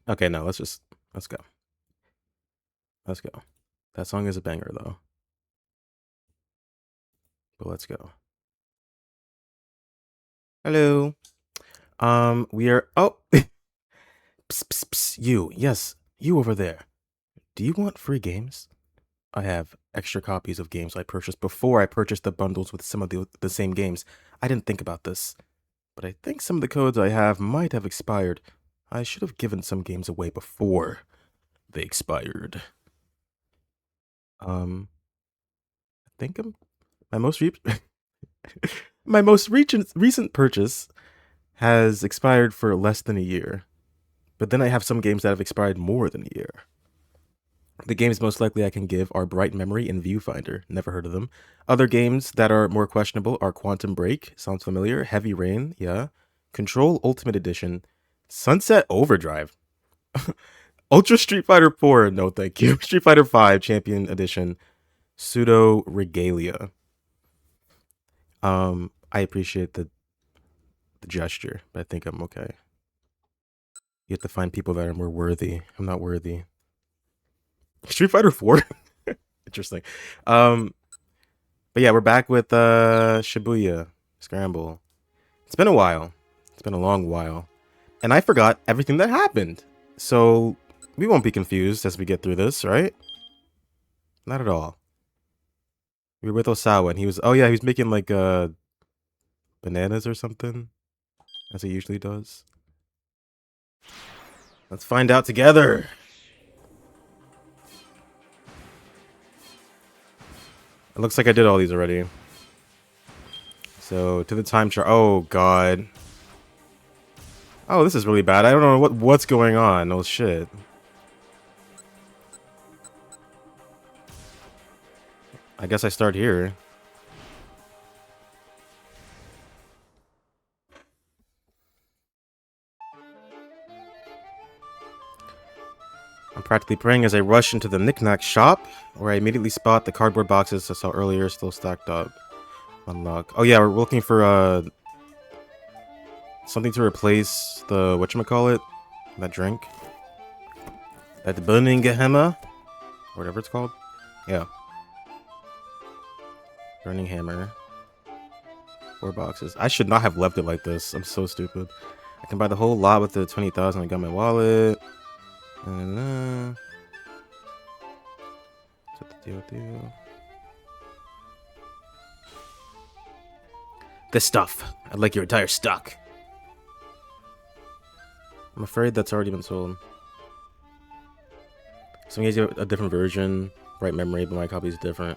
Okay, no, let's go. Let's go. That song is a banger though. But let's go. Hello. We are. Oh, psst, psst, psst, you. Yes, you over there. Do you want free games? I have extra copies of games I purchased before I purchased the bundles with some of the same games. I didn't think about this, but I think some of the codes I have might have expired. I should have given some games away before they expired. I think my most re- my most recent purchase has expired for less than a year. But then I have some games that have expired more than a year. The games most likely I can give are Bright Memory and Viewfinder. Never heard of them. Other games that are more questionable are Quantum Break. Sounds familiar. Heavy Rain. Yeah. Control Ultimate Edition. Sunset Overdrive. Ultra Street Fighter 4. No, thank you. Street Fighter 5 Champion Edition. Pseudo Regalia. I appreciate the gesture, but I think I'm okay. You have to find people that are more worthy. I'm not worthy. Street Fighter 4? Interesting. Um, but yeah, we're back with Shibuya Scramble. It's been a while. It's been a long while. And I forgot everything that happened. So we won't be confused as we get through this, right? Not at all. We were with Osawa and he was he was making like bananas or something, as he usually does. Let's find out together. It looks like I did all these already. So to the time chart. Oh god. Oh, this is really bad. I don't know what's going on. Oh shit. I guess I start here. I'm practically praying as I rush into the knickknack shop, where I immediately spot the cardboard boxes I saw earlier still stacked up. Unlock. Oh yeah, we're looking for something to replace the whatchamacallit? That drink. That burning hammer? Whatever it's called. Yeah. Burning hammer. 4 boxes. I should not have left it like this. I'm so stupid. I can buy the whole lot with the 20,000 I got in my wallet. And what's the deal? This stuff. I'd like your entire stock. I'm afraid that's already been sold. Some gives you a different version, Bright Memory, but my copy is different.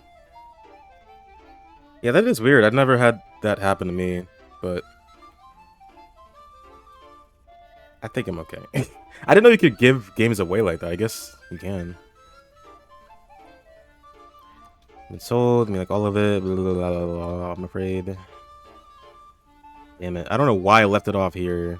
Yeah, that is weird. I've never had that happen to me, but I think I'm okay. I didn't know you could give games away like that. I guess you can. It's sold. I mean, like all of it. Blah, blah, blah, blah, blah, I'm afraid. Damn it. I don't know why I left it off here.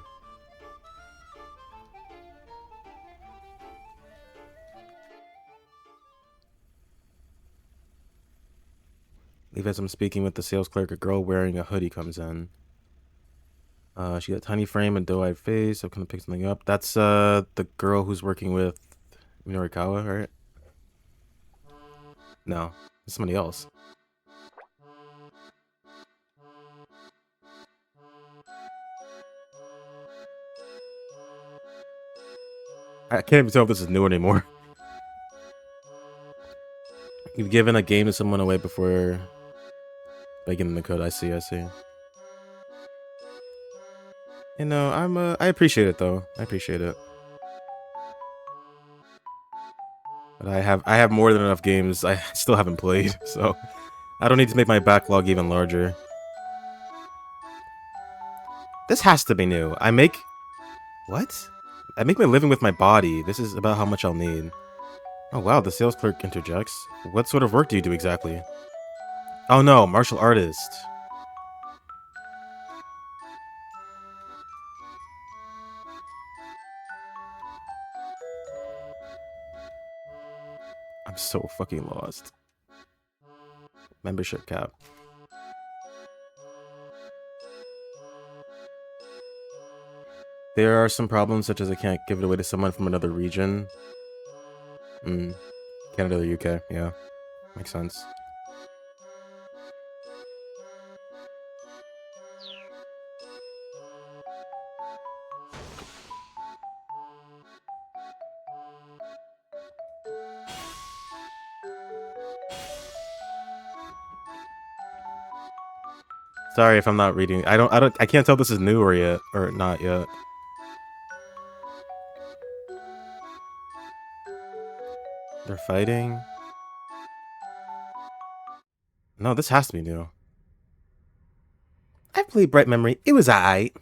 Leave as I'm speaking with the sales clerk, a girl wearing a hoodie comes in. She got a tiny frame and doe-eyed face. I'm gonna pick something up. That's the girl who's working with Minorikawa, right? No, it's somebody else. I can't even tell if this is new anymore. You've given a game to someone away before by giving them the code. I see. You know, I appreciate it though. I appreciate it. But I have more than enough games I still haven't played, so I don't need to make my backlog even larger. This has to be new. What? I make my living with my body. This is about how much I'll need. Oh wow, the sales clerk interjects. What sort of work do you do exactly? Oh no, martial artist. I'm so fucking lost. Membership cap. There are some problems, such as I can't give it away to someone from another region. Canada or UK, yeah. Makes sense. Sorry if I'm not reading. I can't tell if this is new or not yet. They're fighting. No, this has to be new. I played Bright Memory. It was alright.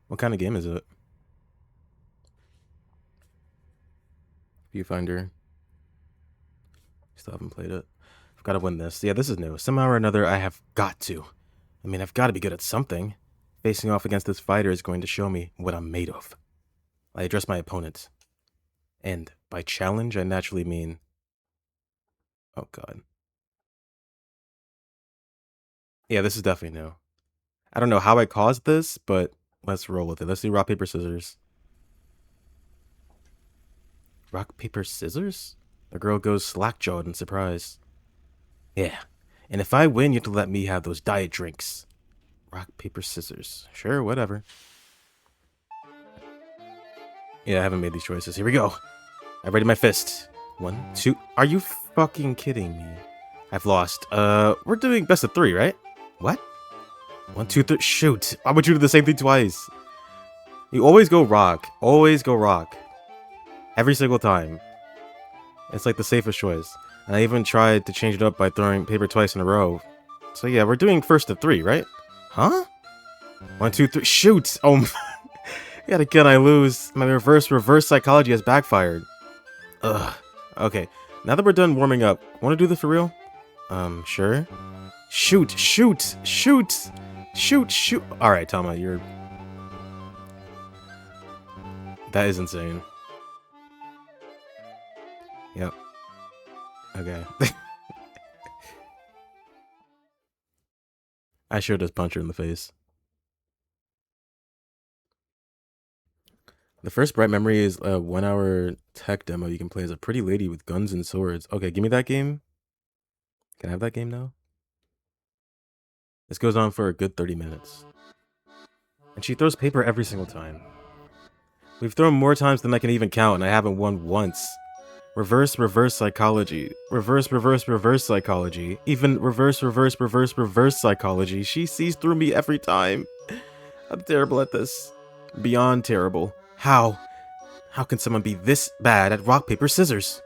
What kind of game is it? Viewfinder. Still haven't played it. I've got to win this. Yeah, this is new. Somehow or another, I have got to. I mean, I've got to be good at something. Facing off against this fighter is going to show me what I'm made of. I address my opponent. And by challenge, I naturally mean... Oh, God. Yeah, this is definitely new. I don't know how I caused this, but let's roll with it. Let's do rock, paper, scissors. Rock, paper, scissors? The girl goes slack-jawed in surprise. Yeah. And if I win, you have to let me have those diet drinks. Rock, paper, scissors. Sure, whatever. Yeah, I haven't made these choices. Here we go. I ready my fist. 1, 2. Are you fucking kidding me? I've lost. We're doing best of 3, right? What? 1, 2, 3. Shoot. Why would you do the same thing twice? You always go rock. Always go rock. Every single time. It's like the safest choice. And I even tried to change it up by throwing paper twice in a row. So yeah, we're doing first of 3, right? Huh? 1, 2, 3. Shoot! Oh, yet again I lose. My reverse psychology has backfired. Ugh. Okay, now that we're done warming up, want to do this for real? Sure. Shoot! Shoot! Shoot! Shoot! Shoot! All right, Tama, you're... That is insane. Yep. Okay. I should just punch her in the face. The first Bright Memory is a 1-hour tech demo you can play as a pretty lady with guns and swords. Okay, give me that game. Can I have that game now? This goes on for a good 30 minutes. And she throws paper every single time. We've thrown more times than I can even count, and I haven't won once. Reverse psychology. Reverse psychology. Even reverse psychology. She sees through me every time. I'm terrible at this. Beyond terrible. How? How can someone be this bad at rock, paper, scissors?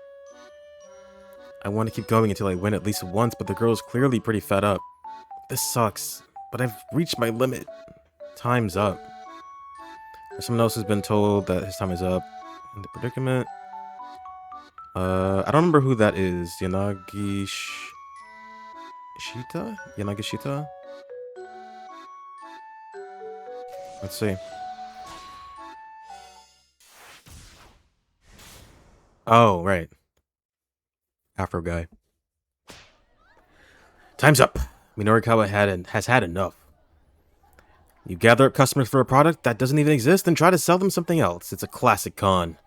I want to keep going until I win at least once, but the girl is clearly pretty fed up. This sucks, but I've reached my limit. Time's up. Or someone else has been told that his time is up. In the predicament. I don't remember who that is. Yanagishita? Yanagishita? Let's see. Oh, right. Afro guy. Time's up. Minorikawa has had enough. You gather up customers for a product that doesn't even exist and try to sell them something else. It's a classic con.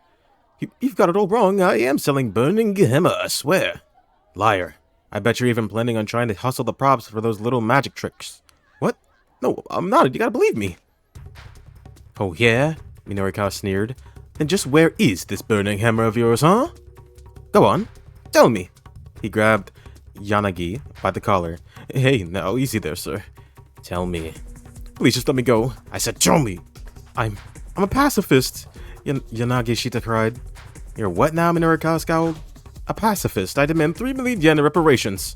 You've got it all wrong. I am selling burning Gehenna, I swear. Liar. I bet you're even planning on trying to hustle the props for those little magic tricks. What? No, I'm not. You gotta believe me. Oh yeah? Minorikawa sneered. Then just where is this burning hammer of yours, huh? Go on. Tell me. He grabbed Yanagi by the collar. Hey, now, easy there, sir. Tell me. Please just let me go. I said, tell me. I'm a pacifist. Yanagishita cried. You're what now, Minorikawa scowled? A pacifist. I demand 3 million yen in reparations.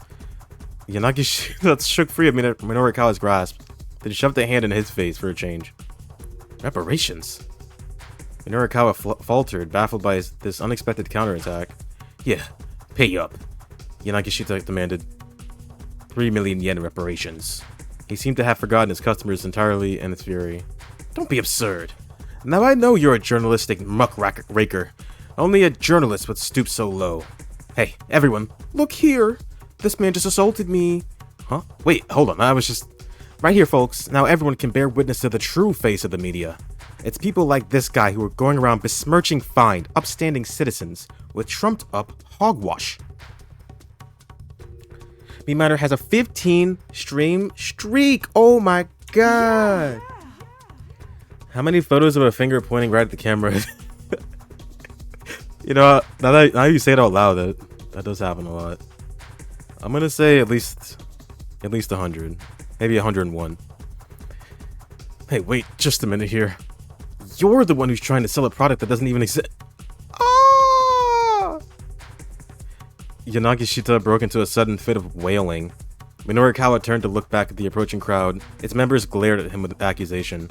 Yanagishita shook free of Minorikawa's grasp, then shoved a hand in his face for a change. Reparations? Minorikawa faltered, baffled by this unexpected counterattack. Yeah, pay up. Yanagishita demanded 3 million yen in reparations. He seemed to have forgotten his customers entirely in its fury. Don't be absurd. Now I know you're a journalistic muckraker. Only a journalist would stoop so low. Hey, everyone, look here. This man just assaulted me. Huh? Wait, hold on. I was just... Right here, folks. Now everyone can bear witness to the true face of the media. It's people like this guy who are going around besmirching fine, upstanding citizens with trumped up hogwash. MeMatter has a 15 stream streak. Oh my god. How many photos of a finger pointing right at the camera? You know, now you say it out loud, that does happen a lot. I'm gonna say at least 100, maybe 101. Hey, wait just a minute here. You're the one who's trying to sell a product that doesn't even exist. Ah! Yanagishita broke into a sudden fit of wailing. Minorikawa turned to look back at the approaching crowd. Its members glared at him with accusation.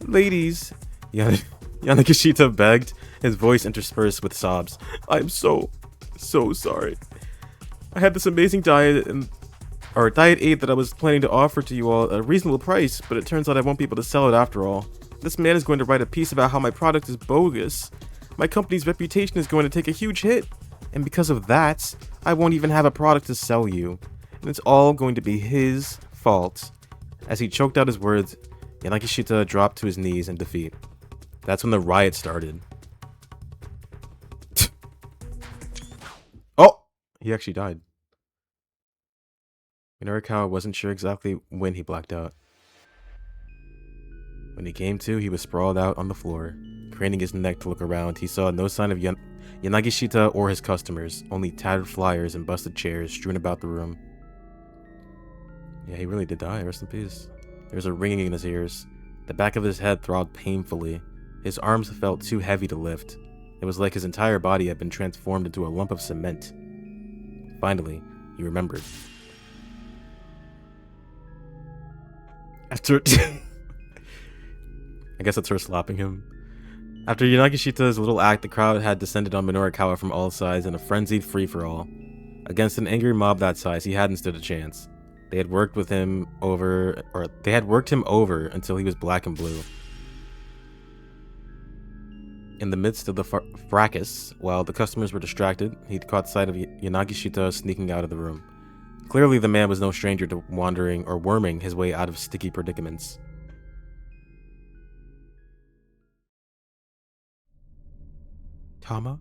Ladies, Yanagishita begged, his voice interspersed with sobs. I'm so sorry. I had this amazing diet aid that I was planning to offer to you all at a reasonable price, but it turns out I won't be able to sell it after all. This man is going to write a piece about how my product is bogus. My company's reputation is going to take a huge hit, and because of that, I won't even have a product to sell you. And it's all going to be his fault. As he choked out his words, Yanagishita dropped to his knees in defeat. That's when the riot started. Oh! He actually died. Minorikawa wasn't sure exactly when he blacked out. When he came to, he was sprawled out on the floor. Craning his neck to look around, he saw no sign of Yanagishita or his customers, only tattered flyers and busted chairs strewn about the room. Yeah, he really did die. Rest in peace. There was a ringing in his ears. The back of his head throbbed painfully. His arms felt too heavy to lift. It was like his entire body had been transformed into a lump of cement. Finally, he remembered. After... I guess that's her slapping him. After Yanagishita's little act, the crowd had descended on Minorikawa from all sides in a frenzied free-for-all. Against an angry mob that size, he hadn't stood a chance. They had worked him over until he was black and blue. In the midst of the fracas, while the customers were distracted, he'd caught sight of Yanagishita sneaking out of the room. Clearly, the man was no stranger to wandering or worming his way out of sticky predicaments. Tama?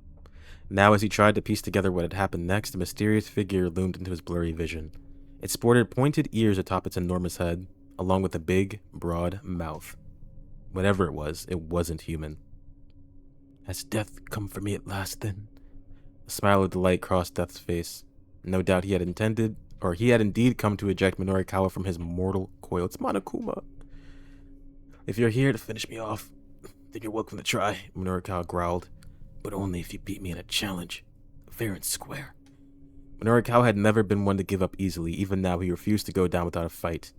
Now, as he tried to piece together what had happened next, a mysterious figure loomed into his blurry vision. It sported pointed ears atop its enormous head, along with a big, broad mouth. Whatever it wasn't human. Has death come for me at last, then? A smile of delight crossed Death's face. No doubt he had indeed come to eject Minorikawa from his mortal coil. It's Monokuma. If you're here to finish me off, then you're welcome to try, Minorikawa growled. But only if you beat me in a challenge, fair and square. Minorikawa had never been one to give up easily. Even now, he refused to go down without a fight.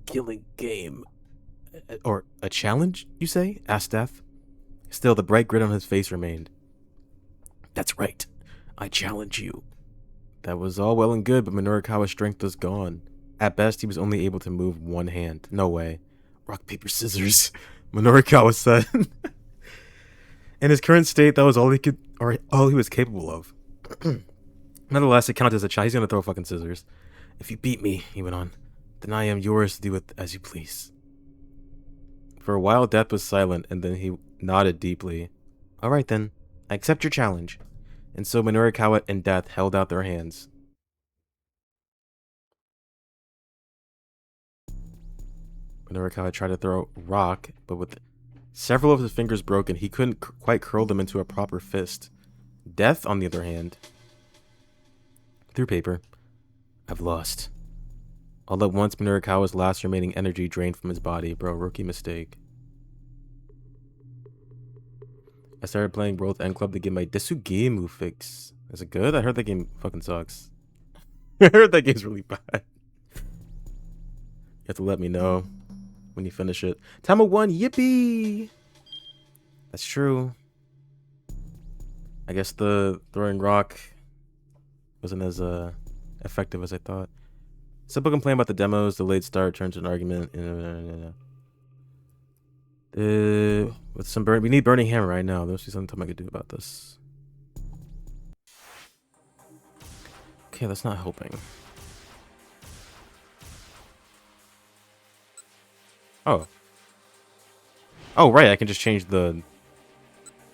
Killing game. Or a challenge, you say? Asked Death. Still, the bright grin on his face remained. That's right. I challenge you. That was all well and good, but Minorikawa's strength was gone. At best, he was only able to move one hand. No way. Rock, paper, scissors, Minorikawa said. In his current state, that was all he was capable of. Nonetheless, it counted as a challenge. He's gonna throw fucking scissors. If you beat me, he went on, then I am yours to do with as you please. For a while, Death was silent, and then he nodded deeply. All right, then. I accept your challenge. And so Minorikawa and Death held out their hands. Minorikawa tried to throw rock, but with several of his fingers broken, he couldn't quite curl them into a proper fist. Death, on the other hand, threw paper. I've lost. All at once, Minorikawa's last remaining energy drained from his body. Bro, rookie mistake. I started playing World End Club to get my Desugemu fix. Is it good? I heard that game fucking sucks. I heard that game's really bad. You have to let me know when you finish it. Tama won, yippee! That's true. I guess the throwing rock wasn't as effective as I thought. Simple complaint about the demos. The late start turns to an argument. With some we need Burning Hammer right now. There's something I could do about this. Okay, that's not helping. Oh, Oh, right, I can just change the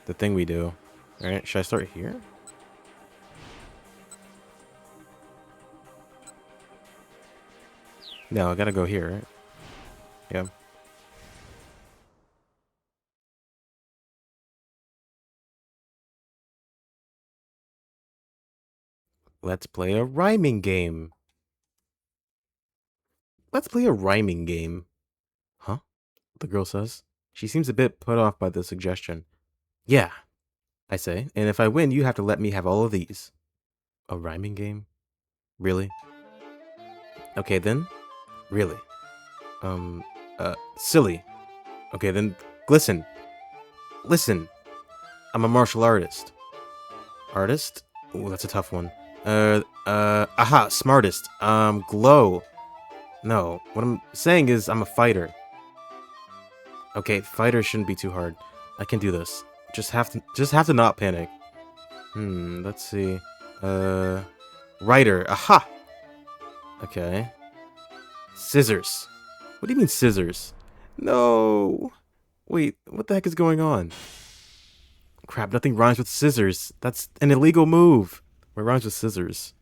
thing we do. Alright, should I start here? No, I gotta go here, right? Yeah. Let's play a rhyming game. Let's play a rhyming game. Huh? The girl says. She seems a bit put off by the suggestion. Yeah, I say, and if I win, you have to let me have all of these. A rhyming game? Really? Okay, then. Really? Silly. Okay, then. Listen. Listen. I'm a martial artist. Artist? Ooh, that's a tough one. Aha, smartest. Glow. No, what I'm saying is I'm a fighter. Okay, fighter shouldn't be too hard. I can do this. Just have to not panic. Let's see. Writer. Aha! Okay. Scissors. What do you mean scissors? No! Wait, what the heck is going on? Crap, nothing rhymes with scissors. That's an illegal move. What rhymes with scissors?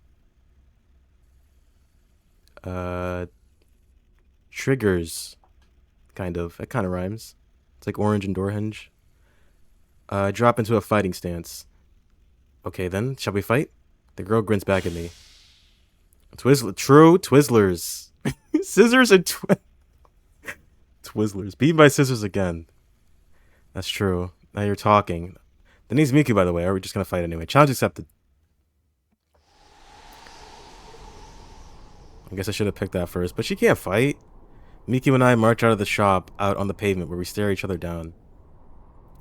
Triggers. Kind of. It kind of rhymes. It's like orange and door hinge. Drop into a fighting stance. Okay then, shall we fight? The girl grins back at me. True Twizzlers. Scissors and Twizzlers. Beat by scissors again. That's true. Now you're talking. The name's Miku, by the way. Are we just gonna fight anyway? Challenge accepted. I guess I should have picked that first, but she can't fight. Miku and I march out of the shop out on the pavement where we stare each other down.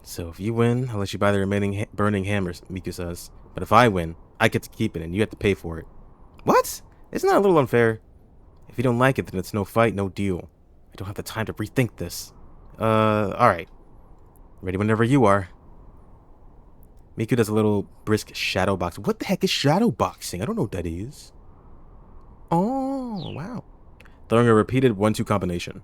So if you win, I'll let you buy the remaining burning hammers, Miku says. But if I win, I get to keep it and you have to pay for it. What? Isn't that a little unfair? If you don't like it, then it's no fight, no deal. I don't have the time to rethink this. Alright. Ready whenever you are. Miku does a little brisk shadow boxing. What the heck is shadow boxing? I don't know what that is. Oh, wow. Throwing a repeated 1-2 combination.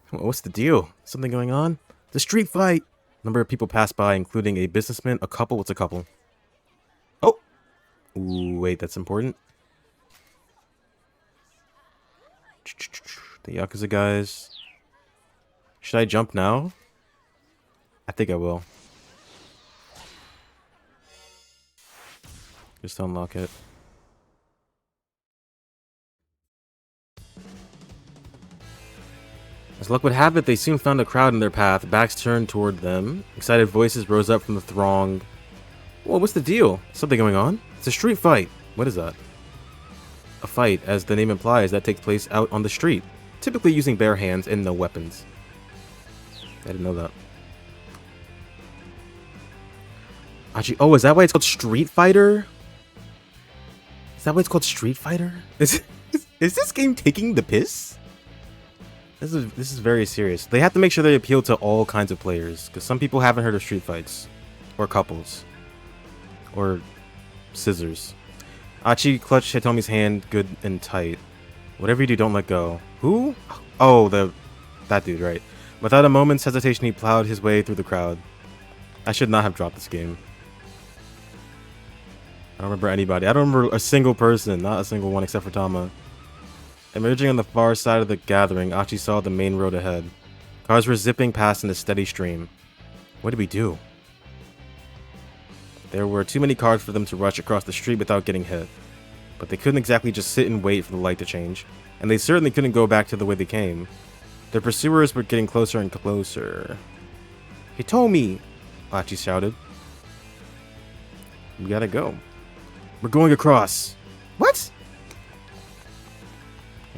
What's the deal? Something going on? The street fight! A number of people pass by, including a businessman, a couple. What's a couple? Oh! Ooh, wait, that's important. The Yakuza guys. Should I jump now? I think I will. Just unlock it. As luck would have it, they soon found a crowd in their path, backs turned toward them. Excited voices rose up from the throng. Well, what's the deal? Something going on? It's a street fight. What is that? A fight, as the name implies, that takes place out on the street, typically using bare hands and no weapons. I didn't know that. Oh, is that why it's called Street Fighter? Is that why it's called Street Fighter? Is this game taking the piss? This is very serious. They have to make sure they appeal to all kinds of players, because some people haven't heard of street fights, or couples, or scissors. Achi clutched Hitomi's hand good and tight. Whatever you do, don't let go. Who? Oh, that dude, right. Without a moment's hesitation, he plowed his way through the crowd. I should not have dropped this game. I don't remember anybody. I don't remember a single person, not a single one except for Tama. Emerging on the far side of the gathering, Achi saw the main road ahead. Cars were zipping past in a steady stream. What did we do? There were too many cars for them to rush across the street without getting hit. But they couldn't exactly just sit and wait for the light to change. And they certainly couldn't go back to the way they came. Their pursuers were getting closer and closer. Hitomi! Achi shouted. We gotta go. We're going across. What?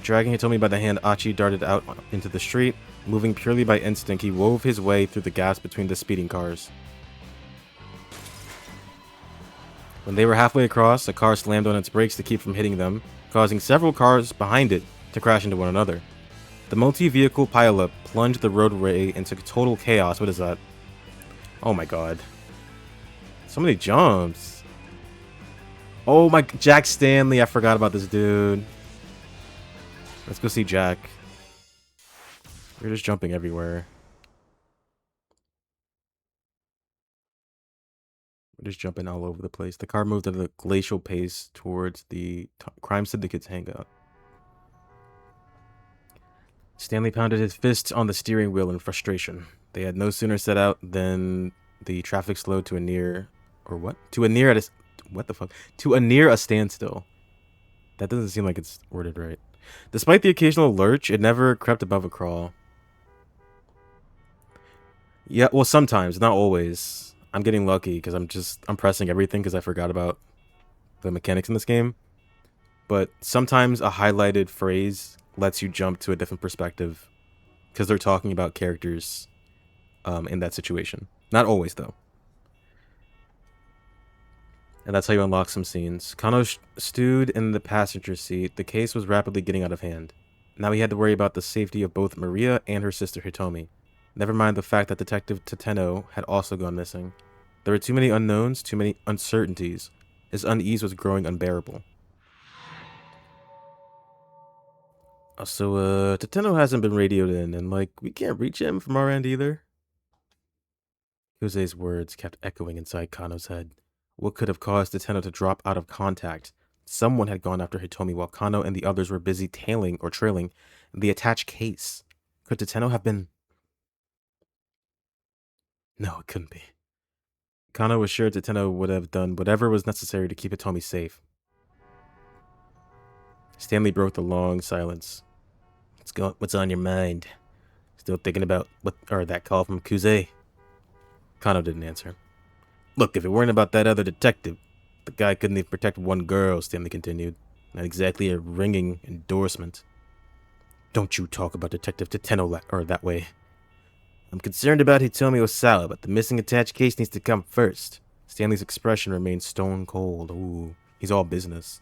Dragging Hitomi by the hand, Achi darted out into the street. Moving purely by instinct, he wove his way through the gaps between the speeding cars. When they were halfway across, a car slammed on its brakes to keep from hitting them, causing several cars behind it to crash into one another. The multi-vehicle pileup plunged the roadway into total chaos. What is that? Oh my god. So many jumps. Oh my... Jack Stanley. I forgot about this dude. Let's go see Jack. We're just jumping everywhere. We're just jumping all over the place. The car moved at a glacial pace towards the crime syndicate's hangout. Stanley pounded his fist on the steering wheel in frustration. They had no sooner set out than the traffic slowed to a near... Or what? To a near... What the fuck? To a near a standstill. That doesn't seem like it's worded right. Despite the occasional lurch, it never crept above a crawl. Yeah, well, sometimes, not always. I'm getting lucky because I'm pressing everything because I forgot about the mechanics in this game. But sometimes a highlighted phrase lets you jump to a different perspective because they're talking about characters in that situation. Not always, though. And that's how you unlock some scenes. Kano stewed in the passenger seat. The case was rapidly getting out of hand. Now he had to worry about the safety of both Maria and her sister Hitomi. Never mind the fact that Detective Tateno had also gone missing. There were too many unknowns, too many uncertainties. His unease was growing unbearable. So, Tateno hasn't been radioed in, and, we can't reach him from our end either. Jose's words kept echoing inside Kano's head. What could have caused Tateno to drop out of contact? Someone had gone after Hitomi while Kano and the others were busy trailing the attached case. Could Tateno have been... No, it couldn't be. Kano was sure Tateno would have done whatever was necessary to keep Hitomi safe. Stanley broke the long silence. What's on your mind? Still thinking about that call from Kuze? Kano didn't answer. Look, if it weren't about that other detective, the guy couldn't even protect one girl, Stanley continued. Not exactly a ringing endorsement. Don't you talk about Detective Tateno that way. I'm concerned about Hitomi Osawa, but the missing attached case needs to come first. Stanley's expression remained stone cold. Ooh, he's all business.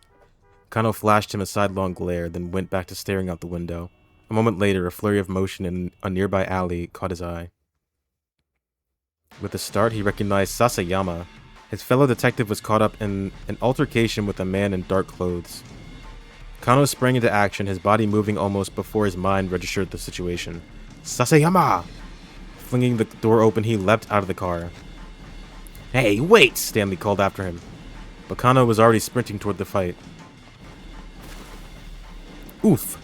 Kano flashed him a sidelong glare, then went back to staring out the window. A moment later, a flurry of motion in a nearby alley caught his eye. With a start, he recognized Sasayama. His fellow detective was caught up in an altercation with a man in dark clothes. Kano sprang into action, his body moving almost before his mind registered the situation. Sasayama! Flinging the door open, he leapt out of the car. Hey, wait! Stanley called after him. But Kano was already sprinting toward the fight. Oof!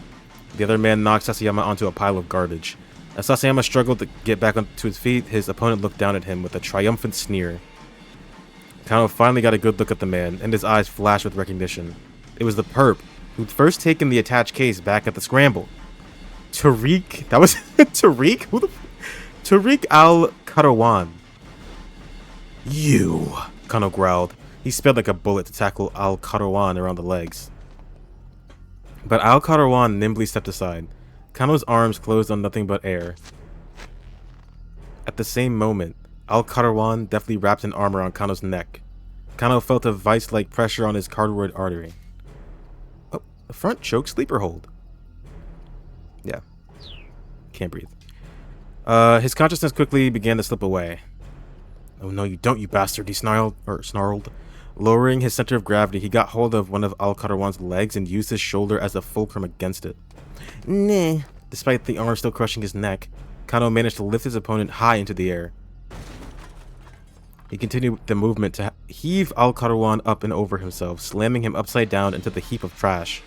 The other man knocked Sasayama onto a pile of garbage. As Sasayama struggled to get back onto his feet, his opponent looked down at him with a triumphant sneer. Kano finally got a good look at the man, and his eyes flashed with recognition. It was the perp who'd first taken the attached case back at the Scramble. Tariq? That was... Tariq? Who the... Tariq Al-Karawan. You... Kano growled. He sped like a bullet to tackle Al-Karawan around the legs. But Al-Karawan nimbly stepped aside. Kano's arms closed on nothing but air. At the same moment, Al-Karawan deftly wrapped an arm around Kano's neck. Kano felt a vice-like pressure on his carotid artery. Oh, the front choke sleeper hold. Yeah. Can't breathe. His consciousness quickly began to slip away. Oh no, you don't, you bastard, he snarled. Lowering his center of gravity, he got hold of one of Al-Karawan's legs and used his shoulder as a fulcrum against it. Nah. Despite the arm still crushing his neck, Kano managed to lift his opponent high into the air. He continued the movement to heave Al-Karawan up and over himself, slamming him upside down into the heap of trash.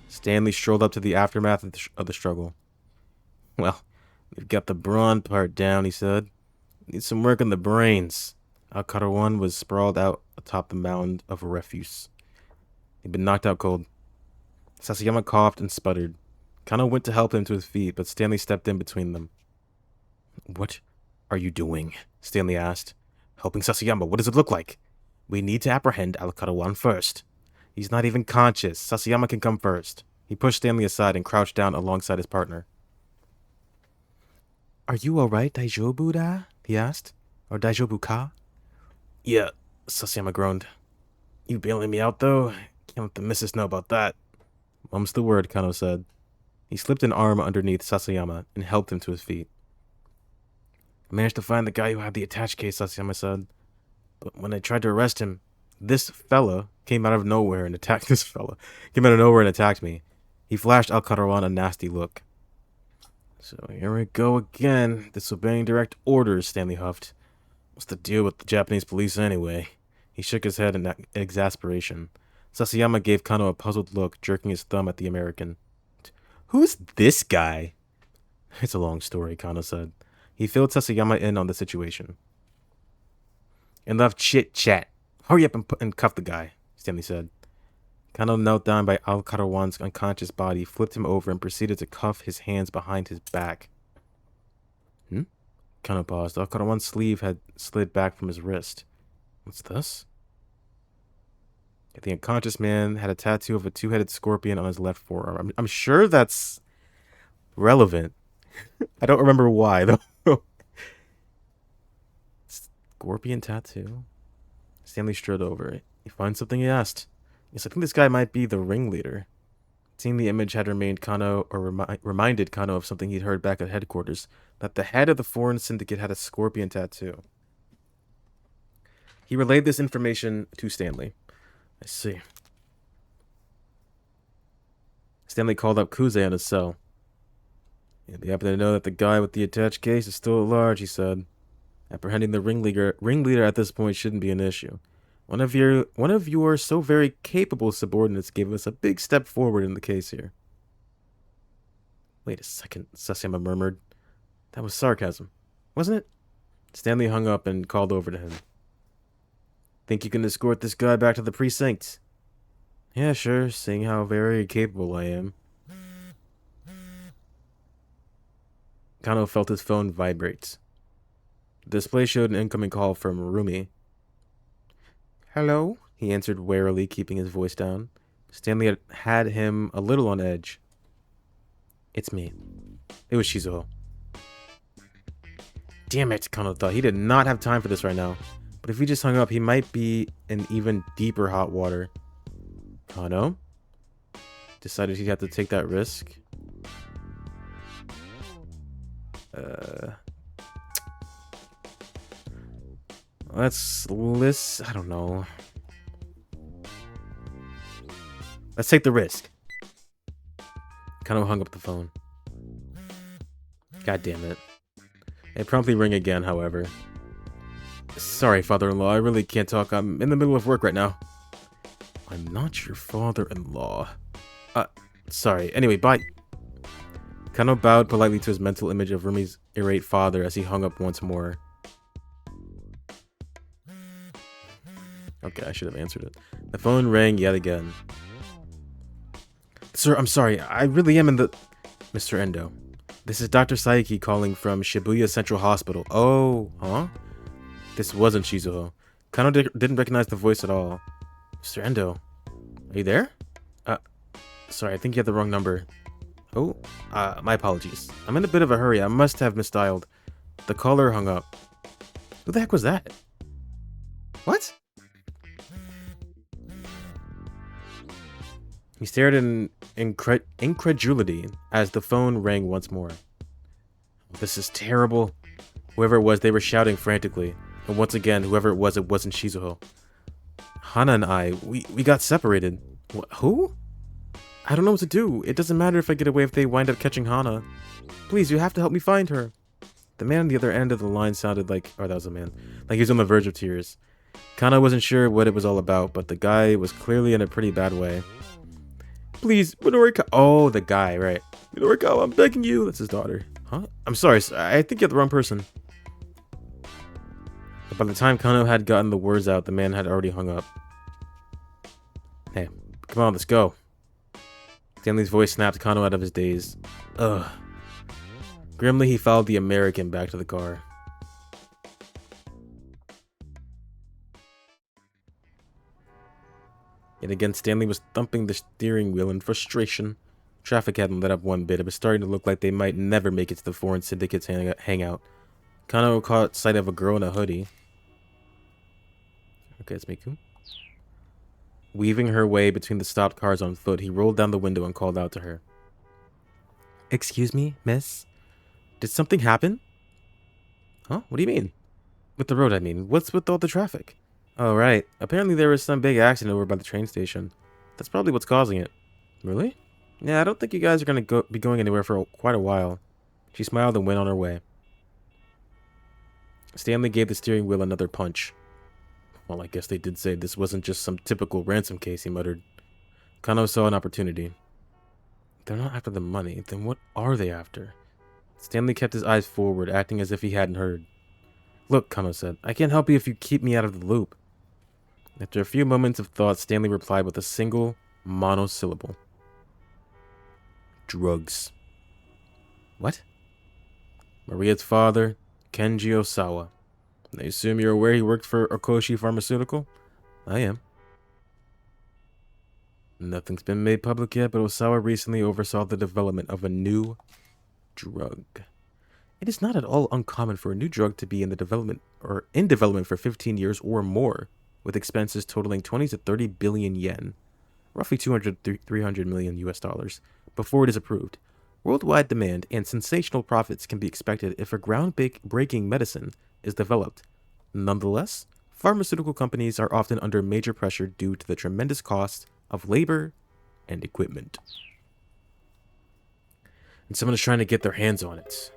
Stanley strolled up to the aftermath of the struggle. Well, we've got the brawn part down, he said. Need some work on the brains. Al-Karawan was sprawled out atop the mound of refuse. He'd been knocked out cold. Sasayama coughed and sputtered. Kano went to help him to his feet, but Stanley stepped in between them. What are you doing? Stanley asked. Helping Sasayama. What does it look like? We need to apprehend Al-Karawan first. He's not even conscious. Sasayama can come first. He pushed Stanley aside and crouched down alongside his partner. Are you alright, Daijobu da? He asked. Or Daijobu ka? Yeah, Sasayama groaned. You bailing me out, though? Can't let the missus know about that. Mum's the word, Kano said. He slipped an arm underneath Sasayama and helped him to his feet. I managed to find the guy who had the attached case, Sasayama said. But when I tried to arrest him, This fella came out of nowhere and attacked this fella. Came out of nowhere and attacked me. He flashed Alcaron a nasty look. So here we go again. Disobeying direct orders, Stanley huffed. What's the deal with the Japanese police anyway? He shook his head in exasperation. Sasayama gave Kano a puzzled look, jerking his thumb at the American. Who's this guy? It's a long story, Kano said. He filled Sasayama in on the situation. Enough chit-chat. Hurry up and cuff the guy, Stanley said. Kano knelt down by Al-Karawan's unconscious body, flipped him over, and proceeded to cuff his hands behind his back. Kano paused. Al-Karawan's sleeve had slid back from his wrist. What's this? The unconscious man had a tattoo of a two-headed scorpion on his left forearm. I'm sure that's relevant. I don't remember why, though. Scorpion tattoo? Stanley strode over it. You find something? He asked. Yes, I think this guy might be the ringleader. Seeing the image had reminded Kano of something he'd heard back at headquarters, that the head of the foreign syndicate had a scorpion tattoo. He relayed this information to Stanley. I see. Stanley called up Kuze on his cell. You'll be happy to know that the guy with the attached case is still at large, he said. Apprehending the ringleader at this point shouldn't be an issue. One of your so very capable subordinates gave us a big step forward in the case here. Wait a second, Sasayama murmured. That was sarcasm, wasn't it? Stanley hung up and called over to him. Think you can escort this guy back to the precinct? Yeah, sure, seeing how very capable I am. Kano felt his phone vibrate. The display showed an incoming call from Rumi. Hello? He answered warily, keeping his voice down. Stanley had him a little on edge. It's me. It was Shizuho. Damn it, Kano thought. He did not have time for this right now. But if he just hung up, he might be in even deeper hot water. Kano? Decided he'd have to take that risk. Let's list. I don't know. Let's take the risk. Kano hung up the phone. God damn it. It promptly rang again, however. Sorry, father-in-law. I really can't talk. I'm in the middle of work right now. I'm not your father-in-law. Sorry. Anyway, bye. Kano bowed politely to his mental image of Rumi's irate father as he hung up once more. Okay, I should have answered it. The phone rang yet again. Sir, I'm sorry. I really am in the... Mr. Endo. This is Dr. Saiki calling from Shibuya Central Hospital. Oh, huh? This wasn't Shizuho. Kano didn't recognize the voice at all. Mr. Endo. Are you there? Sorry, I think you had the wrong number. Oh, my apologies. I'm in a bit of a hurry. I must have misdialed. The caller hung up. Who the heck was that? What? He stared in incredulity as the phone rang once more. This is terrible. Whoever it was, they were shouting frantically. And once again, whoever it wasn't Shizuho. Hana and I, we got separated. Who? I don't know what to do. It doesn't matter if I get away if they wind up catching Hana. Please, you have to help me find her. The man on the other end of the line sounded like... Oh, that was a man. Like he was on the verge of tears. Kana wasn't sure what it was all about, but the guy was clearly in a pretty bad way. Please, Minorika. Oh, the guy, right. Minorika, I'm begging you. That's his daughter. Huh? I'm sorry, I think you have the wrong person. But by the time Kano had gotten the words out, the man had already hung up. Hey, come on, let's go. Stanley's voice snapped Kano out of his daze. Ugh. Grimly, he followed the American back to the car. Yet again, Stanley was thumping the steering wheel in frustration. Traffic hadn't let up one bit. It was starting to look like they might never make it to the foreign syndicate's hangout. Kano caught sight of a girl in a hoodie. Okay, it's Miku. Weaving her way between the stopped cars on foot, he rolled down the window and called out to her. Excuse me, miss? Did something happen? Huh? What do you mean? With the road, I mean. What's with all the traffic? Oh, right. Apparently there was some big accident over by the train station. That's probably what's causing it. Really? Yeah, I don't think you guys are going to be going anywhere for quite a while. She smiled and went on her way. Stanley gave the steering wheel another punch. Well, I guess they did say this wasn't just some typical ransom case, he muttered. Kano saw an opportunity. They're not after the money, then what are they after? Stanley kept his eyes forward, acting as if he hadn't heard. Look, Kano said, I can't help you if you keep me out of the loop. After a few moments of thought, Stanley replied with a single monosyllable. Drugs. What? Maria's father, Kenji Osawa. I assume you're aware he worked for Okoshi Pharmaceutical? I am. Nothing's been made public yet, but Osawa recently oversaw the development of a new drug. It is not at all uncommon for a new drug to be in development for 15 years or more, with expenses totaling 20 to 30 billion yen, roughly 200 to 300 million US dollars, before it is approved. Worldwide demand and sensational profits can be expected if a groundbreaking medicine is developed. Nonetheless, pharmaceutical companies are often under major pressure due to the tremendous cost of labor and equipment. And someone is trying to get their hands on it.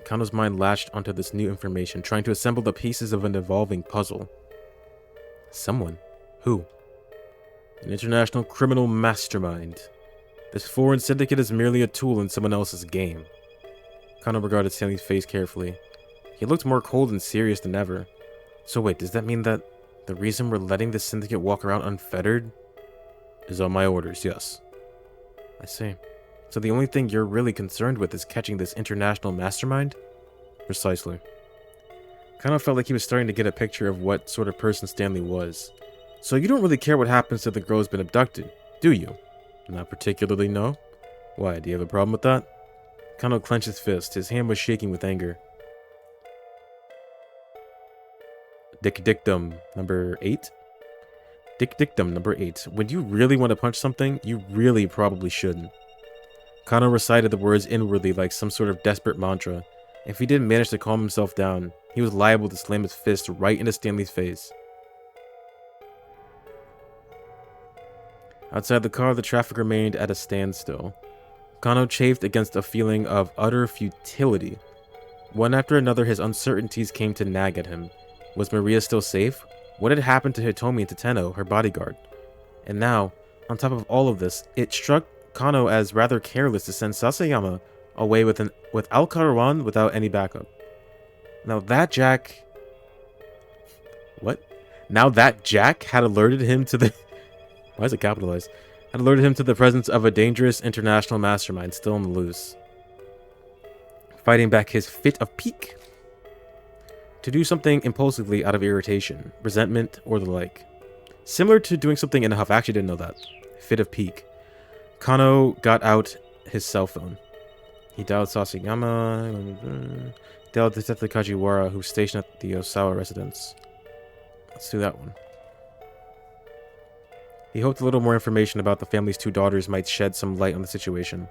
Kano's mind latched onto this new information, trying to assemble the pieces of an evolving puzzle. Someone? Who? An international criminal mastermind. This foreign syndicate is merely a tool in someone else's game. Kano regarded Stanley's face carefully. He looked more cold and serious than ever. So wait, does that mean that the reason we're letting this syndicate walk around unfettered is on my orders? Yes. I see. So the only thing you're really concerned with is catching this international mastermind? Precisely. Kano felt like he was starting to get a picture of what sort of person Stanley was. So you don't really care what happens to the girl who's been abducted, do you? Not particularly, no. Why, do you have a problem with that? Kano clenched his fist. His hand was shaking with anger. Dictum number 8? Dictum number 8. When you really want to punch something, you really probably shouldn't. Kano recited the words inwardly like some sort of desperate mantra. If he didn't manage to calm himself down, he was liable to slam his fist right into Stanley's face. Outside the car, the traffic remained at a standstill. Kano chafed against a feeling of utter futility. One after another, his uncertainties came to nag at him. Was Maria still safe? What had happened to Hitomi and Tateno, her bodyguard? And now, on top of all of this, it struck Kano as rather careless to send Sasayama away with Al Karawan without any backup. Now that Jack had alerted him to the why is it capitalized? Had alerted him to the presence of a dangerous international mastermind still on the loose, fighting back his fit of pique to do something impulsively out of irritation, resentment, or the like. Similar to doing something in a huff. I actually didn't know that. Fit of pique. Kano got out his cell phone. He dialed Sasayama, dialed Detective Kajiwara, who was stationed at the Osawa residence. Let's do that one. He hoped a little more information about the family's 2 daughters might shed some light on the situation.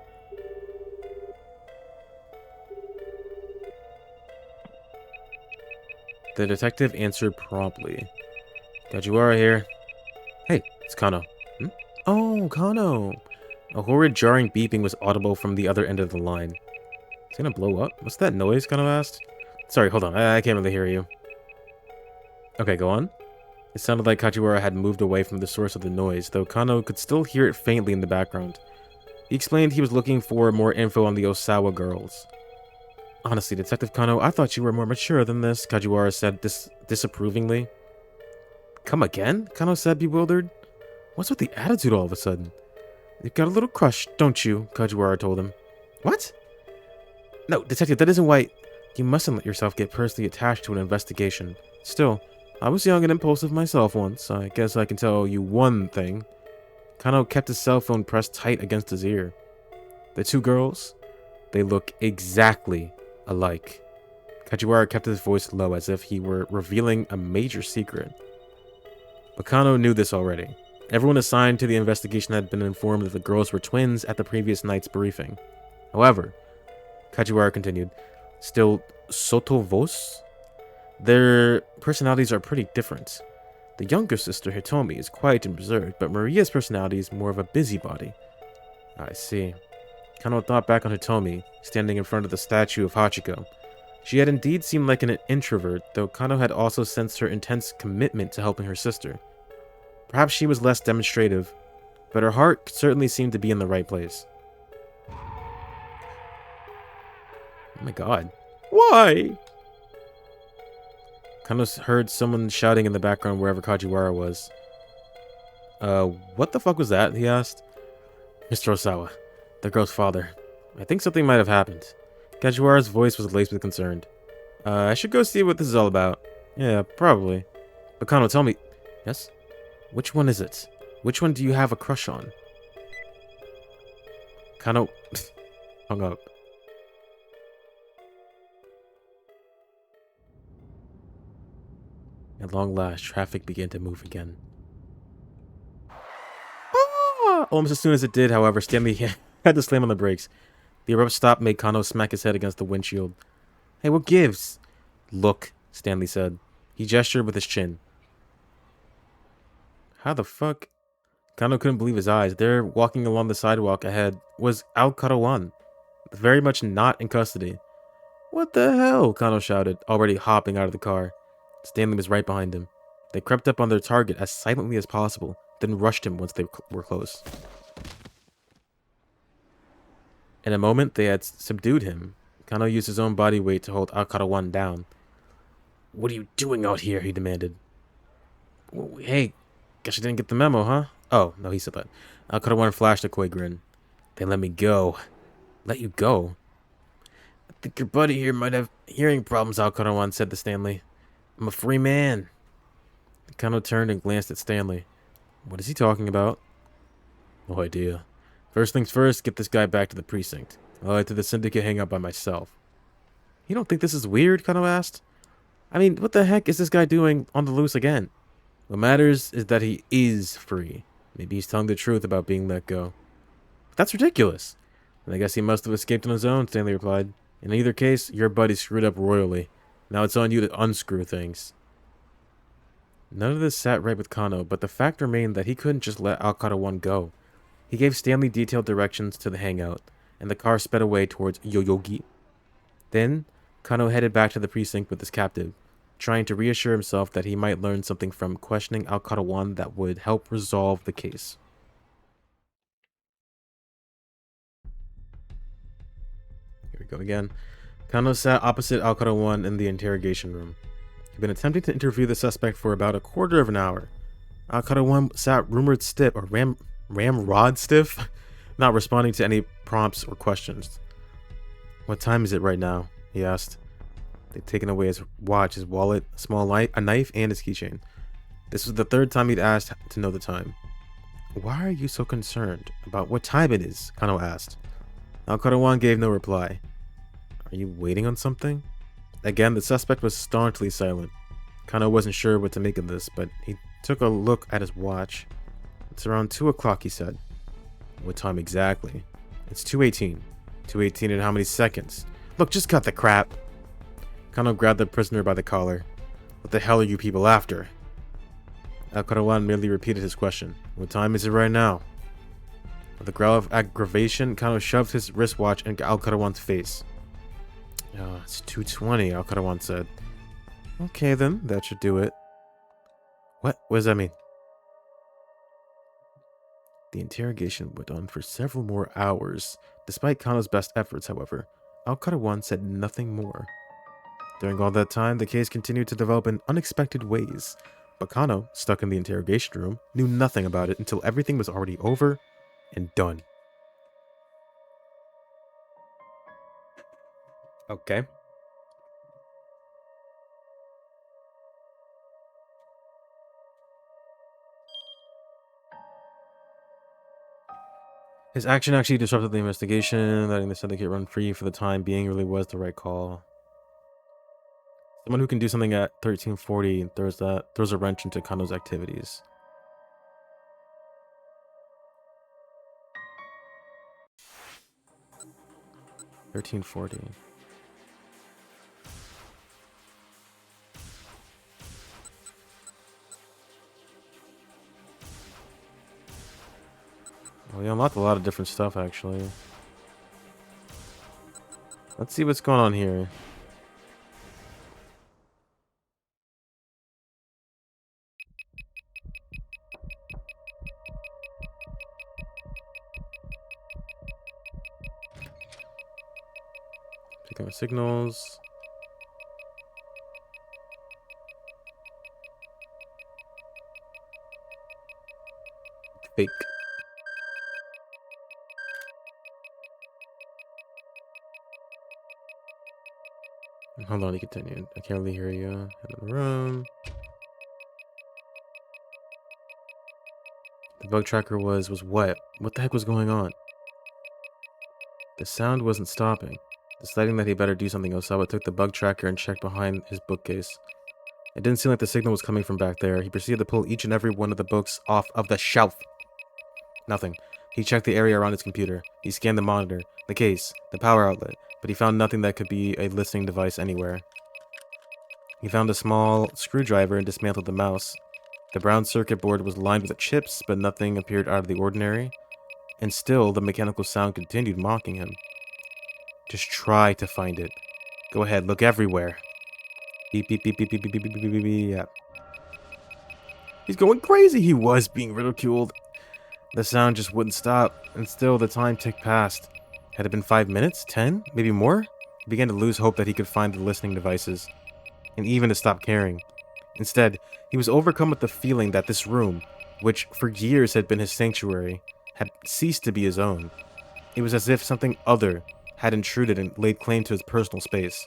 The detective answered promptly. Kajiwara here. Hey, it's Kano. Oh, Kano. A horrid, jarring beeping was audible from the other end of the line. It's gonna blow up? What's that noise? Kano asked. Sorry, hold on. I can't really hear you. Okay, go on. It sounded like Kajiwara had moved away from the source of the noise, though Kano could still hear it faintly in the background. He explained he was looking for more info on the Osawa girls. Honestly, Detective Kano, I thought you were more mature than this, Kajiwara said disapprovingly. Come again? Kano said, bewildered. What's with the attitude all of a sudden? You've got a little crush, don't you? Kajiwara told him. What? No, Detective, that isn't why... You mustn't let yourself get personally attached to an investigation. Still, I was young and impulsive myself once. I guess I can tell you one thing. Kano kept his cell phone pressed tight against his ear. The 2 girls, they look exactly alike. Kajiwara kept his voice low as if he were revealing a major secret. But Kano knew this already. Everyone assigned to the investigation had been informed that the girls were twins at the previous night's briefing. However, Kajiwara continued, still Sotovos? Their personalities are pretty different. The younger sister, Hitomi, is quiet and reserved, but Maria's personality is more of a busybody. I see. Kano thought back on Hitomi, standing in front of the statue of Hachiko. She had indeed seemed like an introvert, though Kano had also sensed her intense commitment to helping her sister. Perhaps she was less demonstrative, but her heart certainly seemed to be in the right place. Oh my god. Why? Kano heard someone shouting in the background wherever Kajiwara was. What the fuck was that? He asked. Mr. Osawa, the girl's father. I think something might have happened. Kajiwara's voice was laced with concern. I should go see what this is all about. Yeah, probably. But Kano, tell me... Yes? Which one is it? Which one do you have a crush on? Kano... hung up. At long last, traffic began to move again. Ah! Almost as soon as it did, however, Stanley had to slam on the brakes. The abrupt stop made Kano smack his head against the windshield. Hey, what gives? Look, Stanley said. He gestured with his chin. How the fuck? Kano couldn't believe his eyes. There, walking along the sidewalk ahead, was Al Karawan, very much not in custody. What the hell? Kano shouted, already hopping out of the car. Stanley was right behind him. They crept up on their target as silently as possible, then rushed him once they were close. In a moment, they had subdued him. Kano used his own body weight to hold Al Karawan down. What are you doing out here? He demanded. Hey, guess you didn't get the memo, huh? Oh, no, he said that. Al Karawan flashed a coy grin. They let me go. Let you go? I think your buddy here might have hearing problems, Al Karawan said to Stanley. I'm a free man. Kano turned and glanced at Stanley. What is he talking about? No idea. First things first, get this guy back to the precinct. I'll head to the syndicate hangout by myself. You don't think this is weird? Kano asked. I mean, what the heck is this guy doing on the loose again? What matters is that he is free. Maybe he's telling the truth about being let go. That's ridiculous. And I guess he must have escaped on his own, Stanley replied. In either case, your buddy screwed up royally. Now it's on you to unscrew things. None of this sat right with Kano, but the fact remained that he couldn't just let Al Karawan go. He gave Stanley detailed directions to the hangout, and the car sped away towards Yoyogi. Then, Kano headed back to the precinct with his captive, trying to reassure himself that he might learn something from questioning Al Karawan that would help resolve the case. Here we go again. Kano sat opposite Al Karawan in the interrogation room. He'd been attempting to interview the suspect for about a quarter of an hour. Al Karawan sat rumored stiff, or ramrod stiff, not responding to any prompts or questions. What time is it right now? He asked. They'd taken away his watch, his wallet, a knife, and his keychain. This was the third time he'd asked to know the time. Why are you so concerned about what time it is? Kano asked. Al Karawan gave no reply. Are you waiting on something? Again, the suspect was staunchly silent. Kano wasn't sure what to make of this, but he took a look at his watch. It's around 2 o'clock, he said. What time exactly? It's 2:18. 2:18 in how many seconds? Look, just cut the crap. Kano grabbed the prisoner by the collar. What the hell are you people after? Al Karawan merely repeated his question. What time is it right now? With a growl of aggravation, Kano shoved his wristwatch in Al Karawan's face. Oh, it's 2:20, Al Karawan said. Okay then, that should do it. What does that mean? The interrogation went on for several more hours. Despite Kano's best efforts, however, Al Karawan said nothing more. During all that time, the case continued to develop in unexpected ways. But Kano, stuck in the interrogation room, knew nothing about it until everything was already over and done. Okay. His action actually disrupted the investigation. Letting the syndicate run free for the time being really was the right call. Someone who can do something at 1340 throws a wrench into Kano's activities. $13.40. Well, we unlocked a lot of different stuff, actually. Let's see what's going on here. Picking up signals. Fake. Hold on, he continued. I can't really hear you. In the room. The bug tracker was what? What the heck was going on? The sound wasn't stopping. Deciding that he better do something, Osawa took the bug tracker and checked behind his bookcase. It didn't seem like the signal was coming from back there. He proceeded to pull each and every one of the books off of the shelf. Nothing. He checked the area around his computer. He scanned the monitor, the case, the power outlet, but he found nothing that could be a listening device anywhere. He found a small screwdriver and dismantled the mouse. The brown circuit board was lined with chips, but nothing appeared out of the ordinary. And still, the mechanical sound continued mocking him. Just try to find it. Go ahead, look everywhere. Beep, beep, beep, beep, beep, beep, beep, beep, beep, beep, beep, yeah. He's going crazy. He was being ridiculed. The sound just wouldn't stop, and still the time ticked past. Had it been 5 minutes? 10? Maybe more? He began to lose hope that he could find the listening devices, and even to stop caring. Instead, he was overcome with the feeling that this room, which for years had been his sanctuary, had ceased to be his own. It was as if something other had intruded and laid claim to his personal space.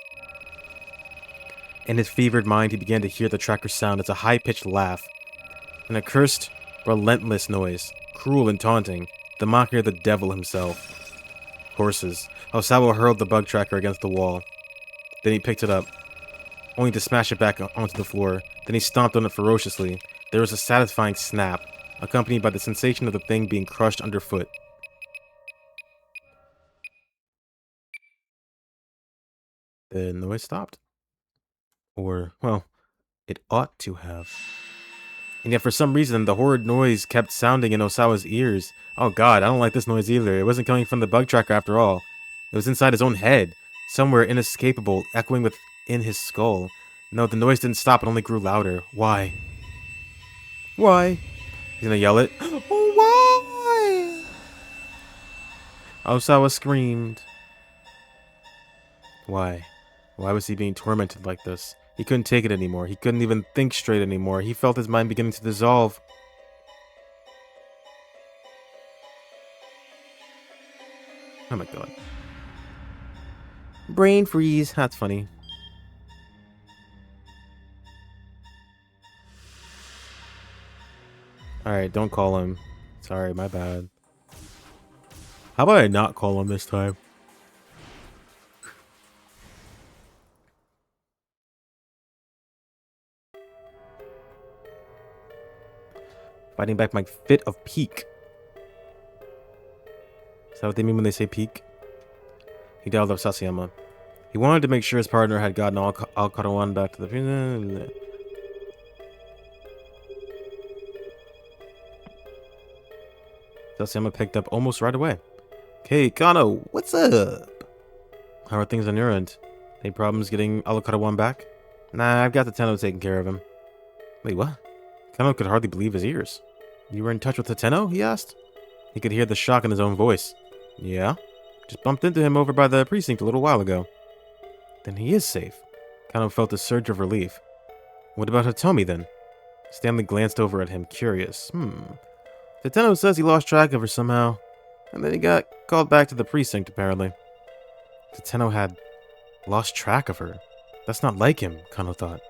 In his fevered mind, he began to hear the tracker's sound as a high-pitched laugh, an accursed, relentless noise, cruel and taunting, the mockery of the devil himself. Horses. Osawa hurled the bug tracker against the wall. Then he picked it up, only to smash it back onto the floor. Then he stomped on it ferociously. There was a satisfying snap, accompanied by the sensation of the thing being crushed underfoot. The noise stopped. Or, well, it ought to have. And yet for some reason, the horrid noise kept sounding in Osawa's ears. Oh god, I don't like this noise either. It wasn't coming from the bug tracker after all. It was inside his own head, somewhere inescapable, echoing within his skull. No, the noise didn't stop, it only grew louder. Why? Why? He's gonna yell it. Oh, why? Osawa screamed. Why? Why was he being tormented like this? He couldn't take it anymore. He couldn't even think straight anymore. He felt his mind beginning to dissolve. Oh my god. Brain freeze. That's funny. Alright, don't call him. Sorry, my bad. How about I not call him this time? Fighting back my fit of pique. Is that what they mean when they say peak? He dialed up Sasayama. He wanted to make sure his partner had gotten Al-Karawan back to the... Sasayama picked up almost right away. Hey, Kano, what's up? How are things on your end? Any problems getting Al-Karawan back? Nah, I've got the Tenno taking care of him. Wait, what? Kano could hardly believe his ears. You were in touch with the Tenno? He asked. He could hear the shock in his own voice. Yeah? Just bumped into him over by the precinct a little while ago. Then he is safe. Kano felt a surge of relief. What about Hitomi then? Stanley glanced over at him, curious. The Tenno says he lost track of her somehow, and then he got called back to the precinct, apparently. The Tenno had lost track of her. That's not like him, Kano thought.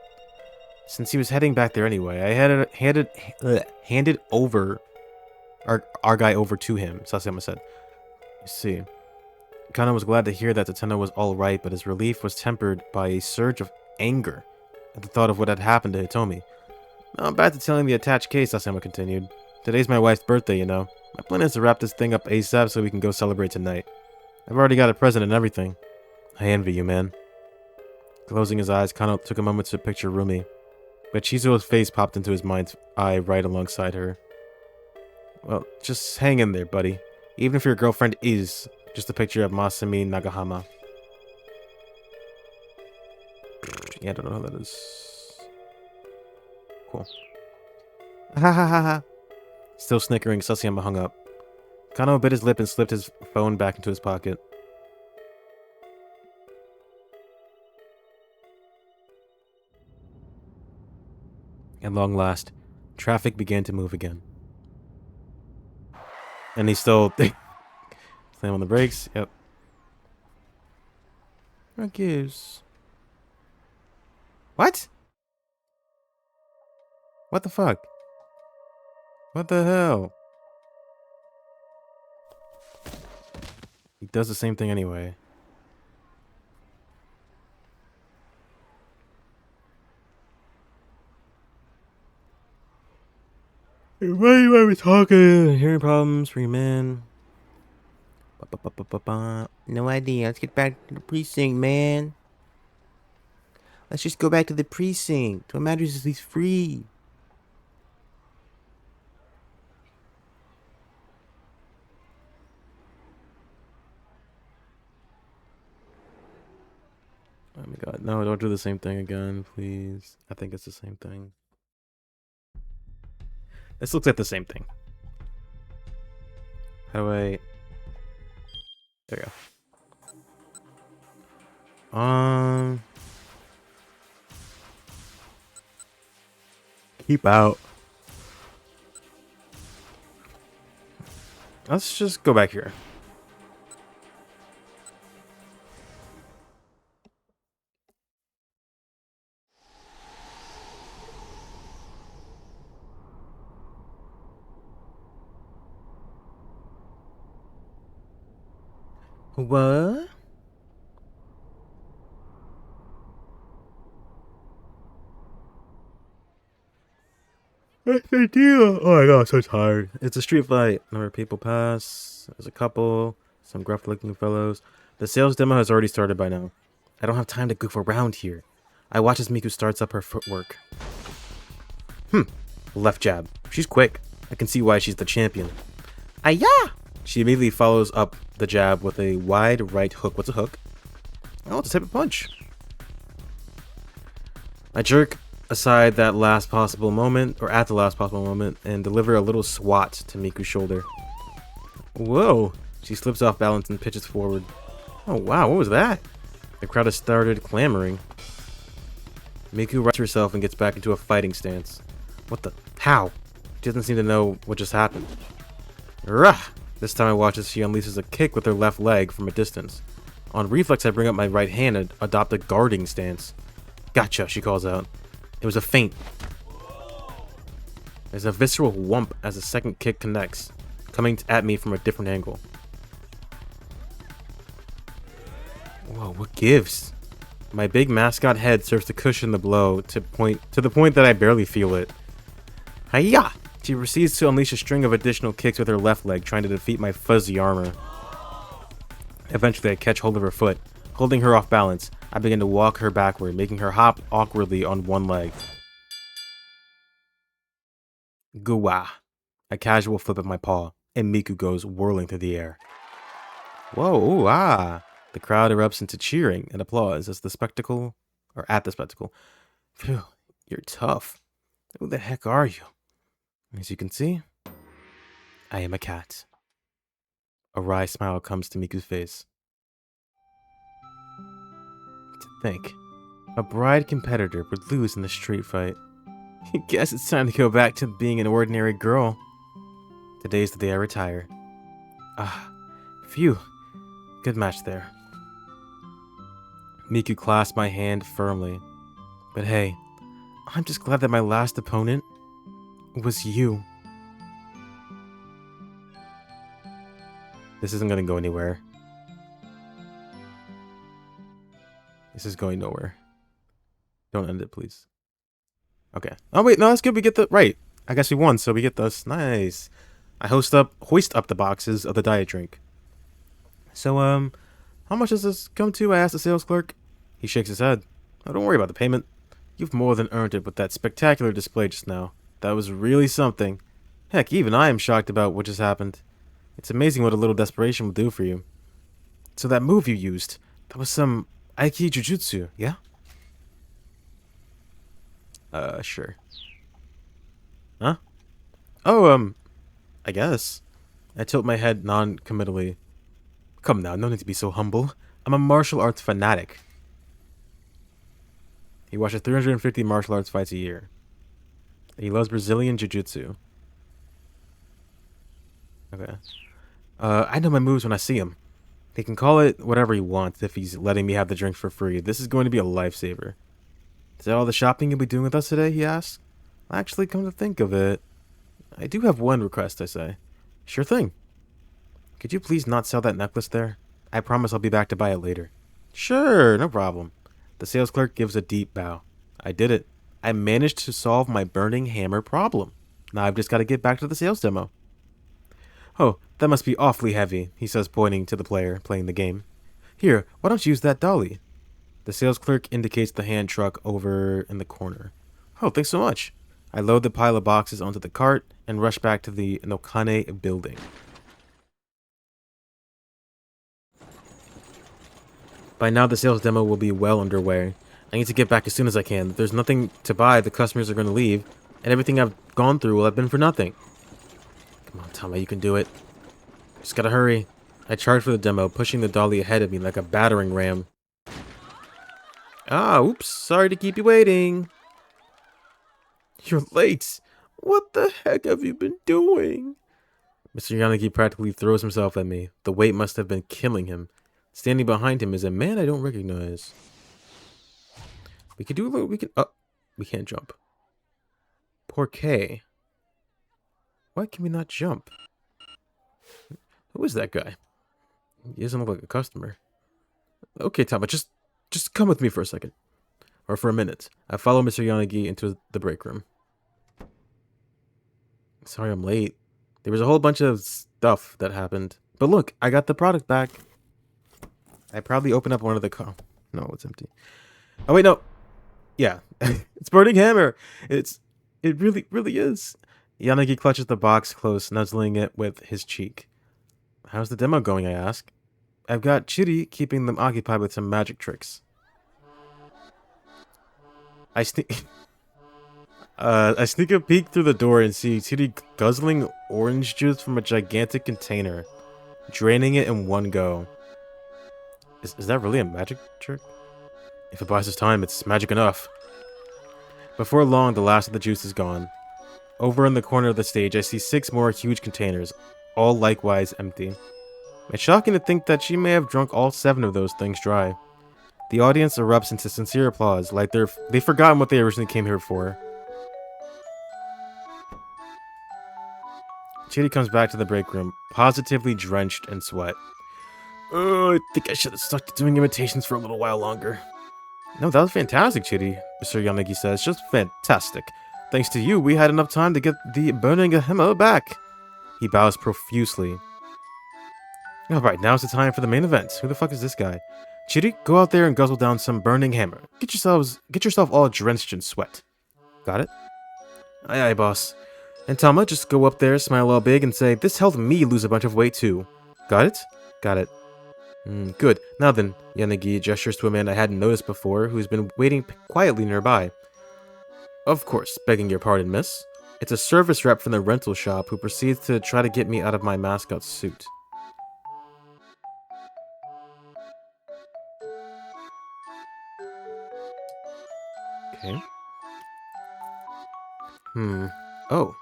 Since he was heading back there anyway, I handed over our guy over to him, Sasayama said. You see, Kano was glad to hear that the Tenno was all right, but his relief was tempered by a surge of anger at the thought of what had happened to Hitomi. Now, back to telling the attached case, Sasayama continued. Today's my wife's birthday, you know. My plan is to wrap this thing up ASAP so we can go celebrate tonight. I've already got a present and everything. I envy you, man. Closing his eyes, Kano took a moment to picture Rumi. But Chizuo's face popped into his mind's eye right alongside her. Well, just hang in there, buddy. Even if your girlfriend is just a picture of Masami Nagahama. Yeah, I don't know who that is. Cool. Ha ha ha ha. Still snickering, Sasayama hung up. Kano bit his lip and slipped his phone back into his pocket. At long last, traffic began to move again. And he still slam on the brakes. Yep. What gives? What? What the fuck? What the hell? He does the same thing anyway. Why are we talking? Hearing problems for your man. No idea. Let's get back to the precinct, man. Let's just go back to the precinct. What matters is he's free. Oh my god. No, don't do the same thing again, please. I think it's the same thing. This looks like the same thing. How do I... There we go. Keep out. Let's just go back here. What? What's the deal? Oh my god, I'm so tired. It's a street fight. Number of people pass. There's a couple. Some gruff-looking fellows. The sales demo has already started by now. I don't have time to goof around here. I watch as Miku starts up her footwork. Left jab. She's quick. I can see why she's the champion. Ayah! She immediately follows up the jab with a wide right hook. What's a hook? Oh, it's a type of punch. I jerk aside that last possible moment, or at the last possible moment, and deliver a little swat to Miku's shoulder. Whoa! She slips off balance and pitches forward. Oh wow, what was that? The crowd has started clamoring. Miku rights herself and gets back into a fighting stance. What the? How? She doesn't seem to know what just happened. Rah! This time I watch as she unleashes a kick with her left leg from a distance. On reflex, I bring up my right hand and adopt a guarding stance. Gotcha, she calls out. It was a feint. There's a visceral whump as the second kick connects, coming at me from a different angle. Whoa, what gives? My big mascot head serves to cushion the blow to the point that I barely feel it. Hiya! She proceeds to unleash a string of additional kicks with her left leg, trying to defeat my fuzzy armor. Eventually, I catch hold of her foot. Holding her off balance, I begin to walk her backward, making her hop awkwardly on one leg. Gua! A casual flip of my paw, and Miku goes whirling through the air. Whoa, ooh, ah! The crowd erupts into cheering and applause at the spectacle. Phew, you're tough. Who the heck are you? As you can see, I am a cat. A wry smile comes to Miku's face. To think, a bride competitor would lose in the street fight. Guess it's time to go back to being an ordinary girl. Today's the day I retire. Ah, phew. Good match there. Miku clasped my hand firmly. But hey, I'm just glad that my last opponent was you. This isn't gonna go anywhere. This is going nowhere. Don't end it, please. Okay. Oh wait, no, that's good. We get the right. I guess we won, so we get this. Nice. I hoist up the boxes of the diet drink. So, how much does this come to? I asked the sales clerk. He shakes his head. Oh, don't worry about the payment. You've more than earned it with that spectacular display just now. That was really something. Heck, even I am shocked about what just happened. It's amazing what a little desperation will do for you. So that move you used, that was some Aiki Jujutsu, yeah? Sure. Huh? Oh, I guess. I tilt my head non-committally. Come now, no need to be so humble. I'm a martial arts fanatic. He watches 350 martial arts fights a year. He loves Brazilian Jiu-Jitsu. Okay. I know my moves when I see him. He can call it whatever he wants if he's letting me have the drink for free. This is going to be a lifesaver. Is that all the shopping you'll be doing with us today, he asks. Actually, come to think of it, I do have one request, I say. Sure thing. Could you please not sell that necklace there? I promise I'll be back to buy it later. Sure, no problem. The sales clerk gives a deep bow. I did it. I managed to solve my burning hammer problem. Now I've just got to get back to the sales demo. Oh, that must be awfully heavy, he says, pointing to the player playing the game. Here, why don't you use that dolly? The sales clerk indicates the hand truck over in the corner. Oh, thanks so much. I load the pile of boxes onto the cart and rush back to the Nokane building. By now, the sales demo will be well underway. I need to get back as soon as I can. If there's nothing to buy, the customers are going to leave, and everything I've gone through will have been for nothing. Come on, Tama, you can do it. Just gotta hurry. I charge for the demo, pushing the dolly ahead of me like a battering ram. Ah, oops, sorry to keep you waiting. You're late. What the heck have you been doing? Mr. Yanagi practically throws himself at me. The weight must have been killing him. Standing behind him is a man I don't recognize. We can do a little, we can't jump. Poor K. Why can we not jump? Who is that guy? He doesn't look like a customer. Okay, Tama, just come with me for a second. Or for a minute. I follow Mr. Yanagi into the break room. Sorry I'm late. There was a whole bunch of stuff that happened. But look, I got the product back. I probably opened up one of the No, it's empty. Oh wait, no. Yeah. It's burning hammer. It really, really is. Yanagi clutches the box close, nuzzling it with his cheek. How's the demo going, I ask. I've got Chiri keeping them occupied with some magic tricks. I sneak a peek through the door and see Chiri guzzling orange juice from a gigantic container, draining it in one go. Is that really a magic trick? If it buys us time, it's magic enough. Before long, the last of the juice is gone. Over in the corner of the stage, I see 6 more huge containers, all likewise empty. It's shocking to think that she may have drunk all 7 of those things dry. The audience erupts into sincere applause, like they've forgotten what they originally came here for. Chidi comes back to the break room, positively drenched in sweat. Oh, I think I should have stuck to doing imitations for a little while longer. No, that was fantastic, Chidi, Mr. Yanagi says. Just fantastic. Thanks to you, we had enough time to get the burning hammer back. He bows profusely. Alright, now's the time for the main event. Who the fuck is this guy? Chidi, go out there and guzzle down some burning hammer. Get yourself all drenched in sweat. Got it? Aye aye, boss. And Tama, just go up there, smile all big, and say, this helped me lose a bunch of weight too. Got it? Got it. Good. Now then, Yanagi gestures to a man I hadn't noticed before, who's been waiting quietly nearby. Of course, begging your pardon, miss. It's a service rep from the rental shop who proceeds to try to get me out of my mascot suit. Okay. Oh,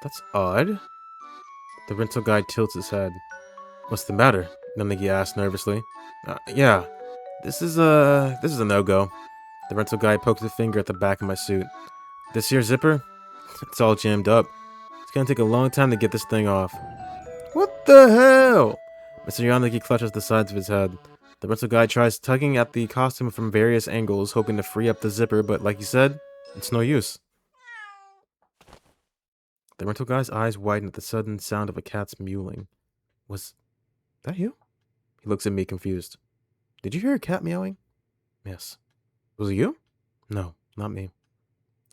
that's odd. The rental guy tilts his head. What's the matter? Yanagi asks nervously. Yeah. This is a no-go. The rental guy pokes a finger at the back of my suit. This here zipper? It's all jammed up. It's gonna take a long time to get this thing off. What the hell? Mr. Yanagi clutches the sides of his head. The rental guy tries tugging at the costume from various angles, hoping to free up the zipper, but like he said, it's no use. The rental guy's eyes widen at the sudden sound of a cat's mewling. Was that you? He looks at me confused. Did you hear a cat meowing? Yes. Was it you? No, not me.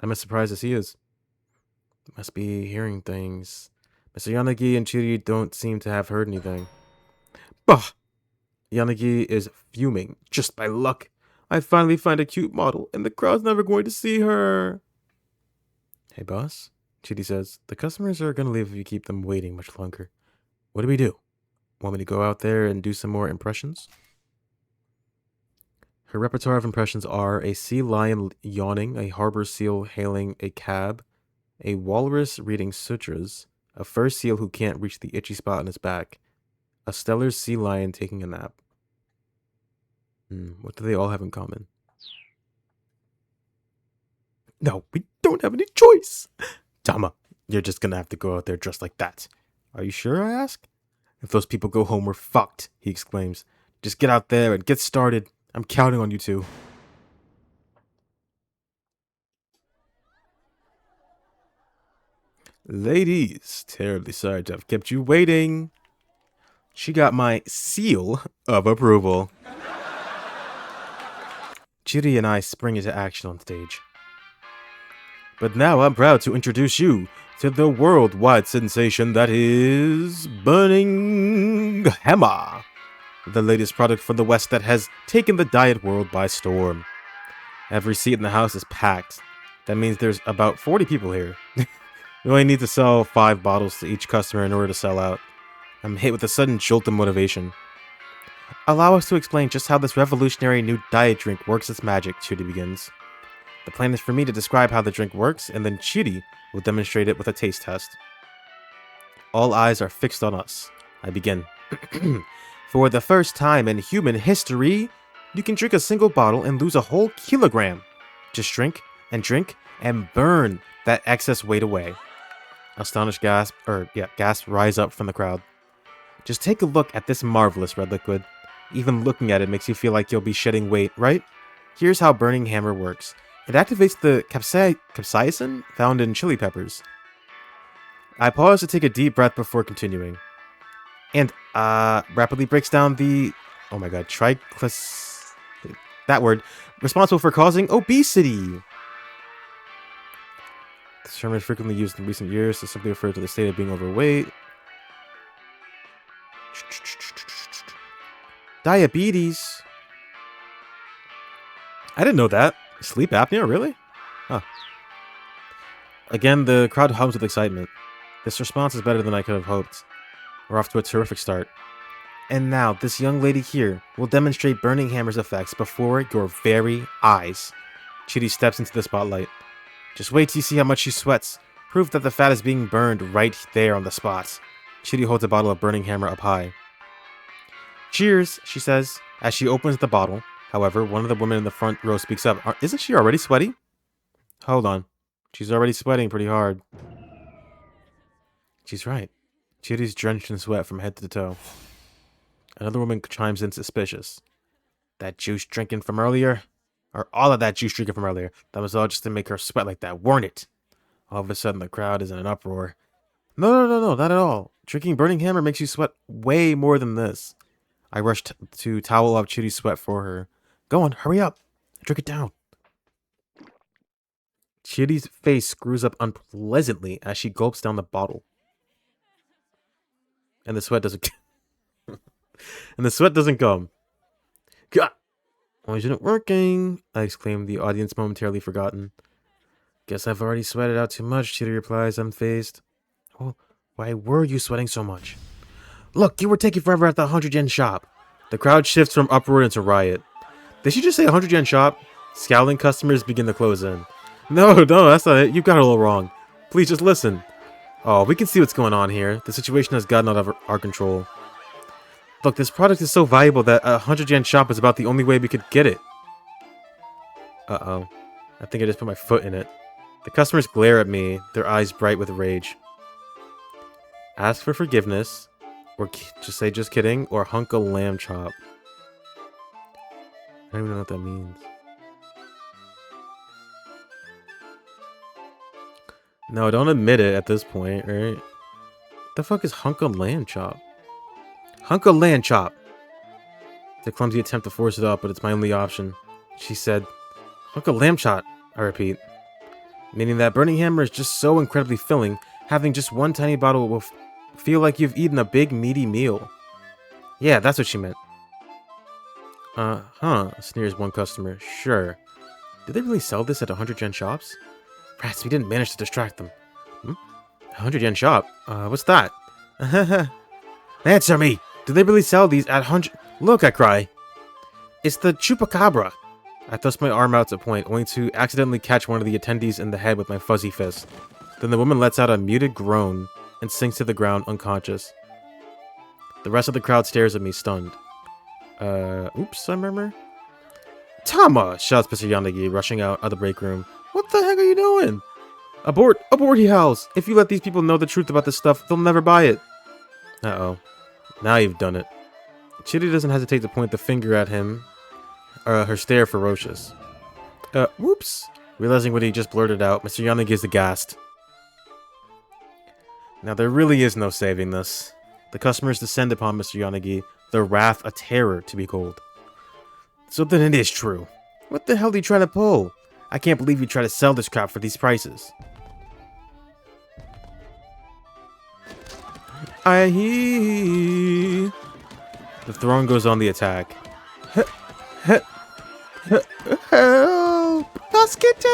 I'm as surprised as he is. Must be hearing things. Mr. Yanagi and Chiri don't seem to have heard anything. Bah! Yanagi is fuming. Just by luck, I finally find a cute model, and the crowd's never going to see her. Hey, boss, Chidi says. The customers are going to leave if you keep them waiting much longer. What do we do? Want me to go out there and do some more impressions? Her repertoire of impressions are a sea lion yawning, a harbor seal hailing a cab, a walrus reading sutras, a fur seal who can't reach the itchy spot on his back, a stellar sea lion taking a nap. What do they all have in common? No, we don't have any choice. Tama, you're just gonna have to go out there dressed like that. Are you sure, I ask? If those people go home, we're fucked, he exclaims. Just get out there and get started. I'm counting on you two. Ladies, terribly sorry to have kept you waiting. She got my seal of approval. Chiri and I spring into action on stage. But now I'm proud to introduce you to the worldwide sensation that is Burning Hammer, the latest product from the West that has taken the diet world by storm. Every seat in the house is packed. That means there's about 40 people here. We only need to sell 5 bottles to each customer in order to sell out. I'm hit with a sudden jolt of motivation. Allow us to explain just how this revolutionary new diet drink works its magic, Chidi begins. The plan is for me to describe how the drink works, and then Chidi will demonstrate it with a taste test. All eyes are fixed on us. I begin. For the first time in human history, you can drink a single bottle and lose a whole kilogram. Just drink and burn that excess weight away. Astonished gasps rise up from the crowd. Just take a look at this marvelous red liquid. Even looking at it makes you feel like you'll be shedding weight, right? Here's how Burning Hammer works. It activates the capsaicin found in chili peppers. I pause to take a deep breath before continuing. And rapidly breaks down the, oh my god, that word, responsible for causing obesity. This term is frequently used in recent years to simply refer to the state of being overweight. Diabetes. I didn't know that. Sleep apnea, really? Huh. Again, the crowd hums with excitement. This response is better than I could have hoped. We're off to a terrific start. And now, this young lady here will demonstrate Burning Hammer's effects before your very eyes. Chidi steps into the spotlight. Just wait till you see how much she sweats. Proof that the fat is being burned right there on the spot. Chidi holds a bottle of Burning Hammer up high. Cheers, she says, as she opens the bottle. However, one of the women in the front row speaks up. Isn't she already sweaty? Hold on. She's already sweating pretty hard. She's right. Chidi's drenched in sweat from head to toe. Another woman chimes in suspicious. That juice drinking from earlier? Or all of that juice drinking from earlier? That was all just to make her sweat like that, weren't it? All of a sudden, the crowd is in an uproar. No, not at all. Drinking Burning Hammer makes you sweat way more than this. I rushed to towel off Chidi's sweat for her. Go on, hurry up. Drink it down. Chidi's face screws up unpleasantly as she gulps down the bottle. And the sweat doesn't come. God! Why isn't it working? I exclaimed, the audience momentarily forgotten. Guess I've already sweated out too much, Chidi replies, unfazed. Well, why were you sweating so much? Look, you were taking forever at the 100-yen shop. The crowd shifts from uproar into riot. Did she just say 100-yen shop? Scowling customers begin to close in. No, that's not it. You got it all wrong. Please just listen. Oh, we can see what's going on here. The situation has gotten out of our control. Look, this product is so valuable that a 100-yen shop is about the only way we could get it. Uh-oh. I think I just put my foot in it. The customers glare at me, their eyes bright with rage. Ask for forgiveness, or just say just kidding, or hunk a lamb chop. I don't even know what that means. No, don't admit it at this point, right? The fuck is hunk a lamb chop? Hunk a lamb chop! It's a clumsy attempt to force it up, but it's my only option. She said, hunk a lamb chop, I repeat. Meaning that Burning Hammer is just so incredibly filling, Having just one tiny bottle will feel like you've eaten a big, meaty meal. Yeah, that's what she meant. Sneers one customer. Sure. Did they really sell this at 100 yen shops? Rats, we didn't manage to distract them. 100 yen shop? What's that? Answer me! Did they really sell these at 100? Look, I cry. It's the chupacabra. I thrust my arm out to point, only to accidentally catch one of the attendees in the head with my fuzzy fist. Then the woman lets out a muted groan and sinks to the ground unconscious. The rest of the crowd stares at me, stunned. Oops, I murmur. Tama! Shouts Mr. Yanagi, rushing out of the break room. What the heck are you doing? Abort! Abort, he howls! If you let these people know the truth about this stuff, they'll never buy it. Uh-oh. Now you've done it. Chitty doesn't hesitate to point the finger at him. Her stare ferocious. Whoops! Realizing what he just blurted out, Mr. Yanagi is aghast. Now there really is no saving this. The customers descend upon Mr. Yanagi, their wrath a terror to behold. So then it is true. What the hell are you trying to pull? I can't believe you try to sell this crap for these prices. The throne goes on the attack. Help! Basket!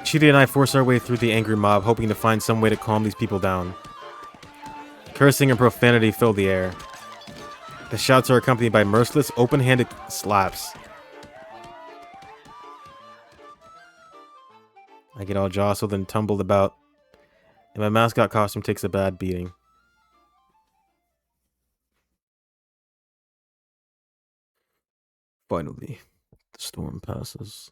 Chidi and I force our way through the angry mob, hoping to find some way to calm these people down. Cursing and profanity fill the air. The shouts are accompanied by merciless, open-handed slaps. I get all jostled and tumbled about, and my mascot costume takes a bad beating. Finally, the storm passes.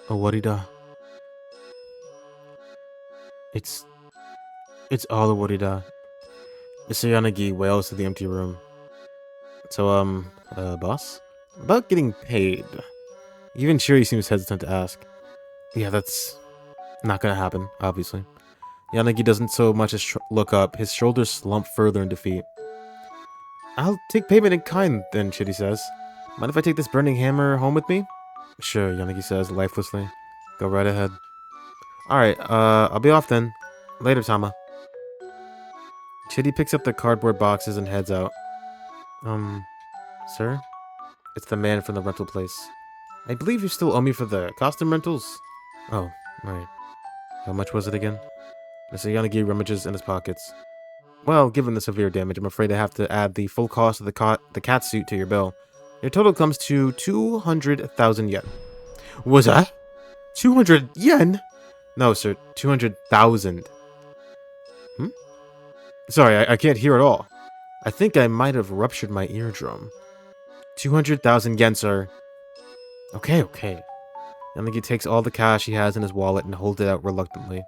Awarida. It's all Awarida. Mr. Yanagi wails to the empty room. So, boss? About getting paid. Even Shiri seems hesitant to ask. Yeah, that's not gonna happen, obviously. Yanagi doesn't so much as look up. His shoulders slump further in defeat. I'll take payment in kind, then, Shitty says. Mind if I take this burning hammer home with me? Sure, Yanagi says, lifelessly. Go right ahead. Alright, I'll be off then. Later, Tama. Chitty picks up the cardboard boxes and heads out. Sir? It's the man from the rental place. I believe you still owe me for the costume rentals? Oh, right. How much was it again? Mr. Yanagi rummages in his pockets. Well, given the severe damage, I'm afraid I have to add the full cost of the cat suit to your bill. Your total comes to 200,000 yen. Was that? 200 yen? No, sir, 200,000. Sorry, I can't hear at all. I think I might have ruptured my eardrum. 200,000 yen, sir. Okay. Yanagi takes all the cash he has in his wallet and holds it out reluctantly.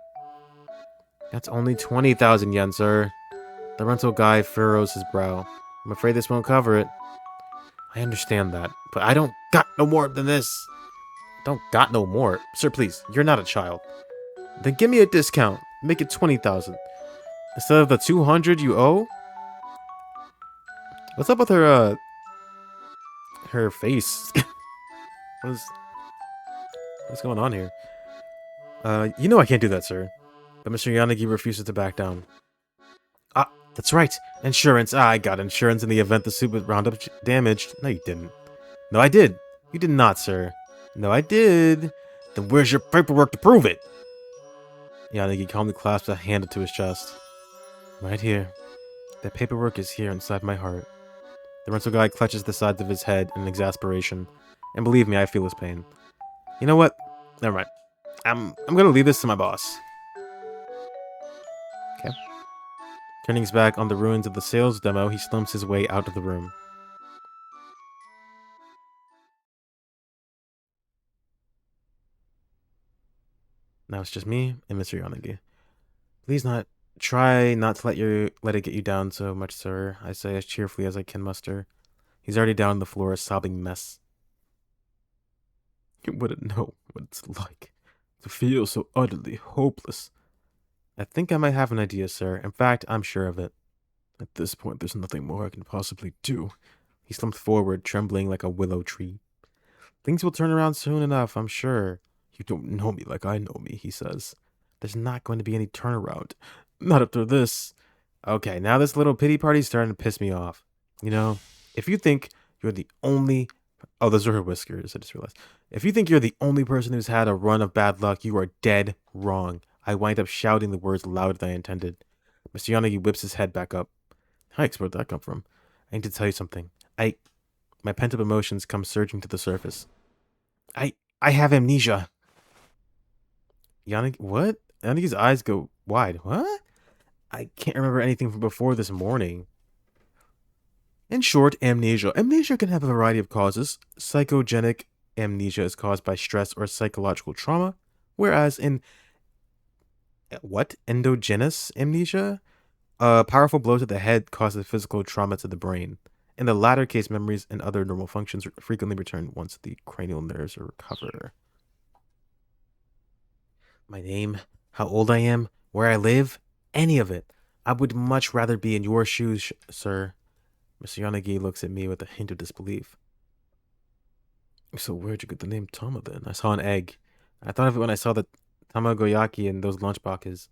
That's only 20,000 yen, sir. The rental guy furrows his brow. I'm afraid this won't cover it. I understand that, but I don't got no more than this. Don't got no more? Sir, please, you're not a child. Then give me a discount. Make it 20,000. Instead of the 200 you owe? What's up with her face? What's going on here? You know I can't do that, sir. But Mr. Yanagi refuses to back down. Ah, that's right. Insurance. I got insurance in the event the suit was round up damaged. No, you didn't. No, I did. You did not, sir. No, I did. Then where's your paperwork to prove it? Yanagi calmly clasps a hand to his chest. Right here. That paperwork is here inside my heart. The rental guy clutches the sides of his head in exasperation. And believe me, I feel his pain. You know what? Never mind. I'm gonna leave this to my boss. Okay. Turning his back on the ruins of the sales demo, he slumps his way out of the room. Now it's just me and Mr. Yanagi. Please try not to let it get you down so much, sir, I say as cheerfully as I can muster. He's already down on the floor, a sobbing mess. You wouldn't know what it's like to feel so utterly hopeless. I think I might have an idea, sir. In fact, I'm sure of it. At this point, there's nothing more I can possibly do. He slumped forward, trembling like a willow tree. Things will turn around soon enough, I'm sure. You don't know me like I know me, he says. There's not going to be any turnaround. Not after this. Okay, now this little pity party's starting to piss me off. You know, if you think you're the only... Oh, those are her whiskers, I just realized. If you think you're the only person who's had a run of bad luck, you are dead wrong. I wind up shouting the words louder than I intended. Mr. Yanagi whips his head back up. Hikes, where'd that come from? I need to tell you something. My pent-up emotions come surging to the surface. I have amnesia. Yanagi, what? Yanagi's eyes go wide. What? I can't remember anything from before this morning. In short, amnesia. Amnesia can have a variety of causes. Psychogenic amnesia is caused by stress or psychological trauma, whereas in endogenous amnesia, a powerful blow to the head causes physical trauma to the brain. In the latter case, memories and other normal functions frequently return once the cranial nerves are recovered. My name, how old I am, where I live, any of it. I would much rather be in your shoes, sir. Mr. Yanagi looks at me with a hint of disbelief. So where'd you get the name Tama then? I saw an egg. I thought of it when I saw the tamagoyaki in those lunch boxes.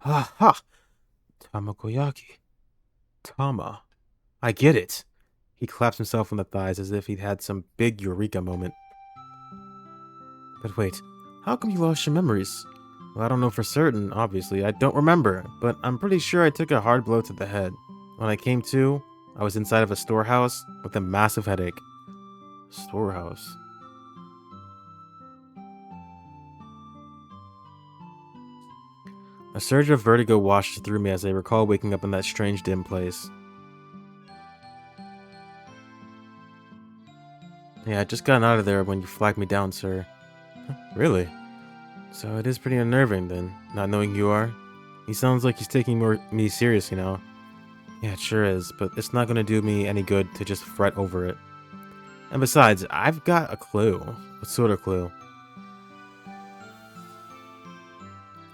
Ha ha! Tamagoyaki. Tama. I get it. He claps himself on the thighs as if he'd had some big eureka moment. But wait, how come you lost your memories? Well, I don't know for certain, obviously. I don't remember, but I'm pretty sure I took a hard blow to the head. When I came to, I was inside of a storehouse with a massive headache. Storehouse. A surge of vertigo washed through me as I recall waking up in that strange dim place. Yeah, I just got out of there when you flagged me down, sir. Huh, really? So it is pretty unnerving then, not knowing you are. He sounds like he's taking me serious, you know. Yeah, it sure is, but it's not gonna do me any good to just fret over it. And besides, I've got a clue. What sort of clue?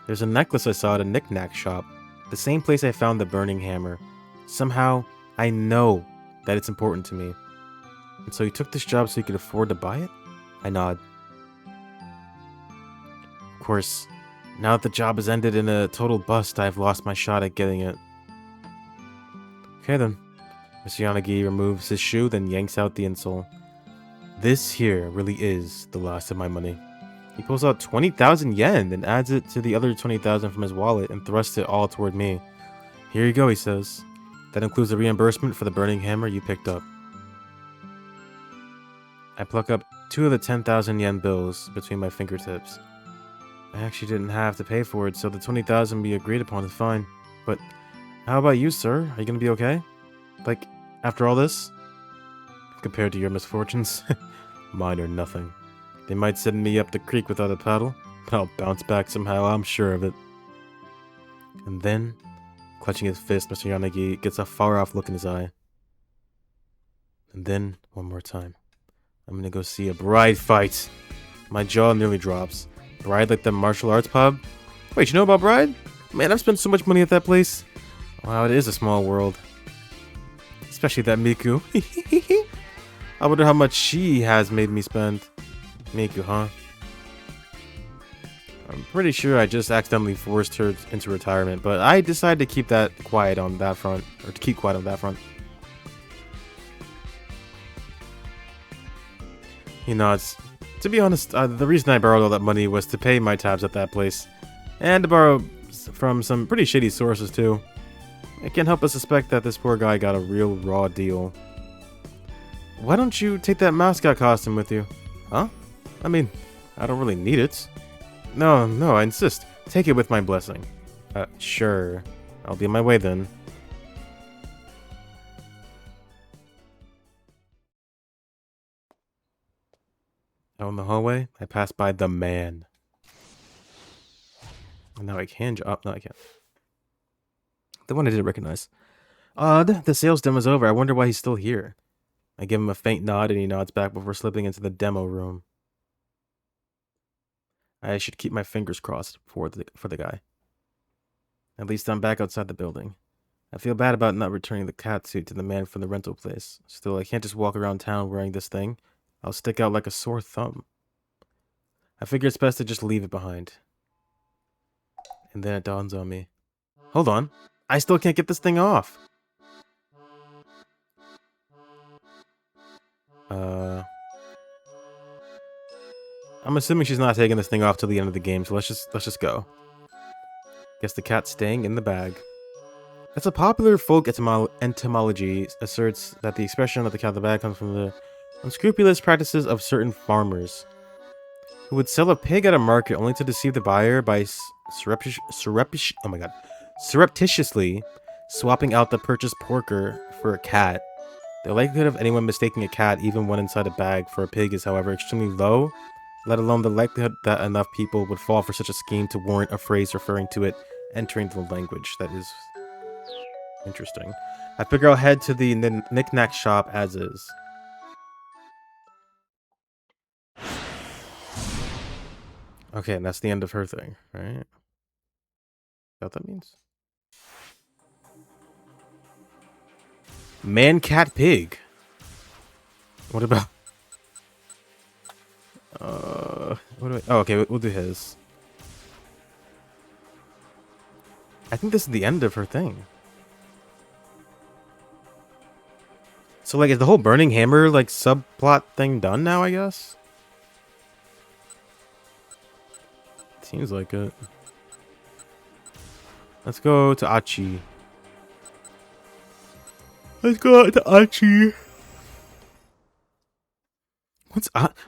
There's a necklace I saw at a knick-knack shop. The same place I found the burning hammer. Somehow, I know that it's important to me. And so you took this job so you could afford to buy it? I nod. Of course, now that the job has ended in a total bust, I've lost my shot at getting it. Okay then. Mr. Yanagi removes his shoe, then yanks out the insole. This here really is the last of my money. He pulls out 20,000 yen, then adds it to the other 20,000 from his wallet and thrusts it all toward me. Here you go, he says. That includes the reimbursement for the burning hammer you picked up. I pluck up 2 of the 10,000 yen bills between my fingertips. I actually didn't have to pay for it, so the 20,000 we agreed upon is fine. But how about you, sir? Are you gonna be okay? Like, after all this? Compared to your misfortunes? Mine are nothing. They might send me up the creek without a paddle, but I'll bounce back somehow, I'm sure of it. And then, clutching his fist, Mr. Yanagi gets a far-off look in his eye. And then, one more time. I'm gonna go see a bride fight. My jaw nearly drops. Bride like the martial arts pub? Wait, you know about Bride? Man, I've spent so much money at that place. Wow, it is a small world. Especially that Miku. I wonder how much she has made me spend. Miku, huh? I'm pretty sure I just accidentally forced her into retirement, but I decided to keep that quiet on that front, or to keep quiet on that front. You know, to be honest, the reason I borrowed all that money was to pay my tabs at that place, and to borrow from some pretty shady sources too. I can't help but suspect that this poor guy got a real raw deal. Why don't you take that mascot costume with you? Huh? I mean, I don't really need it. No, I insist. Take it with my blessing. Sure. I'll be on my way then. Out in the hallway, I pass by the man. And now I can jump. No, I can't. The one I didn't recognize. Odd, the sales demo's over. I wonder why he's still here. I give him a faint nod and he nods back before slipping into the demo room. I should keep my fingers crossed for the guy. At least I'm back outside the building. I feel bad about not returning the cat suit to the man from the rental place. Still, I can't just walk around town wearing this thing. I'll stick out like a sore thumb. I figure it's best to just leave it behind. And then it dawns on me. Hold on. I still can't get this thing off. I'm assuming she's not taking this thing off till the end of the game, so let's just go. Guess the cat's staying in the bag. As a popular folk etymology asserts that the expression of the cat in the bag comes from the unscrupulous practices of certain farmers who would sell a pig at a market only to deceive the buyer by surreptitiously swapping out the purchased porker for a cat. The likelihood of anyone mistaking a cat, even when inside a bag, for a pig is, however, extremely low, let alone the likelihood that enough people would fall for such a scheme to warrant a phrase referring to it entering the language. That is interesting. I figure I'll head to the knick-knack shop as is. Okay, and that's the end of her thing, right? Is that what that means? Man, cat, pig. What about... what do I... Oh, okay, we'll do his. I think this is the end of her thing. So, like, is the whole Burning Hammer, like, subplot thing done now, I guess? Seems like it. Let's go to Achi. Let's go to Achi.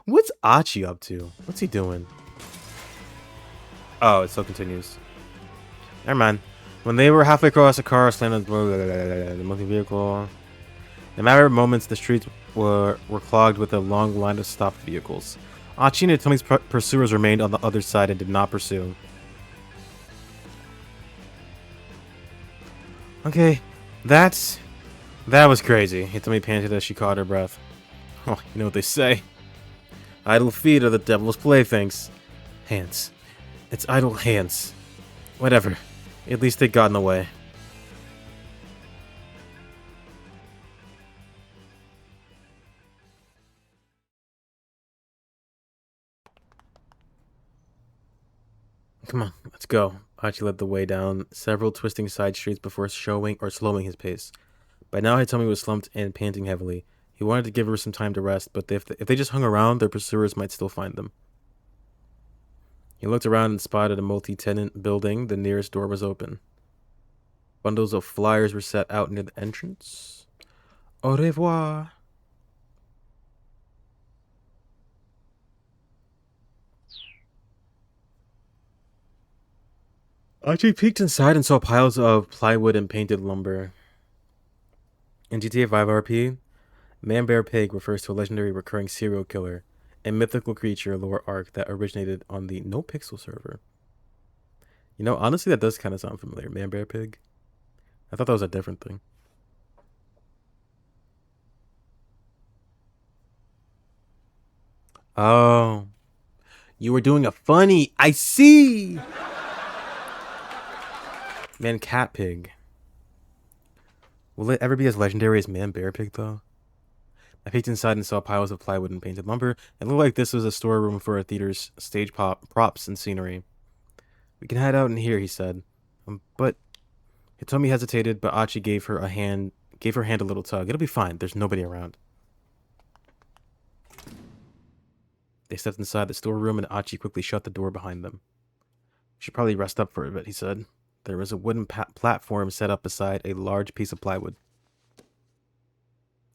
What's Achi up to? What's he doing? Oh, it still continues. Never mind. When they were halfway across, a car slammed on the multi-vehicle. In a matter of moments, the streets were clogged with a long line of stopped vehicles. Achi and Tomi's pursuers remained on the other side and did not pursue. Okay, that was crazy. Hitomi panted as she caught her breath. Oh, you know what they say. Idle feet are the devil's playthings. Hands. It's idle hands. Whatever. At least they got in the way. Come on, let's go. Achi led the way down several twisting side streets before slowing his pace. By now, Hitomi was slumped and panting heavily. He wanted to give her some time to rest, but if they just hung around, their pursuers might still find them. He looked around and spotted a multi-tenant building. The nearest door was open. Bundles of flyers were set out near the entrance. Au revoir. Achi peeked inside and saw piles of plywood and painted lumber. In GTA 5 RP, Man Bear Pig refers to a legendary recurring serial killer and mythical creature lore arc that originated on the No Pixel server. You know, honestly, that does kind of sound familiar. Man Bear Pig. I thought that was a different thing. Oh. You were doing a funny. I see! Man Cat Pig. Will it ever be as legendary as Man Bear Pig, though? I peeked inside and saw piles of plywood and painted lumber. It looked like this was a storeroom for a theater's stage props and scenery. We can hide out in here, he said. But Hitomi hesitated, but Achi gave her hand a little tug. It'll be fine. There's nobody around. They stepped inside the storeroom, and Achi quickly shut the door behind them. We should probably rest up for a bit, he said. There was a wooden platform set up beside a large piece of plywood.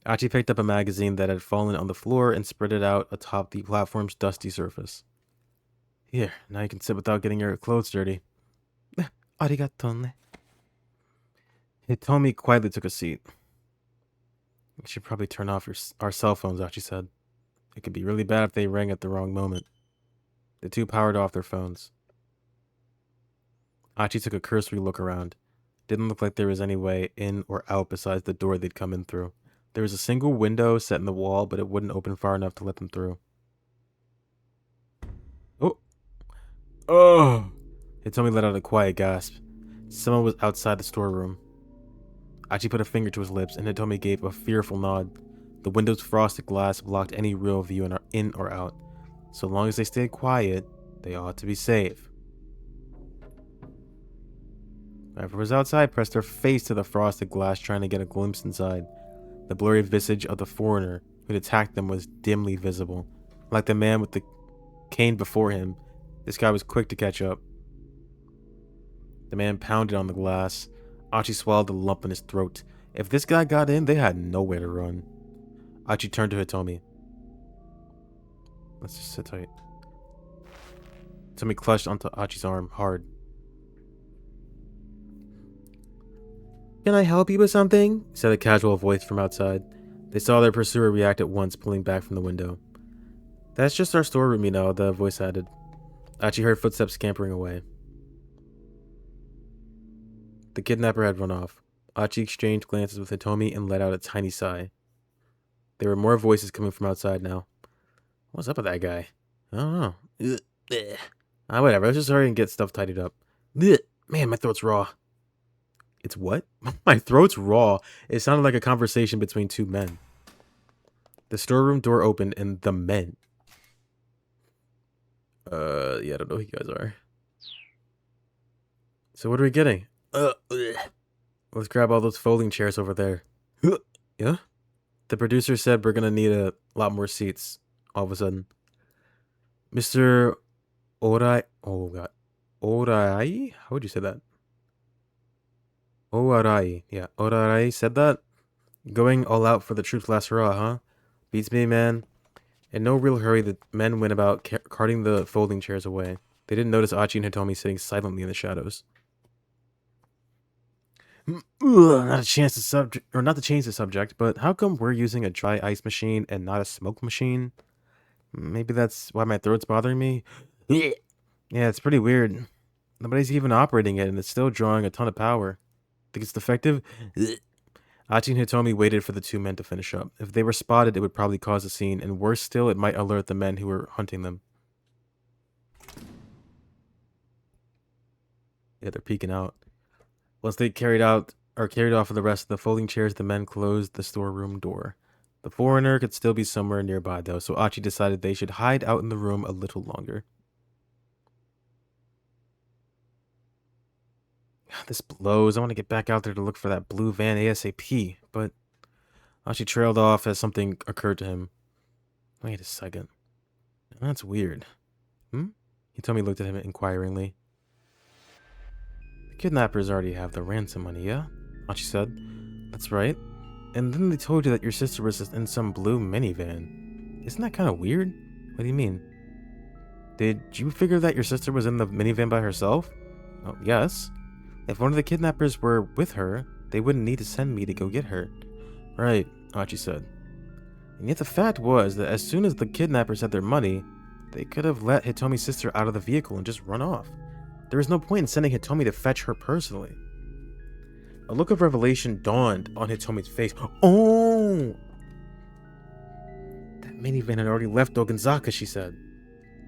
Achi picked up a magazine that had fallen on the floor and spread it out atop the platform's dusty surface. Here, now you can sit without getting your clothes dirty. Arigato. Hitomi quietly took a seat. We should probably turn off our cell phones, Achi said. It could be really bad if they rang at the wrong moment. The two powered off their phones. Achi took a cursory look around. Didn't look like there was any way in or out besides the door they'd come in through. There was a single window set in the wall, but it wouldn't open far enough to let them through. Oh! Hitomi let out a quiet gasp. Someone was outside the storeroom. Achi put a finger to his lips, and Hitomi gave a fearful nod. The window's frosted glass blocked any real view in or out. So long as they stayed quiet, they ought to be safe. Whoever was outside pressed their face to the frosted glass, trying to get a glimpse inside. The blurry visage of the foreigner who'd attacked them was dimly visible. Like the man with the cane before him, this guy was quick to catch up. The man pounded on the glass. Achi swallowed the lump in his throat. If this guy got in, they had nowhere to run. Achi turned to Hitomi. Let's just sit tight. Hitomi clutched onto Achi's arm hard. Can I help you with something? Said a casual voice from outside. They saw their pursuer react at once, pulling back from the window. That's just our storeroom, you know, the voice added. Achi heard footsteps scampering away. The kidnapper had run off. Achi exchanged glances with Hitomi and let out a tiny sigh. There were more voices coming from outside now. What's up with that guy? I don't know. Whatever, let's just hurry and get stuff tidied up. Man, my throat's raw. It's what? My throat's raw. It sounded like a conversation between two men. The storeroom door opened and the men. Yeah, I don't know who you guys are. So what are we getting? Let's grab all those folding chairs over there. Yeah? The producer said we're gonna need a lot more seats. All of a sudden. Mr. Orai... Oh, God. Orai? How would you say that? Orai. Yeah, Orai said that. Going all out for the troops last hurrah, huh? Beats me, man. In no real hurry, the men went about carting the folding chairs away. They didn't notice Achi and Hitomi sitting silently in the shadows. Not to change the subject, but how come we're using a dry ice machine and not a smoke machine? Maybe that's why my throat's bothering me. Yeah, it's pretty weird. Nobody's even operating it, and it's still drawing a ton of power. Think it's defective? Achi and Hitomi waited for the two men to finish up. If they were spotted, it would probably cause a scene, and worse still, it might alert the men who were hunting them. Yeah, they're peeking out. Once they carried off the rest of the folding chairs, the men closed the storeroom door. The foreigner could still be somewhere nearby, though, so Achi decided they should hide out in the room a little longer. This blows. I want to get back out there to look for that blue van ASAP, but Achi trailed off as something occurred to him. Wait a second. That's weird. Hitomi looked at him inquiringly. The kidnappers already have the ransom money, yeah? Achi said. That's right. And then they told you that your sister was in some blue minivan. Isn't that kind of weird? What do you mean? Did you figure that your sister was in the minivan by herself? Oh, yes. If one of the kidnappers were with her, they wouldn't need to send me to go get her. Right, Achi said. And yet the fact was that as soon as the kidnappers had their money, they could have let Hitomi's sister out of the vehicle and just run off. There was no point in sending Hitomi to fetch her personally. A look of revelation dawned on Hitomi's face. Oh! That minivan had already left Oganzaka, she said.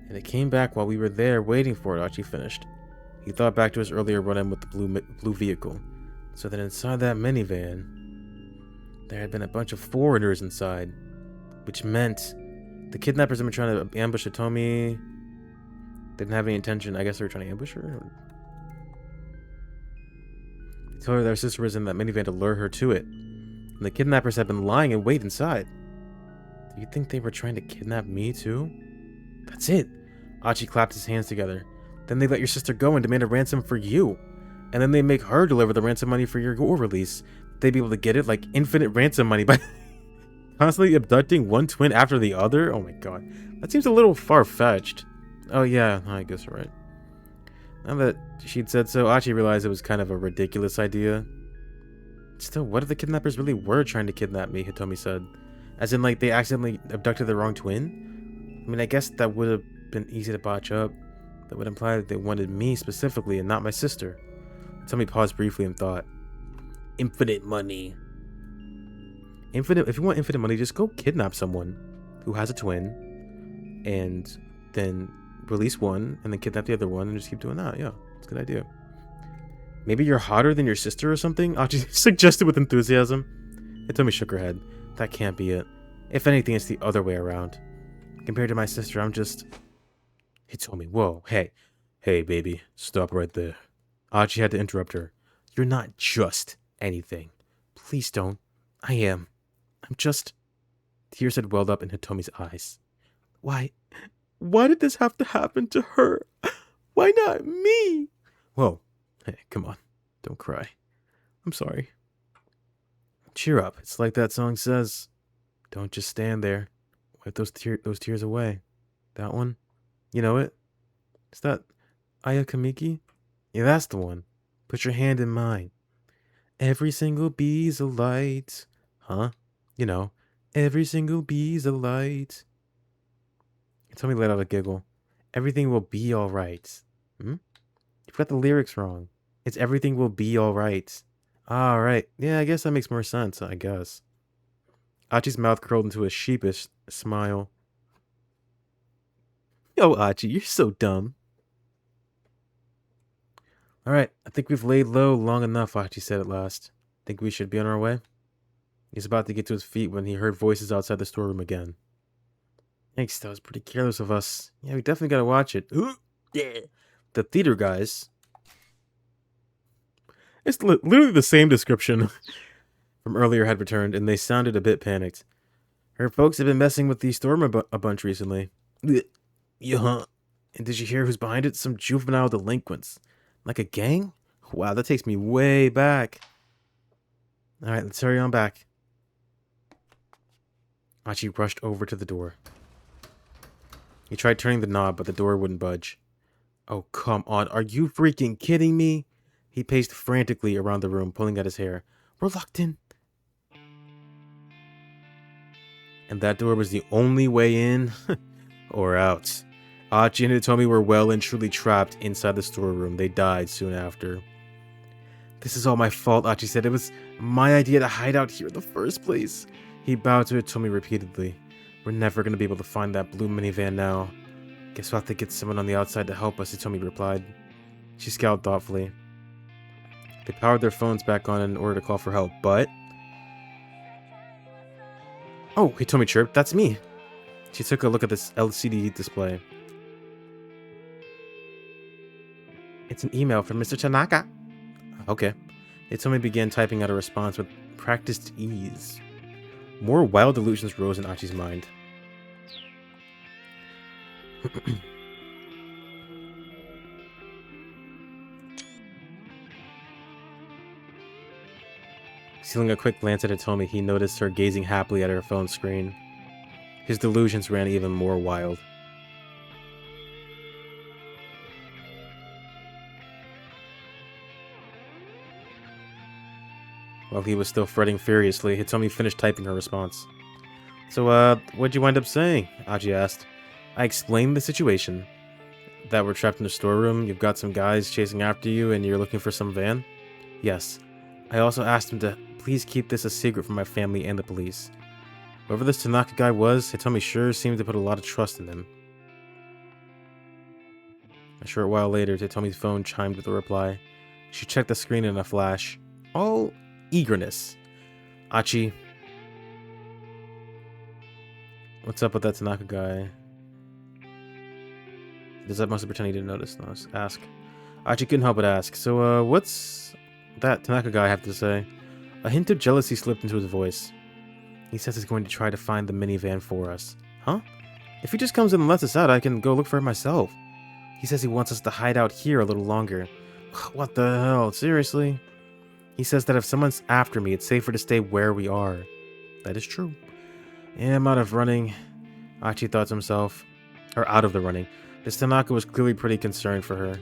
And it came back while we were there waiting for it, Achi finished. He thought back to his earlier run-in with the blue vehicle. So that inside that minivan, there had been a bunch of foreigners inside. Which meant the kidnappers had been trying to ambush Hitomi. Didn't have any intention. I guess they were trying to ambush her. They told her their sister was in that minivan to lure her to it. And the kidnappers had been lying in wait inside. Do you think they were trying to kidnap me too? That's it. Achi clapped his hands together. Then they let your sister go and demand a ransom for you. And then they make her deliver the ransom money for your release. They'd be able to get it like infinite ransom money by constantly abducting one twin after the other? Oh my god. That seems a little far-fetched. Oh yeah, I guess you're right. Now that she'd said so, Achi realized it was kind of a ridiculous idea. Still, what if the kidnappers really were trying to kidnap me, Hitomi said. As in, like, they accidentally abducted the wrong twin? I mean, I guess that would have been easy to botch up. That would imply that they wanted me specifically and not my sister. Hitomi paused briefly and thought. Infinite money. If you want infinite money, just go kidnap someone who has a twin and then release one and then kidnap the other one and just keep doing that. Yeah, it's a good idea. Maybe you're hotter than your sister or something? Achi suggested with enthusiasm. Hitomi shook her head. That can't be it. If anything, it's the other way around. Compared to my sister, I'm just... Hitomi, whoa, hey. Hey, baby, stop right there. Achi had to interrupt her. You're not just anything. Please don't. I am. I'm just... Tears had welled up in Hitomi's eyes. Why did this have to happen to her? Why not me? Whoa. Hey, come on. Don't cry. I'm sorry. Cheer up. It's like that song says. Don't just stand there. Wipe those tears away. That one? You know it? Is that Aya Kamiki? Yeah, that's the one. Put your hand in mine. Every single bee's a light. Huh? You know, every single bee's a light. Tell me, let out a giggle. Everything will be alright. You've got the lyrics wrong. It's everything will be alright. Alright. Yeah, I guess that makes more sense, I guess. Achi's mouth curled into a sheepish smile. Yo, Achi, you're so dumb. Alright, I think we've laid low long enough, Achi said at last. Think we should be on our way? He's about to get to his feet when he heard voices outside the storeroom again. Thanks, that was pretty careless of us. Yeah, we definitely gotta watch it. The theater guys. It's literally the same description from earlier had returned, and they sounded a bit panicked. Her folks have been messing with the storeroom a bunch recently. Yeah. And did you hear who's behind it? Some juvenile delinquents. Like a gang? Wow, that takes me way back. Alright, let's hurry on back. Achi rushed over to the door. He tried turning the knob, but the door wouldn't budge. Oh, come on. Are you freaking kidding me? He paced frantically around the room, pulling at his hair. We're locked in. And that door was the only way in or out. Achi and Hitomi were well and truly trapped inside the storeroom. They died soon after. This is all my fault, Achi said. It was my idea to hide out here in the first place. He bowed to Hitomi repeatedly. We're never going to be able to find that blue minivan now. Guess we'll have to get someone on the outside to help us, Hitomi replied. She scowled thoughtfully. They powered their phones back on in order to call for help, but... Oh, Hitomi chirped. That's me. She took a look at this LCD display. It's an email from Mr. Tanaka. Okay. Hitomi began typing out a response with practiced ease. More wild delusions rose in Achi's mind. Stealing a quick glance at Hitomi, he noticed her gazing happily at her phone screen. His delusions ran even more wild. While he was still fretting furiously, Hitomi finished typing her response. So, what'd you wind up saying? Achi asked. I explained the situation. That we're trapped in the storeroom, you've got some guys chasing after you, and you're looking for some van? Yes. I also asked him to please keep this a secret from my family and the police. Whoever this Tanaka guy was, Hitomi sure seemed to put a lot of trust in him. A short while later, Hitomi's phone chimed with a reply. She checked the screen in a flash. All eagerness. Achi. What's up with that Tanaka guy? Does that must have pretended he didn't notice? No, ask. Achi couldn't help but ask. So, what's that Tanaka guy have to say? A hint of jealousy slipped into his voice. He says he's going to try to find the minivan for us. Huh? If he just comes in and lets us out, I can go look for it myself. He says he wants us to hide out here a little longer. What the hell? Seriously? He says that if someone's after me, it's safer to stay where we are. That is true. Yeah, I'm out of running. Achi thought to himself. Or out of the running. This Tanaka was clearly pretty concerned for her.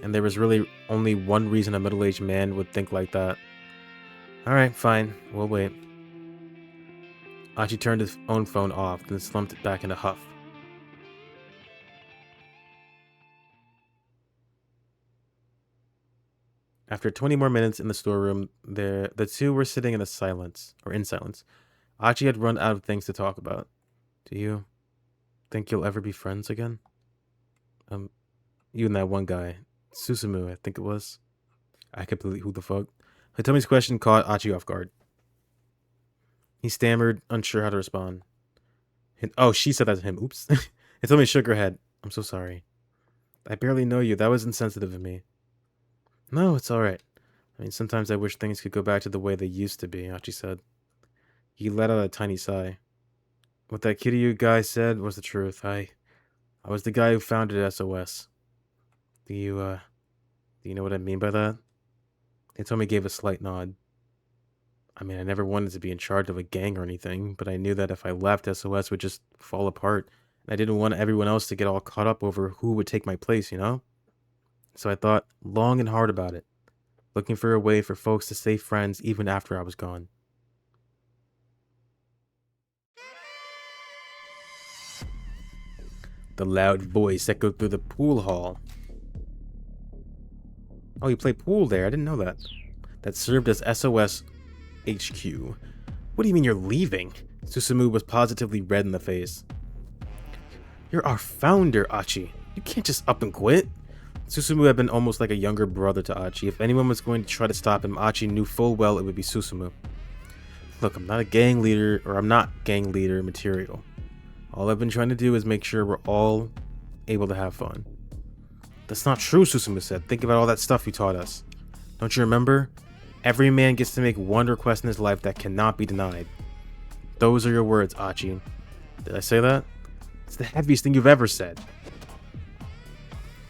And there was really only one reason a middle-aged man would think like that. Alright, fine. We'll wait. Achi turned his own phone off, then slumped it back in a huff. After 20 more minutes in the storeroom, the two were sitting in silence. Achi had run out of things to talk about. Do you think you'll ever be friends again? You and that one guy. Susumu, I think it was. I completely, who the fuck? Hitomi's question caught Achi off guard. He stammered, unsure how to respond. Oh, she said that to him. Oops. Hitomi shook her head. I'm so sorry. I barely know you. That was insensitive of me. No, it's alright. I mean, sometimes I wish things could go back to the way they used to be, Achi said. He let out a tiny sigh. What that Kiryu guy said was the truth. I was the guy who founded SOS. Do you know what I mean by that? Hitomi gave a slight nod. I mean, I never wanted to be in charge of a gang or anything, but I knew that if I left, SOS would just fall apart. And I didn't want everyone else to get all caught up over who would take my place, you know? So I thought long and hard about it, looking for a way for folks to stay friends even after I was gone. The loud voice echoed through the pool hall. Oh, you play pool there? I didn't know that. That served as SOS HQ. What do you mean you're leaving? Susumu was positively red in the face. You're our founder, Achi. You can't just up and quit. Susumu had been almost like a younger brother to Achi. If anyone was going to try to stop him, Achi knew full well it would be Susumu. Look, I'm not gang leader material. All I've been trying to do is make sure we're all able to have fun. That's not true, Susumu said. Think about all that stuff you taught us. Don't you remember? Every man gets to make one request in his life that cannot be denied. Those are your words, Achi. Did I say that? It's the heaviest thing you've ever said.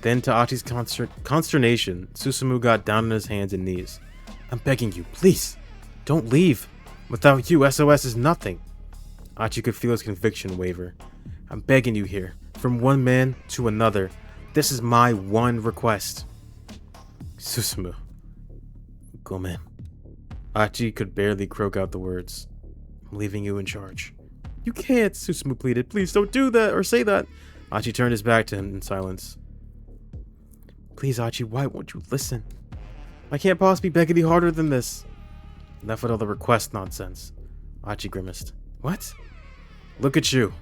Then, to Achi's consternation, Susumu got down on his hands and knees. I'm begging you, please, don't leave. Without you, SOS is nothing. Achi could feel his conviction waver. I'm begging you here, from one man to another. This is my one request. Susumu. Gomen. Achi could barely croak out the words. I'm leaving you in charge. You can't, Susumu pleaded. Please don't do that or say that. Achi turned his back to him in silence. Please, Achi, why won't you listen? I can't possibly beg any harder than this. Enough with all the request nonsense. Achi grimaced. What? Look at you.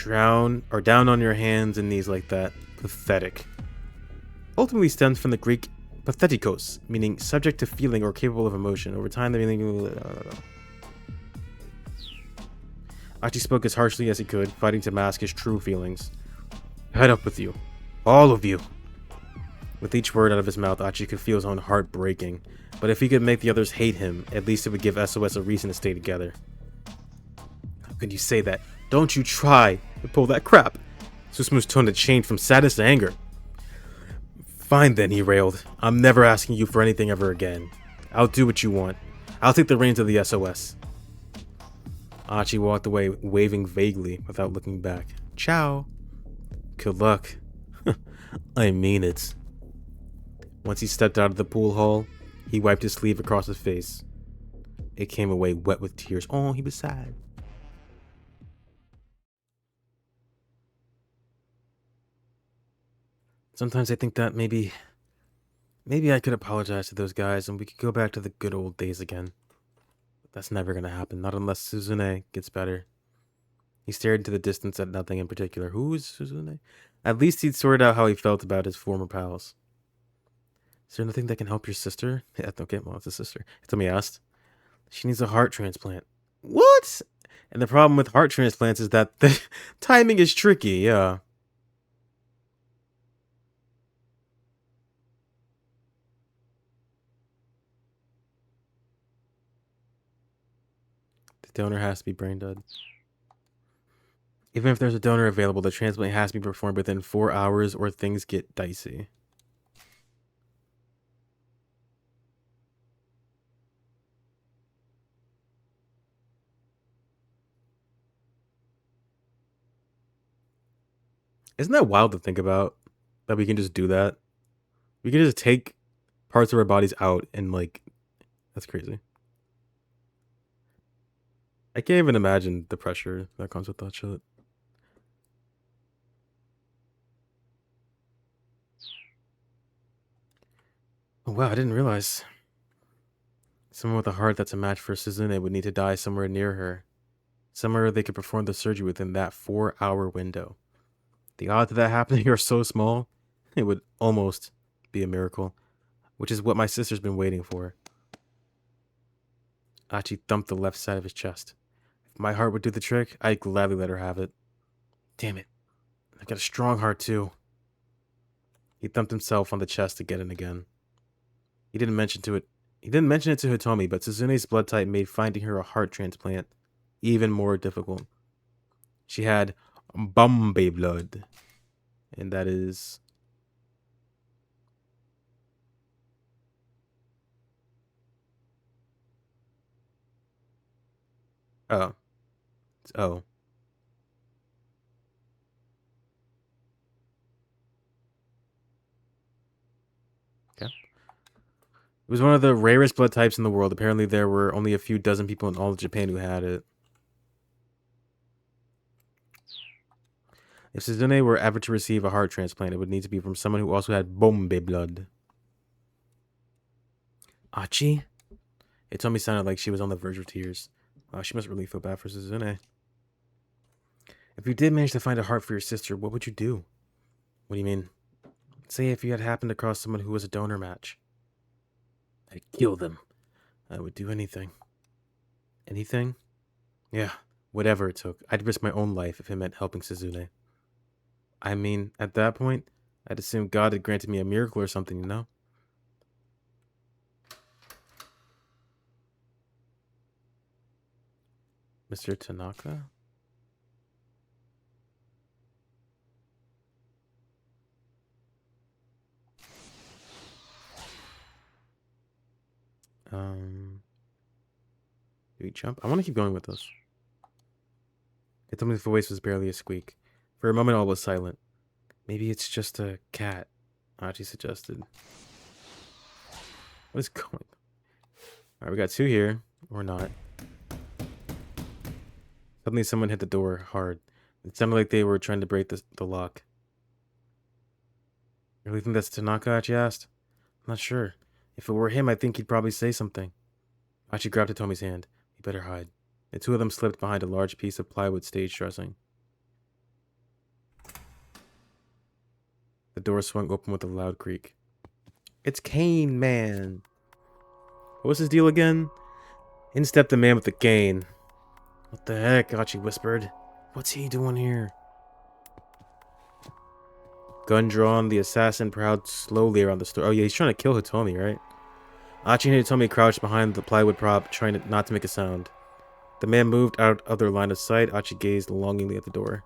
Down on your hands and knees like that. Pathetic. Ultimately stems from the Greek pathetikos, meaning subject to feeling or capable of emotion. Over time, the meaning... Achi spoke as harshly as he could, fighting to mask his true feelings. Head up with you. All of you. With each word out of his mouth, Achi could feel his own heart breaking. But if he could make the others hate him, at least it would give SOS a reason to stay together. How can you say that? Don't you try to pull that crap. Susumu's tone had changed from sadness to anger. Fine then, he railed. I'm never asking you for anything ever again. I'll do what you want. I'll take the reins of the SOS. Achi walked away, waving vaguely without looking back. Ciao. Good luck. I mean it. Once he stepped out of the pool hall, he wiped his sleeve across his face. It came away wet with tears. Oh, he was sad. Sometimes I think that maybe I could apologize to those guys and we could go back to the good old days again. But that's never gonna happen, not unless Suzune gets better. He stared into the distance at nothing in particular. Who is Suzune? At least he'd sorted out how he felt about his former pals. Is there nothing that can help your sister? Yeah, okay, well, it's a sister. Hitomi asked. She needs a heart transplant. What? And the problem with heart transplants is that the timing is tricky, yeah. The donor has to be brain dead. Even if there's a donor available, the transplant has to be performed within 4 hours or things get dicey. Isn't that wild to think about? That we can just do that? We can just take parts of our bodies out and, like, that's crazy. I can't even imagine the pressure that comes with that shit. Oh, wow, I didn't realize. Someone with a heart that's a match for Suzune would need to die somewhere near her. Somewhere they could perform the surgery within that 4-hour window. The odds of that happening are so small, it would almost be a miracle. which is what my sister's been waiting for. Achi thumped the left side of his chest. If my heart would do the trick, I'd gladly let her have it. Damn it. I've got a strong heart, too. He thumped himself on the chest again and again. He didn't mention it to Hitomi, but Suzune's blood type made finding her a heart transplant even more difficult. She had Bombay blood, and that is... Oh. It's O. Okay. It was one of the rarest blood types in the world. Apparently there were only a few dozen people in all of Japan who had it. If Suzune were ever to receive a heart transplant, it would need to be from someone who also had Bombay blood. Achi? Hitomi sounded like she was on the verge of tears. She must really feel bad for Suzune. If you did manage to find a heart for your sister, what would you do? What do you mean? Say if you had happened across someone who was a donor match. I'd kill them. I would do anything. Anything? Yeah, whatever it took. I'd risk my own life if it meant helping Suzune. I mean, at that point, I'd assume God had granted me a miracle or something, you know? Mr. Tanaka? Do we jump? I want to keep going with this. Hitomi's voice was barely a squeak. For a moment, all was silent. Maybe it's just a cat, Achi suggested. What is going on? Alright, we got two here. Or not. Suddenly, someone hit the door hard. It sounded like they were trying to break the lock. You really think that's Tanaka? Achi asked. I'm not sure. If it were him, I think he'd probably say something. Achi grabbed Hitomi's hand. We better hide. The two of them slipped behind a large piece of plywood stage dressing. The door swung open with a loud creak. It's Cane Man! What was his deal again? In stepped the man with the cane. What the heck? Achi whispered. What's he doing here? Gun drawn, the assassin prowled slowly around the store. Oh yeah, he's trying to kill Hitomi, right? Achi and Hitomi crouched behind the plywood prop, trying not to make a sound. The man moved out of their line of sight. Achi gazed longingly at the door.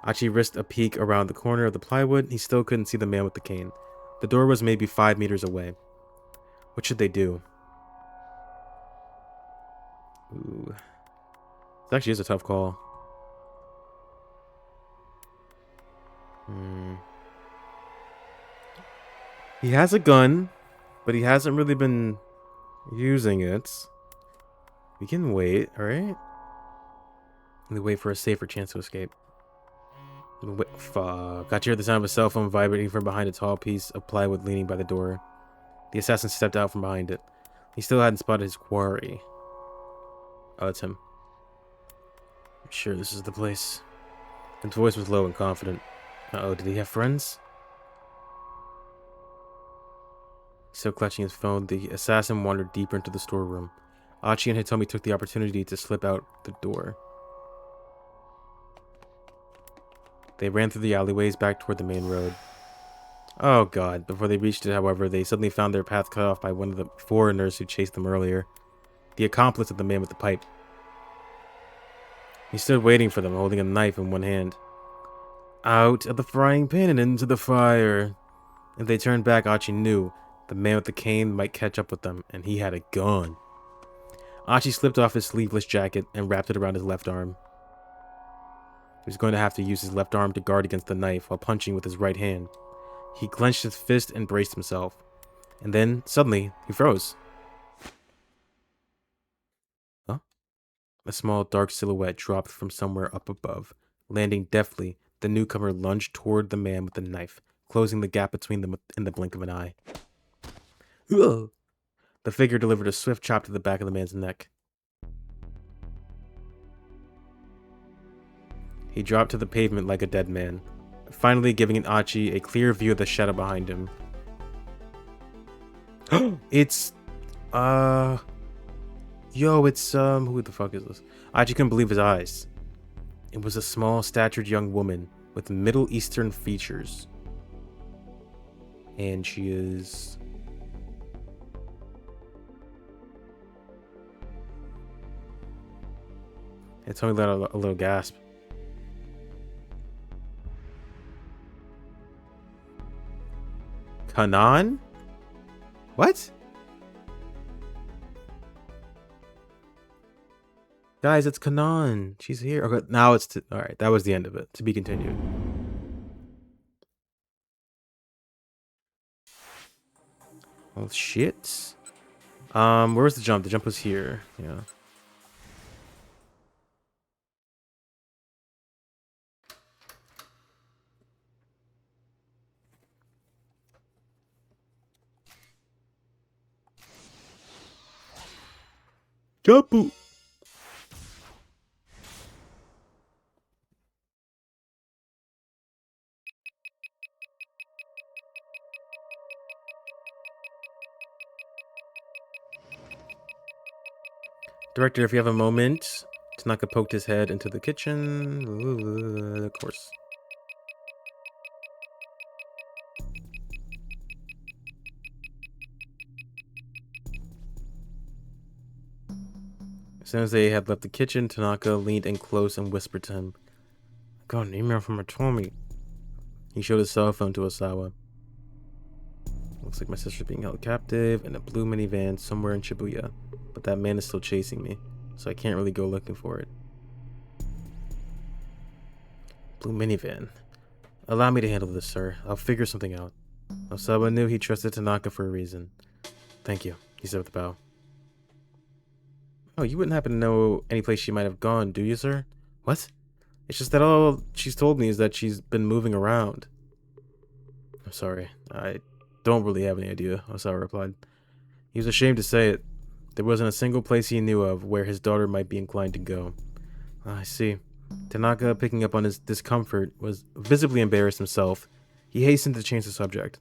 Achi risked a peek around the corner of the plywood. He still couldn't see the man with the cane. The door was maybe 5 meters away. What should they do? Ooh. This actually is a tough call. He has a gun, but he hasn't really been using it. We can wait, alright? We wait for a safer chance to escape. Wait, fuck. Got to hear the sound of a cell phone vibrating from behind a tall piece of plywood leaning by the door. The assassin stepped out from behind it. He still hadn't spotted his quarry. Oh, that's him. I'm sure this is the place. His voice was low and confident. Uh-oh, did he have friends? Still clutching his phone, the assassin wandered deeper into the storeroom. Achi and Hitomi took the opportunity to slip out the door. They ran through the alleyways back toward the main road. Oh god, before they reached it, however, they suddenly found their path cut off by one of the foreigners who chased them earlier. The accomplice of the man with the pipe. He stood waiting for them, holding a knife in one hand. Out of the frying pan and into the fire. If they turned back, Achi knew the man with the cane might catch up with them, and he had a gun. Achi slipped off his sleeveless jacket and wrapped it around his left arm. He was going to have to use his left arm to guard against the knife while punching with his right hand. He clenched his fist and braced himself. And then, suddenly, he froze. Huh? A small, dark silhouette dropped from somewhere up above. Landing deftly, the newcomer lunged toward the man with the knife, closing the gap between them in the blink of an eye. Ugh. The figure delivered a swift chop to the back of the man's neck. He dropped to the pavement like a dead man, finally giving Achi a clear view of the shadow behind him. It's yo, it's who the fuck is this? I actually couldn't believe his eyes. It was a small statured young woman with Middle Eastern features. And she is it told me that a little gasp. Kanan? What? Guys, it's Kanan. She's here. Okay, now it's all right. That was the end of it. To be continued. Well, shit. Where was the jump? The jump was here. Yeah. Jump. Director, if you have a moment. Tanaka poked his head into the kitchen. Of course. As soon as they had left the kitchen, Tanaka leaned in close and whispered to him, "I got an email from Hitomi." He showed his cell phone to Osawa. "Looks like my sister's being held captive in a blue minivan somewhere in Shibuya, but that man is still chasing me, so I can't really go looking for it." Blue minivan. "Allow me to handle this, sir. I'll figure something out." Osawa knew he trusted Tanaka for a reason. "Thank you," he said with a bow. "Oh, you wouldn't happen to know any place she might have gone, do you, sir?" "What?" "It's just that all she's told me is that she's been moving around." "I'm sorry. I don't really have any idea," Osawa replied. He was ashamed to say it. There wasn't a single place he knew of where his daughter might be inclined to go. "I see." Tanaka, picking up on his discomfort, was visibly embarrassed himself. He hastened to change the subject.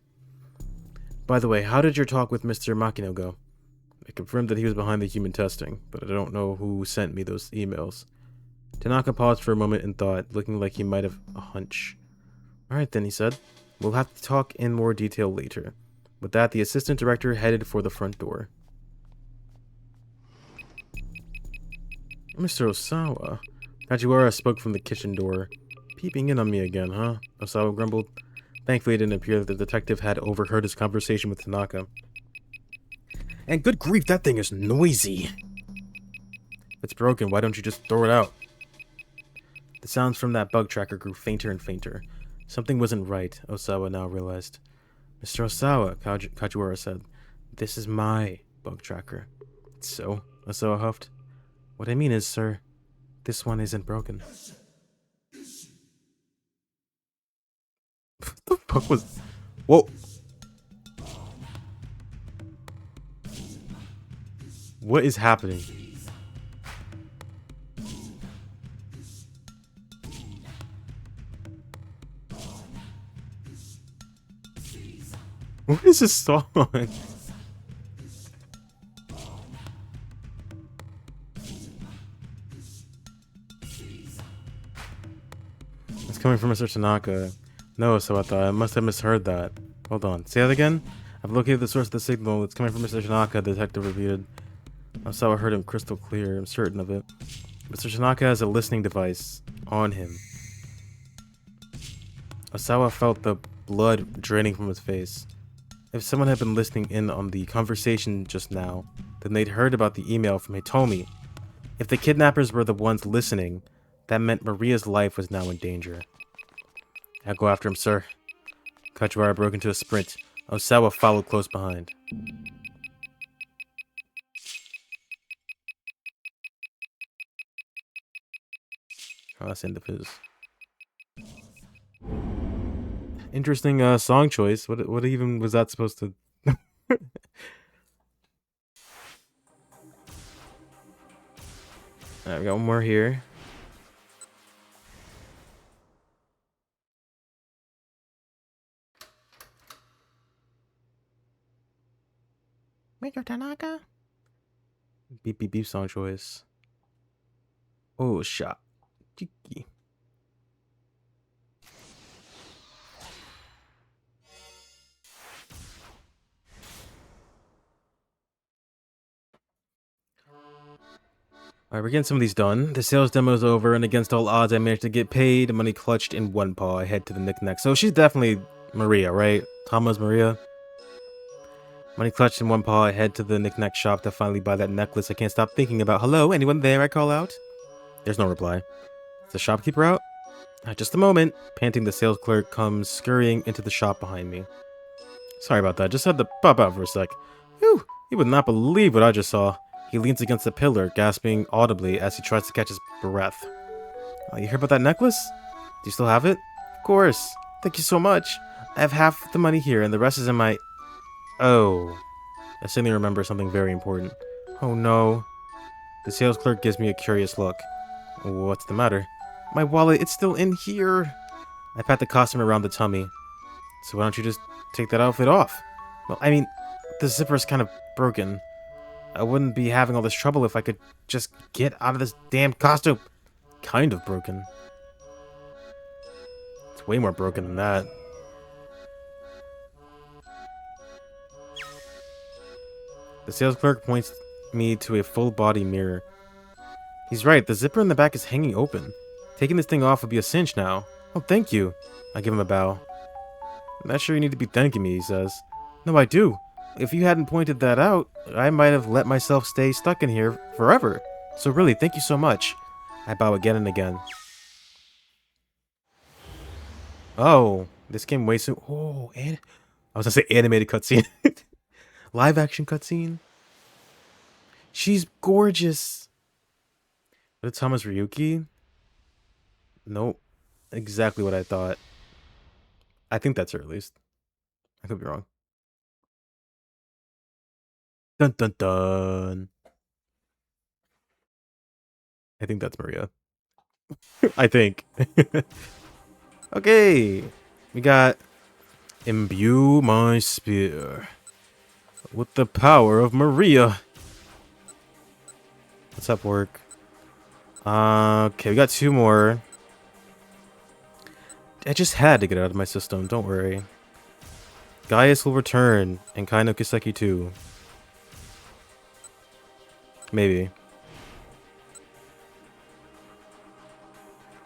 "By the way, how did your talk with Mr. Makino go?" "I confirmed that he was behind the human testing, but I don't know who sent me those emails." Tanaka paused for a moment in thought, looking like he might have a hunch. "Alright then," he said. "We'll have to talk in more detail later." With that, the assistant director headed for the front door. "Mr. Osawa." Kajiwara spoke from the kitchen door. "Peeping in on me again, huh?" Osawa grumbled. Thankfully, it didn't appear that the detective had overheard his conversation with Tanaka. "And good grief, that thing is noisy." "If it's broken, why don't you just throw it out?" The sounds from that bug tracker grew fainter and fainter. Something wasn't right, Osawa now realized. "Mr. Osawa," Kajiwara said, "this is my bug tracker." "So?" Osawa huffed. "What I mean is, sir, this one isn't broken." What the fuck was... Whoa! What is happening? What is this song? It's coming from Mr. Tanaka. No, so I thought. I must have misheard that. Hold on. Say that again? "I've located the source of the signal. It's coming from Mr. Tanaka," the detective repeated. Osawa heard him crystal clear. I'm certain of it. Mr. Tanaka has a listening device on him. Osawa felt the blood draining from his face. If someone had been listening in on the conversation just now, then they'd heard about the email from Hitomi. If the kidnappers were the ones listening, that meant Maria's life was now in danger. "I'll go after him, sir." Kajiwara broke into a sprint. Osawa followed close behind. Oh, that's the end of his. Interesting song choice. What even was that supposed to... Alright, we got one more here. Maker Tanaka? Beep beep beep song choice. Oh, shot. Chiki. Alright, we're getting some of these done. The sales demo's over, and against all odds, I managed to get paid. Money clutched in one paw. I head to the knick-knack. So she's definitely Maria, right? Tama's Maria. Money clutched in one paw. I head to the knick-knack shop to finally buy that necklace I can't stop thinking about. Hello? Anyone there? I call out. There's no reply. Is the shopkeeper out? Just a moment. Panting, the sales clerk comes scurrying into the shop behind me. Sorry about that. Just had to pop out for a sec. Whew! You would not believe what I just saw. He leans against the pillar, gasping audibly as he tries to catch his breath. You hear about that necklace? Do you still have it? Of course. Thank you so much. I have half the money here, and the rest is in my... Oh. I suddenly remember something very important. Oh no. The sales clerk gives me a curious look. What's the matter? My wallet, it's still in here. I pat the costume around the tummy. So why don't you just take that outfit off? Well, I mean, the zipper's kind of broken. I wouldn't be having all this trouble if I could just get out of this damn costume. Kind of broken. It's way more broken than that. The sales clerk points me to a full-body mirror. He's right, the zipper in the back is hanging open. Taking this thing off would be a cinch now. Oh, thank you. I give him a bow. I'm not sure you need to be thanking me, he says. No, I do. If you hadn't pointed that out, I might have let myself stay stuck in here forever. So really, thank you so much. I bow again and again. Oh, this came way soon. Oh, and I was gonna say animated cutscene. Live action cutscene. She's gorgeous. But it's Thomas Ryuki? Nope. Exactly what I thought. I think that's her at least. I could be wrong. Dun dun dun. I think that's Maria. I think. Okay. We got Imbue my spear with the power of Maria. What's up, work? Okay, we got 2 more. I just had to get it out of my system, don't worry. Gaius will return, and Kai no Kiseki too. Maybe.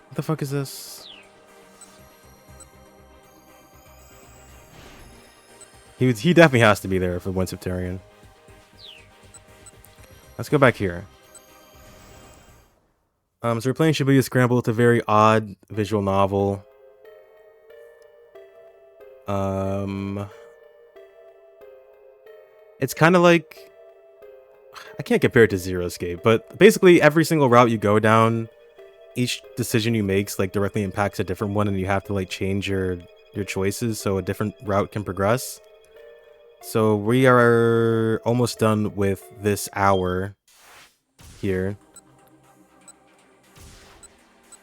What the fuck is this? He definitely has to be there for One Septarian. Let's go back here. So we're playing Shibuya Scramble. It's a very odd visual novel. It's kind of like... I can't compare it to Zero Escape, but basically every single route you go down, each decision you make like directly impacts a different one, and you have to like change your choices so a different route can progress. So we are almost done with this hour here.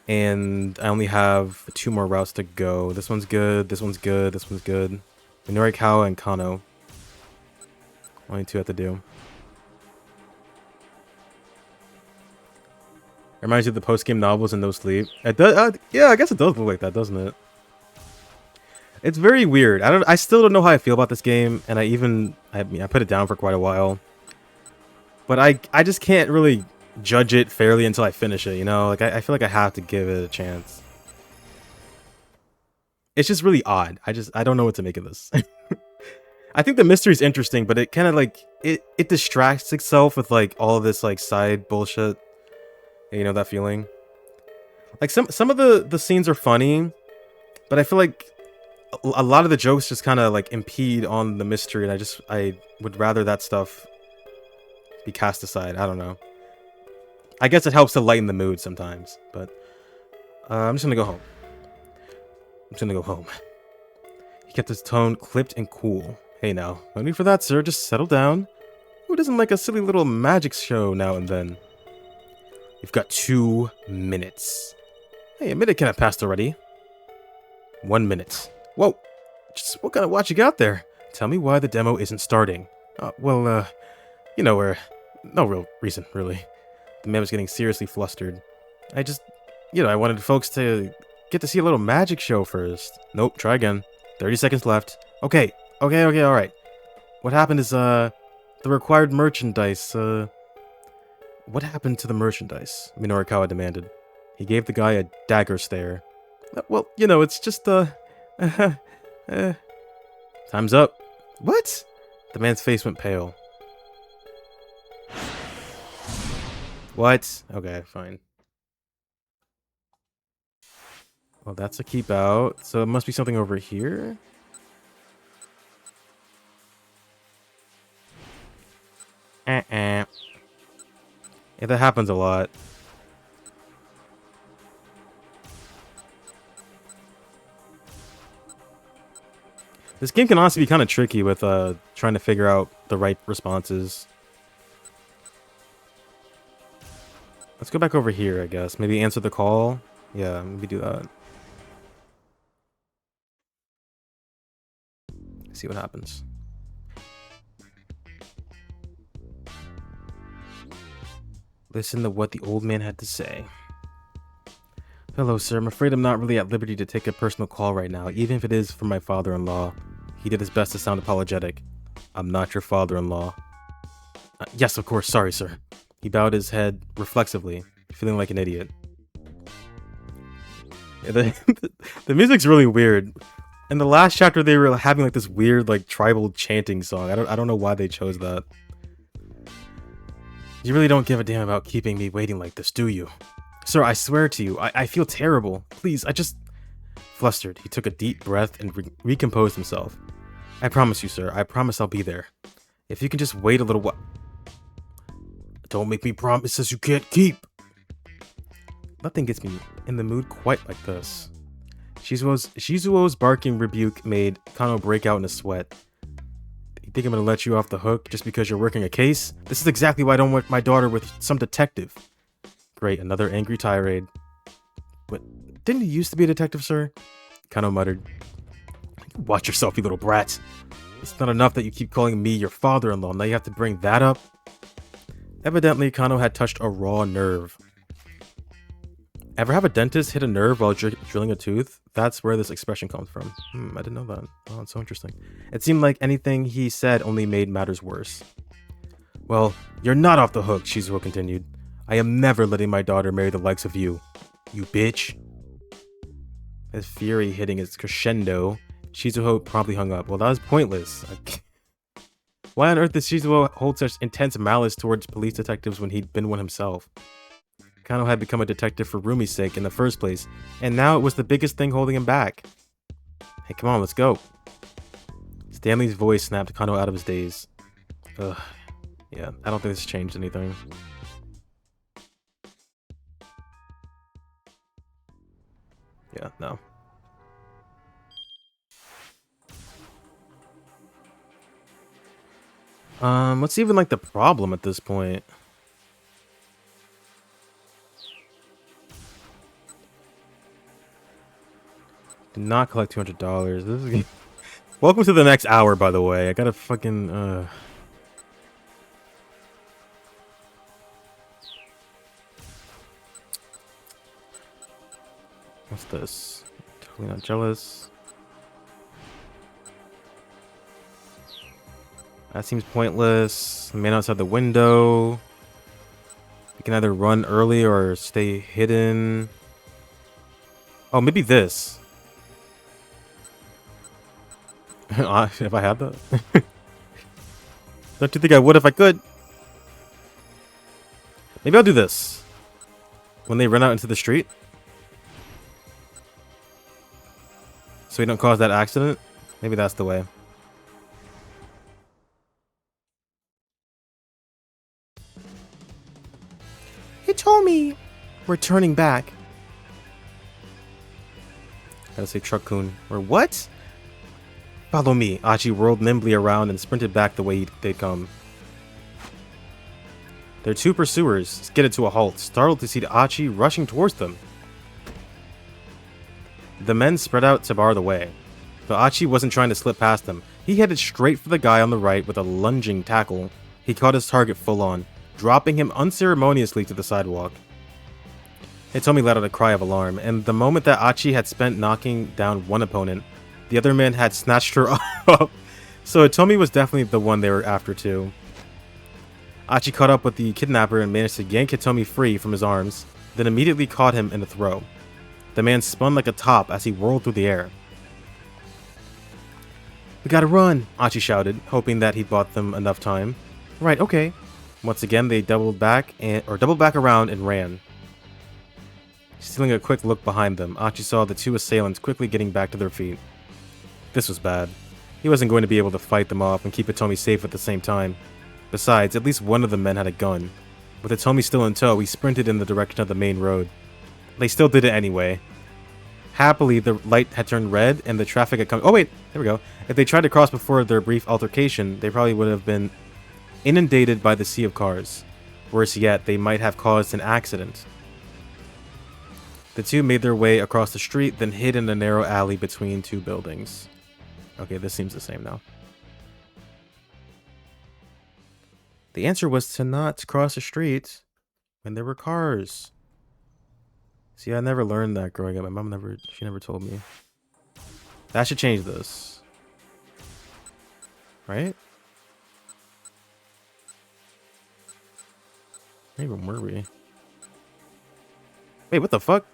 And I only have 2 more routes to go. This one's good, this one's good, this one's good. Minorikawa and Kano. Only 2 I have to do. Reminds you of the post-game novels and No Sleep. It does, yeah, I guess it does look like that, doesn't it? It's very weird. I still don't know how I feel about this game, and I put it down for quite a while. But I just can't really judge it fairly until I finish it, you know? Like I feel like I have to give it a chance. It's just really odd. I don't know what to make of this. I think the mystery's interesting, but it kind of like it distracts itself with like all of this like side bullshit. You know that feeling? Like some of the scenes are funny, but I feel like a lot of the jokes just kind of like impede on the mystery, and I would rather that stuff be cast aside. I don't know. I guess it helps to lighten the mood sometimes, but I'm just gonna go home. I'm just gonna go home. He kept his tone clipped and cool. Hey now, no need for that, sir. Just settle down. Who doesn't like a silly little magic show now and then? You've got 2 minutes. Hey, a minute can have passed already. 1 minute. Whoa! Just what kind of watch you got there? Tell me why the demo isn't starting. You know where. No real reason, really. The man was getting seriously flustered. I just, I wanted folks to get to see a little magic show first. Nope, try again. 30 seconds left. Okay, alright. What happened is, the required merchandise, What happened to the merchandise? Minorikawa demanded. He gave the guy a dagger stare. Well, it's just, Time's up. What? The man's face went pale. What? Okay, fine. Well, that's a keep out. So it must be something over here. Yeah, that happens a lot. This game can honestly be kind of tricky with trying to figure out the right responses. Let's go back over here, I guess. Maybe answer the call. Yeah, maybe do that. See what happens. Listen to what the old man had to say. Hello, sir. I'm afraid I'm not really at liberty to take a personal call right now, even if it is from my father-in-law. He did his best to sound apologetic. I'm not your father-in-law. Yes, of course. Sorry, sir. He bowed his head reflexively, feeling like an idiot. Yeah, the music's really weird. In the last chapter, they were having like this weird, like tribal chanting song. I don't know why they chose that. You really don't give a damn about keeping me waiting like this, do you? Sir, I swear to you, I feel terrible. Please, I just... Flustered, he took a deep breath and recomposed himself. I promise you, sir. I promise I'll be there. If you can just wait a little while... Don't make me promises you can't keep. Nothing gets me in the mood quite like this. Shizuo's barking rebuke made Kano break out in a sweat. You think I'm gonna let you off the hook just because you're working a case? This is exactly why I don't want my daughter with some detective. Great, another angry tirade. But didn't you used to be a detective, sir? Kano muttered. Watch yourself, you little brat. It's not enough that you keep calling me your father-in-law. Now you have to bring that up? Evidently, Kano had touched a raw nerve. Ever have a dentist hit a nerve while drilling a tooth? That's where this expression comes from. I didn't know that. Oh, that's so interesting. It seemed like anything he said only made matters worse. Well, you're not off the hook, Shizuo continued. I am never letting my daughter marry the likes of you. You bitch. His fury hitting its crescendo, Shizuo promptly hung up. Well, that was pointless. Why on earth does Shizuo hold such intense malice towards police detectives when he'd been one himself? Kano had become a detective for Rumi's sake in the first place, and now it was the biggest thing holding him back. Hey, come on, let's go. Stanley's voice snapped Kano out of his daze. Ugh. Yeah, I don't think this changed anything. Yeah, no. What's even like the problem at this point? Did not collect $200. This is welcome to the next hour, by the way. I gotta fucking what's this? Totally not jealous. That seems pointless. Man outside the window. You can either run early or stay hidden. Oh, maybe this. If I had that. Don't you think I would if I could? Maybe I'll do this. When they run out into the street. So we don't cause that accident. Maybe that's the way. He told me we're turning back. Gotta say Truck-kun. Or what? Follow me. Achi whirled nimbly around and sprinted back the way they'd come. Their two pursuers skidded to a halt, startled to see Achi rushing towards them. The men spread out to bar the way, but Achi wasn't trying to slip past them. He headed straight for the guy on the right with a lunging tackle. he caught his target full on, dropping him unceremoniously to the sidewalk. Hitomi let out a cry of alarm, and the moment that Achi had spent knocking down one opponent, the other man had snatched her up. So Hitomi was definitely the one they were after too. Achi caught up with the kidnapper and managed to yank Hitomi free from his arms, then immediately caught him in a throw. The man spun like a top as he whirled through the air. "We gotta run," Achi shouted, hoping that he'd bought them enough time. "Right, okay." Once again, they doubled back around and ran. Stealing a quick look behind them, Achi saw the two assailants quickly getting back to their feet. This was bad. He wasn't going to be able to fight them off and keep Hitomi safe at the same time. Besides, at least one of the men had a gun. With Hitomi still in tow, he sprinted in the direction of the main road. They still did it anyway. Happily, the light had turned red and the traffic had come— oh wait, there we go. If they tried to cross before their brief altercation, they probably would have been inundated by the sea of cars. Worse yet, they might have caused an accident. The two made their way across the street, then hid in a narrow alley between two buildings. Okay, this seems the same now. The answer was to not cross the street when there were cars. See, I never learned that growing up. My mom she never told me. That should change this. Right? Where even were we? Wait, what the fuck?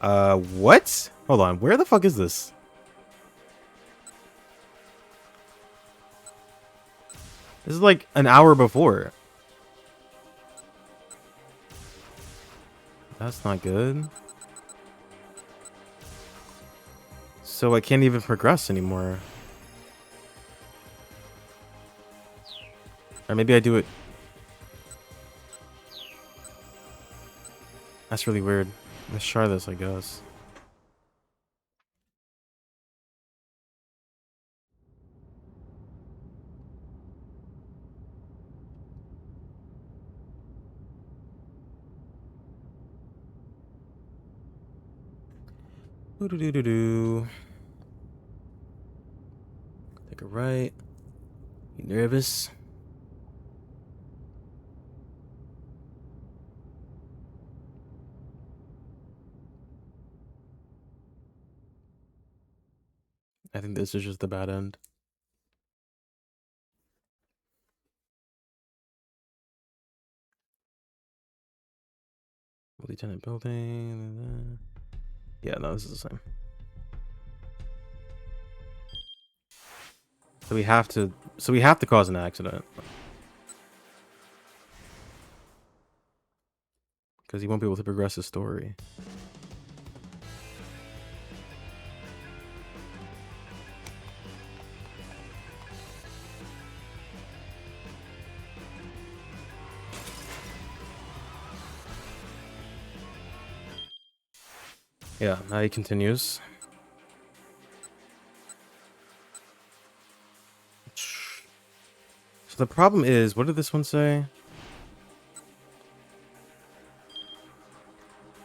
What? Hold on, where the fuck is this? This is like an hour before. That's not good. So I can't even progress anymore. Or maybe I do it. That's really weird. Let's try this, I guess. Doo-doo-doo-doo-doo. Take a right. You nervous? I think this is just the bad end. Lieutenant building. Yeah, no, this is the same. So we have to cause an accident. Because he won't be able to progress his story. Yeah, now he continues. So the problem is, what did this one say?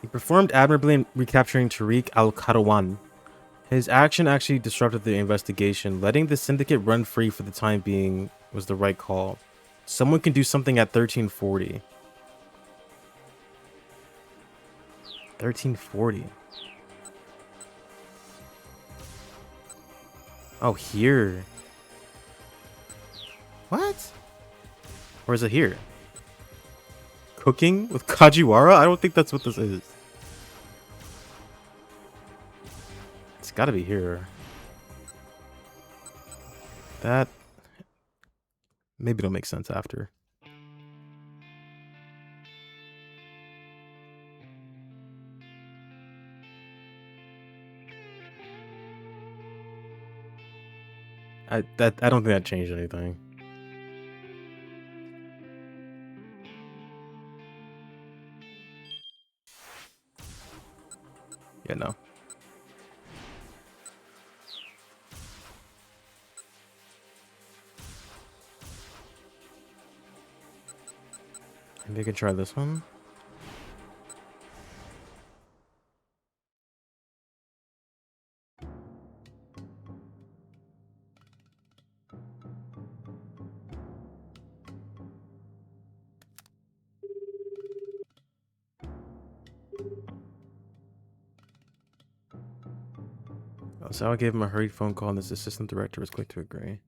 He performed admirably in recapturing Tariq al-Karawan. His action actually disrupted the investigation. Letting the syndicate run free for the time being was the right call. Someone can do something at 1340. 1340. Oh, here. What? Or is it here? Cooking with Kajiwara? I don't think that's what this is. It's gotta be here. That maybe it'll make sense after. I don't think that changed anything. Yeah, no. Maybe I could try this one. Osawa gave him a hurried phone call and his assistant director was quick to agree.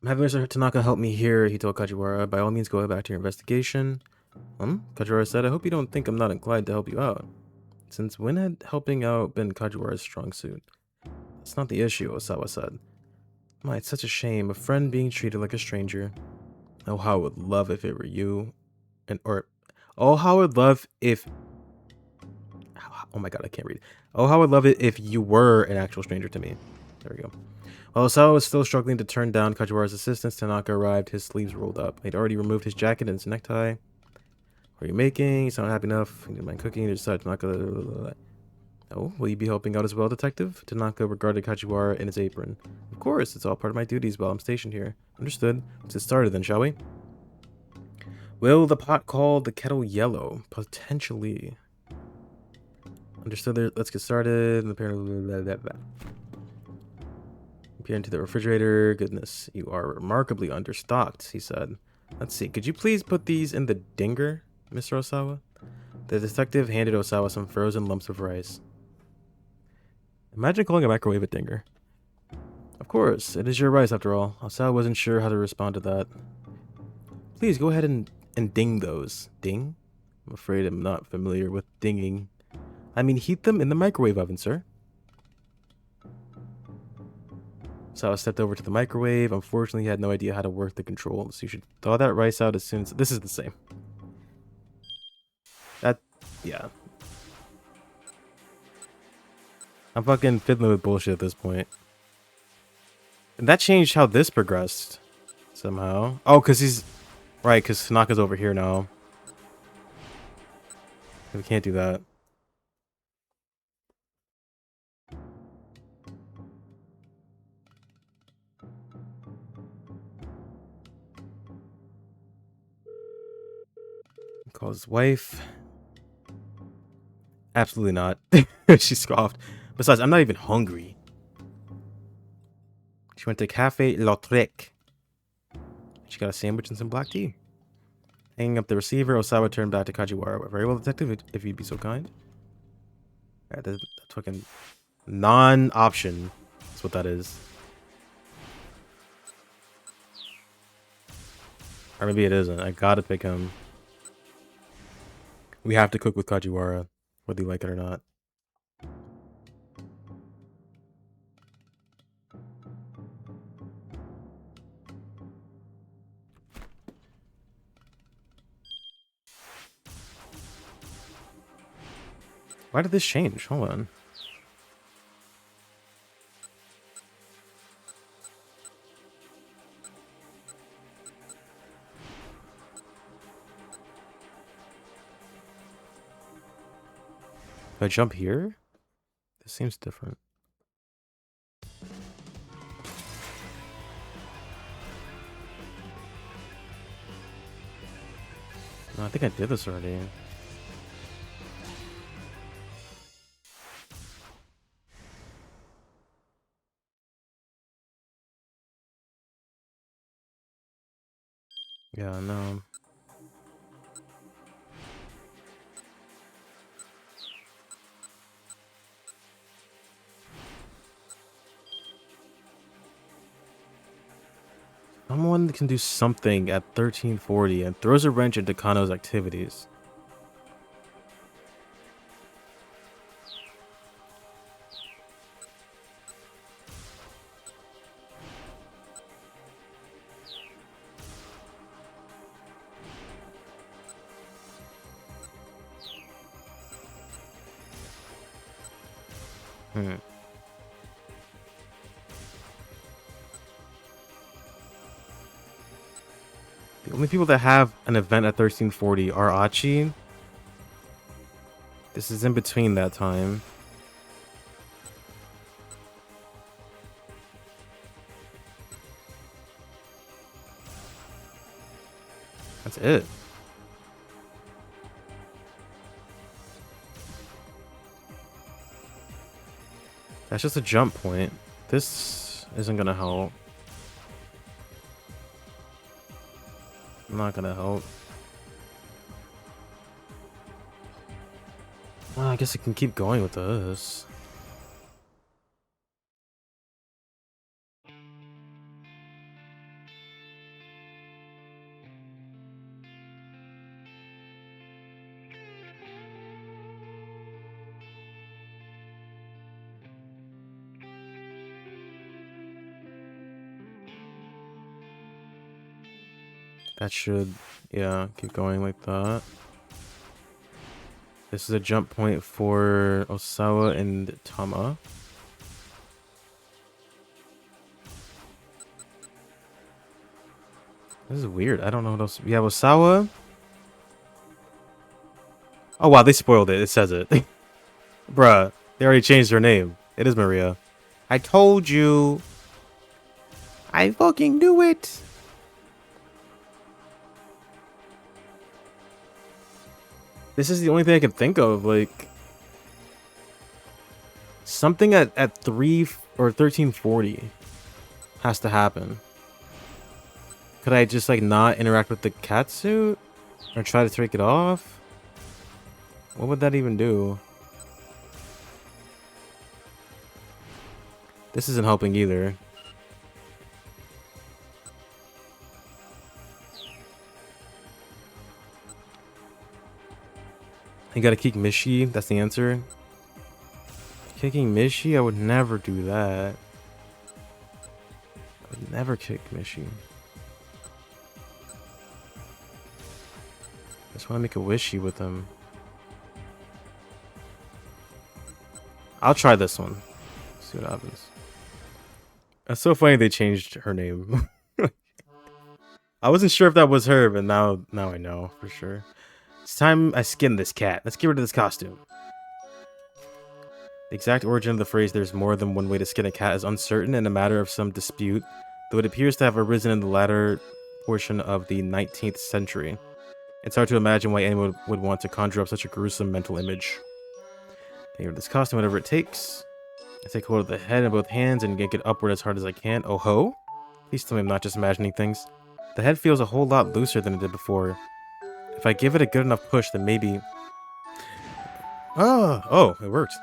I'm having Mr. Tanaka help me here, he told Kajiwara. By all means, go back to your investigation. Kajiwara said, I hope you don't think I'm not inclined to help you out. Since when had helping out been Kajiwara's strong suit? That's not the issue, Osawa said. My, it's such a shame. A friend being treated like a stranger. Oh, how I would love if it were you. Oh, how I would love if... Oh my god, I can't read. Oh, how I would love it if you were an actual stranger to me. There we go. While Osawa was still struggling to turn down Kajiwara's assistance, Tanaka arrived, his sleeves rolled up. He'd already removed his jacket and his necktie. What are you making? You sound happy enough. You didn't mind cooking. You decided Tanaka... Oh, will you be helping out as well, detective? Tanaka regarded Kajiwara in his apron. Of course, it's all part of my duties while I'm stationed here. Understood. Let's get started then, shall we? Will the pot call the kettle yellow? Potentially. Understood. Let's get started. Peer into the refrigerator. Goodness, you are remarkably understocked, he said. Let's see. Could you please put these in the dinger, Mr. Osawa? The detective handed Osawa some frozen lumps of rice. Imagine calling a microwave a dinger. Of course, it is your rice after all. Osawa wasn't sure how to respond to that. Please go ahead and ding those. Ding? I'm afraid I'm not familiar with dinging. I mean, heat them in the microwave oven, sir. Osawa stepped over to the microwave. Unfortunately, he had no idea how to work the controls. You should thaw that rice out as soon as... This is the same. Yeah. I'm fucking fiddling with bullshit at this point. And that changed how this progressed. Somehow. Oh, because he's... Right, because Tanaka's over here now. We can't do that. Call his wife. Absolutely not. She scoffed. Besides, I'm not even hungry. She went to Cafe Lautrec. She got a sandwich and some black tea. Hanging up the receiver, Osawa turned back to Kajiwara. Very well, detective, if you'd be so kind. Yeah, that's fucking non-option. That's what that is. Or maybe it isn't. I gotta pick him. We have to cook with Kajiwara, whether you like it or not. Why did this change? Hold on. Do I jump here? This seems different. No, I think I did this already. Yeah, no. Someone can do something at 1340 and throws a wrench into Kano's activities. The only people that have an event at 1340 are Achi. This is in between that time. That's it. That's just a jump point. This isn't gonna help. Not gonna help. Well, I guess I can keep going with this. That should, yeah, keep going like that. This is a jump point for Osawa and Tama. This is weird. I don't know what else. We have Osawa. Oh, wow. They spoiled it. It says it. Bruh. They already changed her name. It is Maria. I told you. I fucking knew it. This is the only thing I can think of. Like, something at 3 or 1340 has to happen. Could I just, like, not interact with the cat suit? Or try to take it off? What would that even do? This isn't helping either. You gotta kick Mishi? That's the answer? Kicking Mishi? I would never do that. I would never kick Mishi. I just want to make a wishy with him. I'll try this one. See what happens. That's so funny they changed her name. I wasn't sure if that was her, but now I know for sure. It's time I skin this cat. Let's get rid of this costume. The exact origin of the phrase "there's more than one way to skin a cat" is uncertain and a matter of some dispute, though it appears to have arisen in the latter portion of the 19th century. It's hard to imagine why anyone would want to conjure up such a gruesome mental image. Get rid of this costume, whatever it takes. I take hold of the head in both hands and yank it upward as hard as I can. Oh ho! Please tell me I'm not just imagining things. The head feels a whole lot looser than it did before. If I give it a good enough push, then maybe... Oh, it worked.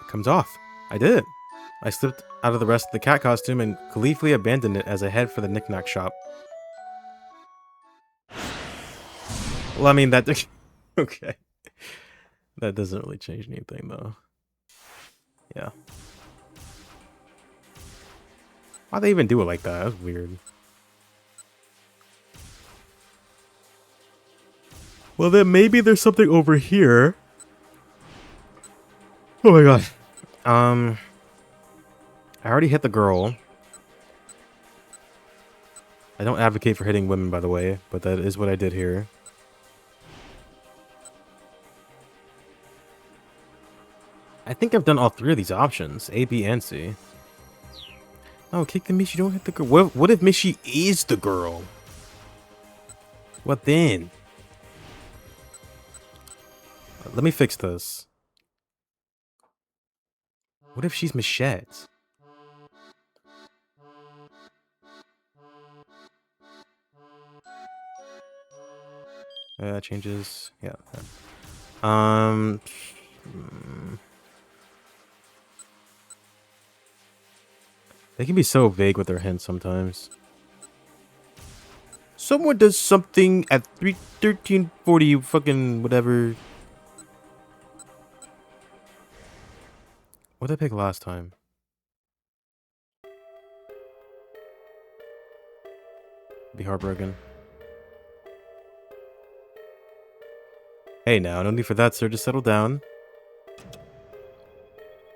It comes off. I did it. I slipped out of the rest of the cat costume and gleefully abandoned it as I head for the knick-knack shop. Well, I mean, that... Okay. That doesn't really change anything, though. Yeah. Why'd they even do it like that? That's weird. Well, then maybe there's something over here. Oh my god. I already hit the girl. I don't advocate for hitting women, by the way, but that is what I did here. I think I've done all three of these options, A, B, and C. Oh, kick the Mishi, don't hit the girl. What if Mishi is the girl? What then? Let me fix this. What if she's Michette? That changes. Yeah. They can be so vague with their hints sometimes. Someone does something at 1340 fucking whatever. What did I pick last time? Be heartbroken. Hey now, no need for that, sir. Just settle down.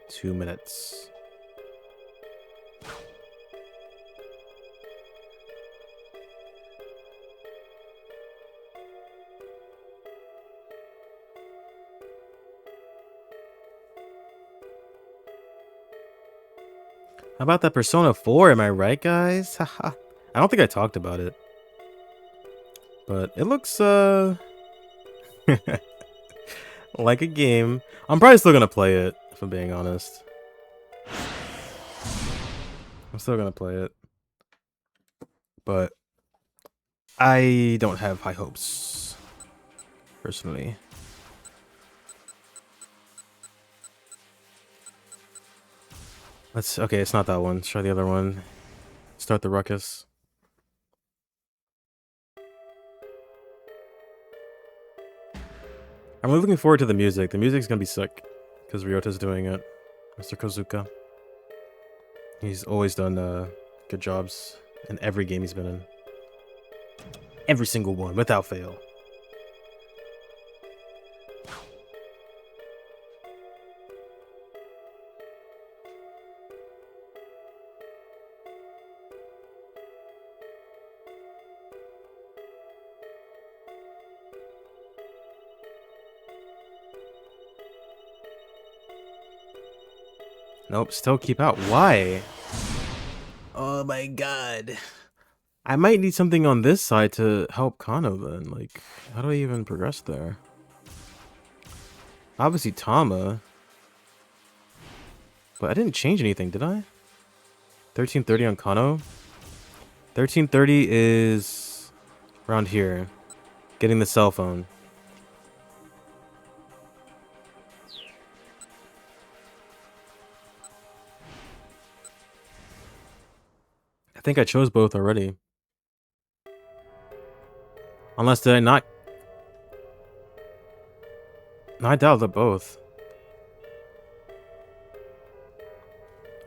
2 minutes. How about that Persona 4? Am I right, guys? Haha. I don't think I talked about it. But it looks, like a game. I'm probably still gonna play it, if I'm being honest. I'm still gonna play it. But I don't have high hopes, personally. Okay, it's not that one. Let's try the other one. Start the ruckus. I'm really looking forward to the music. The music's gonna be sick because Ryota's doing it. Mr. Kozuka. He's always done good jobs In every game he's been in. Every single one, without fail. Nope, still keep out. Why? Oh my god. I might need something on this side to help Kano then. Like, how do I even progress there? Obviously Tama. But I didn't change anything, did I? 1330 on Kano. 1330 is around here. Getting the cell phone. I think I chose both already. Unless did I not? No, I dialed up both.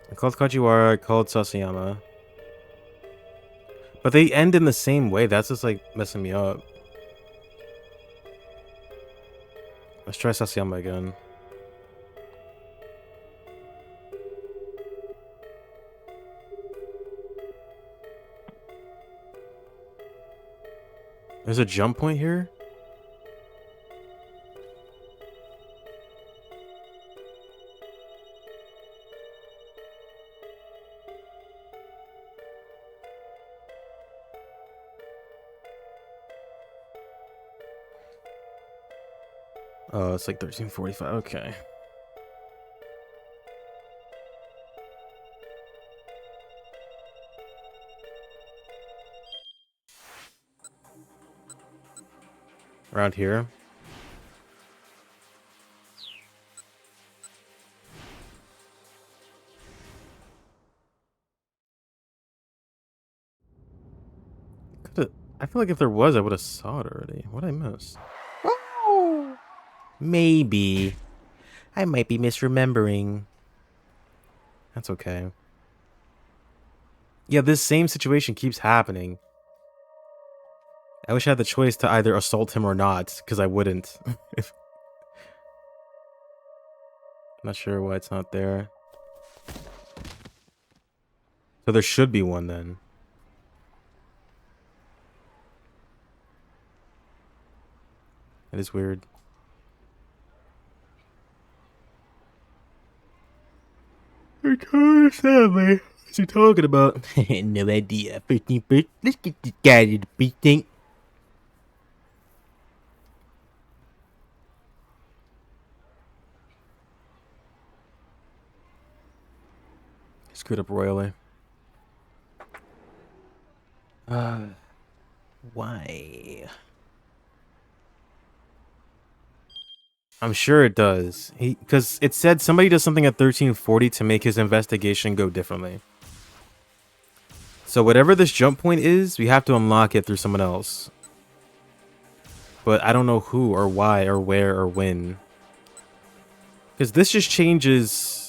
I called Kajiwara, I called Sasayama. But they end in the same way. That's just like messing me up. Let's try Sasayama again. There's a jump point here? Oh, it's like 1345. Okay. Around here. I feel like if there was, I would have saw it already. What did I miss? Oh, maybe. I might be misremembering. That's okay. Yeah, this same situation keeps happening. I wish I had the choice to either assault him or not, because I wouldn't. Not sure why it's not there. So there should be one then. That is weird. I can't understand, man. What's he talking about? No idea. First thing first, let's get this guy to the precinct. Screwed up royally. Why? I'm sure it does. Because it said somebody does something at 1340 to make his investigation go differently. So whatever this jump point is, we have to unlock it through someone else. But I don't know who or why or where or when. Because this just changes...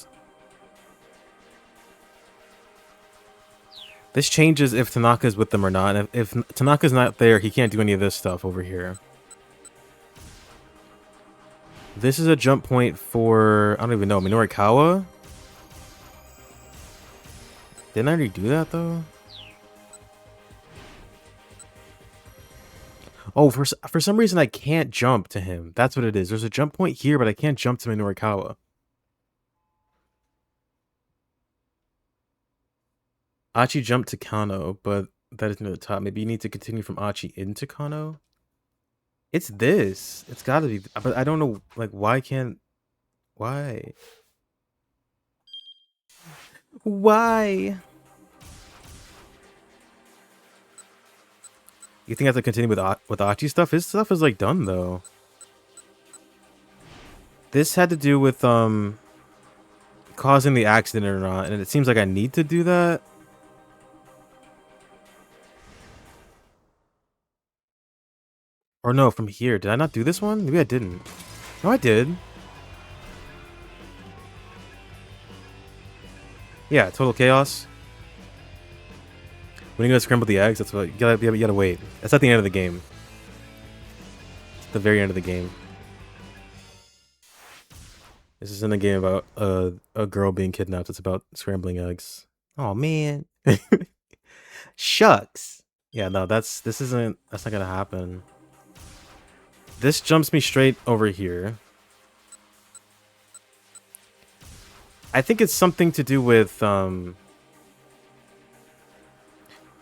This changes if Tanaka's with them or not. And if Tanaka's not there, he can't do any of this stuff over here. This is a jump point for... I don't even know. Minorikawa? Didn't I already do that, though? Oh, for some reason, I can't jump to him. That's what it is. There's a jump point here, but I can't jump to Minorikawa. Achi jumped to Kano, but that isn't at the top. Maybe you need to continue from Achi into Kano? It's this. It's gotta be. But I don't know, like, why can't... Why? Why? You think I have to continue with Achi stuff? His stuff is, like, done, though. This had to do with, causing the accident or not, and it seems like I need to do that. Or no, from here. Did I not do this one? Maybe I didn't. No, I did. Yeah, total chaos. When you gotta scramble the eggs, that's what you gotta wait. That's at the end of the game. It's the very end of the game. This isn't a game about a girl being kidnapped. It's about scrambling eggs. Oh man. Shucks. Yeah, no, that's not gonna happen. This jumps me straight over here. I think it's something to do with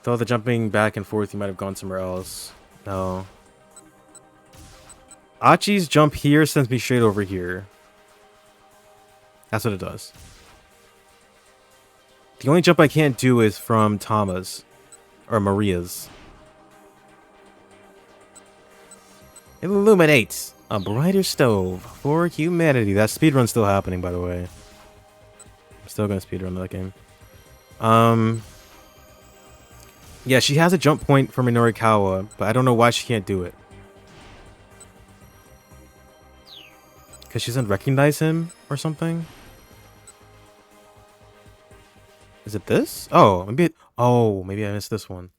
though the jumping back and forth, you might have gone somewhere else. No. Achi's jump here sends me straight over here. That's what it does. The only jump I can't do is from Tama's. Or Maria's. It illuminates a brighter stove for humanity. That speedrun's still happening, by the way. I'm still gonna speedrun that game. Yeah, she has a jump point for Minorikawa, but I don't know why she can't do it. Because she doesn't recognize him or something? Is it this? Oh, maybe I missed this one.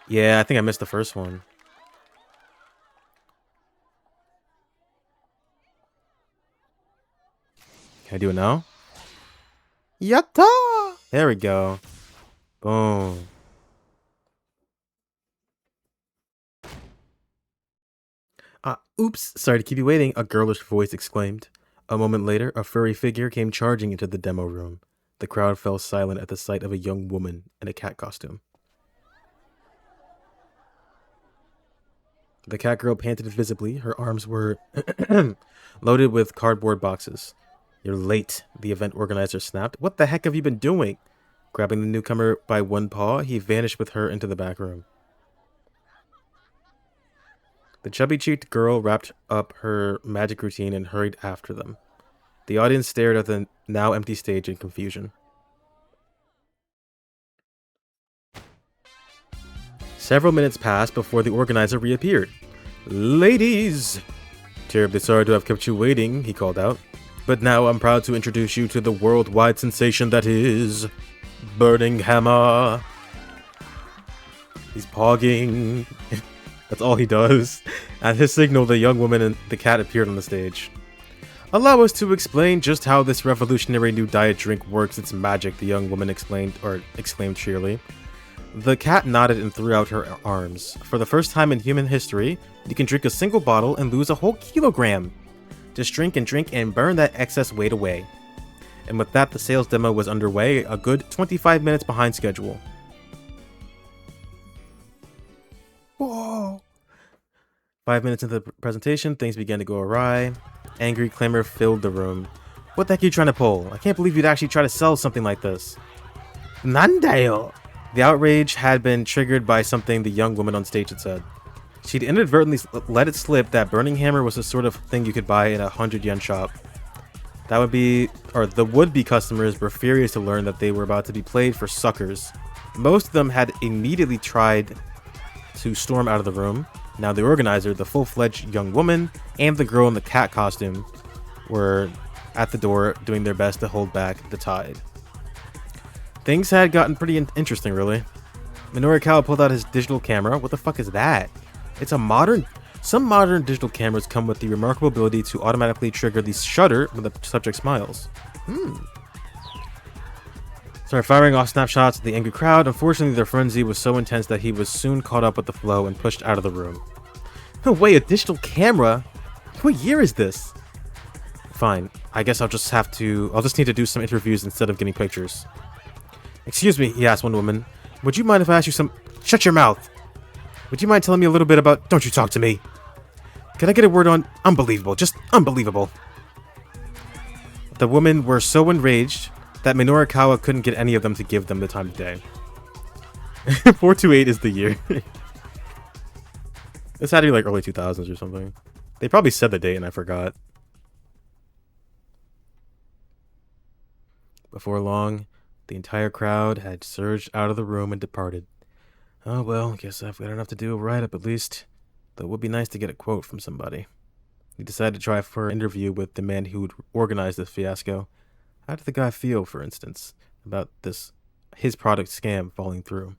Yeah, I think I missed the first one. Can I do it now? Yatta! There we go. Boom. Oops, sorry to keep you waiting, a girlish voice exclaimed. A moment later, a furry figure came charging into the demo room. The crowd fell silent at the sight of a young woman in a cat costume. The cat girl panted visibly. Her arms were loaded with cardboard boxes. You're late, the event organizer snapped. What the heck have you been doing? Grabbing the newcomer by one paw, he vanished with her into the back room. The chubby-cheeked girl wrapped up her magic routine and hurried after them. The audience stared at the now empty stage in confusion. Several minutes passed before the organizer reappeared. Ladies! Terribly sorry to have kept you waiting, he called out. But now I'm proud to introduce you to the worldwide sensation that is... Burning Hammer. He's pogging. That's all he does. At his signal, the young woman and the cat appeared on the stage. Allow us to explain just how this revolutionary new diet drink works its magic, the young woman exclaimed cheerily. The cat nodded and threw out her arms. For the first time in human history, you can drink a single bottle and lose a whole kilogram. Just drink and burn that excess weight away. And with that, the sales demo was underway, a good 25 minutes behind schedule. Whoa! 5 minutes into the presentation, things began to go awry. Angry clamor filled the room. What the heck are you trying to pull? I can't believe you'd actually try to sell something like this. Nandayo! The outrage had been triggered by something the young woman on stage had said. She'd inadvertently let it slip that Burning Hammer was the sort of thing you could buy in a 100-yen shop. The would-be customers were furious to learn that they were about to be played for suckers. Most of them had immediately tried to storm out of the room. Now the organizer, the full-fledged young woman, and the girl in the cat costume were at the door doing their best to hold back the tide. Things had gotten pretty interesting, really. Minorikawa pulled out his digital camera. What the fuck is that? It's a modern... Some modern digital cameras come with the remarkable ability to automatically trigger the shutter when the subject smiles. Started firing off snapshots at the angry crowd. Unfortunately, their frenzy was so intense that he was soon caught up with the flow and pushed out of the room. Oh, wait, a digital camera? What year is this? Fine. I guess I'll just need to do some interviews instead of getting pictures. Excuse me, he asked one woman. Would you mind if I asked you some... Shut your mouth! Would you mind telling me a little bit about... Don't you talk to me! Can I get a word on... Unbelievable, just unbelievable. The women were so enraged that Minorikawa couldn't get any of them to give them the time of day. 428 is the year. This had to be like early 2000s or something. They probably said the date and I forgot. Before long, the entire crowd had surged out of the room and departed. Oh well, guess I've got enough to do a write-up at least. Though it would be nice to get a quote from somebody. He decided to try for an interview with the man who would organize this fiasco. How did the guy feel, for instance, about this his product scam falling through.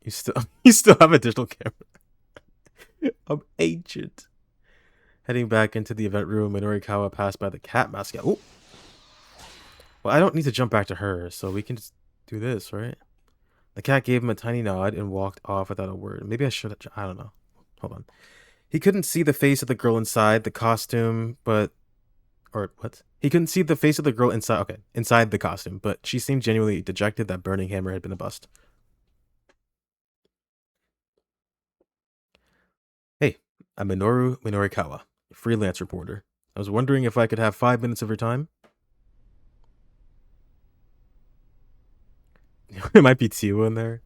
You still have a digital camera. I'm ancient. Heading back into the event room, Minorikawa passed by the cat mascot. Ooh. Well, I don't need to jump back to her, so we can just do this, right? The cat gave him a tiny nod and walked off without a word. Maybe I should have... I don't know. Hold on. He couldn't see the face of the girl inside the costume, but... Or what? He couldn't see the face of the girl inside... Okay, inside the costume, but she seemed genuinely dejected that Burning Hammer had been a bust. Hey, I'm Minoru Minorikawa, freelance reporter. I was wondering if I could have 5 minutes of your time? It might be Tiu in there.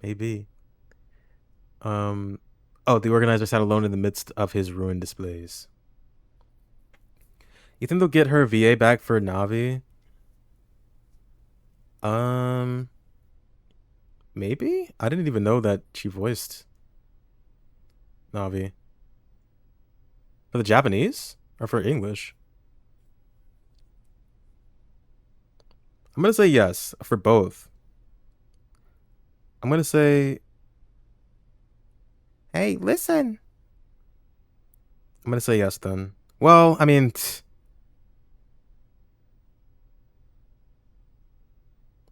Maybe. Oh, the organizer sat alone in the midst of his ruined displays. You think they'll get her VA back for Navi? Maybe? I didn't even know that she voiced Navi. For the Japanese? Or for English? I'm gonna say yes, for both. I'm gonna say... Hey, listen. I'm gonna say yes then. Well, I mean...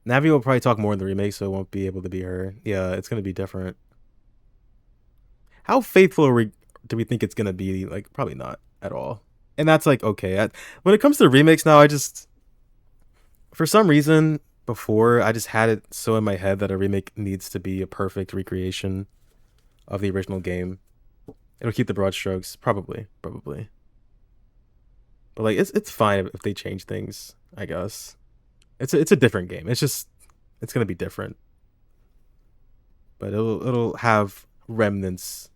Navi will probably talk more in the remake, so it won't be able to be her. Yeah, it's gonna be different. How faithful do we think it's gonna be? Like, probably not at all. And that's like, okay. When it comes to remakes now, I just... For some reason, before, I just had it so in my head that a remake needs to be a perfect recreation of the original game. It'll keep the broad strokes. Probably. But like, it's fine if they change things, I guess. It's a different game. It's gonna be different. But it'll have remnants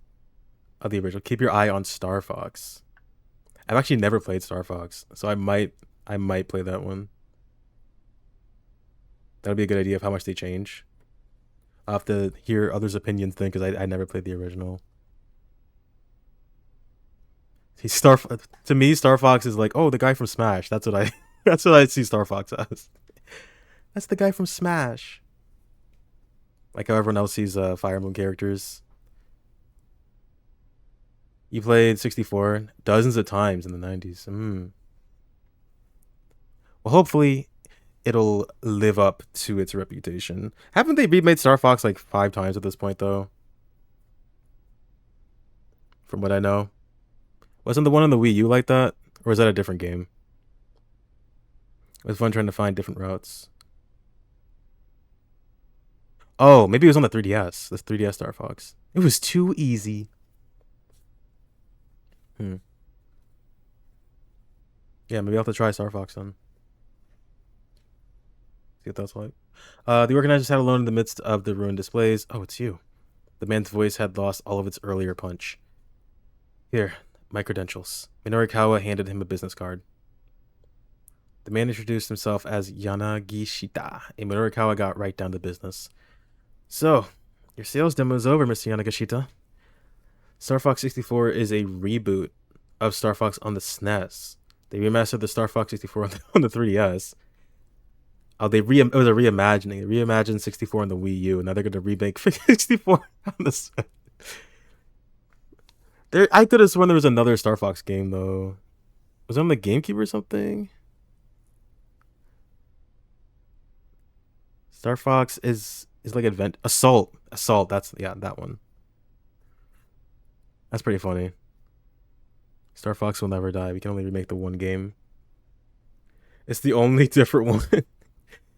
of the original. Keep your eye on Star Fox. I've actually never played Star Fox, so I might play that one. That'll be a good idea of how much they change. I'll have to hear others' opinions then, because I never played the original. To me, Star Fox is like, oh, the guy from Smash. That's what I see Star Fox as. That's the guy from Smash. Like how everyone else sees Fire Emblem characters. You played 64 dozens of times in the 90s. Well, hopefully it'll live up to its reputation. Haven't they remade Star Fox like 5 times at this point, though? From what I know. Wasn't the one on the Wii U like that? Or was that a different game? It was fun trying to find different routes. Oh, maybe it was on the 3DS. The 3DS Star Fox. It was too easy. Yeah, maybe I'll have to try Star Fox then. See what that's like. The organizer sat alone in the midst of the ruined displays. Oh, it's you. The man's voice had lost all of its earlier punch. Here, my credentials. Minorikawa handed him a business card. The man introduced himself as Yanagishita, and Minorikawa got right down to business. So, your sales demo is over, Mr. Yanagishita. Star Fox 64 is a reboot of Star Fox on the SNES. They remastered the Star Fox 64 on the 3DS. Oh, it was a reimagining. They reimagined 64 on the Wii U, and now they're going to remake 64 on the SNES. I could have sworn there was another Star Fox game, though. Was it on the GameCube or something? Star Fox is like Assault. That's, yeah, that one. That's pretty funny. Star Fox will never die. We can only remake the one game. It's the only different one.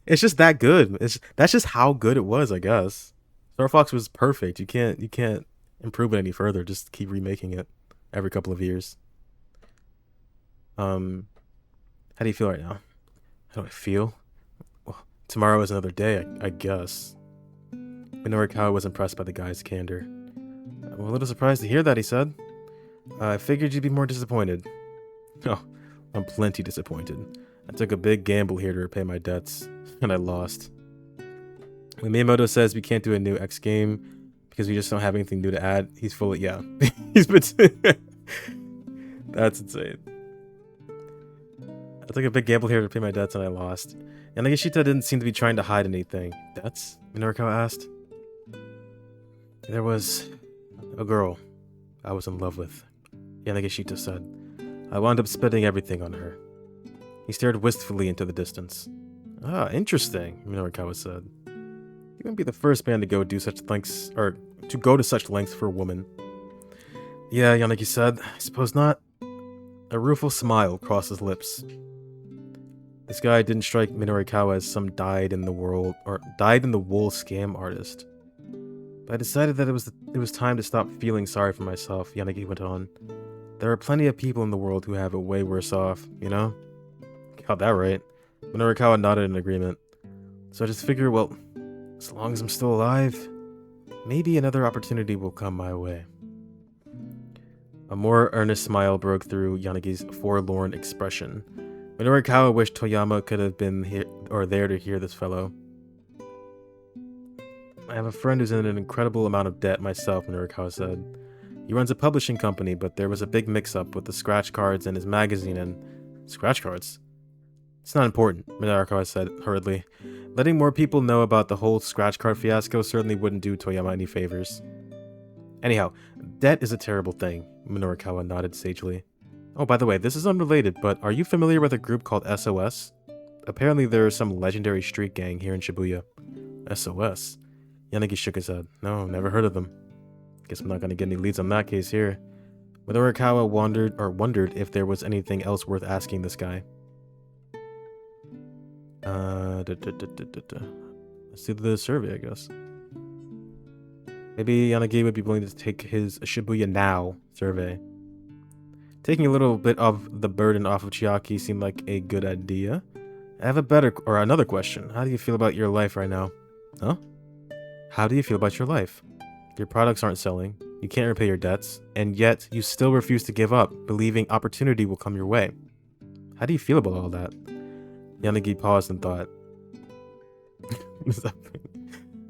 It's just that good. That's just how good it was, I guess. Star Fox was perfect. You can't improve it any further. Just keep remaking it every couple of years. How do you feel right now? How do I feel? Well, tomorrow is another day, I guess. Minorikawa was impressed by the guy's candor. I'm a little surprised to hear that, he said. I figured you'd be more disappointed. Oh, I'm plenty disappointed. I took a big gamble here to repay my debts, and I lost. When Miyamoto says we can't do a new X game because we just don't have anything new to add, he's full of, yeah. He's been... That's insane. I took a big gamble here to pay my debts and I lost. Yanagishita didn't seem to be trying to hide anything. Debts? Minorikawa asked. There was a girl I was in love with, Yanagishita said. I wound up spending everything on her. He stared wistfully into the distance. Ah, interesting, Minorikawa said. You wouldn't be the first man to go to such lengths for a woman. Yeah, Yanagi said. I suppose not. A rueful smile crossed his lips. This guy didn't strike Minorikawa as some dyed-in-the-wool scam artist. But I decided that it was time to stop feeling sorry for myself, Yanagi went on. There are plenty of people in the world who have it way worse off, you know? Got that right. Minorikawa nodded in agreement. So I just figure, well, as long as I'm still alive, maybe another opportunity will come my way. A more earnest smile broke through Yanagi's forlorn expression. Minorikawa wished Toyama could have been here or there to hear this fellow. I have a friend who's in an incredible amount of debt myself, Minorikawa said. He runs a publishing company, but there was a big mix-up with the scratch cards in his magazine and... Scratch cards? It's not important, Minorikawa said hurriedly. Letting more people know about the whole scratch card fiasco certainly wouldn't do Toyama any favors. Anyhow, debt is a terrible thing, Minorikawa nodded sagely. Oh, by the way, this is unrelated, but are you familiar with a group called SOS? Apparently there is some legendary street gang here in Shibuya. SOS? Yanagi shook his head. No, never heard of them. Guess I'm not gonna get any leads on that case here. Minorikawa wondered if there was anything else worth asking this guy. Let's do the survey, I guess. Maybe Yanagi would be willing to take his Shibuya Now survey. Taking a little bit of the burden off of Chiaki seemed like a good idea. I have another question. How do you feel about your life right now? Huh? How do you feel about your life? Your products aren't selling, you can't repay your debts, and yet you still refuse to give up, believing opportunity will come your way. How do you feel about all that? Yanagi paused and thought.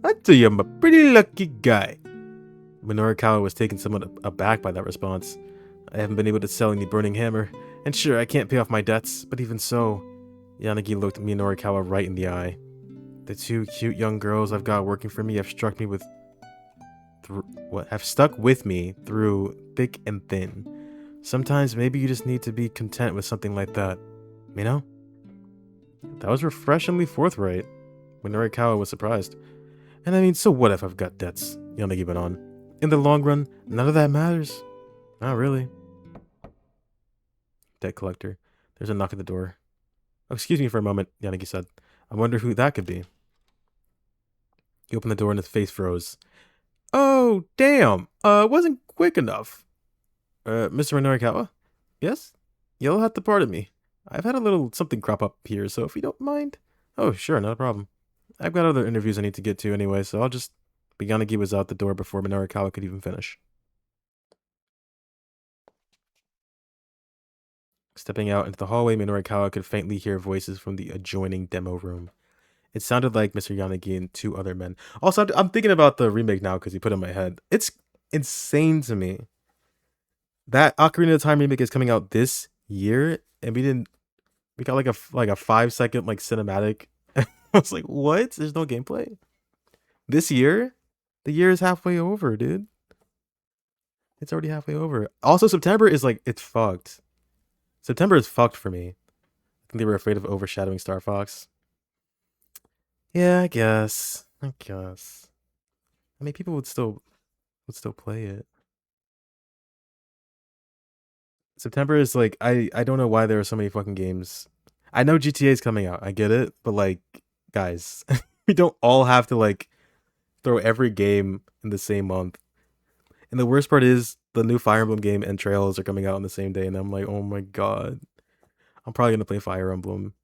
I'd tell you I'm a pretty lucky guy. Minorikawa was taken somewhat aback by that response. I haven't been able to sell any Burning Hammer, and sure, I can't pay off my debts, but even so... Yanagi looked Minorikawa right in the eye. The two cute young girls I've got working for me have stuck with me through thick and thin. Sometimes maybe you just need to be content with something like that, you know? That was refreshingly forthright. Minorikawa was surprised. And I mean, so what if I've got debts? Yanagi went on. In the long run, none of that matters. Not really. Debt collector. There's a knock at the door. Oh, excuse me for a moment, Yanagi said. I wonder who that could be. He opened the door and his face froze. Oh, damn. Wasn't quick enough. Mr. Minorikawa? Yes? You'll have to pardon me. I've had a little something crop up here, so if you don't mind. Oh, sure, not a problem. I've got other interviews I need to get to anyway, so I'll just... But Yanagi was out the door before Minorikawa could even finish. Stepping out into the hallway, Minorikawa could faintly hear voices from the adjoining demo room. It sounded like Mr. Yanagi and two other men. Also, I'm thinking about the remake now because he put it in my head. It's insane to me. That Ocarina of Time remake is coming out this year, and we got like a 5-second like cinematic. I was like, what? There's no gameplay? This year? The year is halfway over, dude. It's already halfway over. Also, September is like, it's fucked. September is fucked for me. I think they were afraid of overshadowing Star Fox. Yeah, I guess. I mean, people would still play it. September is like, I don't know why there are so many fucking games. I know GTA is coming out. I get it, but like, guys, we don't all have to like throw every game in the same month. And the worst part is the new Fire Emblem game and Trails are coming out on the same day, and I'm like, oh my god, I'm probably gonna play Fire Emblem.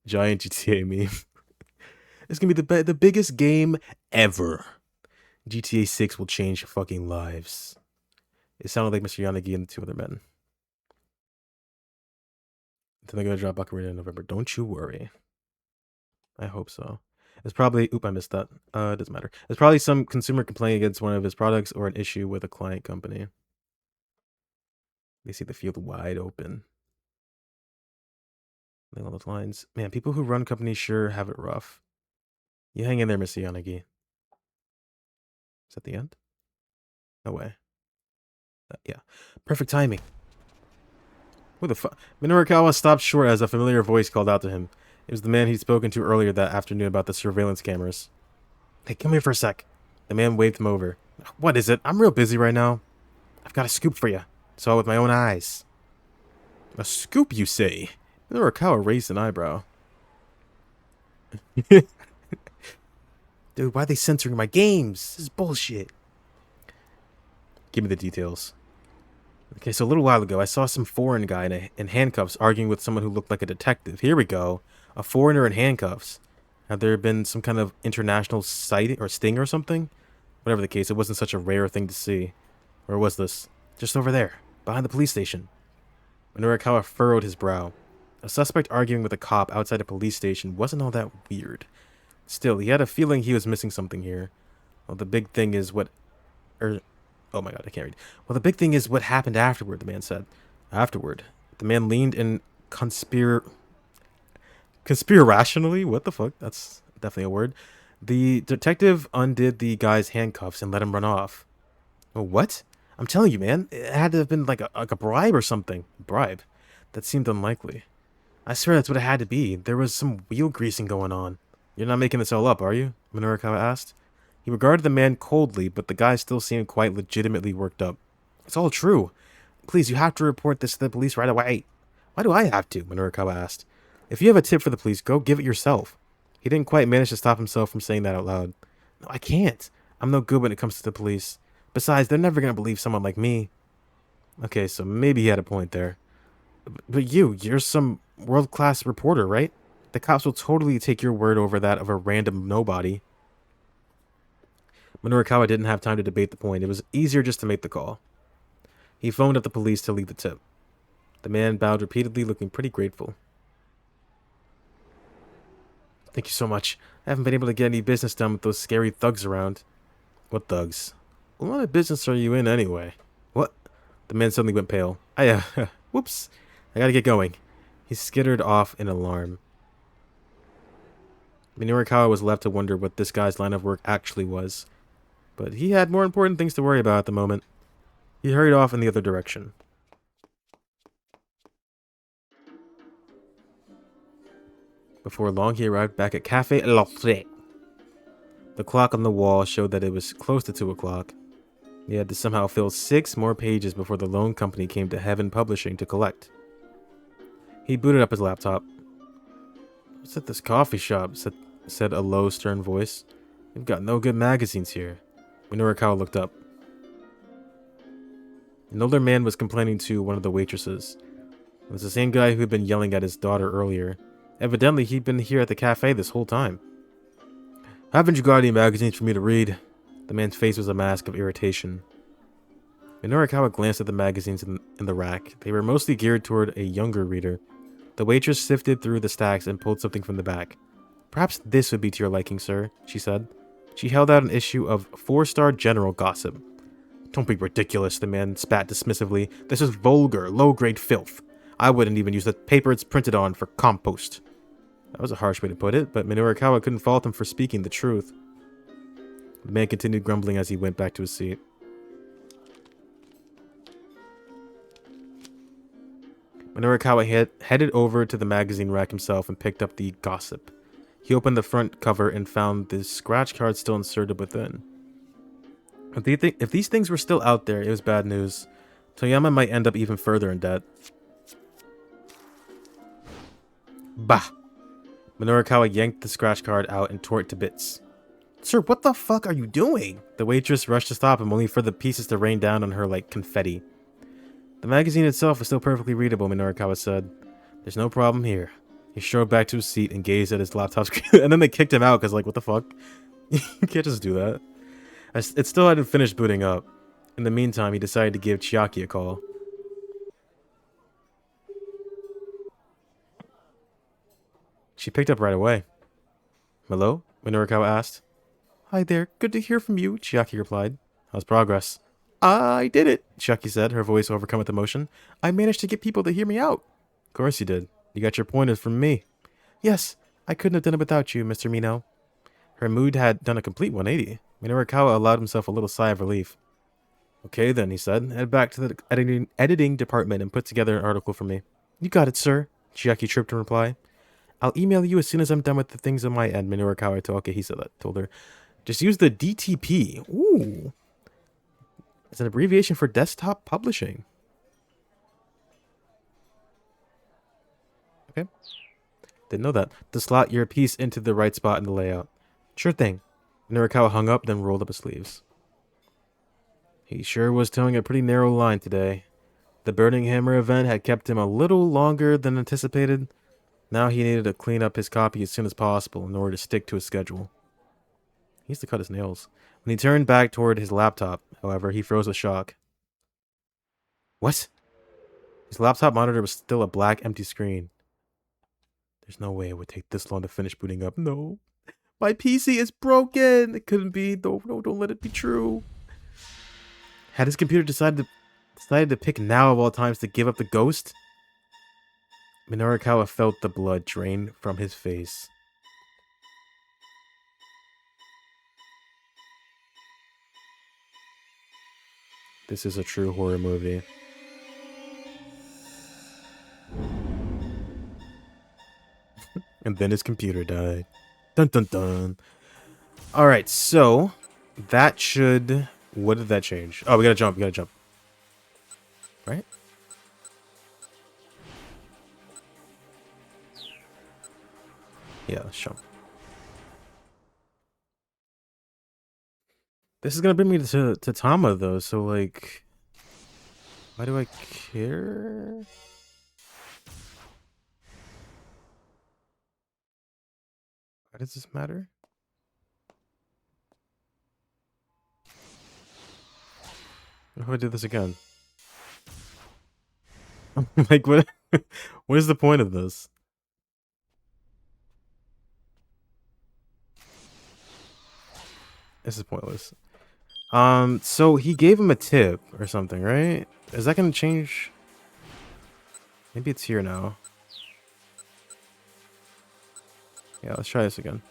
Giant GTA meme. It's gonna be the biggest game ever. GTA 6 will change fucking lives. It sounded like Mr. Yanagi and the two other men. Then they're gonna drop Ocarina in November. Don't you worry. I hope so. It's probably... Oop, I missed that. It doesn't matter. It's probably some consumer complaint against one of his products or an issue with a client company. They see the field wide open. Along those lines. Man, people who run companies sure have it rough. You hang in there, Mr. Yanagi. Is that the end? No way. Yeah. Perfect timing. Who the fuck? Minorukawa stopped short as a familiar voice called out to him. It was the man he'd spoken to earlier that afternoon about the surveillance cameras. Hey, come here for a sec. The man waved him over. What is it? I'm real busy right now. I've got a scoop for you. Saw it with my own eyes. A scoop, you say? Minorukawa raised an eyebrow. Dude, why are they censoring my games? This is bullshit. Give me the details. Okay, so a little while ago, I saw some foreign guy in handcuffs arguing with someone who looked like a detective. Here we go. A foreigner in handcuffs. Had there been some kind of international sighting or sting or something? Whatever the case, it wasn't such a rare thing to see. Where was this? Just over there, behind the police station. Minorukawa furrowed his brow. A suspect arguing with a cop outside a police station wasn't all that weird. Still, he had a feeling he was missing something here. Well, the big thing is what... oh my god, I can't read. Well, the big thing is what happened afterward, the man said. Afterward? The man leaned in conspirationally? What the fuck? That's definitely a word. The detective undid the guy's handcuffs and let him run off. Oh, what? I'm telling you, man. It had to have been like a bribe or something. Bribe? That seemed unlikely. I swear that's what it had to be. There was some wheel greasing going on. You're not making this all up, are you? Minorukawa asked. He regarded the man coldly, but the guy still seemed quite legitimately worked up. It's all true. Please, you have to report this to the police right away. Why do I have to? Minorukawa asked. If you have a tip for the police, go give it yourself. He didn't quite manage to stop himself from saying that out loud. No, I can't. I'm no good when it comes to the police. Besides, they're never going to believe someone like me. Okay, so maybe he had a point there. But you're some world-class reporter, right? The cops will totally take your word over that of a random nobody. Minorukawa didn't have time to debate the point. It was easier just to make the call. He phoned up the police to leave the tip. The man bowed repeatedly, looking pretty grateful. Thank you so much. I haven't been able to get any business done with those scary thugs around. What thugs? What line of business are you in anyway? What? The man suddenly went pale. Whoops. I gotta get going. He skittered off in alarm. Minorukawa was left to wonder what this guy's line of work actually was. But he had more important things to worry about at the moment. He hurried off in the other direction. Before long, he arrived back at Café L'Entrée. The clock on the wall showed that it was close to 2 o'clock. He had to somehow fill 6 more pages before the loan company came to Heaven Publishing to collect. He booted up his laptop. What's at this coffee shop? Said a low, stern voice. We've got no good magazines here. Minorukawa looked up. An older man was complaining to one of the waitresses. It was the same guy who had been yelling at his daughter earlier. Evidently, he'd been here at the cafe this whole time. Haven't you got any magazines for me to read? The man's face was a mask of irritation. Minorukawa glanced at the magazines in the rack. They were mostly geared toward a younger reader. The waitress sifted through the stacks and pulled something from the back. Perhaps this would be to your liking, sir, she said. She held out an issue of 4-star general gossip. Don't be ridiculous, the man spat dismissively. This is vulgar, low-grade filth. I wouldn't even use the paper it's printed on for compost. That was a harsh way to put it, but Minorukawa couldn't fault him for speaking the truth. The man continued grumbling as he went back to his seat. Minorukawa headed over to the magazine rack himself and picked up the gossip. He opened the front cover and found the scratch card still inserted within. If these things were still out there, it was bad news. Toyama might end up even further in debt. Bah! Minorukawa yanked the scratch card out and tore it to bits. Sir, what the fuck are you doing? The waitress rushed to stop him, only for the pieces to rain down on her like confetti. The magazine itself was still perfectly readable, Minorukawa said. There's no problem here. He strode back to his seat and gazed at his laptop screen, and then they kicked him out because, like, what the fuck? You can't just do that. It still hadn't finished booting up. In the meantime, he decided to give Chiaki a call. She picked up right away. Hello? Minorukawa asked. Hi there, good to hear from you, Chiaki replied. How's progress? I did it, Chiaki said, her voice overcome with emotion. I managed to get people to hear me out. Of course you did. You got your pointers from me. Yes, I couldn't have done it without you, Mr. Mino. Her mood had done a complete 180. Minorikawa allowed himself a little sigh of relief. Okay then, he said. Head back to the editing department and put together an article for me. You got it, sir, Chiaki chirped in reply. I'll email you as soon as I'm done with the things on my end, Minorikawa told her. Just use the DTP. Ooh. It's an abbreviation for desktop publishing. Okay. Didn't know that. To slot your piece into the right spot in the layout. Sure thing. Minorikawa hung up, then rolled up his sleeves. He sure was towing a pretty narrow line today. The Burning Hammer event had kept him a little longer than anticipated. Now he needed to clean up his copy as soon as possible in order to stick to his schedule. He used to cut his nails. When he turned back toward his laptop, however, he froze with shock. What? His laptop monitor was still a black, empty screen. There's no way it would take this long to finish booting up. No. My PC is broken. It couldn't be. No, don't let it be true. Had his computer decided to pick now of all times to give up the ghost? Minorikawa felt the blood drain from his face. This is a true horror movie. And then his computer died. Dun dun dun. Alright, so that should... What did that change? Oh, we gotta jump. Right? Yeah, let's jump. This is gonna bring me to Tama, though, so, like... Why do I care? Why does this matter? What if I do this again? Like, what? What is the point of this? This is pointless. So he gave him a tip or something, right? Is that gonna change? Maybe it's here now. Yeah, let's try this again.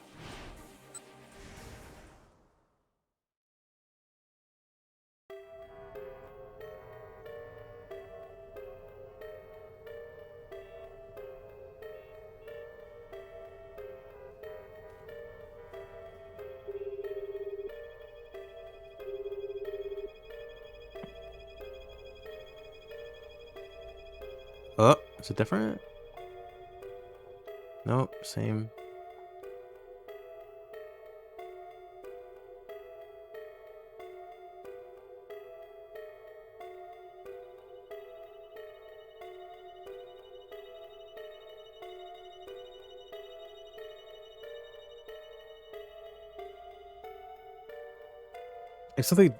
Oh, is it different? Nope, same.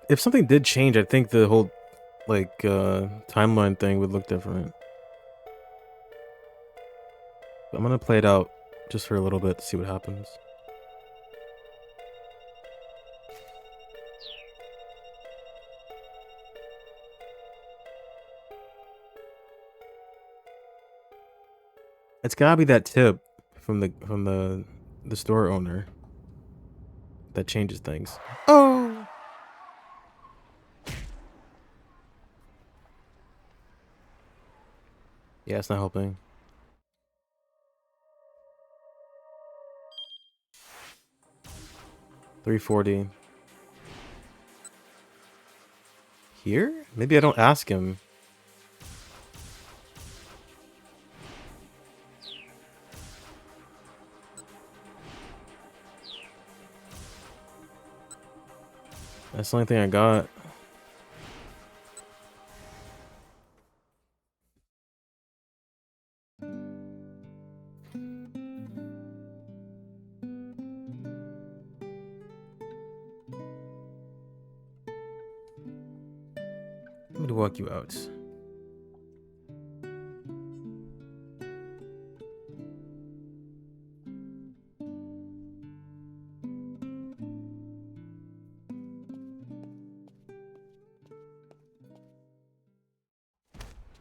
If something did change, I think the whole like timeline thing would look different. But I'm gonna play it out just for a little bit to see what happens. It's gotta be that tip from the store owner that changes things. Oh. Yeah, it's not helping. $340. Here? Maybe I don't ask him. That's the only thing I got. Let me walk you out.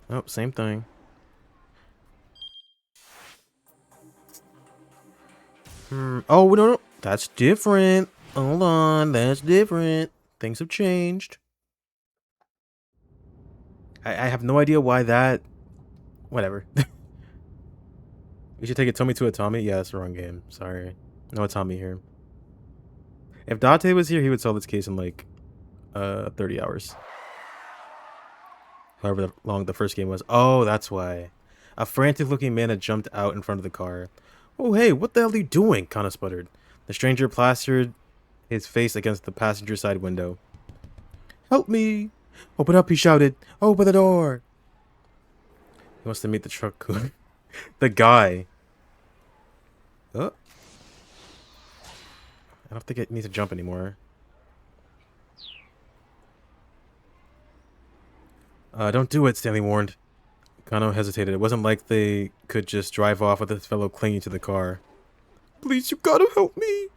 Oh, same thing. Oh, no. That's different. Hold on. That's different. Things have changed. I have no idea why that... Whatever. We should take it. Tomi to Atami? Yeah, that's the wrong game. Sorry. No Atami here. If Date was here, he would solve this case in like 30 hours. However long the first game was. Oh, that's why. A frantic-looking man had jumped out in front of the car. Oh, hey, what the hell are you doing? Kana sputtered. The stranger plastered his face against the passenger side window. Help me! Open up, he shouted. Open the door! He wants to meet the truck cook. The guy. Oh. I don't think I need to jump anymore. Don't do it, Stanley warned. Kano hesitated. It wasn't like they could just drive off with his fellow clinging to the car. Please, you gotta help me!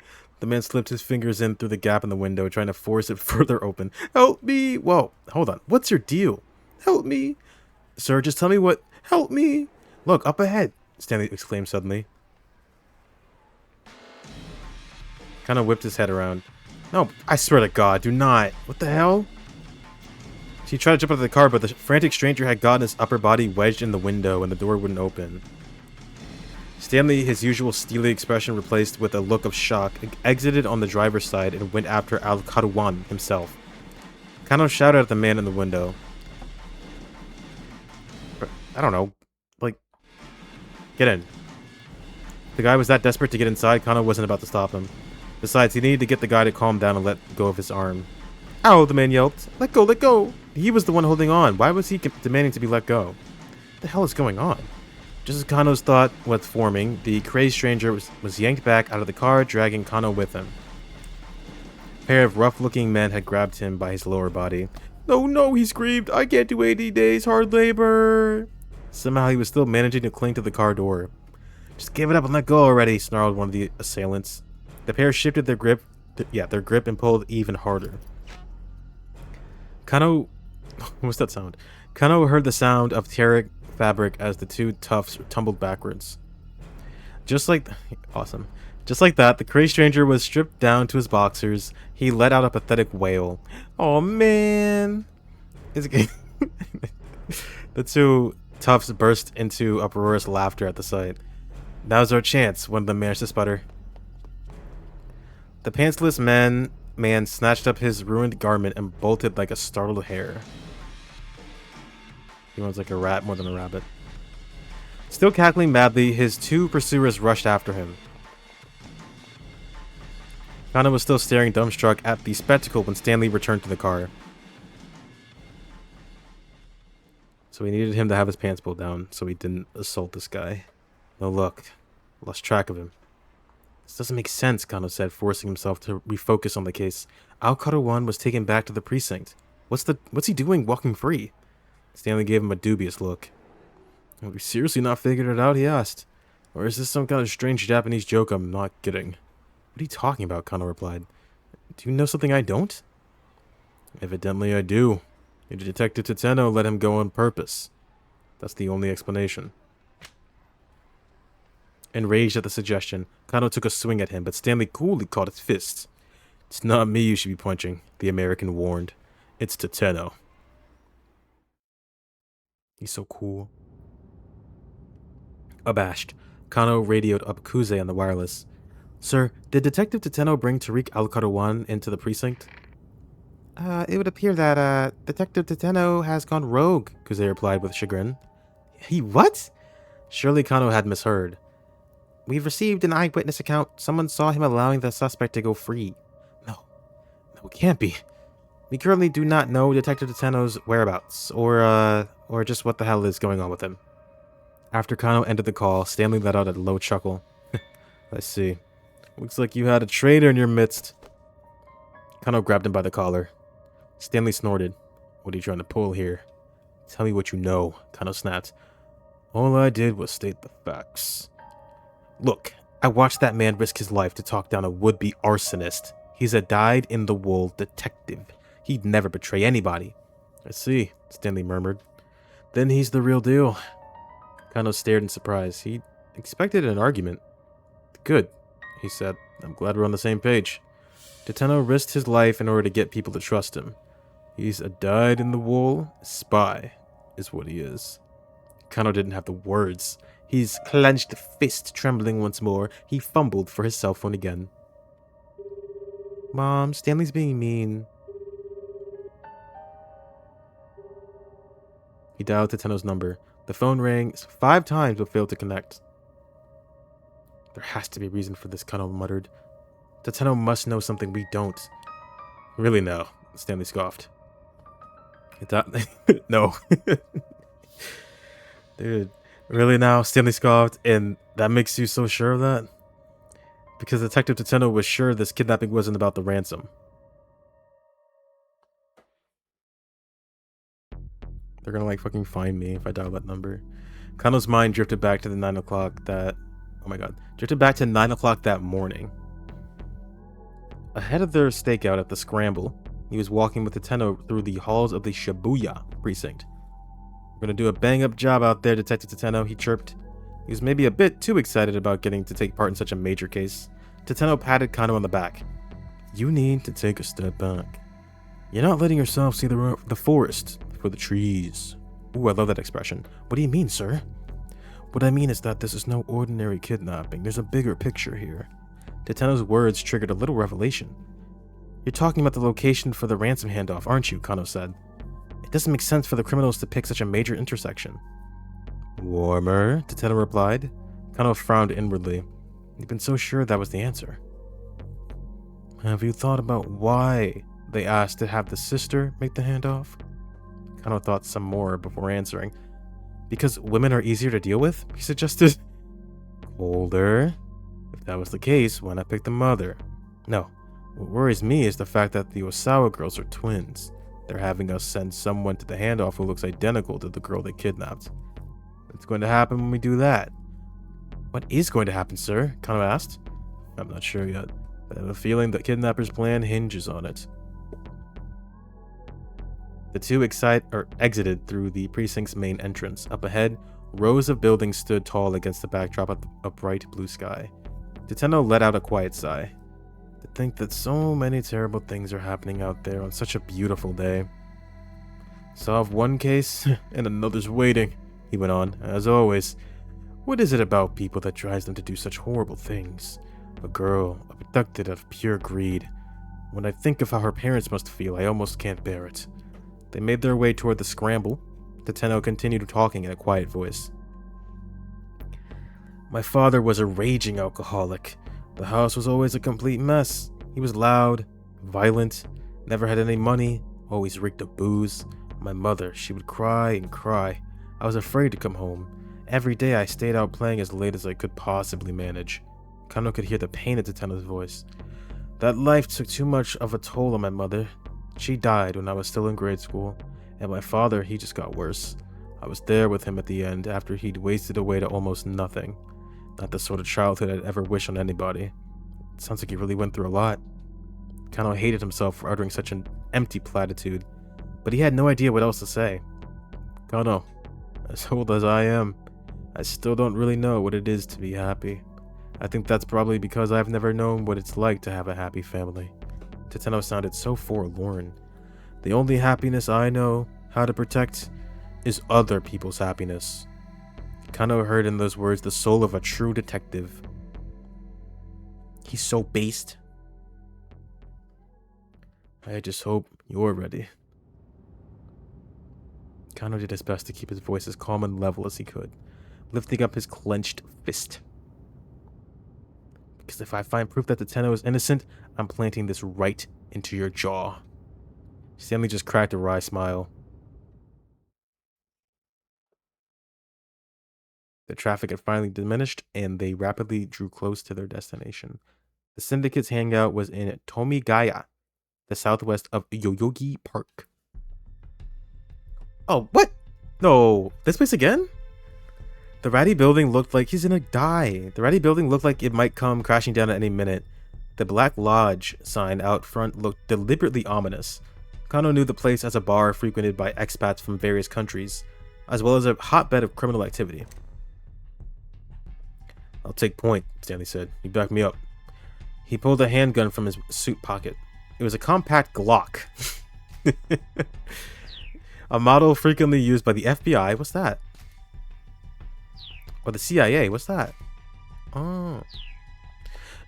The man slipped his fingers in through the gap in the window, trying to force it further open. Help me! Whoa, hold on. What's your deal? Help me! Sir, just tell me what... Help me! Look, up ahead! Stanley exclaimed suddenly. Kano whipped his head around. No, I swear to God, do not. What the hell? He tried to jump out of the car, but the frantic stranger had gotten his upper body wedged in the window and the door wouldn't open. Stanley, his usual steely expression replaced with a look of shock, exited on the driver's side and went after Al-Karuan himself. Kano shouted at the man in the window. I don't know. Like, get in. The guy was that desperate to get inside, Kano wasn't about to stop him. Besides, he needed to get the guy to calm down and let go of his arm. Ow, the man yelped. Let go, let go! He was the one holding on. Why was he demanding to be let go? What the hell is going on? Just as Kano's thought was forming, the crazed stranger was yanked back out of the car, dragging Kano with him. A pair of rough-looking men had grabbed him by his lower body. No, no, he screamed. I can't do 80 days hard labor. Somehow he was still managing to cling to the car door. Just give it up and let go already, snarled one of the assailants. The pair shifted their grip, and pulled even harder. Kano... What's that sound? Kano heard the sound of tearing fabric as the two toughs tumbled backwards. Awesome. Just like that, the crazed stranger was stripped down to his boxers. He let out a pathetic wail. Oh man! The two toughs burst into uproarious laughter at the sight. Now's our chance, one of them managed to sputter. The pantsless man snatched up his ruined garment and bolted like a startled hare. He runs like a rat more than a rabbit. Still cackling madly, his two pursuers rushed after him. Kano was still staring dumbstruck at the spectacle when Stanley returned to the car. So we needed him to have his pants pulled down so he didn't assault this guy. No luck. Lost track of him. This doesn't make sense, Kano said, forcing himself to refocus on the case. Al-Karuan was taken back to the precinct. What's he doing walking free? Stanley gave him a dubious look. Have we seriously not figured it out, he asked. Or is this some kind of strange Japanese joke I'm not getting? What are you talking about, Kano replied. Do you know something I don't? Evidently I do. Your Detective Tateno let him go on purpose. That's the only explanation. Enraged at the suggestion, Kano took a swing at him, but Stanley coolly caught his fist. It's not me you should be punching, the American warned. It's Tateno. He's so cool. Abashed, Kano radioed up Kuze on the wireless. Sir, did Detective Tateno bring Tariq Al-Karuan into the precinct? It would appear that, Detective Tateno has gone rogue, Kuze replied with chagrin. He what? Surely Kano had misheard. We've received an eyewitness account. Someone saw him allowing the suspect to go free. No, it can't be. We currently do not know Detective Tateno's whereabouts, or just what the hell is going on with him. After Kano ended the call, Stanley let out a low chuckle. I see. Looks like you had a traitor in your midst. Kano grabbed him by the collar. Stanley snorted. What are you trying to pull here? Tell me what you know, Kano snapped. All I did was state the facts. Look, I watched that man risk his life to talk down a would-be arsonist. He's a dyed-in-the-wool detective. He'd never betray anybody. I see, Stanley murmured. Then he's the real deal. Kano stared in surprise. He expected an argument. Good. he said. I'm glad we're on the same page. Tateno risked his life in order to get people to trust him. He's a dyed-in-the-wool spy, is what he is. Kano didn't have the words. His clenched fist trembling once more, he fumbled for his cell phone again. Mom, Stanley's being mean. He dialed Tateno's number. The phone rang 5 times but failed to connect. There has to be a reason for this, Kano muttered. Tateno must know something we don't. Really no, Stanley scoffed. No. Dude, really now? Stanley scoffed, and that makes you so sure of that? Because Detective Tateno was sure this kidnapping wasn't about the ransom. They're gonna like fucking find me if I dial that number. Kano's mind drifted back to the 9 o'clock that... Oh my god. Drifted back to 9 o'clock that morning. Ahead of their stakeout at the Scramble, he was walking with Tateno through the halls of the Shibuya precinct. We're gonna do a bang-up job out there, Detective Tateno, he chirped. He was maybe a bit too excited about getting to take part in such a major case. Tateno patted Kano on the back. You need to take a step back. You're not letting yourself see the forest for the trees. Ooh, I love that expression. What do you mean, sir? What I mean is that this is no ordinary kidnapping. There's a bigger picture here. Tateno's words triggered a little revelation. You're talking about the location for the ransom handoff, aren't you? Kano said. It doesn't make sense for the criminals to pick such a major intersection. Warmer, Tateno replied. Kano frowned inwardly. He'd been so sure that was the answer. Have you thought about why they asked to have the sister make the handoff? Kano thought some more before answering. Because women are easier to deal with? He suggested. Older? If that was the case, why not pick the mother? No. What worries me is the fact that the Osawa girls are twins. They're having us send someone to the handoff who looks identical to the girl they kidnapped. What's going to happen when we do that? What is going to happen, sir? Kano asked. I'm not sure yet, but I have a feeling the kidnapper's plan hinges on it. The two exited through the precinct's main entrance. Up ahead, rows of buildings stood tall against the backdrop of a bright blue sky. Tateno let out a quiet sigh. To think that so many terrible things are happening out there on such a beautiful day. Solve one case, and another's waiting, he went on. As always, what is it about people that drives them to do such horrible things? A girl, abducted out of pure greed. When I think of how her parents must feel, I almost can't bear it. They made their way toward the Scramble. Tateno continued talking in a quiet voice. My father was a raging alcoholic. The house was always a complete mess. He was loud, violent, never had any money, always reeked of booze. My mother, she would cry and cry. I was afraid to come home. Every day I stayed out playing as late as I could possibly manage. Kano could hear the pain in Tateno's voice. That life took too much of a toll on my mother. She died when I was still in grade school, and my father, he just got worse. I was there with him at the end after he'd wasted away to almost nothing. Not the sort of childhood I'd ever wish on anybody. It sounds like he really went through a lot. Kano hated himself for uttering such an empty platitude, but he had no idea what else to say. Kano, as old as I am, I still don't really know what it is to be happy. I think that's probably because I've never known what it's like to have a happy family. Tateno sounded so forlorn. The only happiness I know how to protect is other people's happiness. Kano heard in those words the soul of a true detective. He's so based. I just hope you're ready. Kano did his best to keep his voice as calm and level as he could, lifting up his clenched fist. Because if I find proof that Tateno is innocent, I'm planting this right into your jaw. Stanley just cracked a wry smile. The traffic had finally diminished, and they rapidly drew close to their destination. The syndicate's hangout was in Tomigaya, the southwest of Yoyogi Park. Oh, what? No, this place again? The ratty building looked like he's gonna die. The ratty building looked like it might come crashing down at any minute. The Black Lodge sign out front looked deliberately ominous. Kano knew the place as a bar frequented by expats from various countries, as well as a hotbed of criminal activity. I'll take point, Stanley said. You back me up. He pulled a handgun from his suit pocket. It was a compact Glock. A model frequently used by the FBI. What's that? Or the CIA. What's that? Oh.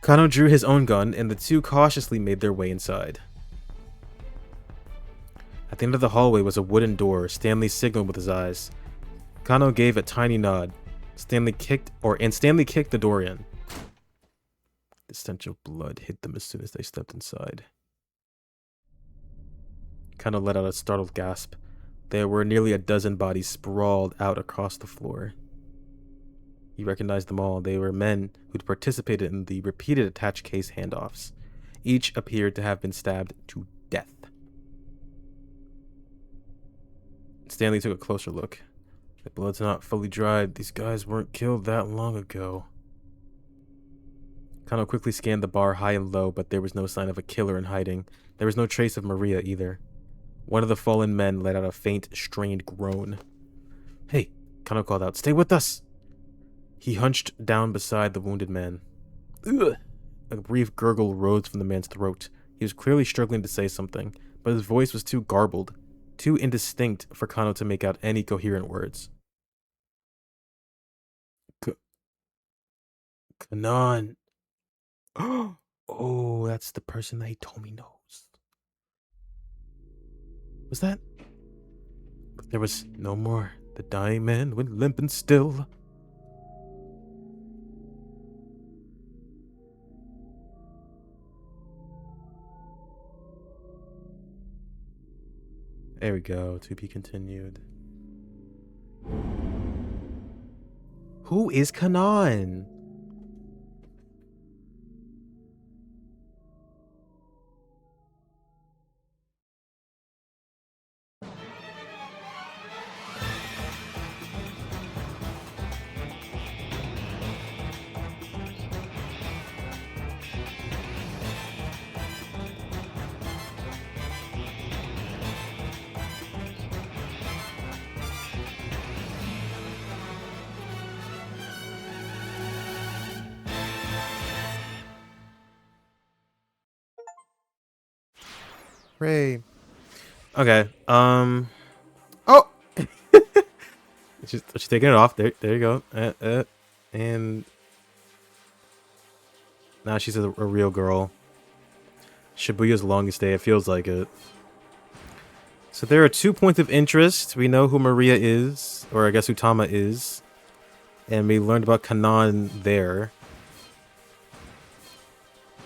Kano drew his own gun, and the two cautiously made their way inside. At the end of the hallway was a wooden door. Stanley signaled with his eyes. Kano gave a tiny nod. Stanley kicked the door in. The stench of blood hit them as soon as they stepped inside. Kano let out a startled gasp. There were nearly a dozen bodies sprawled out across the floor. He recognized them all. They were men who'd participated in the repeated attached case handoffs. Each appeared to have been stabbed to death. Stanley took a closer look. The blood's not fully dried. These guys weren't killed that long ago. Kano quickly scanned the bar high and low, but there was no sign of a killer in hiding. There was no trace of Maria either. One of the fallen men let out a faint, strained groan. Hey, Kano called out, stay with us! He hunched down beside the wounded man. Ugh. A brief gurgle rose from the man's throat. He was clearly struggling to say something, but his voice was too garbled, too indistinct for Kano to make out any coherent words. Kanan. Oh, that's the person that he told me knows. Was that? But there was no more. The dying man went limp and still. There we go. To be continued. Who is Kanan? Ray. Okay. Oh. she's taking it off. There you go. And now she's a real girl. Shibuya's longest day. It feels like it. So there are 2 points of interest. We know who Maria is, or I guess who Tama is, and we learned about Kanan there.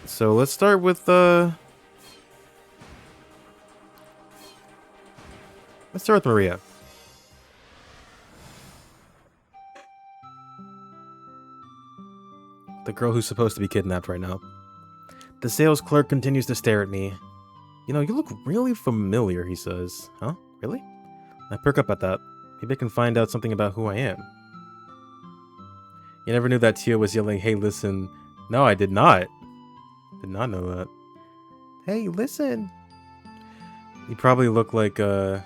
So let's start with Maria. The girl who's supposed to be kidnapped right now. The sales clerk continues to stare at me. You know, you look really familiar, he says. Huh? Really? I perk up at that. Maybe I can find out something about who I am. You never knew that Tio was yelling, hey, listen. No, I did not. Did not know that. Hey, listen. You probably look like, put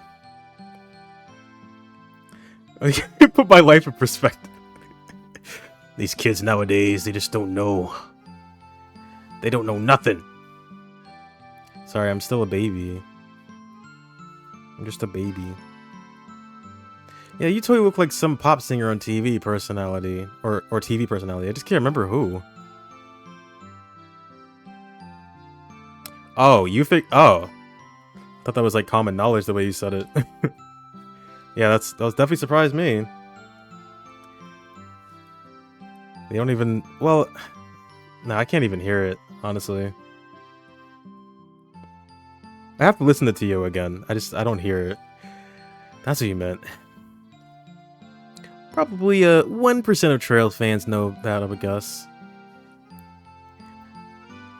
my life in perspective. These kids nowadays, they just don't know. They don't know nothing. Sorry, I'm still a baby. I'm just a baby. Yeah, you totally look like some pop singer on TV personality. Or TV personality. I just can't remember who. Oh, you think... Oh. Thought that was like common knowledge the way you said it. Yeah, that definitely surprised me. They don't even... Well... No, I can't even hear it, honestly. I have to listen to Tio again. I don't hear it. That's what you meant. Probably 1% of Trails fans know that, I would guess.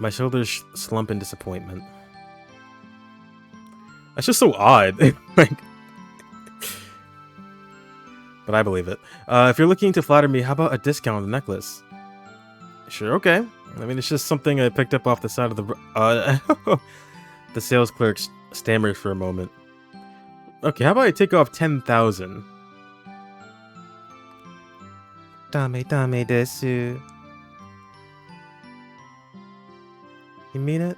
My shoulders slump in disappointment. That's just so odd. Like, but I believe it. If you're looking to flatter me, how about a discount on the necklace? Sure, okay. I mean, it's just something I picked up off the side of the... The sales clerk stammered for a moment. Okay, how about I take off 10,000? Dame desu. You mean it?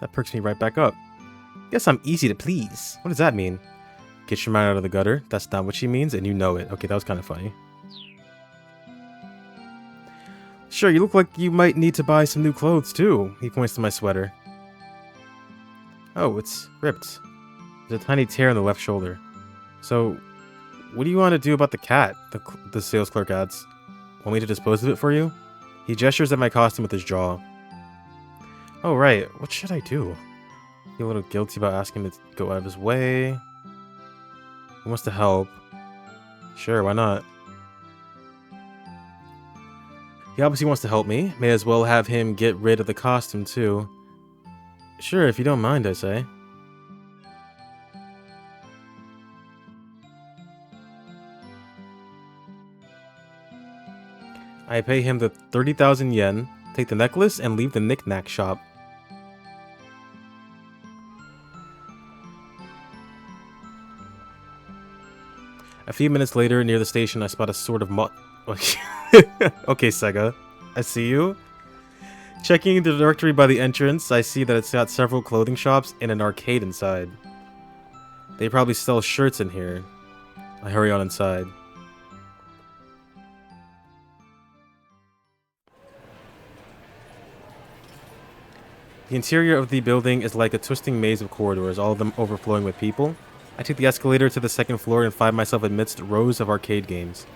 That perks me right back up. Guess I'm easy to please. What does that mean? Get your mind out of the gutter. That's not what she means, and you know it. Okay, that was kind of funny. Sure, you look like you might need to buy some new clothes, too. He points to my sweater. Oh, it's ripped. There's a tiny tear in the left shoulder. So, what do you want to do about the cat? The sales clerk adds. Want me to dispose of it for you? He gestures at my costume with his jaw. Oh, right. What should I do? Feel a little guilty about asking him to go out of his way. He wants to help. Sure, why not? He obviously wants to help me. May as well have him get rid of the costume, too. Sure, if you don't mind, I say. I pay him the 30,000 yen, take the necklace, and leave the knick-knack shop. A few minutes later, near the station, I spot a sort of Okay, Sega. I see you. Checking the directory by the entrance, I see that it's got several clothing shops and an arcade inside. They probably sell shirts in here. I hurry on inside. The interior of the building is like a twisting maze of corridors, all of them overflowing with people. I take the escalator to the second floor and find myself amidst rows of arcade games.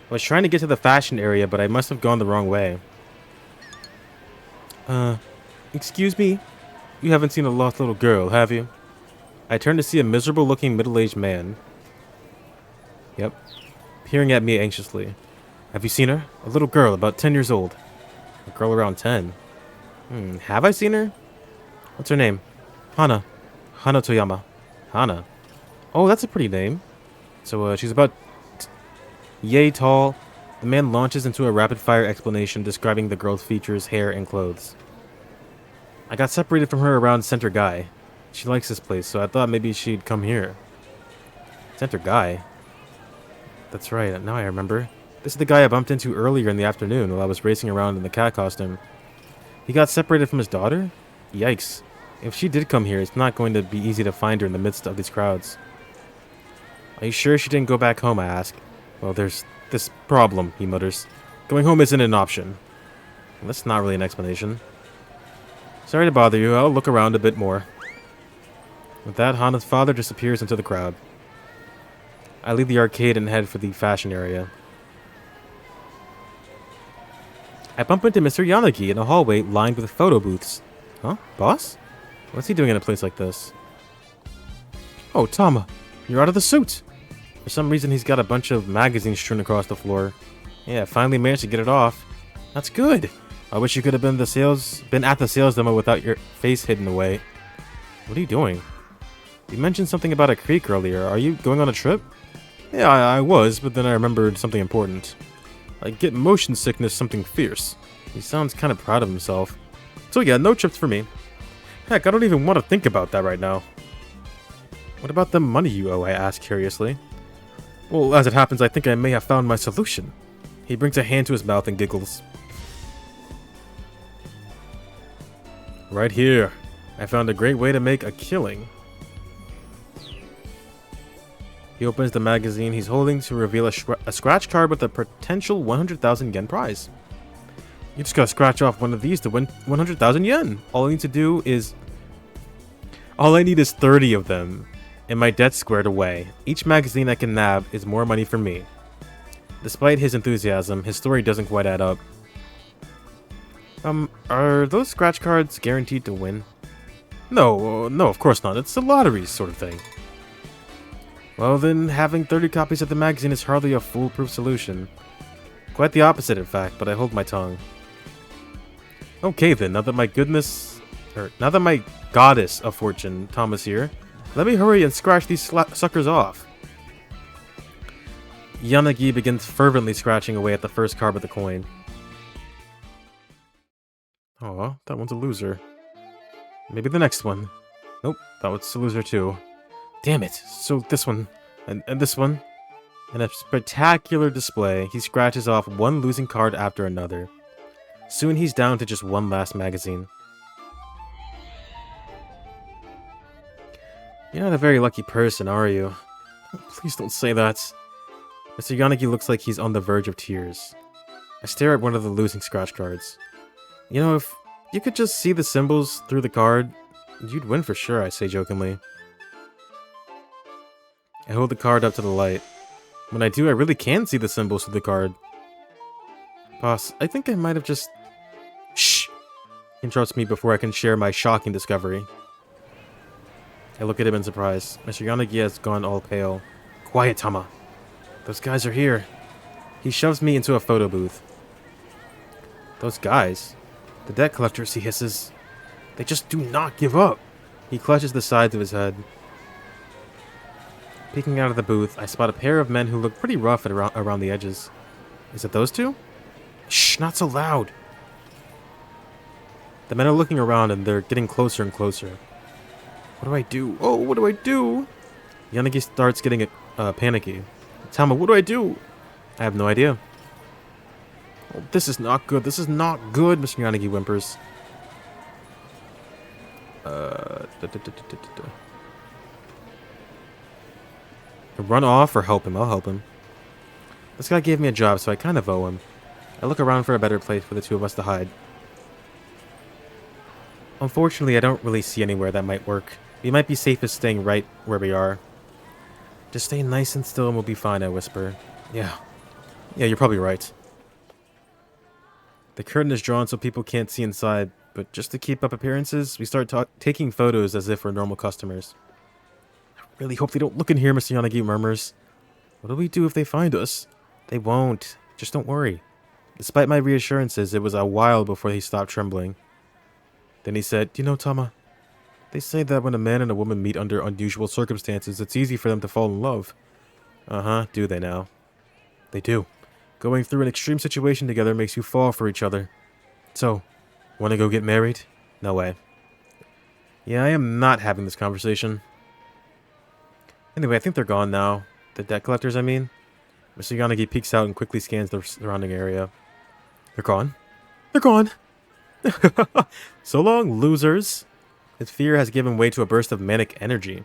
I was trying to get to the fashion area, but I must have gone the wrong way. Excuse me? You haven't seen a lost little girl, have you? I turn to see a miserable-looking middle-aged man. Yep. Peering at me anxiously. Have you seen her? A little girl, about 10 years old. A girl around 10. Have I seen her? What's her name? Hana. Hana Toyama. Hana. Oh, that's a pretty name. So, she's about yay tall. The man launches into a rapid-fire explanation describing the girl's features, hair, and clothes. I got separated from her around Center Guy. She likes this place, so I thought maybe she'd come here. Center Guy? That's right, now I remember. This is the guy I bumped into earlier in the afternoon while I was racing around in the cat costume. He got separated from his daughter? Yikes. If she did come here, it's not going to be easy to find her in the midst of these crowds. Are you sure she didn't go back home, I ask. Well, there's this problem, he mutters. Going home isn't an option. Well, that's not really an explanation. Sorry to bother you, I'll look around a bit more. With that, Hana's father disappears into the crowd. I leave the arcade and head for the fashion area. I bump into Mr. Yanagi in a hallway lined with photo booths. Huh? Boss? What's he doing in a place like this? Oh, Tama, you're out of the suit! For some reason, he's got a bunch of magazines strewn across the floor. Yeah, finally managed to get it off. That's good. I wish you could have been at the sales demo without your face hidden away. What are you doing? You mentioned something about a creek earlier. Are you going on a trip? Yeah, I was, but then I remembered something important. I get motion sickness something fierce. He sounds kind of proud of himself. So yeah, no trips for me. Heck, I don't even want to think about that right now. What about the money you owe? I ask curiously. Well, as it happens, I think I may have found my solution. He brings a hand to his mouth and giggles. Right here. I found a great way to make a killing. He opens the magazine he's holding to reveal a scratch card with a potential 100,000 yen prize. You just gotta scratch off one of these to win 100,000 yen. All I need is 30 of them, and my debt's squared away. Each magazine I can nab is more money for me. Despite his enthusiasm, his story doesn't quite add up. Are those scratch cards guaranteed to win? No, of course not. It's a lottery sort of thing. Well then, having 30 copies of the magazine is hardly a foolproof solution. Quite the opposite, in fact, but I hold my tongue. Okay then, now that my goddess of fortune, Tom, is here, let me hurry and scratch these suckers off. Yanagi begins fervently scratching away at the first card with the coin. Aw, that one's a loser. Maybe the next one. Nope, that one's a loser too. Damn it, so this one, and this one. In a spectacular display, he scratches off one losing card after another. Soon he's down to just one last magazine. You're not a very lucky person, are you? Please don't say that. Mr. Yanagi looks like he's on the verge of tears. I stare at one of the losing scratch cards. You know, if you could just see the symbols through the card, you'd win for sure, I say jokingly. I hold the card up to the light. When I do, I really can see the symbols through the card. Boss, I think I might have just... Shh! He interrupts me before I can share my shocking discovery. I look at him in surprise. Mr. Yanagi has gone all pale. Quiet, Tama. Those guys are here. He shoves me into a photo booth. Those guys? The debt collectors, he hisses. They just do not give up. He clutches the sides of his head. Peeking out of the booth, I spot a pair of men who look pretty rough around the edges. Is it those two? Shh, not so loud. The men are looking around and they're getting closer and closer. What do I do? Oh, what do I do? Yanagi starts getting panicky. Tama, what do I do? I have no idea. Oh, this is not good. This is not good, Mr. Yanagi whimpers. Run off or help him? I'll help him. This guy gave me a job, so I kind of owe him. I look around for a better place for the two of us to hide. Unfortunately, I don't really see anywhere that might work. We might be safest staying right where we are. Just stay nice and still and we'll be fine, I whisper. Yeah, you're probably right. The curtain is drawn so people can't see inside, but just to keep up appearances, we start taking photos as if we're normal customers. I really hope they don't look in here, Mr. Yanagi murmurs. What do we do if they find us? They won't. Just don't worry. Despite my reassurances, it was a while before he stopped trembling. Then he said, You know, Tama, they say that when a man and a woman meet under unusual circumstances, it's easy for them to fall in love. Uh-huh, do they now? They do. Going through an extreme situation together makes you fall for each other. So, want to go get married? No way. Yeah, I am not having this conversation. Anyway, I think they're gone now. The debt collectors, I mean. Mr. Yanagi peeks out and quickly scans the surrounding area. They're gone. They're gone! So long, losers. His fear has given way to a burst of manic energy.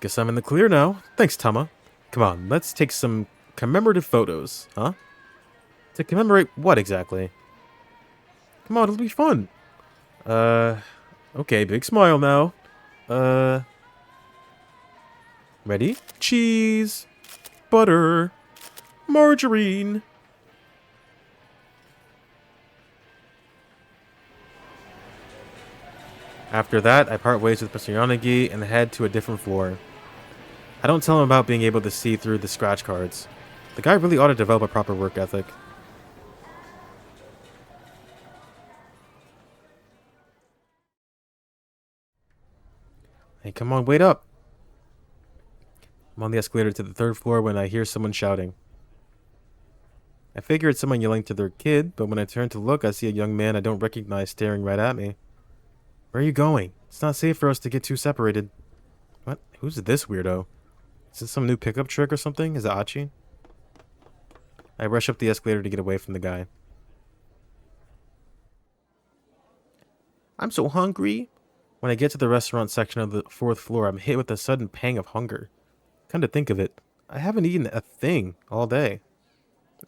Guess I'm in the clear now. Thanks, Tama. Come on, let's take some commemorative photos, huh? To commemorate what exactly? Come on, it'll be fun. Okay, big smile now. Ready? Cheese, butter, margarine. After that, I part ways with Mr. Yanagi and head to a different floor. I don't tell him about being able to see through the scratch cards. The guy really ought to develop a proper work ethic. Hey, come on, wait up! I'm on the escalator to the third floor when I hear someone shouting. I figure it's someone yelling to their kid, but when I turn to look, I see a young man I don't recognize staring right at me. Where are you going? It's not safe for us to get too separated. What? Who's this weirdo? Is this some new pickup trick or something? Is it Achi? I rush up the escalator to get away from the guy. I'm so hungry. When I get to the restaurant section of the fourth floor, I'm hit with a sudden pang of hunger. Come to think of it, I haven't eaten a thing all day.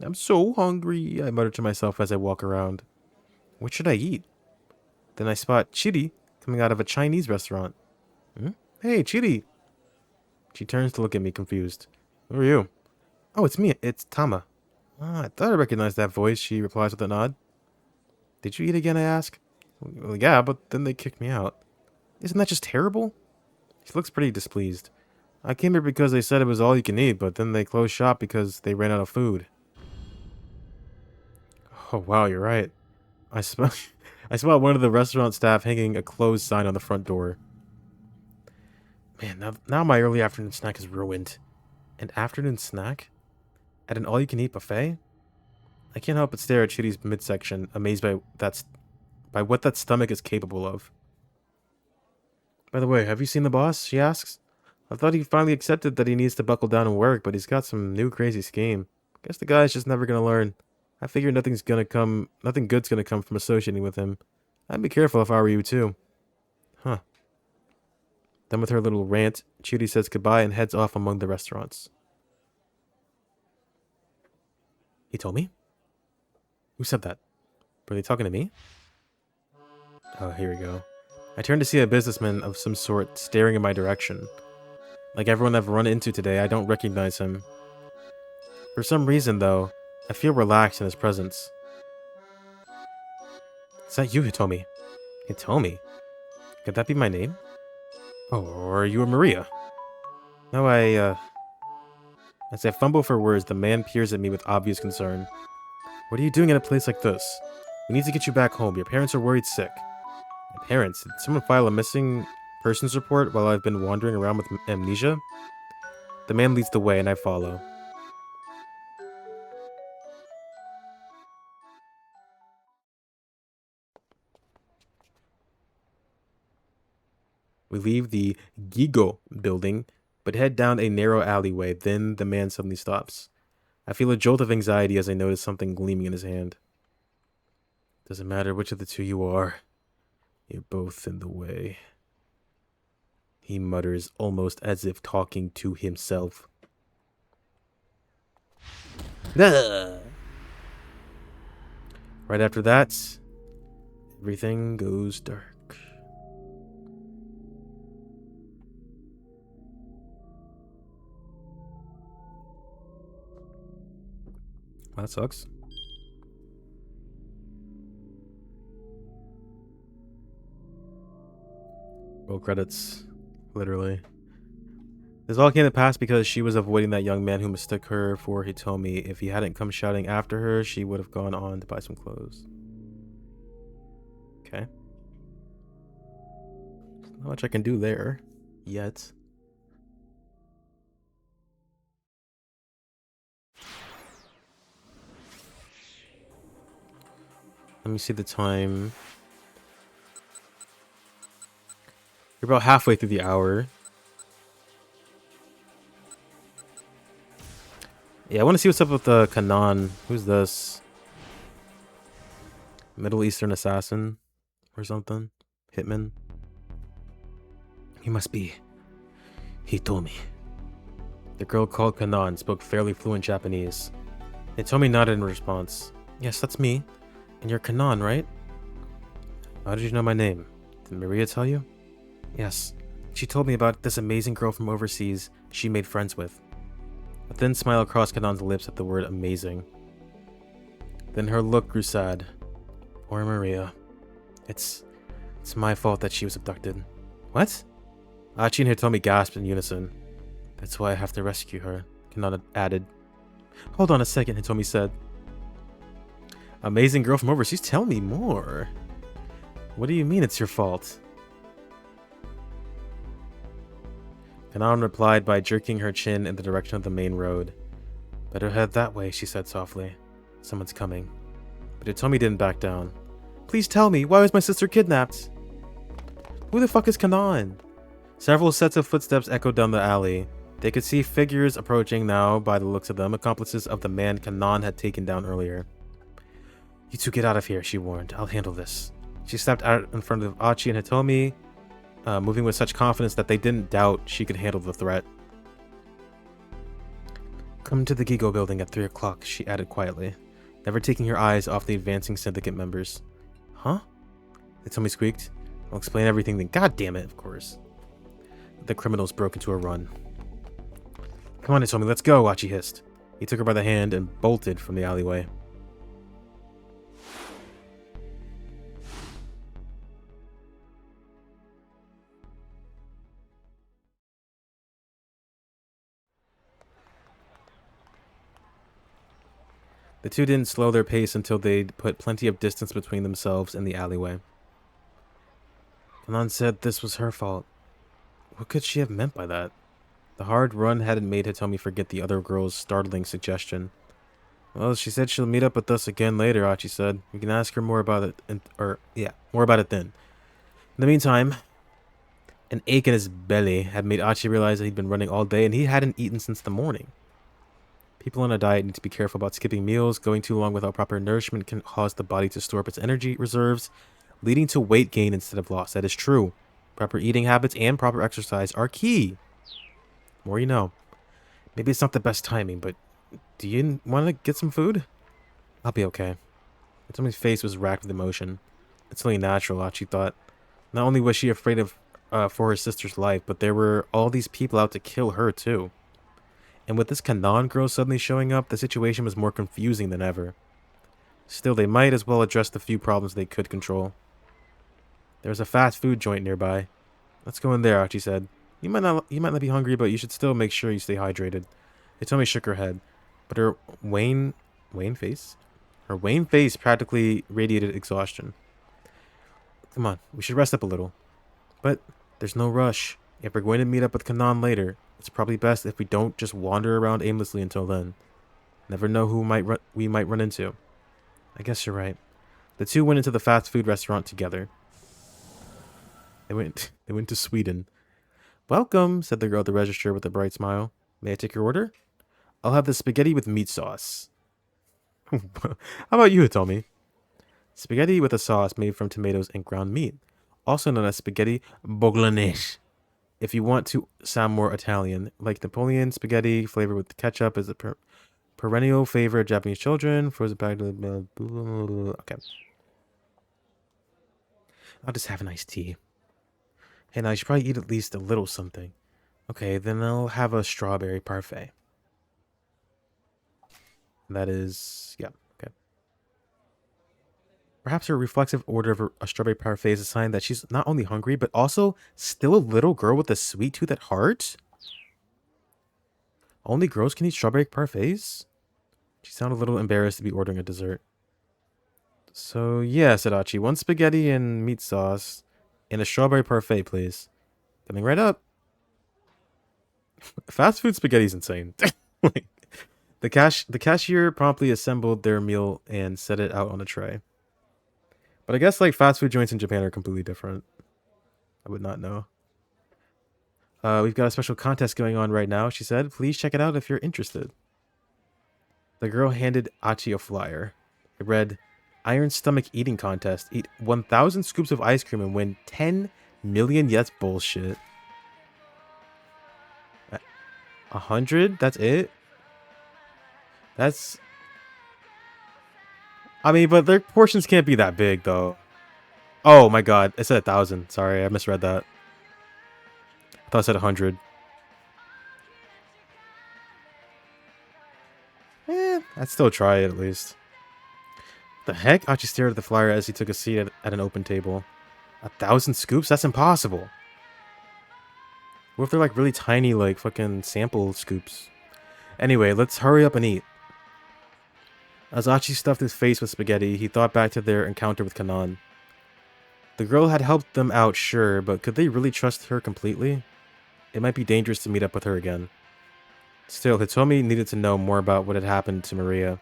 I'm so hungry, I mutter to myself as I walk around. What should I eat? Then I spot Chidi coming out of a Chinese restaurant. Hey, Chidi! She turns to look at me confused. Who are you? Oh, it's me. It's Tama. I thought I recognized that voice, she replies with a nod. Did you eat again, I ask. Well, yeah, but then they kicked me out. Isn't that just terrible? She looks pretty displeased. I came here because they said it was all you can eat, but then they closed shop because they ran out of food. Oh, wow, you're right. I spot one of the restaurant staff hanging a closed sign on the front door. Man, now my early afternoon snack is ruined. An afternoon snack? At an all-you-can-eat buffet? I can't help but stare at Chidi's midsection, amazed by what that stomach is capable of. By the way, have you seen the boss? She asks. I thought he finally accepted that he needs to buckle down and work, but he's got some new crazy scheme. Guess the guy's just never gonna learn. I figure nothing good's gonna come from associating with him. I'd be careful if I were you too. Huh. Then with her little rant, Judy says goodbye and heads off among the restaurants. He told me? Who said that? Were they talking to me? Oh, here we go. I turned to see a businessman of some sort staring in my direction. Like everyone I've run into today, I don't recognize him. For some reason, though, I feel relaxed in his presence. Is that you, Hitomi? Hitomi? Could that be my name? Oh, or are you a Maria? No, As I fumble for words, the man peers at me with obvious concern. What are you doing at a place like this? We need to get you back home. Your parents are worried sick. My parents? Did someone file a missing persons report while I've been wandering around with amnesia? The man leads the way and I follow. We leave the Gigo building, but head down a narrow alleyway. Then the man suddenly stops. I feel a jolt of anxiety as I notice something gleaming in his hand. Doesn't matter which of the two you are. You're both in the way. He mutters, almost as if talking to himself. Right after that, everything goes dark. That sucks. Roll credits. Literally. This all came to pass because she was avoiding that young man who mistook her for Hitomi. If he hadn't come shouting after her, she would have gone on to buy some clothes. Okay. Not much I can do there. Yet. Let me see the time. You're about halfway through the hour. Yeah, I want to see what's up with the Kanan. Who's this? Middle Eastern assassin or something? Hitman? He must be Hitomi. The girl called Kanan spoke fairly fluent Japanese. Hitomi nodded in response. Yes, that's me. And you're Kanan, right? How did you know my name? Did Maria tell you? Yes. She told me about this amazing girl from overseas she made friends with. A thin smile crossed Kanan's lips at the word amazing. Then her look grew sad. Poor Maria. It's my fault that she was abducted. What? Achi and Hitomi gasped in unison. That's why I have to rescue her, Kanan added. Hold on a second, Hitomi said. Amazing girl from overseas? Tell me more. What do you mean it's your fault? Kanan replied by jerking her chin in the direction of the main road. Better head that way, she said softly. Someone's coming. But Hitomi didn't back down. Please tell me, why was my sister kidnapped? Who the fuck is Kanan? Several sets of footsteps echoed down the alley. They could see figures approaching now, by the looks of them, accomplices of the man Kanan had taken down earlier. You two get out of here, she warned. I'll handle this. She stepped out in front of Achi and Hitomi, moving with such confidence that they didn't doubt she could handle the threat. Come to the Gigo building at 3 o'clock, she added quietly, never taking her eyes off the advancing syndicate members. Huh? Hitomi squeaked. I'll explain everything then. God damn it, of course. The criminals broke into a run. Come on, Hitomi, let's go, Achi hissed. He took her by the hand and bolted from the alleyway. The two didn't slow their pace until they'd put plenty of distance between themselves and the alleyway. Kanan said this was her fault. What could she have meant by that? The hard run hadn't made Hitomi forget the other girl's startling suggestion. Well, she said she'll meet up with us again later, Achi said. We can ask her more about it, more about it then. In the meantime, an ache in his belly had made Achi realize that he'd been running all day and he hadn't eaten since the morning. People on a diet need to be careful about skipping meals. Going too long without proper nourishment can cause the body to store up its energy reserves, leading to weight gain instead of loss. That is true. Proper eating habits and proper exercise are key. More you know. Maybe it's not the best timing, but do you want to get some food? I'll be okay. Somebody's face was racked with emotion. It's only natural, Achi thought. Not only was she afraid of for her sister's life, but there were all these people out to kill her too. And with this Kanan girl suddenly showing up, the situation was more confusing than ever. Still, they might as well address the few problems they could control. There was a fast food joint nearby. Let's go in there, Achi said. You might not be hungry, but you should still make sure you stay hydrated. Hitomi shook her head, but her wan face practically radiated exhaustion. Come on, we should rest up a little. But there's no rush. If we're going to meet up with Kanan later, it's probably best if we don't just wander around aimlessly until then. Never know who we might run into. I guess you're right. The two went into the fast food restaurant together. They went to Sweden. Welcome, said the girl at the register with a bright smile. May I take your order? I'll have the spaghetti with meat sauce. How about you, Hitomi? Spaghetti with a sauce made from tomatoes and ground meat, also known as spaghetti bolognese. If you want to sound more Italian, like Napoleon spaghetti flavored with ketchup is a perennial favorite of Japanese children. Frozen packed. Okay. I'll just have an iced tea. Hey, now you should probably eat at least a little something. Okay, then I'll have a strawberry parfait. That is, yeah, okay. Perhaps her reflexive order of a strawberry parfait is a sign that she's not only hungry, but also still a little girl with a sweet tooth at heart? Only girls can eat strawberry parfaits? She sounded a little embarrassed to be ordering a dessert. So, yeah, said Achi, one spaghetti and meat sauce, and a strawberry parfait, please. Coming right up. Fast food spaghetti's insane. Like, the cashier promptly assembled their meal and set it out on a tray. But I guess like fast food joints in Japan are completely different. I would not know. We've got a special contest going on right now, she said. Please check it out if you're interested. The girl handed Achi a flyer. It read, Iron Stomach Eating Contest. Eat 1,000 scoops of ice cream and win 10 million. Yes, bullshit. 100? That's it? That's... I mean, but their portions can't be that big, though. Oh, my God. It said 1,000. Sorry, I misread that. I thought it said 100. I'd still try it, at least. The heck? Achi stared at the flyer as he took a seat at an open table. 1,000 scoops? That's impossible. What if they're, like, really tiny, like, fucking sample scoops? Anyway, let's hurry up and eat. As Achi stuffed his face with spaghetti, he thought back to their encounter with Kanan. The girl had helped them out, sure, but could they really trust her completely? It might be dangerous to meet up with her again. Still, Hitomi needed to know more about what had happened to Maria,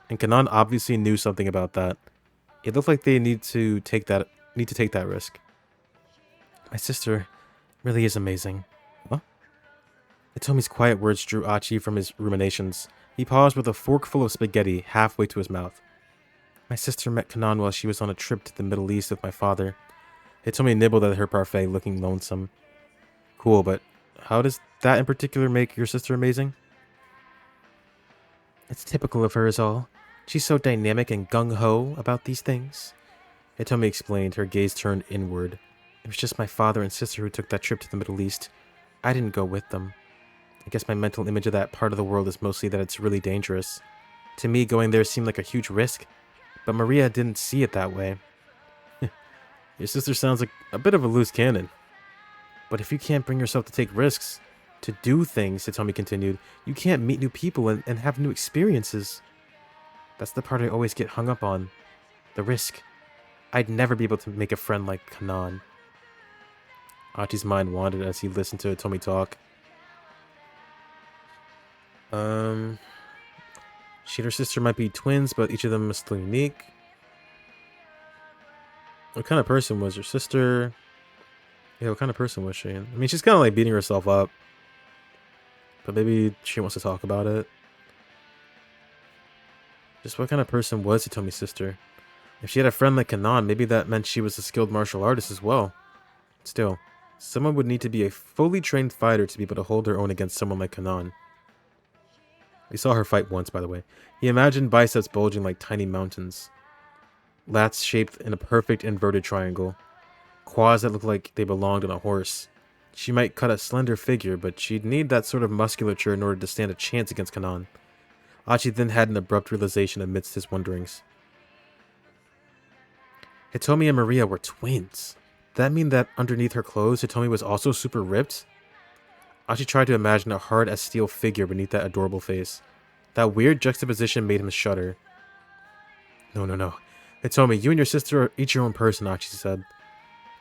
and Kanan obviously knew something about that. It looked like they need to take that risk. My sister really is amazing. What? Hitomi's quiet words drew Achi from his ruminations. He paused with a fork full of spaghetti halfway to his mouth. My sister met Kanan while she was on a trip to the Middle East with my father. Hitomi nibbled at her parfait, looking lonesome. Cool, but how does that in particular make your sister amazing? It's typical of her is all. She's so dynamic and gung-ho about these things. Hitomi explained, her gaze turned inward. It was just my father and sister who took that trip to the Middle East. I didn't go with them. I guess my mental image of that part of the world is mostly that it's really dangerous. To me, going there seemed like a huge risk, but Maria didn't see it that way. Your sister sounds like a bit of a loose cannon. But if you can't bring yourself to take risks, to do things, Hitomi continued, you can't meet new people and have new experiences. That's the part I always get hung up on. The risk. I'd never be able to make a friend like Kanan. Achi's mind wandered as he listened to Hitomi talk. She and her sister might be twins, but each of them is still unique. What kind of person was your sister? Yeah, what kind of person was she? I mean, she's kind of like beating herself up. But maybe she wants to talk about it. Just what kind of person was Hitomi's sister? If she had a friend like Kanan, maybe that meant she was a skilled martial artist as well. Still, Someone would need to be a fully trained fighter to be able to hold their own against someone like Kanan. We saw her fight once, by the way. He imagined biceps bulging like tiny mountains. Lats shaped in a perfect inverted triangle. Quads that looked like they belonged on a horse. She might cut a slender figure, but she'd need that sort of musculature in order to stand a chance against Kanan. Achi then had an abrupt realization amidst his wonderings. Hitomi and Maria were twins. Did that mean that underneath her clothes, Hitomi was also super ripped? Achi tried to imagine a hard-as-steel figure beneath that adorable face. That weird juxtaposition made him shudder. No. Hitomi, you and your sister are each your own person, Achi said,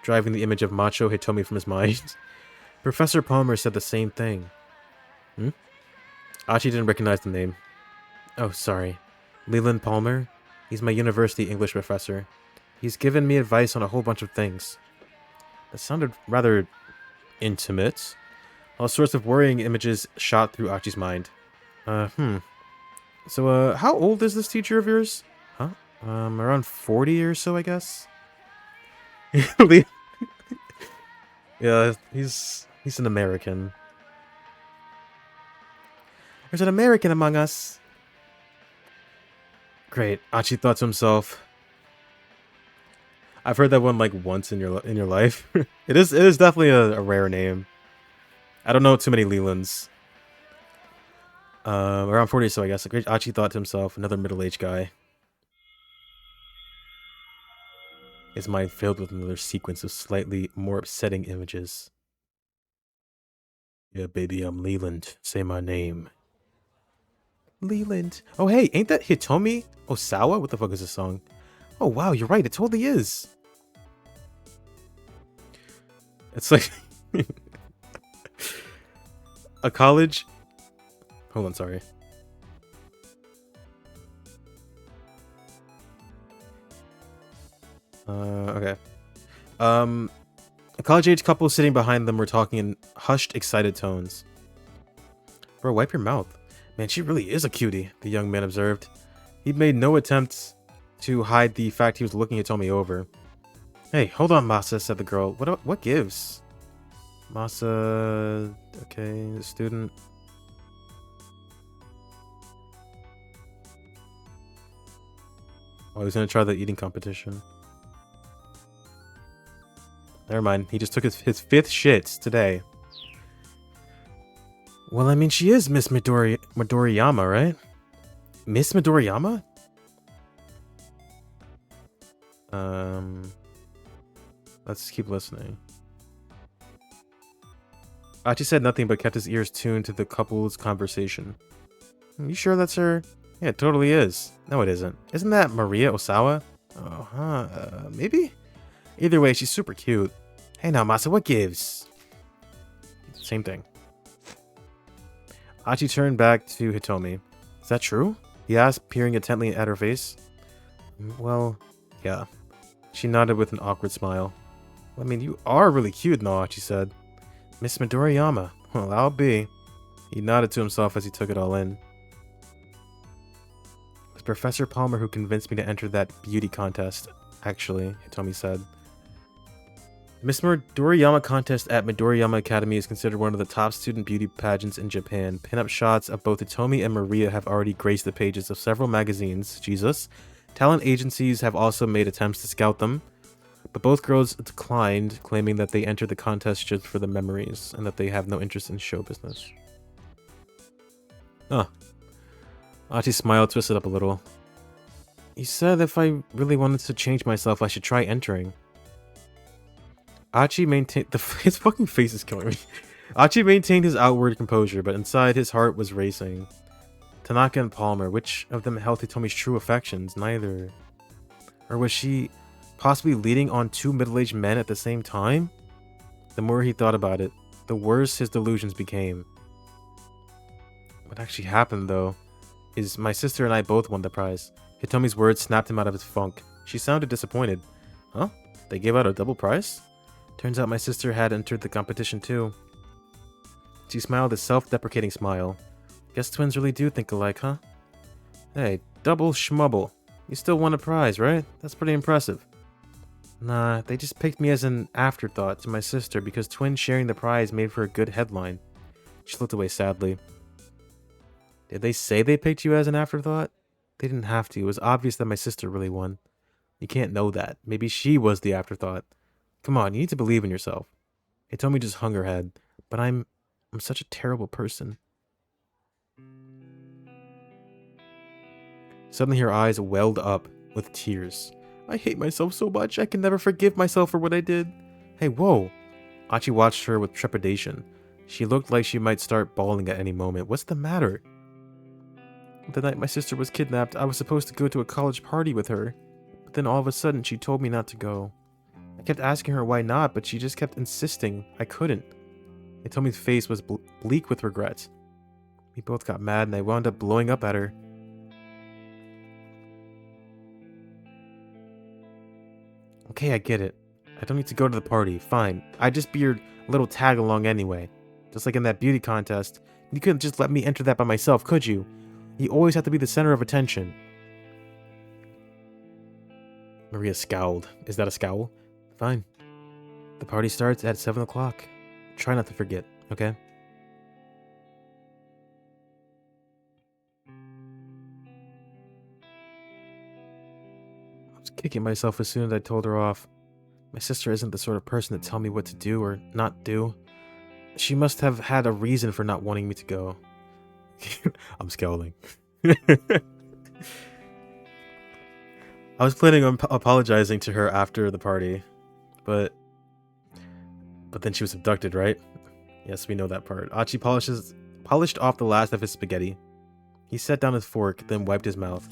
driving the image of macho Hitomi from his mind. Professor Palmer said the same thing. Achi didn't recognize the name. Oh, sorry. Leland Palmer? He's my university English professor. He's given me advice on a whole bunch of things. That sounded rather intimate. All sorts of worrying images shot through Achi's mind. So, how old is this teacher of yours? Huh? Around 40 or so, I guess? Yeah, he's an American. There's an American among us. Great, Achi thought to himself. I've heard that one like once in your life. It is definitely a rare name. I don't know too many Lelands. Around 40 or so, I guess. Achi thought to himself, another middle-aged guy. His mind filled with another sequence of slightly more upsetting images. Yeah, baby, I'm Leland. Say my name. Leland. Oh, hey, ain't that Hitomi Osawa? What the fuck is this song? Oh, wow, you're right. It totally is. It's like... a college... Hold on, sorry. Okay. A college-age couple sitting behind them were talking in hushed, excited tones. Bro, wipe your mouth. Man, she really is a cutie, the young man observed. He'd made no attempts to hide the fact he was looking Hitomi over. Hey, hold on, Masa, said the girl. What gives? Masa... Okay, the student... Oh, he's gonna try the eating competition. Never mind, he just took his 5th shit today. Well, I mean, she is Miss Midoriyama, right? Miss Midoriyama? Let's keep listening. Achi said nothing but kept his ears tuned to the couple's conversation. You sure that's her? Yeah, it totally is. No, it isn't. Isn't that Maria Osawa? Oh, huh. Maybe? Either way, she's super cute. Hey now, Masa, what gives? Same thing. Achi turned back to Hitomi. Is that true? He asked, peering intently at her face. Well, yeah. She nodded with an awkward smile. Well, I mean, you are really cute, no, Achi said. Miss Midoriyama. Well, I'll be. He nodded to himself as he took it all in. It was Professor Palmer who convinced me to enter that beauty contest, actually, Hitomi said. The Miss Midoriyama contest at Midoriyama Academy is considered one of the top student beauty pageants in Japan. Pin-up shots of both Hitomi and Maria have already graced the pages of several magazines. Jesus. Talent agencies have also made attempts to scout them, but both girls declined, claiming that they entered the contest just for the memories and that they have no interest in show business. Huh. Achi's smile twisted up a little. He said if I really wanted to change myself, I should try entering. Achi maintained... His fucking face is killing me. Achi maintained his outward composure, but inside his heart was racing. Tanaka and Palmer, which of them held Hitomi's true affections? Neither. Or was she possibly leading on 2 middle-aged men at the same time? The more he thought about it, the worse his delusions became. What actually happened, though, is my sister and I both won the prize. Hitomi's words snapped him out of his funk. She sounded disappointed. Huh? They gave out a double prize? Turns out my sister had entered the competition too. She smiled a self-deprecating smile. Guess twins really do think alike, huh? Hey, double schmubble. You still won a prize, right? That's pretty impressive. Nah, they just picked me as an afterthought to my sister because twins sharing the prize made for a good headline. She looked away sadly. Did they say they picked you as an afterthought? They didn't have to. It was obvious that my sister really won. You can't know that. Maybe she was the afterthought. Come on, you need to believe in yourself. Hitomi just hung her head. But I'm such a terrible person. Suddenly her eyes welled up with tears. I hate myself so much. I can never forgive myself for what I did. Hey, whoa. Achi watched her with trepidation. She looked like she might start bawling at any moment. What's the matter? The night my sister was kidnapped, I was supposed to go to a college party with her. But then all of a sudden, she told me not to go. I kept asking her why not, but she just kept insisting I couldn't. Hitomi's face was bleak with regret. We both got mad and I wound up blowing up at her. Okay, I get it. I don't need to go to the party. Fine. I'd just be your little tag along anyway. Just like in that beauty contest. You couldn't just let me enter that by myself, could you? You always have to be the center of attention. Maria scowled. Is that a scowl? Fine. The party starts at 7 o'clock. Try not to forget, okay? I was kicking myself as soon as I told her off. My sister isn't the sort of person to tell me what to do or not do. She must have had a reason for not wanting me to go. I'm scowling. I was planning on apologizing to her after the party, but then she was abducted, right? Yes, we know that part. Achi polished off the last of his spaghetti. He set down his fork, then wiped his mouth.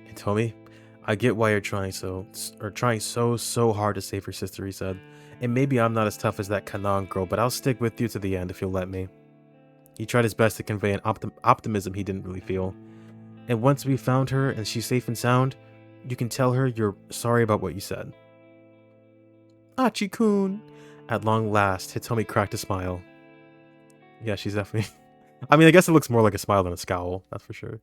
Hitomi, I get why you're trying so hard to save your sister, he said. And maybe I'm not as tough as that Kanan girl, but I'll stick with you to the end if you'll let me. He tried his best to convey an optimism he didn't really feel. And once we found her and she's safe and sound, you can tell her you're sorry about what you said. Achi-kun! At long last, Hitomi cracked a smile. Yeah, she's definitely... I mean, I guess it looks more like a smile than a scowl, that's for sure.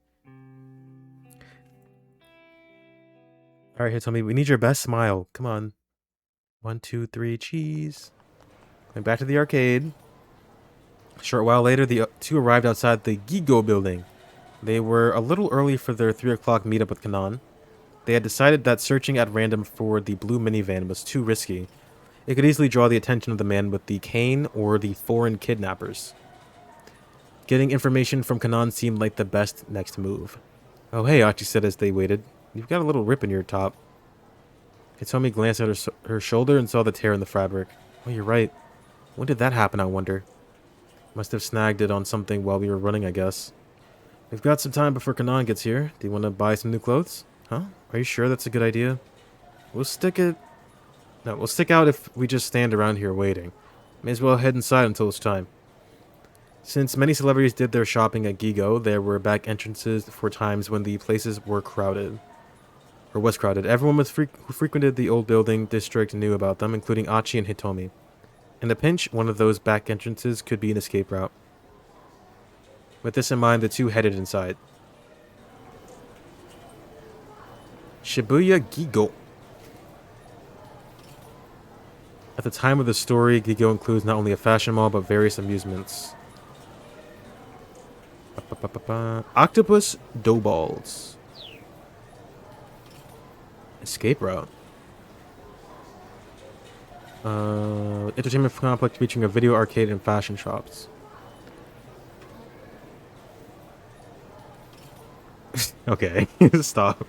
Alright, Hitomi, we need your best smile. Come on. 1, 2, 3, cheese. Going back to the arcade. A short while later, the two arrived outside the Gigo building. They were a little early for their 3 o'clock meetup with Kanan. They had decided that searching at random for the blue minivan was too risky. It could easily draw the attention of the man with the cane or the foreign kidnappers. Getting information from Kanan seemed like the best next move. Oh hey, Achi said as they waited. You've got a little rip in your top. Hitomi glanced at her shoulder and saw the tear in the fabric. Oh, you're right. When did that happen, I wonder? Must have snagged it on something while we were running, I guess. We've got some time before Kanan gets here. Do you want to buy some new clothes? Huh? Are you sure that's a good idea? We'll stick out if we just stand around here waiting. May as well head inside until it's time. Since many celebrities did their shopping at Gigo, there were back entrances for times when the places were crowded. Or was crowded. Everyone who frequented the old building district knew about them, including Achi and Hitomi. In a pinch, one of those back entrances could be an escape route. With this in mind, the two headed inside. Shibuya Gigo. At the time of the story, Gigo includes not only a fashion mall, but various amusements. Octopus dough balls. Escape route. Entertainment complex featuring a video arcade and fashion shops. Okay, stop.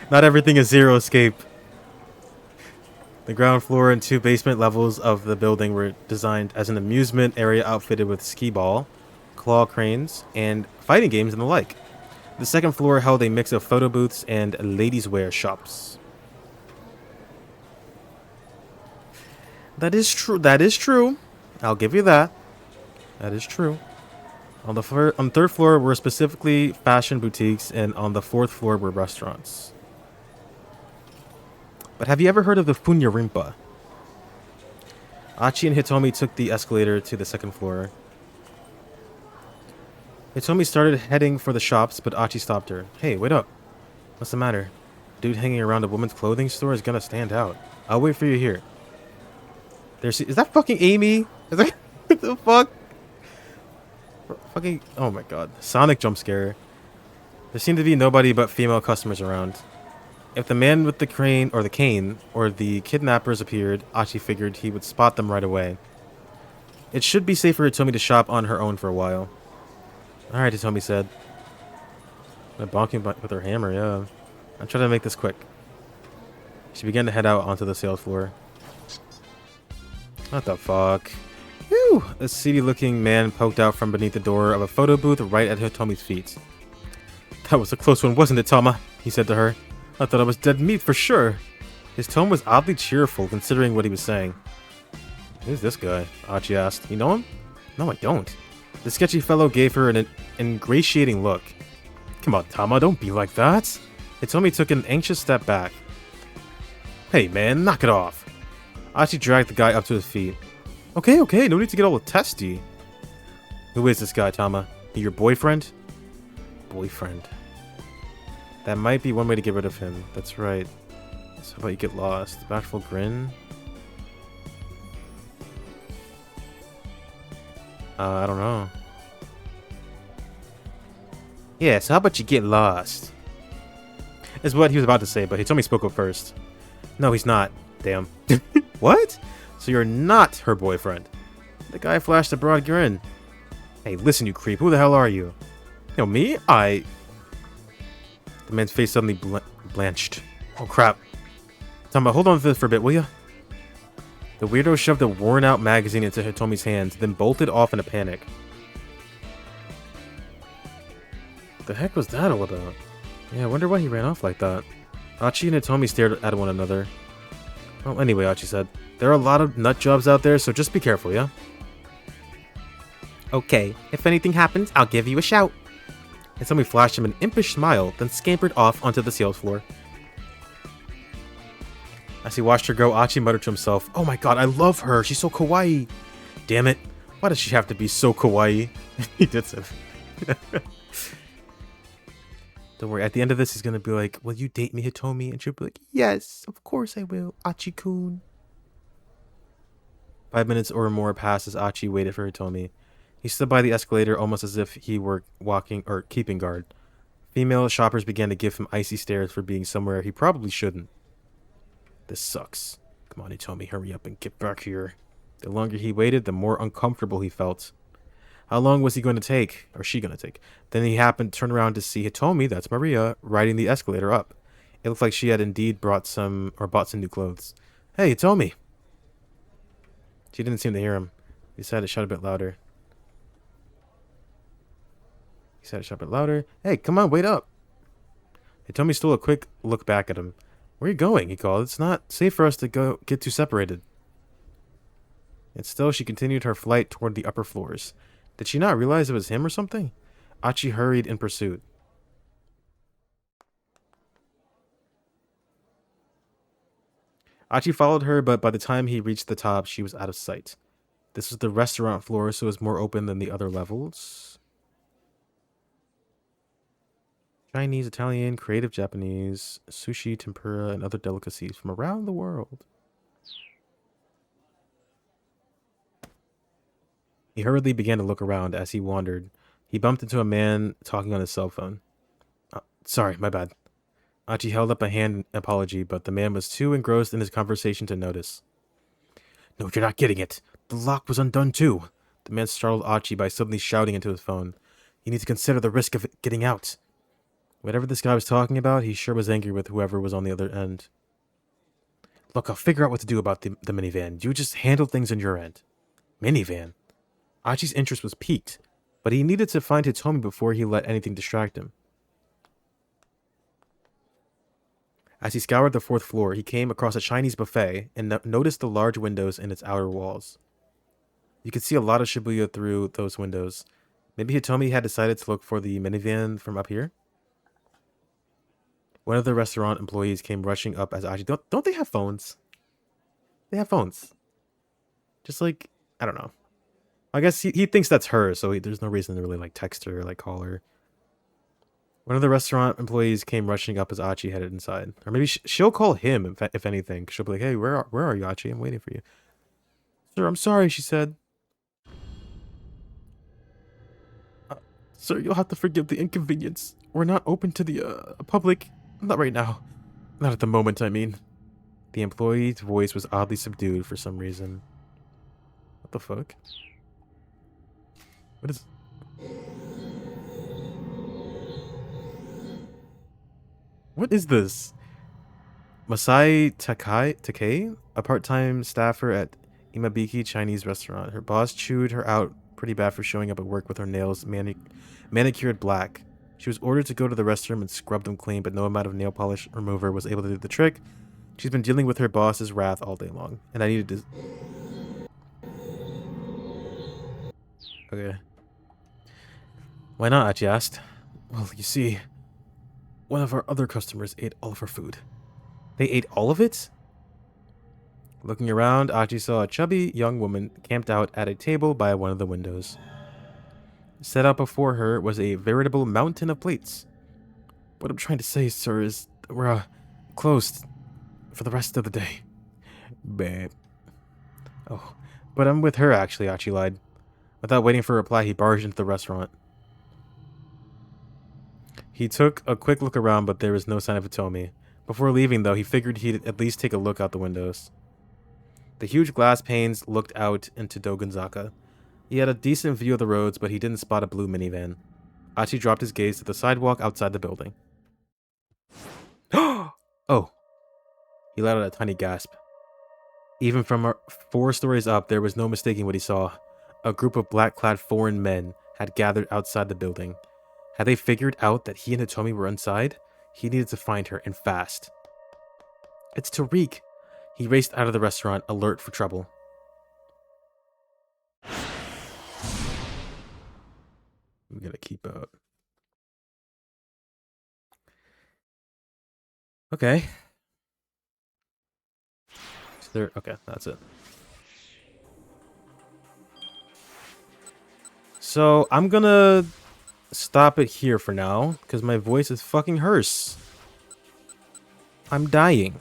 Not everything is Zero Escape. The ground floor and 2 basement levels of the building were designed as an amusement area outfitted with skee ball, claw cranes, and fighting games and the like. The second floor held a mix of photo booths and ladies' wear shops. That is true. That is true. I'll give you that. That is true. On the third floor were specifically fashion boutiques, and on the 4th floor were restaurants. But have you ever heard of the Funyarimpa? Achi and Hitomi took the escalator to the 2nd floor. Hitomi started heading for the shops, but Achi stopped her. Hey, wait up. What's the matter? Dude hanging around a woman's clothing store is gonna stand out. I'll wait for you here. Is that fucking Amy? Is that what the fuck? Fucking oh my god. Sonic jump scare. There seemed to be nobody but female customers around. If the man with the cane or the kidnappers appeared, Achi figured he would spot them right away. It should be safe for Hitomi to shop on her own for a while. Alright, Hitomi said. Bonking with her hammer, yeah. I'm trying to make this quick. She began to head out onto the sales floor. What the fuck? Whew! A seedy-looking man poked out from beneath the door of a photo booth right at Hitomi's feet. That was a close one, wasn't it, Tama? He said to her. I thought I was dead meat for sure. His tone was oddly cheerful, considering what he was saying. Who's this guy? Achi asked. You know him? No, I don't. The sketchy fellow gave her an ingratiating look. Come on, Tama, don't be like that. Hitomi took an anxious step back. Hey, man, knock it off. Achi dragged the guy up to his feet. Okay, no need to get all testy. Who is this guy, Tama? He your boyfriend? Boyfriend. That might be one way to get rid of him. That's right. So how about you get lost? Bashful grin? I don't know. Yeah, so how about you get lost? Is what he was about to say, but he told me he spoke up first. No, he's not. Damn. What? So you're not her boyfriend? The guy flashed a broad grin. Hey, listen, you creep. Who the hell are you? You know, me? The man's face suddenly blanched. Oh, crap. Tama, hold on to this for a bit, will ya? The weirdo shoved a worn-out magazine into Hitomi's hands, then bolted off in a panic. What the heck was that all about? Yeah, I wonder why he ran off like that. Achi and Hitomi stared at one another. Well, anyway, Achi said, there are a lot of nut jobs out there, so just be careful, yeah? Okay, if anything happens, I'll give you a shout. Hitomi flashed him an impish smile, then scampered off onto the sales floor. As he watched her go, Achi muttered to himself, oh my god, I love her, she's so kawaii. Damn it, why does she have to be so kawaii? He did so. Don't worry, at the end of this, he's gonna be like, will you date me, Hitomi? And she'll be like, yes, of course I will, Achi-kun. 5 minutes or more passed as Achi waited for Hitomi. He stood by the escalator almost as if he were walking or keeping guard. Female shoppers began to give him icy stares for being somewhere he probably shouldn't. This sucks. Come on, Hitomi, hurry up and get back here. The longer he waited, the more uncomfortable he felt. How long was he going to take? Or she going to take? Then he happened to turn around to see Hitomi, that's Maria, riding the escalator up. It looked like she had indeed bought some new clothes. Hey, Hitomi! She didn't seem to hear him. He decided to shout a bit louder. Hey, come on, wait up! Hitomi stole a quick look back at him. Where are you going? He called. It's not safe for us to get too separated. And still, she continued her flight toward the upper floors. Did she not realize it was him or something? Achi hurried in pursuit. Achi followed her, but by the time he reached the top, she was out of sight. This was the restaurant floor, so it was more open than the other levels. Chinese, Italian, creative Japanese, sushi, tempura, and other delicacies from around the world. He hurriedly began to look around. As he wandered, he bumped into a man talking on his cell phone. Sorry, my bad. Achi held up a hand in apology, but the man was too engrossed in his conversation to notice. No, you're not getting it. The lock was undone too. The man startled Achi by suddenly shouting into his phone. You need to consider the risk of it getting out. Whatever this guy was talking about, he sure was angry with whoever was on the other end. Look, I'll figure out what to do about the minivan. You just handle things on your end. Minivan? Achi's interest was piqued, but he needed to find Hitomi before he let anything distract him. As he scoured the 4th floor, he came across a Chinese buffet and noticed the large windows in its outer walls. You could see a lot of Shibuya through those windows. Maybe Hitomi had decided to look for the minivan from up here? One of the restaurant employees came rushing up as Achi... Don't they have phones? They have phones. Just like, I don't know. I guess he thinks that's her, so there's no reason to really like text her or like call her. One of the restaurant employees came rushing up as Achi headed inside. Or maybe she'll call him, if anything. She'll be like, hey, where are you, Achi? I'm waiting for you. Sir, I'm sorry, she said. Sir, you'll have to forgive the inconvenience. We're not open to the public. Not right now. Not at the moment, I mean. The employee's voice was oddly subdued for some reason. What the fuck? What is... What is this? Masai Takei, a part-time staffer at Imabiki Chinese restaurant. Her boss chewed her out pretty bad for showing up at work with her nails manicured black. She was ordered to go to the restroom and scrub them clean, but no amount of nail polish remover was able to do the trick. She's been dealing with her boss's wrath all day long, and I needed to... Okay. Why not, Achi asked. Well, you see, one of our other customers ate all of her food. They ate all of it? Looking around, Achi saw a chubby young woman camped out at a table by one of the windows. Set out before her was a veritable mountain of plates. What I'm trying to say, sir, is we're closed for the rest of the day. Babe. Oh, but I'm with her, actually, Achi lied. Without waiting for a reply, he barged into the restaurant. He took a quick look around, but there was no sign of Hitomi. Before leaving, though, he figured he'd at least take a look out the windows. The huge glass panes looked out into Dogonzaka. He had a decent view of the roads, but he didn't spot a blue minivan. Achi dropped his gaze to the sidewalk outside the building. Oh! He let out a tiny gasp. Even from 4 stories up, there was no mistaking what he saw. A group of black-clad foreign men had gathered outside the building. Had they figured out that he and Hitomi were inside? He needed to find her, and fast. It's Tariq! He raced out of the restaurant, alert for trouble. We gotta keep up. Okay. Is there... Okay, that's it. So, I'm gonna stop it here for now, because my voice is fucking hoarse. I'm dying.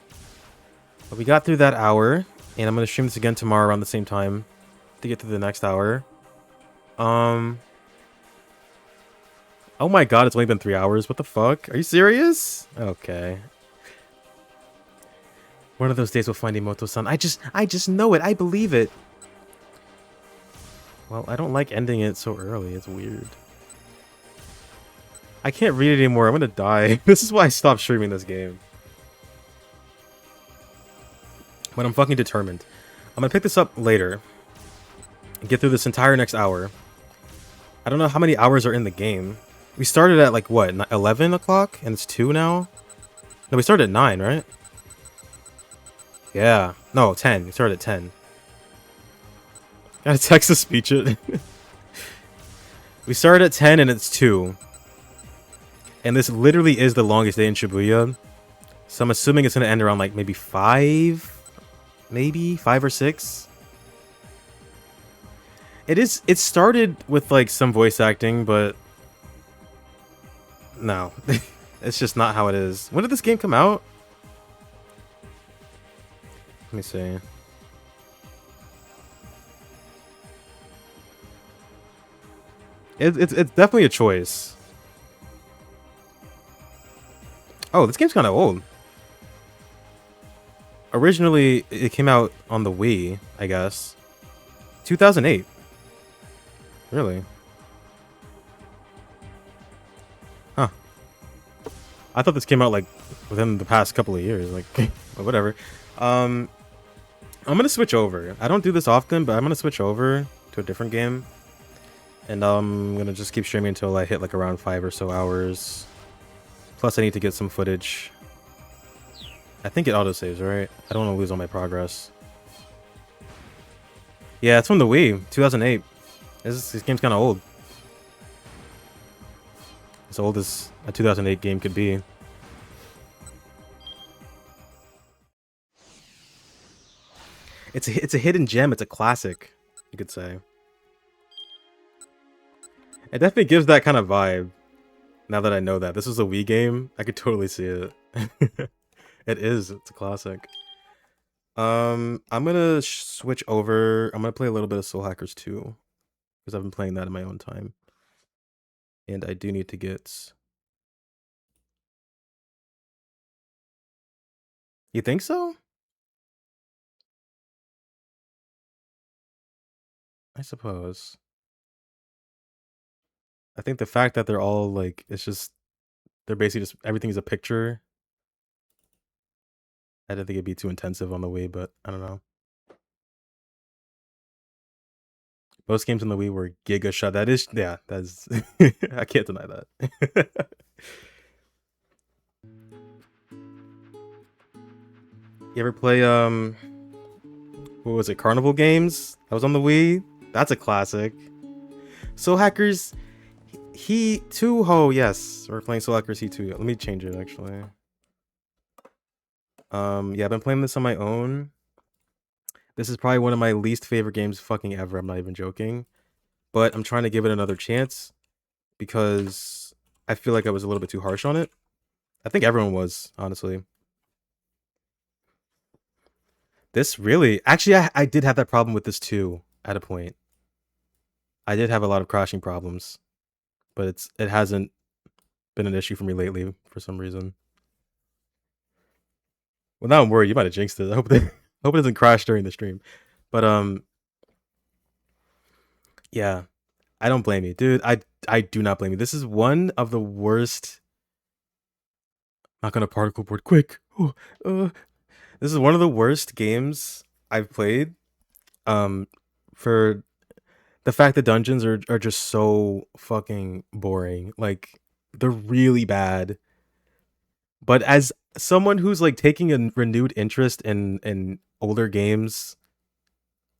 But we got through that hour, and I'm gonna stream this again tomorrow around the same time to get through the next hour. Oh my god, it's only been 3 hours. What the fuck? Are you serious? Okay. One of those days we'll find Imoto-san. I just know it. I believe it. Well, I don't like ending it so early. It's weird. I can't read it anymore. I'm gonna die. This is why I stopped streaming this game. But I'm fucking determined. I'm gonna pick this up later. And get through this entire next hour. I don't know how many hours are in the game. We started at like what, 11 o'clock? And it's 2 now? No, we started at 9, right? Yeah. No, 10. We started at 10. Gotta text to speech it. We started at 10 and it's 2. And this literally is the longest day in Shibuya. So I'm assuming it's gonna end around like maybe 5? Maybe 5 or 6? It started with like some voice acting, but no. It's just not how it is. When did this game come out? Let me see. It's definitely a choice. Oh, this game's kind of old. Originally, it came out on the Wii, I guess. 2008. Really? Huh. I thought this came out like within the past couple of years, like, but whatever. I'm gonna switch over. I don't do this often, but I'm gonna switch over to a different game. And I'm gonna just keep streaming until I hit like around 5 or so hours. Plus I need to get some footage. I think it autosaves, right? I don't want to lose all my progress. Yeah, it's from the Wii, 2008. This game's kind of old. As old as a 2008 game could be. It's a hidden gem. It's a classic, you could say. It definitely gives that kind of vibe. Now that I know that this was a Wii game, I could totally see it. It is. It's a classic. I'm gonna switch over. I'm gonna play a little bit of Soul Hackers 2 because I've been playing that in my own time, and I do need to get. You think so? I suppose. I think the fact that they're all like, it's just they're basically just everything's a picture. I didn't think it'd be too intensive on the Wii, but I don't know. Most games on the Wii were giga shot. That is, yeah, that's. I can't deny that. You ever play what was it? Carnival Games? That was on the Wii. That's a classic. Soul Hackers He 2 Ho, yes. We're playing Soul Hackers He 2. Let me change it actually. Yeah, I've been playing this on my own. This is probably one of my least favorite games fucking ever. I'm not even joking. But I'm trying to give it another chance because I feel like I was a little bit too harsh on it. I think everyone was, honestly. This really... Actually, I did have that problem with this too, at a point. I did have a lot of crashing problems. But it hasn't been an issue for me lately, for some reason. Well, now I'm worried. You might have jinxed it. I hope it doesn't crash during the stream. But, yeah. I don't blame you. Dude, I do not blame you. This is one of the worst... Not gonna particle board quick. This is one of the worst games I've played. For the fact that dungeons are just so fucking boring. Like, they're really bad. But as someone who's like taking a renewed interest in older games,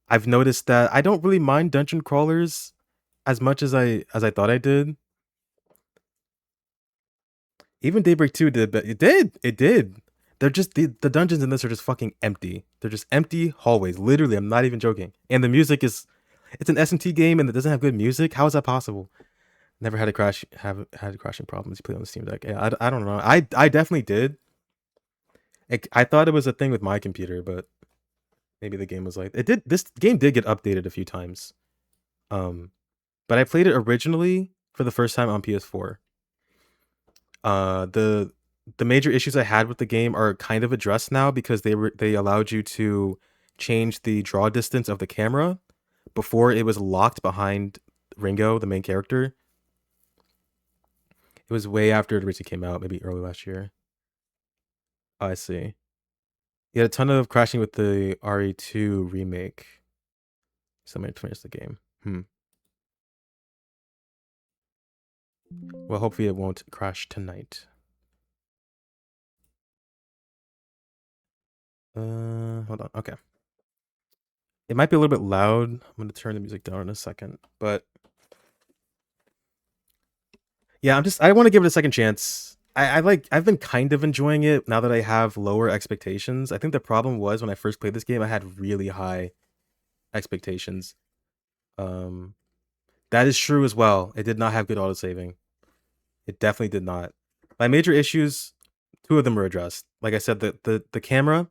I've noticed that I don't really mind dungeon crawlers as much as I thought I did. Even Daybreak 2 did, but it did. They're just the dungeons in this are just fucking empty. They're just empty hallways. Literally, I'm not even joking. And the music is, it's an SMT game and it doesn't have good music. How is that possible? Never had crashing problems. You play on the Steam Deck. Yeah, I don't know. I definitely did. I thought it was a thing with my computer, but maybe the game was like it did. This game did get updated a few times. But I played it originally for the first time on PS4. The major issues I had with the game are kind of addressed now because they allowed you to change the draw distance of the camera. Before it was locked behind Ringo, the main character. It was way after it originally came out, maybe early last year. Oh, I see. You had a ton of crashing with the RE2 remake. Somebody finished the game. Well, hopefully it won't crash tonight. Hold on. Okay. It might be a little bit loud. I'm gonna turn the music down in a second, but yeah, I want to give it a second chance. I've been kind of enjoying it now that I have lower expectations. I think the problem was when I first played this game, I had really high expectations. That is true as well. It did not have good autosaving. It definitely did not. My major issues, 2 of them were addressed. Like I said, the camera,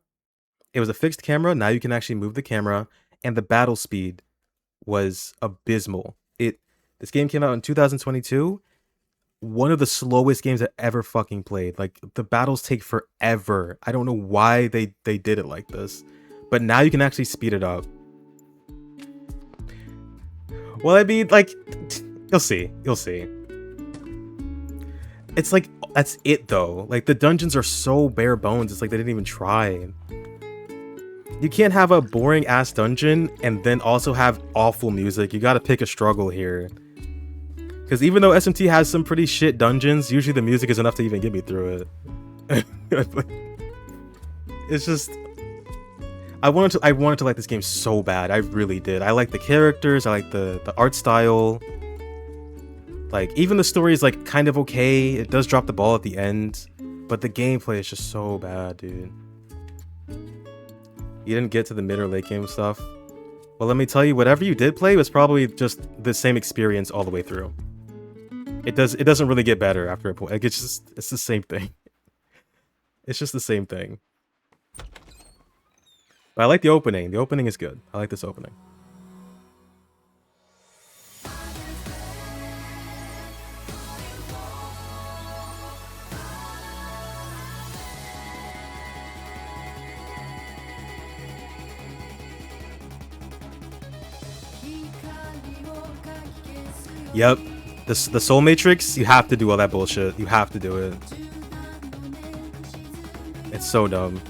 it was a fixed camera. Now you can actually move the camera, and the battle speed was abysmal. This game came out in 2022. One of the slowest games I ever fucking played. Like, the battles take forever. I don't know why they did it like this. But now you can actually speed it up. Well, I mean, like, you'll see. It's like, that's it though. Like, the dungeons are so bare bones. It's like they didn't even try. You can't have a boring ass dungeon and then also have awful music. You gotta pick a struggle here. Because even though SMT has some pretty shit dungeons, usually the music is enough to even get me through it. It's just... I wanted to like this game so bad. I really did. I like the characters. I like the art style. Like, even the story is like kind of okay. It does drop the ball at the end. But the gameplay is just so bad, dude. You didn't get to the mid or late game stuff. Well, let me tell you, whatever you did play was probably just the same experience all the way through. It doesn't really get better after a point. Like it's the same thing. It's just the same thing. But I like the opening. The opening is good. I like this opening. Yep. The Soul Matrix, you have to do all that bullshit. You have to do it. It's so dumb.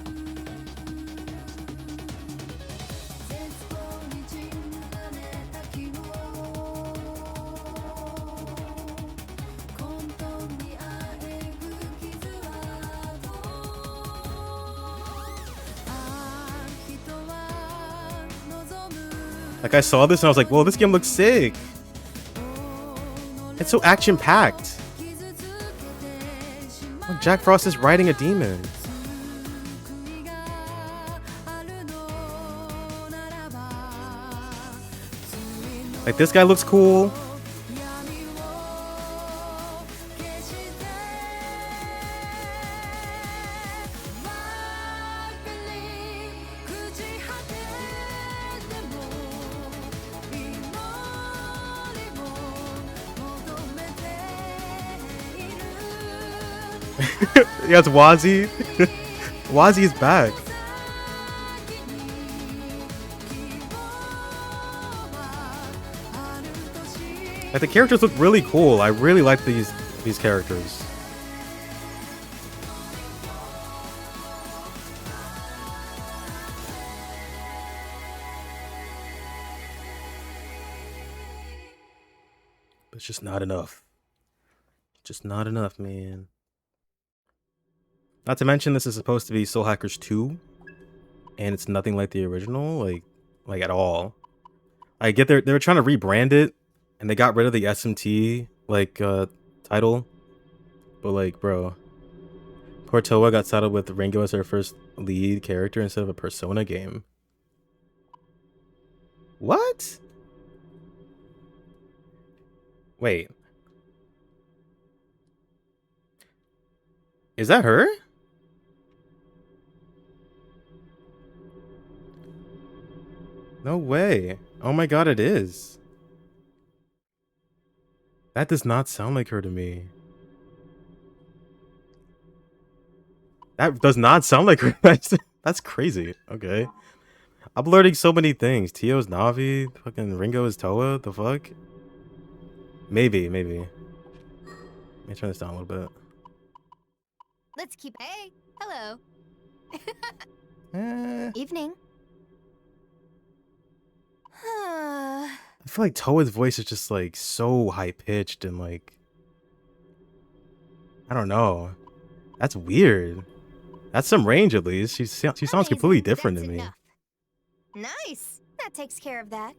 Like, I saw this and I was like, whoa, this game looks sick. It's so action-packed. Oh, Jack Frost is riding a demon. Like, this guy looks cool. Yeah, it's Wazzy. Wazzy is back. Like, the characters look really cool. I really like these characters. But it's just not enough. Just not enough, man. Not to mention, this is supposed to be Soul Hackers 2, and it's nothing like the original, like at all. I get they were trying to rebrand it, and they got rid of the SMT title, but like, bro, poor Toa got saddled with Ringo as her first lead character instead of a Persona game. What? Wait, is that her? No way. Oh my god, it is. That does not sound like her to me. That does not sound like her. That's crazy. Okay. I'm learning so many things. Tio's Navi. Fucking Ringo is Toa. The fuck? Maybe. Let me turn this down a little bit. Let's keep... Hey! Hello! Eh. Evening. I feel like Toa's voice is just like so high pitched and like, I don't know. That's weird. That's some range at least. She sounds completely different to me. Enough. Nice. That takes care of that.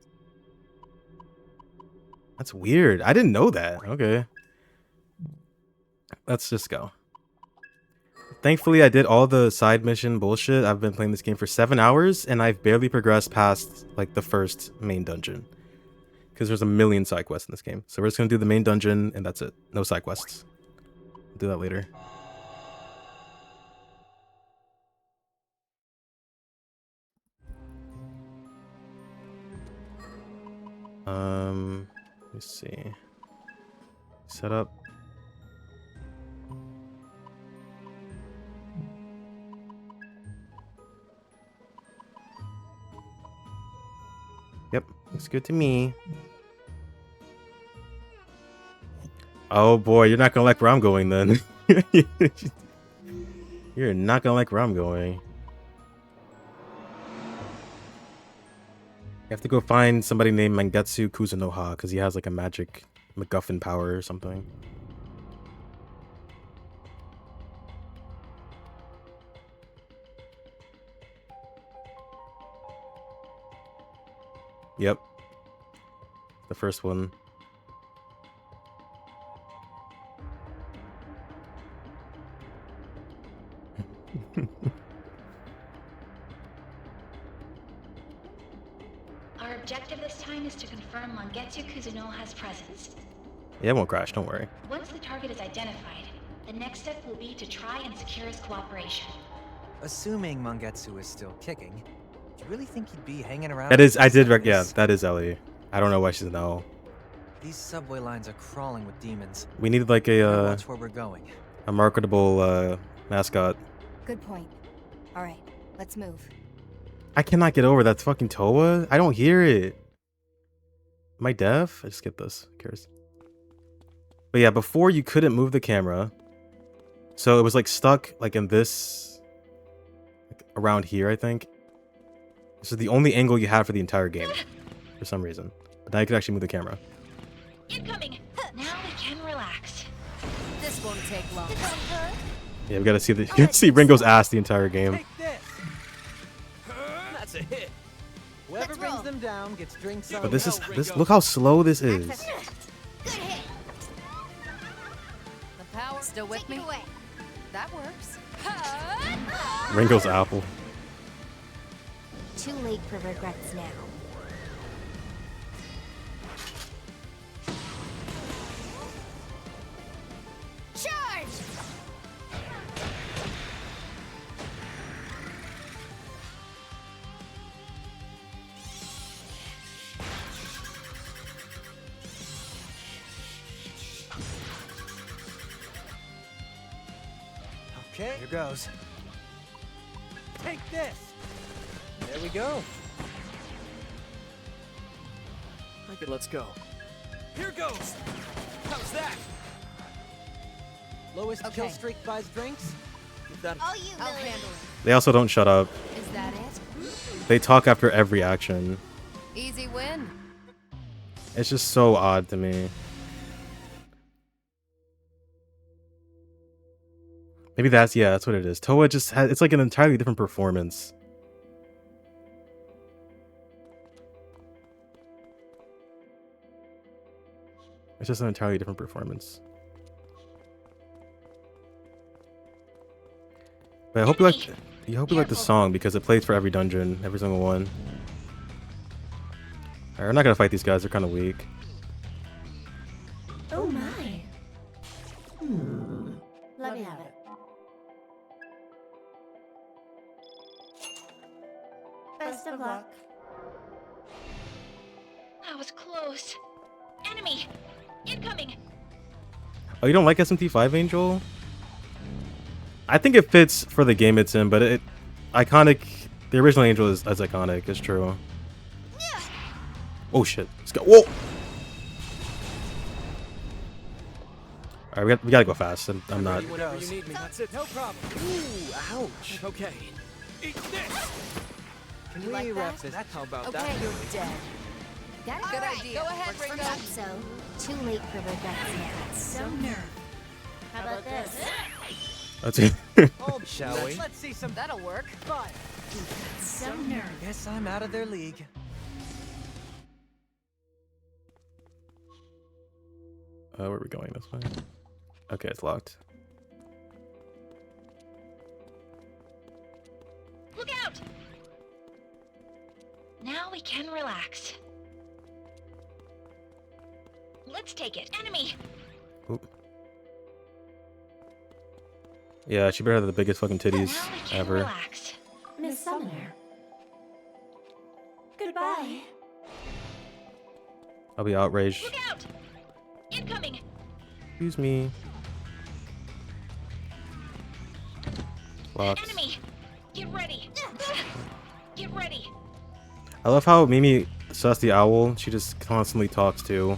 That's weird. I didn't know that. Okay. Let's just go. Thankfully, I did all the side mission bullshit. I've been playing this game for 7 hours, and I've barely progressed past like the first main dungeon. Because there's a million side quests in this game. So we're just going to do the main dungeon, and that's it. No side quests. We'll do that later. Let me see. Set up. Yep, looks good to me. Oh boy, you're not gonna like where I'm going then. You're not gonna like where I'm going. You have to go find somebody named Mangetsu Kuzunoha because he has like a magic MacGuffin power or something. Yep. The first one. Our objective this time is to confirm Mangetsu Kuzunoha's presence. Yeah, it won't crash. Don't worry. Once the target is identified, the next step will be to try and secure his cooperation. Assuming Mangetsu is still kicking, do you really think he'd be hanging around? That is. I did. like Yeah, this? that is Ellie. I don't know why she's no. These subway lines are crawling with demons. We needed like Better watch where we're going. a marketable mascot. Good point. All right, let's move. I cannot get over that fucking Toa. I don't hear it. Am I deaf? I just skip this. Who cares? But yeah, before you couldn't move the camera. So it was like stuck like in this, like around here, I think. This is the only angle you had for the entire game for some reason. But now you can actually move the camera. Incoming! Now we can relax. This won't take long. Yeah, we gotta see the you can see Ringo's ass the entire game. Take this. That's a hit. Whoever Let's brings roll. them down gets drinks. But this is this. Look how slow this is. Good hit. The power still with Take me? it away. That works. Ringo's apple. Too late for regrets now. Charge! Okay, here goes. Take this. There we go. Okay, let's go. Here goes. How's that? Lowest kill Okay. streak buys drinks. Give that. All you, I'll Lily. handle it. They also don't shut up. Is that it? They talk after every action. Easy win. It's just so odd to me. Maybe that's that's what it is. Toa just has it's like an entirely different performance. It's just an entirely different performance. But I hope you like the song because it plays for every dungeon, every single one. Alright, we're not gonna fight these guys, they're kinda weak. Oh my. Let me have it. Best of luck. That was close. Enemy! Incoming! Oh, you don't like SMT5 Angel? I think it fits for the game it's in, but it iconic. The original Angel is as iconic. It's true. Oh shit! Let's go. Whoa! All right, we gotta go fast. I'm not. Whenever you need me, that's it. No problem. Ooh, ouch. Okay. Eat this. Can we like wrap that? this? How about Okay, that? you're dead. Got it? Good All right. idea. Go ahead, Works for Ringo. me. So, too late for regrets now. So nerve. How about this? That's it. Hold, shall we? Let's see some That'll work. fire. So nerve. Guess I'm out of their league. Where are we going this way? Okay, it's locked. Look out! Now we can relax. Let's take it. Enemy! Oop. Yeah, she better have the biggest fucking titties Now we can ever. relax. Miss Summoner. Goodbye. I'll be outraged. Look out! Incoming! Excuse me. Locked. Enemy! Get ready! Get ready! I love how Mimi Sus the Owl, she just constantly talks to.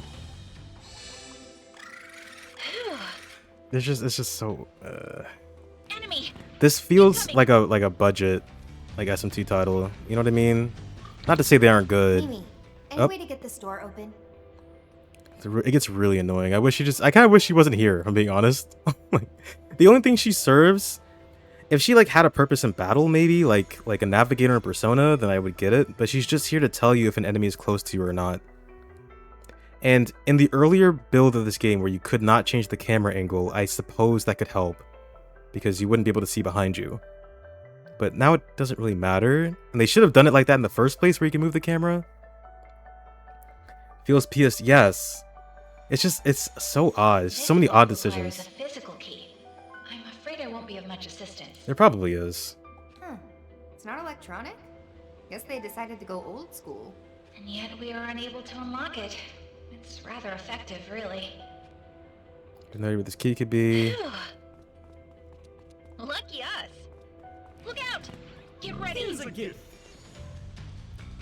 It's just so Enemy! this feels like a budget like SMT title. You know what I mean? Not to say they aren't good. Mimi, any Oh. way to get this door open? It gets really annoying. I kind of wish she wasn't here, if I'm being honest. Like, the only thing she serves, if she like had a purpose in battle, maybe like a navigator in Persona, then I would get it. But she's just here to tell you if an enemy is close to you or not. And in the earlier build of this game where you could not change the camera angle, I suppose that could help because you wouldn't be able to see behind you. But now it doesn't really matter. And they should have done it like that in the first place where you can move the camera. Feels PS, yes. it's so odd. There's so many This odd lock requires decisions. a physical key. I'm afraid I won't be of much assistance. There probably is. Huh. It's not electronic? Guess they decided to go old school. And yet we are unable to unlock it. It's rather effective, really. Don't know where this key could be. Lucky us. Look out! Get ready! Here's a gift.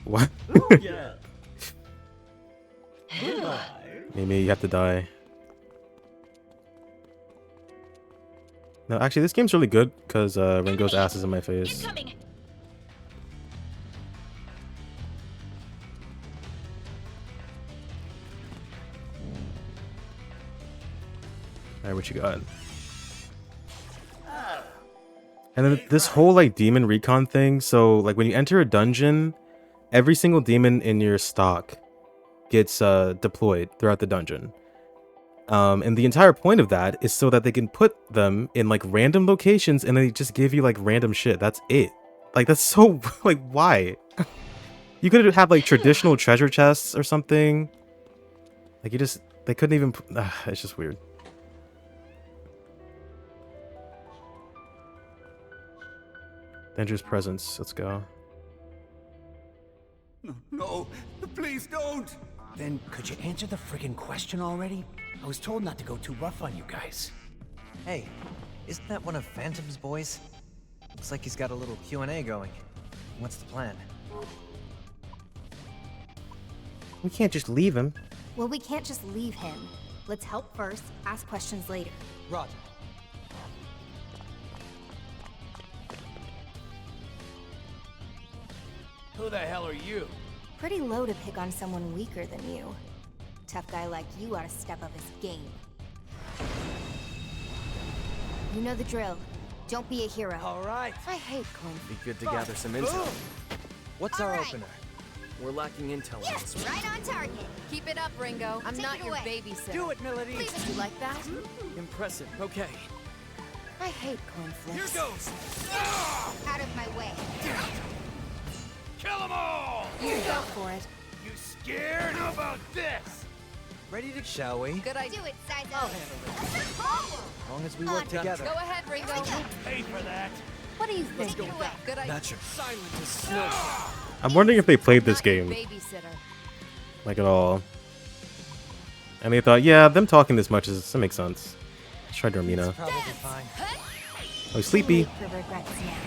What? Oh, yeah. Goodbye. Maybe you have to die. No, actually, this game's really good because Ringo's ass is in my face. Incoming! Alright, what you got? And then this whole like demon recon thing. So like when you enter a dungeon, every single demon in your stock gets deployed throughout the dungeon. And the entire point of that is so that they can put them in like random locations and they just give you like random shit. That's it. Like that's so like why? You could have like traditional treasure chests or something. Like they couldn't even. It's just weird. Dangerous presence. Let's go. No, please don't! Then could you answer the friggin' question already? I was told not to go too rough on you guys. Hey, isn't that one of Phantom's boys? Looks like he's got a little Q&A going. What's the plan? We can't just leave him. Well, we can't just leave him. Let's help first, ask questions later. Roger. Who the hell are you? Pretty low to pick on someone weaker than you. Tough guy like you ought to step up his game. You know the drill. Don't be a hero. All right. I hate coin. Be good to gather some intel. What's All our right. opener? We're lacking intel on this one. Right on target. Keep it up, Ringo. I'm Take not it your away. babysitter. Do it, Melody. Please, you like that? Impressive. Okay. I hate coin Here flips. goes. Out of my way. Kill them all! You go for it. You scared? How about this? Ready to, shall we? Good idea. Do it, Sizo. As long as we work together. Go ahead, Ringo. Pay for that. What do you think? Take it away. Good idea. Not your Silent as snow. I'm wondering if they played this Not your game babysitter. like at all. And they thought, yeah, them talking this much that makes sense. Let's try Dormina. probably fine. Oh, he's sleepy. Too late for regrets now.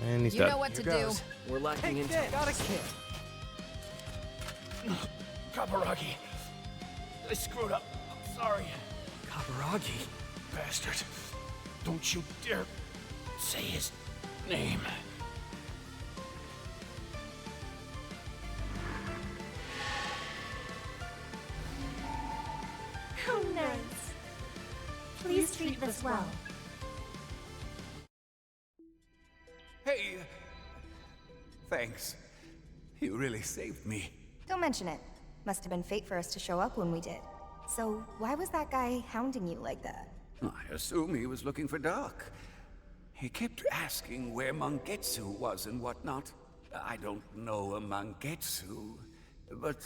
And he's You dead. know what to Here do. goes. We're lacking intel. Got a kid. Kaburagi. I screwed up. I'm sorry. Kaburagi. Bastard. Don't you dare say his name. How nice. Please treat us well. Hey. Thanks. You really saved me. Don't mention it. Must have been fate for us to show up when we did. So, why was that guy hounding you like that? I assume he was looking for Doc. He kept asking where Mangetsu was and whatnot. I don't know a Mangetsu, but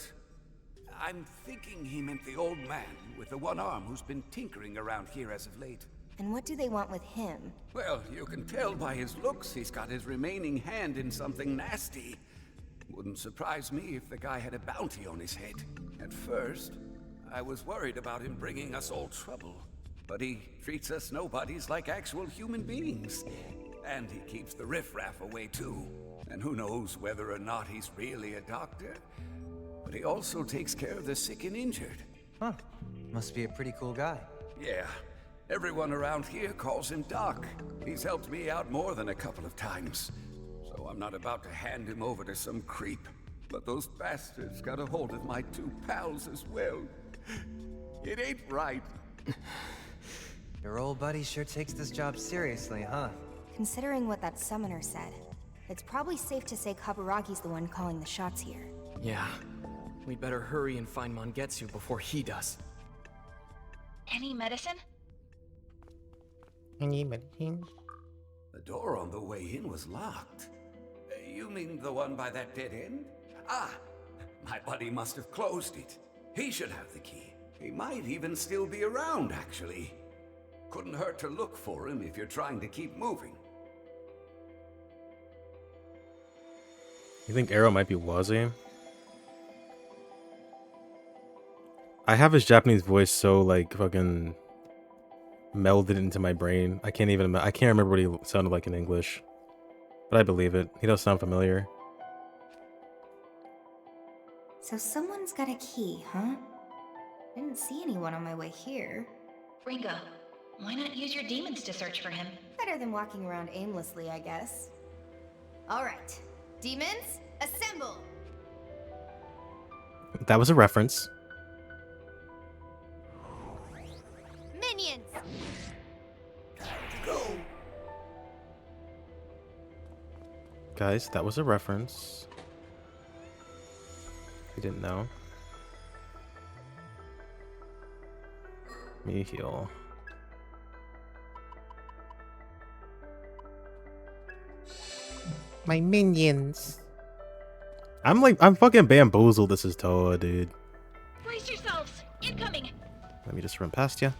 I'm thinking he meant the old man with the one arm who's been tinkering around here as of late. And what do they want with him? Well, you can tell by his looks he's got his remaining hand in something nasty. Wouldn't surprise me if the guy had a bounty on his head. At first, I was worried about him bringing us all trouble. But he treats us nobodies like actual human beings. And he keeps the riffraff away too. And who knows whether or not he's really a doctor. But he also takes care of the sick and injured. Huh. Must be a pretty cool guy. Yeah, everyone around here calls him Doc. He's helped me out more than a couple of times. So I'm not about to hand him over to some creep. But those bastards got a hold of my two pals as well. It ain't right. Your old buddy sure takes this job seriously, huh? Considering what that summoner said, it's probably safe to say Kaburagi's the one calling the shots here. Yeah. We'd better hurry and find Mangetsu before he does. Any medicine? The door on the way in was locked. You mean the one by that dead end? Ah, My buddy must have closed it. He should have the key. He might even still be around, actually. Couldn't hurt to look for him if you're trying to keep moving. You think Arrow might be Wazzy? I have his Japanese voice so like fucking melded into my brain. I can't remember what he sounded like in English. But I believe it. He does sound familiar. So someone's got a key, huh? Didn't see anyone on my way here. Ringo, why not use your demons to search for him? Better than walking around aimlessly, I guess. Alright. Demons, assemble! That was a reference. Minions! Guys, that was a reference. You didn't know. Me heal. My minions. I'm fucking bamboozled. This is Toa, dude. Brace yourselves! Incoming! Let me just run past you.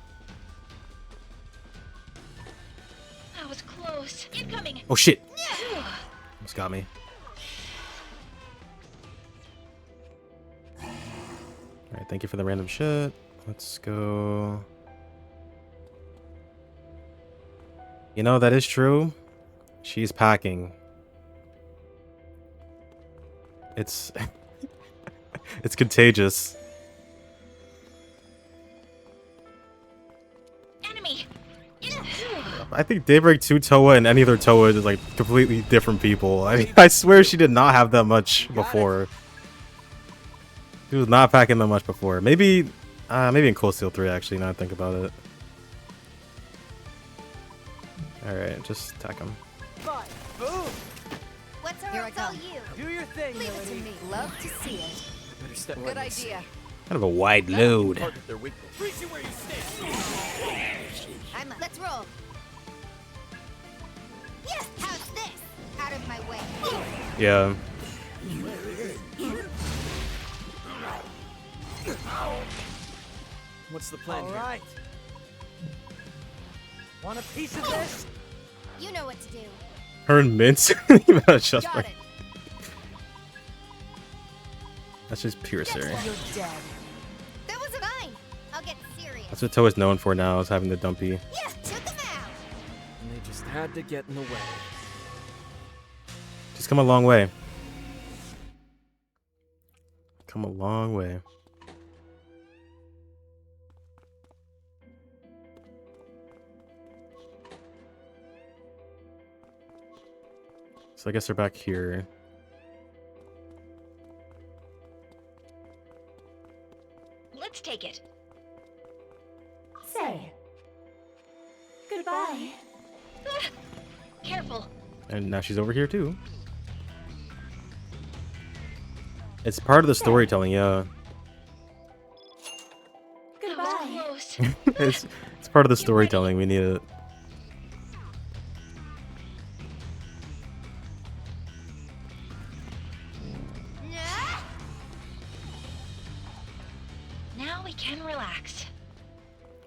That was close. Incoming! Oh shit! Almost got me. Alright, thank you for the random shit. Let's go. You know, that is true. She's packing. It's... it's contagious. Enemy! I think Daybreak 2 Toa and any other Toa is like completely different people. I mean, I swear she did not have that much before. She was not packing that much before. Maybe in Cold Steel 3 actually, now I think about it. Alright, just attack him. Boom! What's Here our I tell come. you? Do your thing, Leave it to Melody. me. Love to see it. Better step Good on this. idea. Kind of a wide load. Target their weakness. Freeze you where you stand. Let's roll. Yeah, how's this? Out of my way. Yeah. What's the plan here? All right. Want a piece of this? You know what to do. Her and Mint. That's Got it. just pure Siri. You're dead. That was a mine. I'll get serious. That's what Toa's known for now, is having the dumpy. Yeah, took them out. And they just had to get in the way. She's come a long way. Come a long way. So I guess they're back here. Let's take it. Say. Goodbye. Careful. And now she's over here too. It's part of the storytelling, yeah. That was close. it's part of the storytelling. We need it. Now we can relax.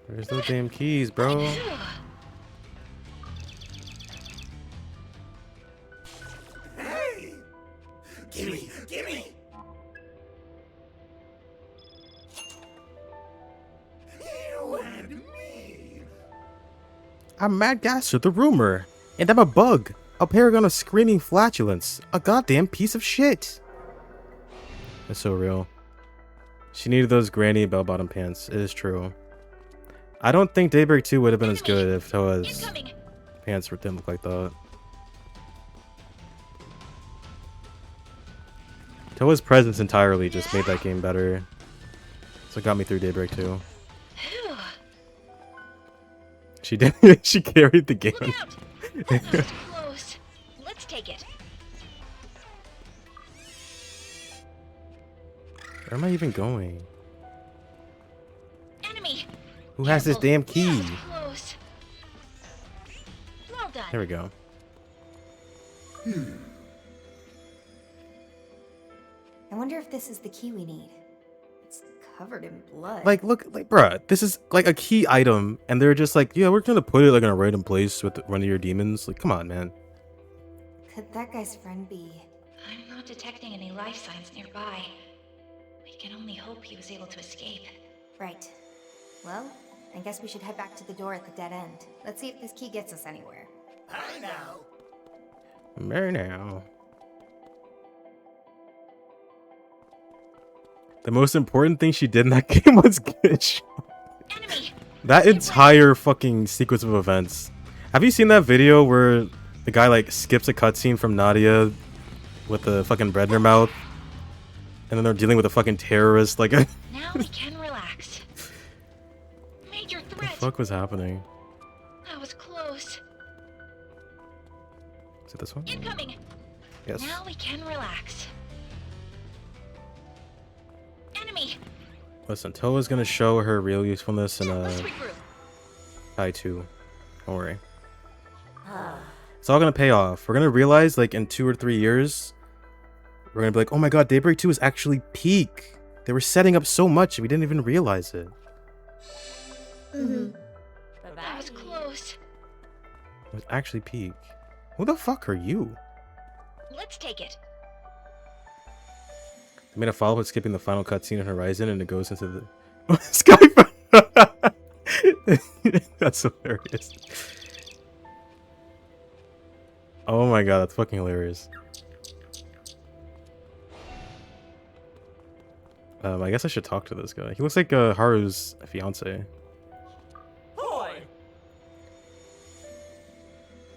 Where's those damn keys, bro? Hey! Gimme! Gimme! You and me! I'm Mad Gaster, the rumor. And I'm a bug. A paragon of screaming flatulence. A goddamn piece of shit. That's so real. She needed those granny bell-bottom pants. It is true. I don't think Daybreak 2 would have been as good if Toa's pants didn't look like that. Toa's presence entirely just made that game better. So it got me through Daybreak 2. She did. She carried the game. Look out! That was close. Let's take it. Where am I even going? Enemy. Who has this damn That key? was close. Well done. There we go. I wonder if this is the key we need. It's covered in blood. Like, look, like, bruh, this is like a key item, and they're just like, yeah, we're gonna put it like in a random place with one of your demons. Like, come on, man. Could that guy's friend be? I'm not detecting any life signs nearby. We can only hope he was able to escape. Right. Well, I guess we should head back to the door at the dead end. Let's see if this key gets us anywhere. Very now. The most important thing she did in that game was get Enemy! that entire fucking sequence of events. Have you seen that video where the guy like skips a cutscene from Nadia with the fucking bread in her mouth, and then they're dealing with a fucking terrorist? Like, what Now we can relax. Major the threat! fuck was happening? That was close. Is it this one? Incoming! Yes. Now we can relax. Enemy! Listen, Toa's gonna show her real usefulness in Let's regroup. Kai 2. Don't worry. It's all gonna pay off. We're gonna realize, like, in 2 or 3 years, we're gonna be like, oh my god, Daybreak 2 is actually peak. They were setting up so much, we didn't even realize it. That was close. It was actually peak. Who the fuck are you? Let's take it. They made a follow-up with skipping the final cutscene in Horizon, and it goes into the Skype. That's hilarious. Oh my god, that's fucking hilarious. I guess I should talk to this guy. He looks like Haru's fiance.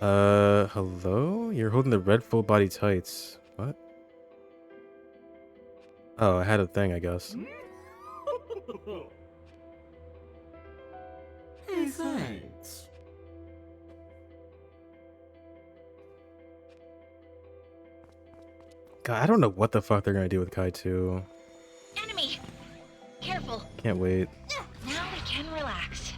Hello? You're holding the red full body tights. What? Oh, I had a thing, I guess. Hey, thanks. God, I don't know what the fuck they're gonna do with Kai 2. Enemy! Careful. Can't wait. Now we can relax.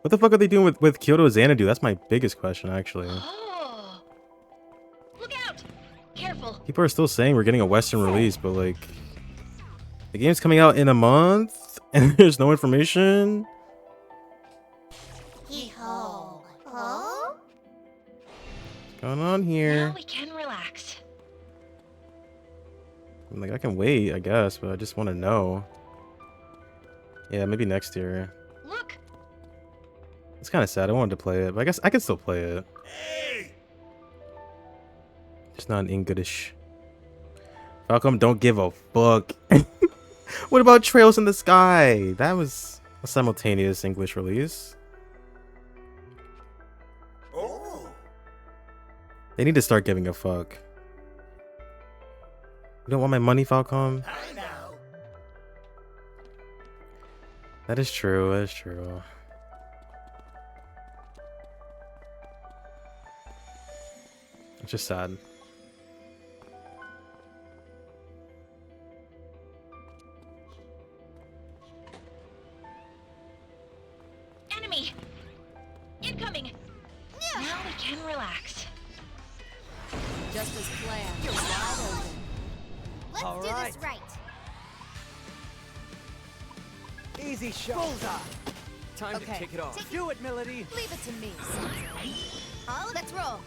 What the fuck are they doing with Kyoto Xanadu? That's my biggest question, actually. Oh! Look out! Careful. People are still saying we're getting a Western release, but like, the game's coming out in a month, and there's no information. Hee-ho. Huh? What's going on here? Now we can relax. I'm like, I can wait, I guess, but I just want to know. Yeah, maybe next year. Look! It's kind of sad. I wanted to play it, but I guess I can still play it. Just not in English. Falcom, don't give a fuck. What about Trails in the Sky? That was a simultaneous English release. They need to start giving a fuck. You don't want my money, Falcom? That is true. That is true. It's just sad. Enemy! Incoming! Now we can relax. Just as planned. You're wide open. Let's All do right. this right. Easy shot. Bullseye. Time Okay. to kick it off. Do it, Melody. Leave it to me, Sensei. Oh, let's roll.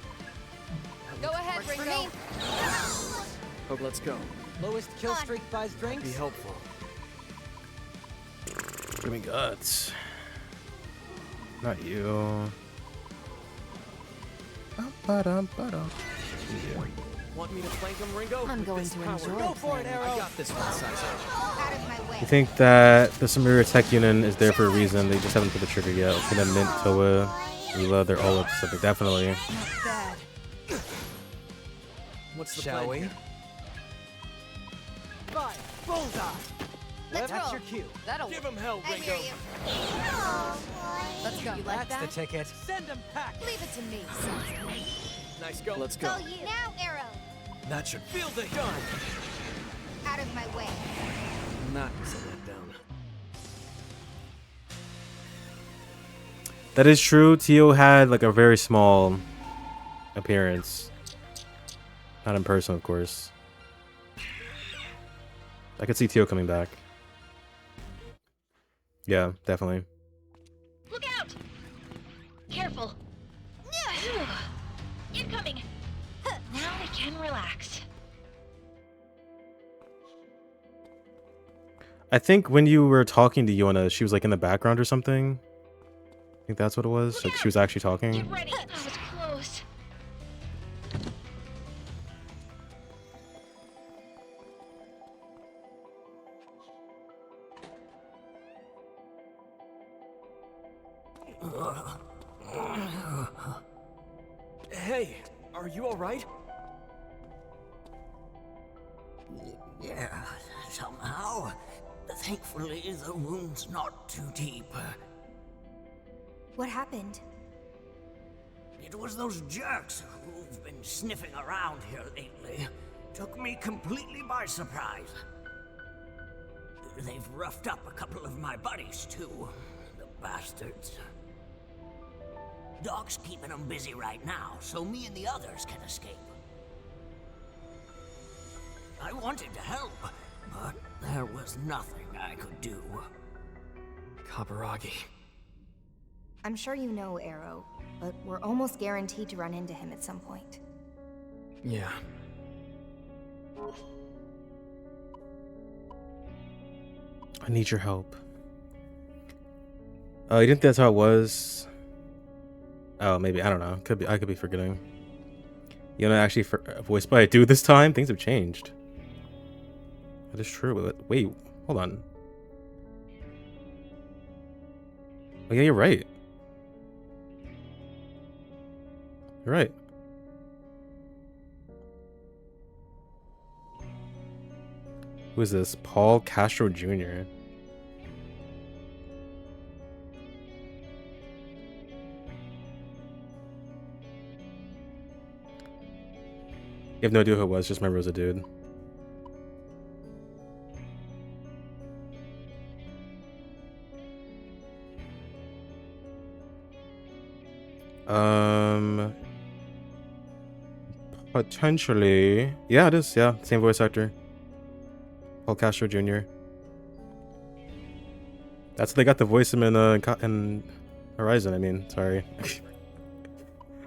Go ahead, Works for Ringo. me. Oh, let's go. Lowest kill streak buys drinks. Be helpful. Give me guts. Not you. Ba-dum-ba-dum. Yeah. Want me to flank him, Ringo? I'm With going this to power. enjoy Go for it, playing. I Arrow. got this one, Sensei. Out of my way. You think that the Samira Tech Union is there for a reason? They just haven't put the trigger yet. It's gonna mint Toa, Mila, they're all up to something. Definitely. Not bad. What's the Shall plan? we? Fire. Bullseye. Let's That's roll. your cue. That'll Give work. him hell, I Ringo. hear you. Let's go. You like That's the that? ticket. Send him packing. Leave it to me, Sensei. Nice go. Let's go. Go you. Now, Arrow. That should feel the gun. Out of my way. Not so let down. That is true. Tio had like a very small appearance. Not in person, of course. I could see Tio coming back. Yeah, definitely. Look out! Careful. Incoming. Now we can relax. I think when you were talking to Yona, she was like in the background or something. I think that's what it was. Like she was actually talking. Get ready. That was close. Hey, are you alright? Yeah, somehow. Thankfully, the wound's not too deep. What happened? It was those jerks who've been sniffing around here lately. Took me completely by surprise. They've roughed up a couple of my buddies, too. The bastards. Doc's keeping them busy right now, so me and the others can escape. I wanted to help, but there was nothing I could do. Kaburagi. I'm sure you know Arrow, but we're almost guaranteed to run into him at some point. Yeah. I need your help. You didn't think that's how it was? Oh, maybe. I don't know. Could be. I could be forgetting. Yona actually voiced by a dude this time? Things have changed. That is true. Wait, hold on. Oh, yeah, you're right. You're right. Who is this? Paul Castro Jr. You have no idea who it was, just remember it was a dude. Potentially. Yeah, it is. Yeah, same voice actor. Paul Castro Jr. That's they got the voice him in Horizon. I mean, sorry.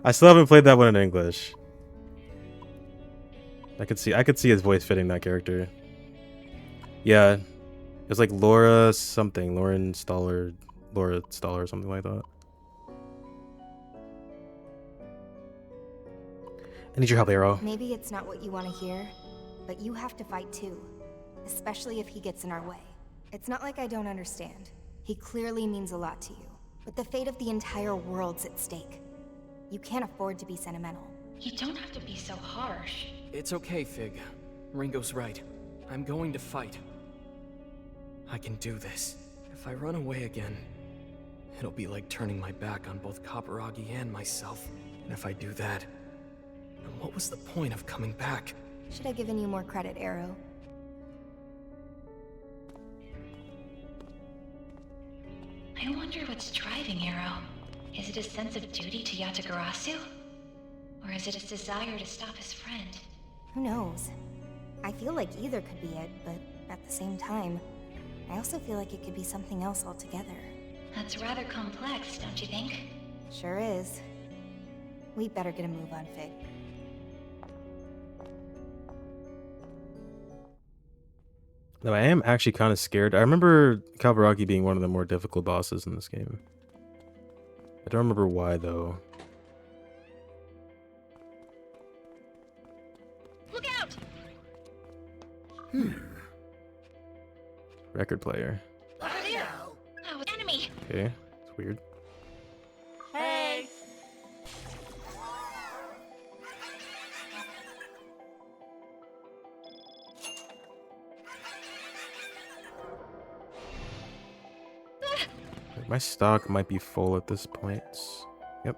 I still haven't played that one in English. I could see his voice fitting that character. Yeah, it was like Laura something, Laura Staller, or something like that. I need your help, Arrow. Maybe it's not what you want to hear, but you have to fight too. Especially if he gets in our way. It's not like I don't understand. He clearly means a lot to you. But the fate of the entire world's at stake. You can't afford to be sentimental. You don't have to be so harsh. It's okay, Fig. Ringo's right. I'm going to fight. I can do this. If I run away again, it'll be like turning my back on both Kaburagi and myself. And if I do that, then what was the point of coming back? Should have given you more credit, Arrow. I wonder what's driving Arrow. Is it a sense of duty to Yatagarasu? Or is it his desire to stop his friend? Who knows? I feel like either could be it, but at the same time, I also feel like it could be something else altogether. That's rather complex, don't you think? Sure is. We better get a move on, Fig. No, I am actually kind of scared. I remember Kaburagi being one of the more difficult bosses in this game. I don't remember why, though. Look out! Record player. Over there! Oh, an enemy! Okay, it's weird. Hey! My stock might be full at this point. Yep.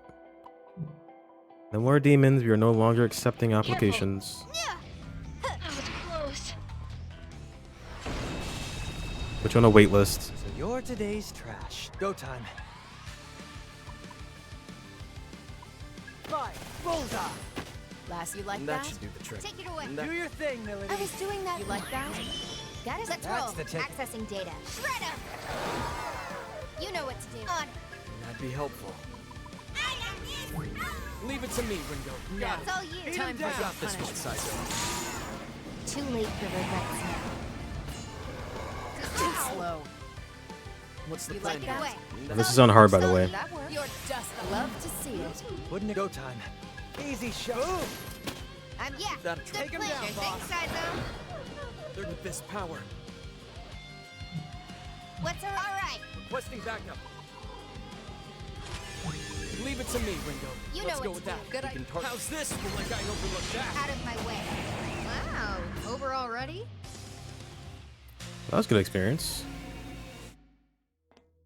No more demons. We are no longer accepting applications. That was close. Put you on a wait list. So you're today's trash. Go time. Five, bullseye! Lass, you like that? That should do the trick. Take it away. Do your thing, Melody. I was doing that. You like that? Let's That's roll. the ticket. Accessing data. Shred 'em! You know what to do. On. That'd be helpful. Leave it to me, Ringo. Now, It's all you. time for I got some this one, punishment. Saizo. Too late for regrets now. Too slow. What's the You plan like here? that? Way. This is on hard, by the way. That works. You're just love to see it. Wouldn't it go time? Easy shot. Yeah. That- Good Take 'em plan. down, Sure boss. thing, Saizo. They're with this power. What's all right? Requesting backup. Leave it to me, Ringo. You Let's know go what with to that. do. Good We idea. can How's this for like I overlooked that? Out of my way. Wow, over already? That was a good experience.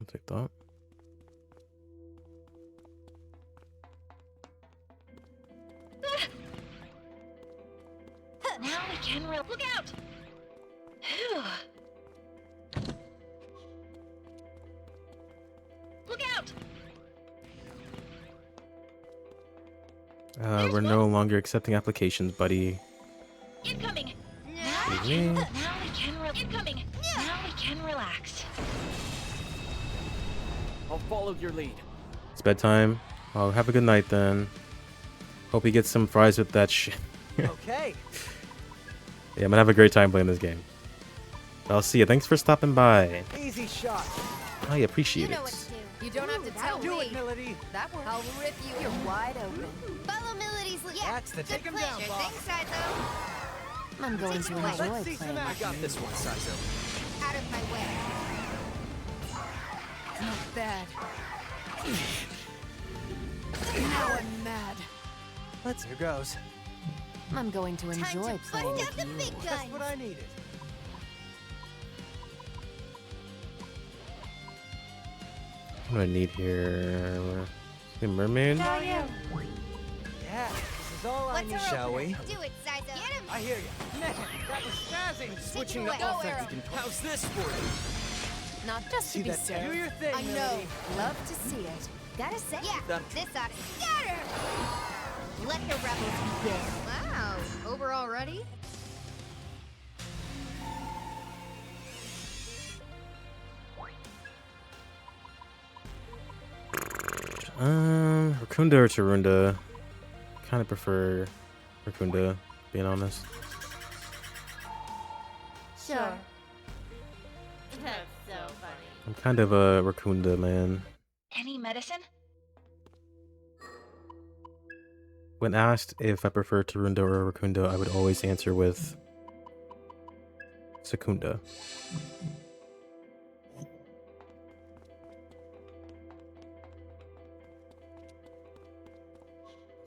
I'll take that. Now we can look out! Phew. Look out! We're no longer accepting applications, buddy. Incoming! Mhm. Now we can incoming! Now we can relax. I'll follow your lead. It's bedtime. Oh, have a good night then. Hope you get some fries with that shit. Okay. Yeah, I'm gonna have a great time playing this game. I'll see you. Thanks for stopping by. Easy shot. I You appreciate know what it. to do. You don't have to tell Do it, me. Melody. That works. I'll rip you. You're wide open. Follow Melody's lead. That's the Good take 'em plan. down, Sure boss. thing, Saizo. I'm going to Let's enjoy see some playing. I got this one, Saizo. Out of my way. Not bad. Now I'm mad. Here goes. I'm going to Time enjoy to playing bust out with the you. big That's guns. what I needed. What do I need here? The mermaid? Yeah, this is all I What's need. our Shall opener? we? Do it, Saizo. Get him. I hear you. Man, that was stazzing. Switching away. to Go, offense. Arrow. How's this for you? Not just See to be that? silly. Do your thing, I know. Melody. Love to see it. Gotta say. Yeah. That- This ought to scatter. Let the rebels begin. Wow, over already? Rakunda or Tarunda? Kind of prefer Rakunda, being honest. Sure. I'm kind of a Rakunda man. Any medicine? When asked if I prefer Tarunda or Rakunda, I would always answer with Secunda.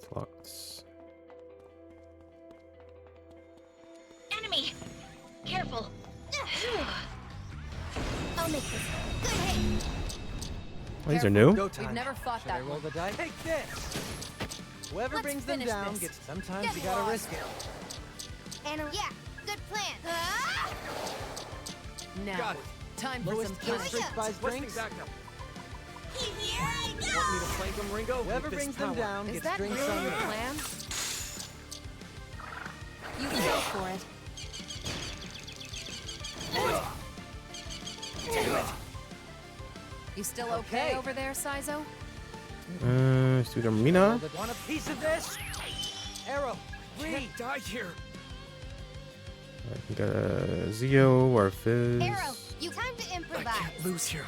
Flux. Enemy! Careful! Phew. I'll make this. Good hit. Oh, these are new? Go time. We've never fought Should I that roll one. the dice? Take this. Whoever Let's brings them finish down this. gets. Sometimes Get you gotta lost. risk it. And yeah, good plan. Ah! Now, Got it. time for Lowest some kill punishment. streak buys Requesting drinks. backup. Here I Want me to flank him, Ringo? Whoever With this brings them power. down Is gets that drinks really on your me. plan? You go for it. You still okay, Okay. over there, Saizo? Sudomina? Want a piece of this? Arrow, free. Can't die here. We got Zio or Fizz. Arrow, you time to I improvise. can't lose here.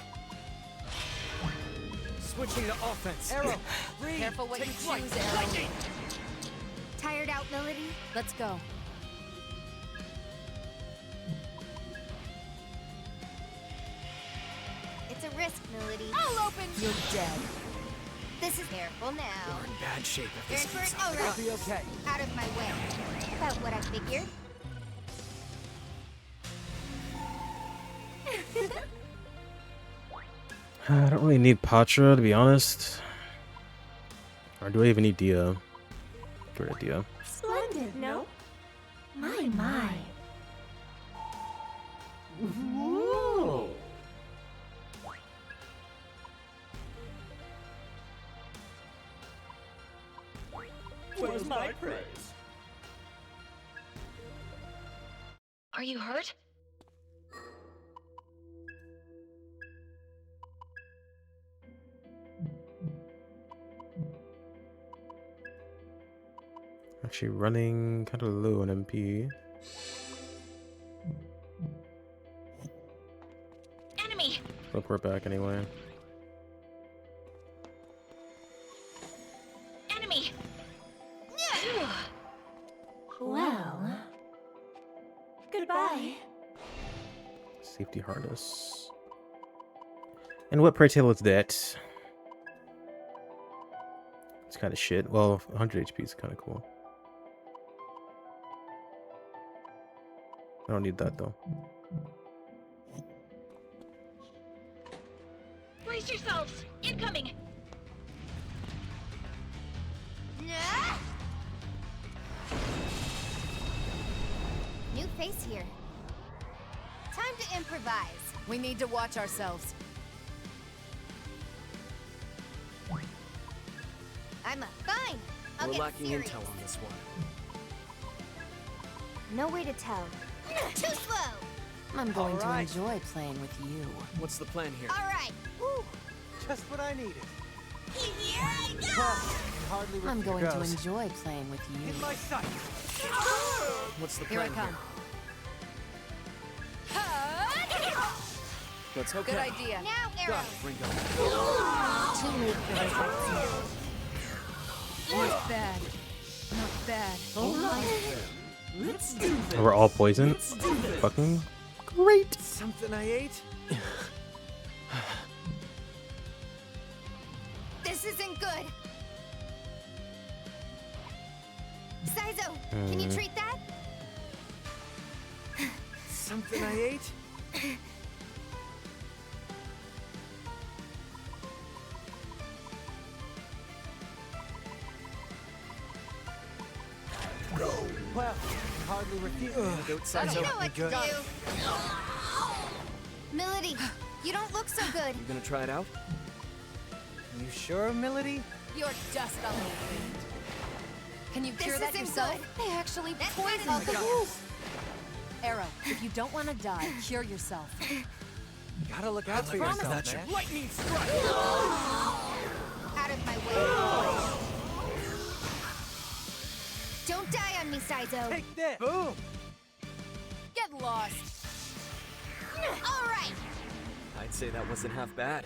Switching to offense. Arrow, free. Careful what you Take flight. choose, Arrow. Tired out, Melody? Let's go. It's a risk, Melody. I'll open. You're dead. This is careful now. We're in bad shape if You're this in for keeps it. up. Oh, I'll be okay. out of my way. About what I figured. I don't really need Patra, to be honest. Or do I even need Dia? Good idea. Splendid, no? My. Where's my praise? Are you hurt? actually running kind of low on MP. Enemy! Report back anyway. Enemy! Well, goodbye. Safety harness. And what, pray tell, is that? It's kind of shit. Well, 100 HP is kind of cool. I don't need that though. Brace yourselves! Incoming! New face here. Time to improvise. We need to watch ourselves. I'm a fine. I'll We're get lacking serious. intel on this one. No way to tell. Too slow. I'm going to Alright. enjoy playing with you. What's the plan here? All right. Just what I needed. Here I go. Well, hardly I'm going to goes. enjoy playing with you. In my sight. What's the Here I plan come. Let's Good idea. Now, Got arrow. it, Ringo. Too late for this action. Not bad. Not bad. We're all poisoned. Fucking great. Something I ate? This isn't good. Saizo, can you treat that? Something I ate? Well, hardly refuse. Outside You know what to good. do. Melody, you don't look so good. You gonna try it out? You sure, Milady? You're dust on the wind. Can you This cure that isn't yourself? good. They actually That's poisoned not the good. girls. Arrow, if you don't want to die, cure yourself. Gotta look out for promise yourself, that man. Lightning strike! Out of my way. Don't die on me, Saizo. Take this. Boom. Get lost. All right. I'd say that wasn't half bad.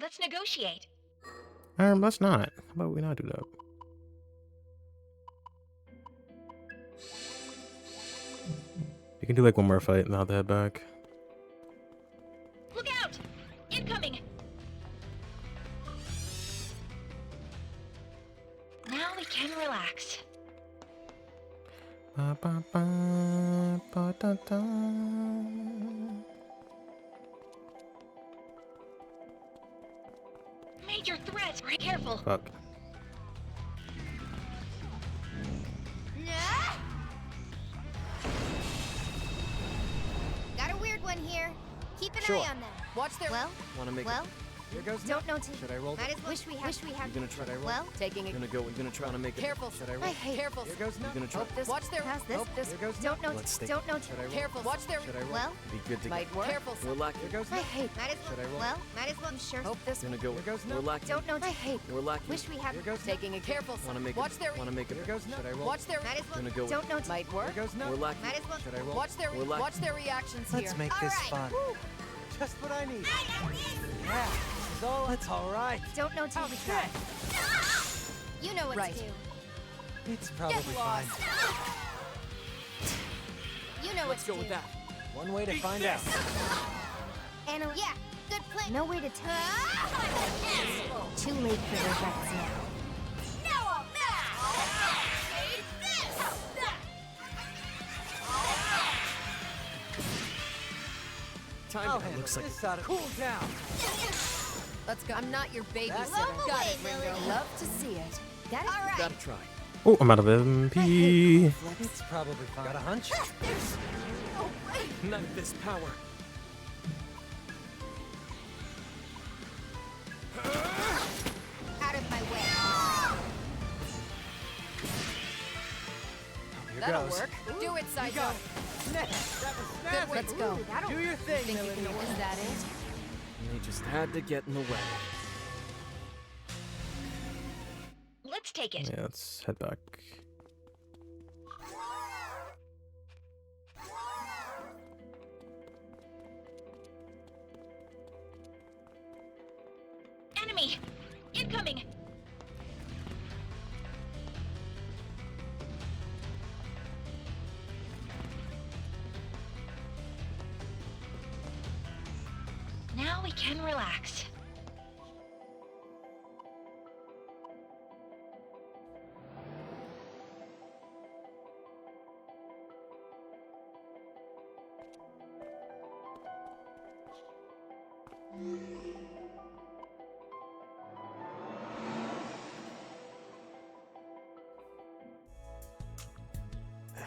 Let's negotiate. Let's not. How about we not do that? You can do like one more fight and I'll head back. Look out! Incoming! Now we can relax. Ba, ba, ba, ba, da, da. Major threats! Be careful! Fuck. Got a weird one here. Keep an Sure. eye on them. Watch their. Well, Wanna make well, Here goes don't know Should I roll? Might as well. Wish we had. You gonna try? Well, Taking it. You're gonna try to make it. Careful. Should I roll? I hate. Careful. Here goes You're gonna try. Hope this. Watch their. how's this? This. Here goes Don't know. Let's take- Don't know. Should I roll? Careful. Watch their. Should I roll? Well, Be good to Might work. Careful. Relax. Here goes I hate. might as Should I well. roll? Well, might as well. I'm sure. Hope this. Gonna go. Here goes no. Relax. Don't know. I hate. Relax. Wish we had. Here goes Taking it. Careful. Wanna make Watch it. their. Wanna make it. Here goes no. Should I roll? Watch their. Might as well. Gonna go. Don't know. Might Here work. goes no. Relax. Might as well. Should I roll? Watch their. Relax. Watch their reactions Let's here. make this All right. fun. Just what I need. Yeah, this is all. That's all right. Don't know till we try. You know what Right. to do. It's probably Get fine. lost. You know Let's what to go with do. that. One way to find out. And yeah, good plan. No way to tell. Too late for their bets now. Time I'll it handle looks like this out of cool down. Let's go. I'm not your babysitter. That's Got it, it, Ringo. Melody. Love to see it. Got it? All right. gotta try. Oh, I'm out of MP. It's probably fine. Got a hunch? None of this power. Out of That'll goes. work. Do it, Saito. That was Good, let's go. Do your thing, Think you Melody. can is that it? They just had to get in the way. Let's take it. Yeah, let's head back. Enemy! Incoming! Now we can relax.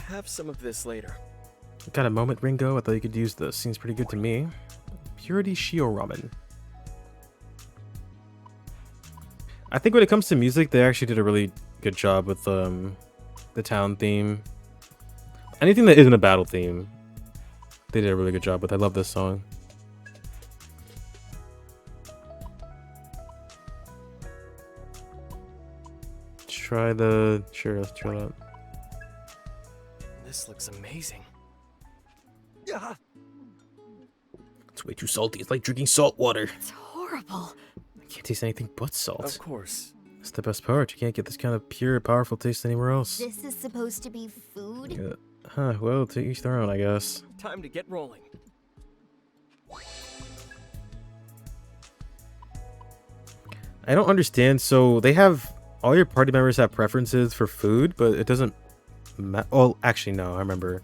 Have some of this later. Got a moment, Ringo? I thought you could use this. Seems pretty good to me. Purity Shio Ramen. I think when it comes to music, they actually did a really good job with the town theme. Anything that isn't a battle theme, they did a really good job with. I love this song. Try the... Sure, let's try that. This looks amazing. It's way too salty. It's like drinking salt water. It's horrible. I can't taste anything but Of salt. course. That's the best part. You can't get this kind of pure, powerful taste anywhere else. This is supposed to be food? Yeah. Huh, well, to each their own, I guess. Time to get rolling. I don't understand. So they have... All your party members have preferences for food, but it doesn't... Oh, actually, no, I remember.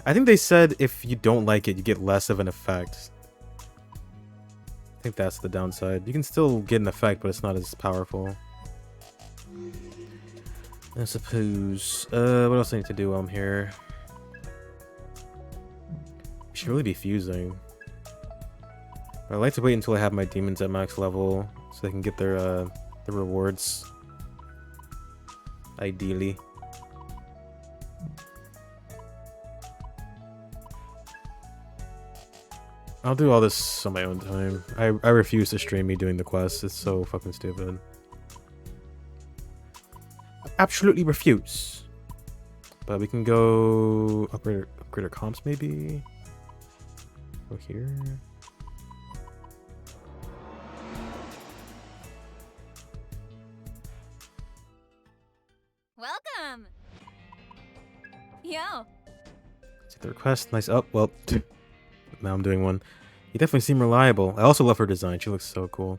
I think they said if you don't like it, you get less of an effect. I think that's the downside. You can still get an effect, but it's not as powerful. I suppose... what else I need to do while I'm here? I should really be fusing. But I like to wait until I have my demons at max level, so they can get their rewards. Ideally. I'll do all this on my own time. I refuse to stream me doing the quests. It's so fucking stupid. Absolutely refuse. But we can go upgrade our comps maybe. Go here. Welcome. Yo. See the request. Nice. Oh, well. Now I'm doing one. You definitely seem reliable. I also love her design. She looks so cool.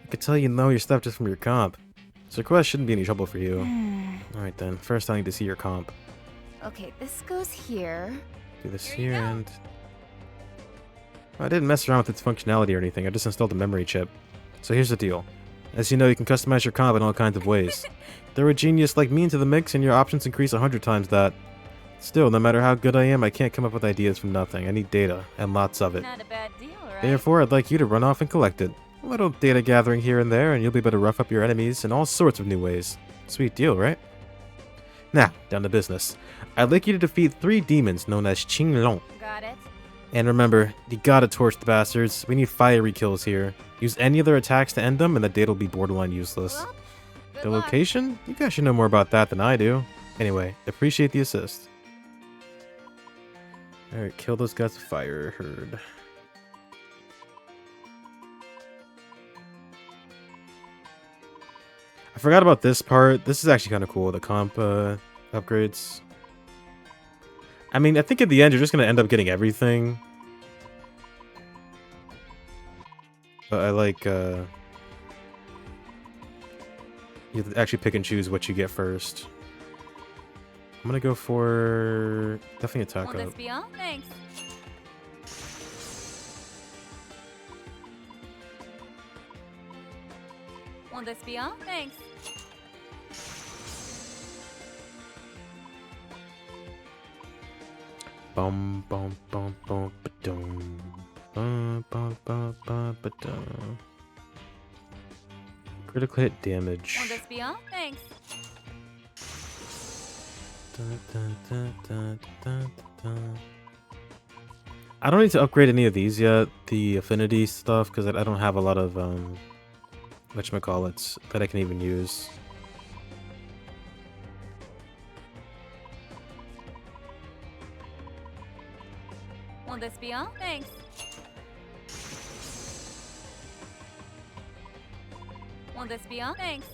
I could tell you know your stuff just from your comp. This request shouldn't be any trouble for you. Alright then. First I need to see your comp. Okay, this goes here. Do this here and... I didn't mess around with its functionality or anything. I just installed a memory chip. So here's the deal. As you know, you can customize your comp in all kinds of ways. Throw a genius like me into the mix and your options increase 100 times that. Still, no matter how good I am, I can't come up with ideas from nothing. I need data, and lots of it. Not a bad deal, right? Therefore, I'd like you to run off and collect it. A little data gathering here and there, and you'll be able to rough up your enemies in all sorts of new ways. Sweet deal, right? Now, down to business. I'd like you to defeat 3 demons known as Qinglong. Got it. And remember, you gotta torch the bastards. We need fiery kills here. Use any of their attacks to end them, and the data'll be borderline useless. Well, good The luck. location? You guys should know more about that than I do. Anyway, appreciate the assist. Alright, kill those guys with fire herd. I forgot about this part. This is actually kind of cool, the comp upgrades. I mean, I think at the end you're just going to end up getting everything. But I like... you have to actually pick and choose what you get first. I'm going to go for... definitely attack Won't up. this be all? Thanks. Won't this be all? Thanks. Bum bum bum bum ba-dum. Bum bum bum bum ba-dum. Critical hit damage. Won't this be all? Thanks. I don't need to upgrade any of these yet, the affinity stuff, because I don't have a lot of whatchamacallits that I can even use. Will this be all? Thanks. Will this be all? Thanks.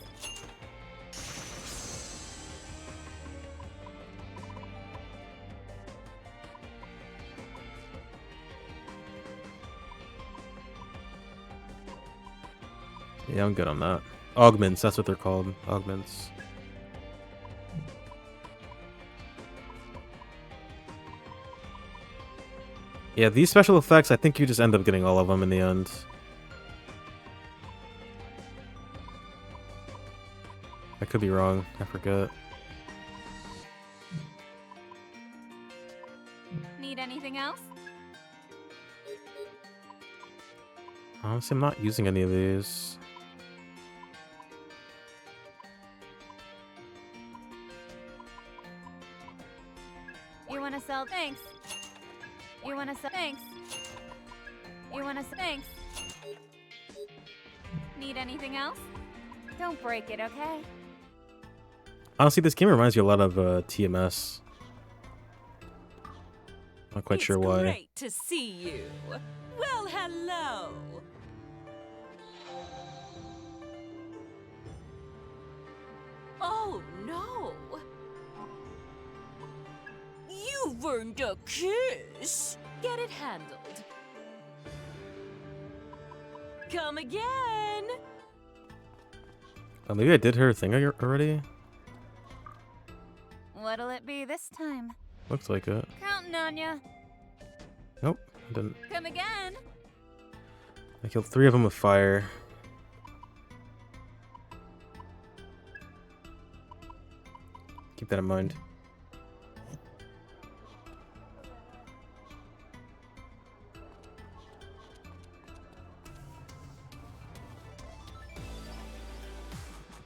Yeah, I'm good on that. Augments, that's what they're called. Augments. Yeah, these special effects, I think you just end up getting all of them in the end. I could be wrong. I forget. Need anything else? Honestly, I'm not using any of these. You wanna sell? Thanks. You wanna sell? Thanks. You wanna sell? Thanks. Need anything else? Don't break it, okay? Honestly, this game reminds you a lot of TMS. Not quite sure why. It's great to see you. Well, hello. Oh, no. You've earned a kiss. Get it handled. Come again. Oh, maybe I did her thing already? What'll it be this time? Looks like it. Counting on ya. Nope, I didn't. Come again. I killed 3 of them with fire. Keep that in mind.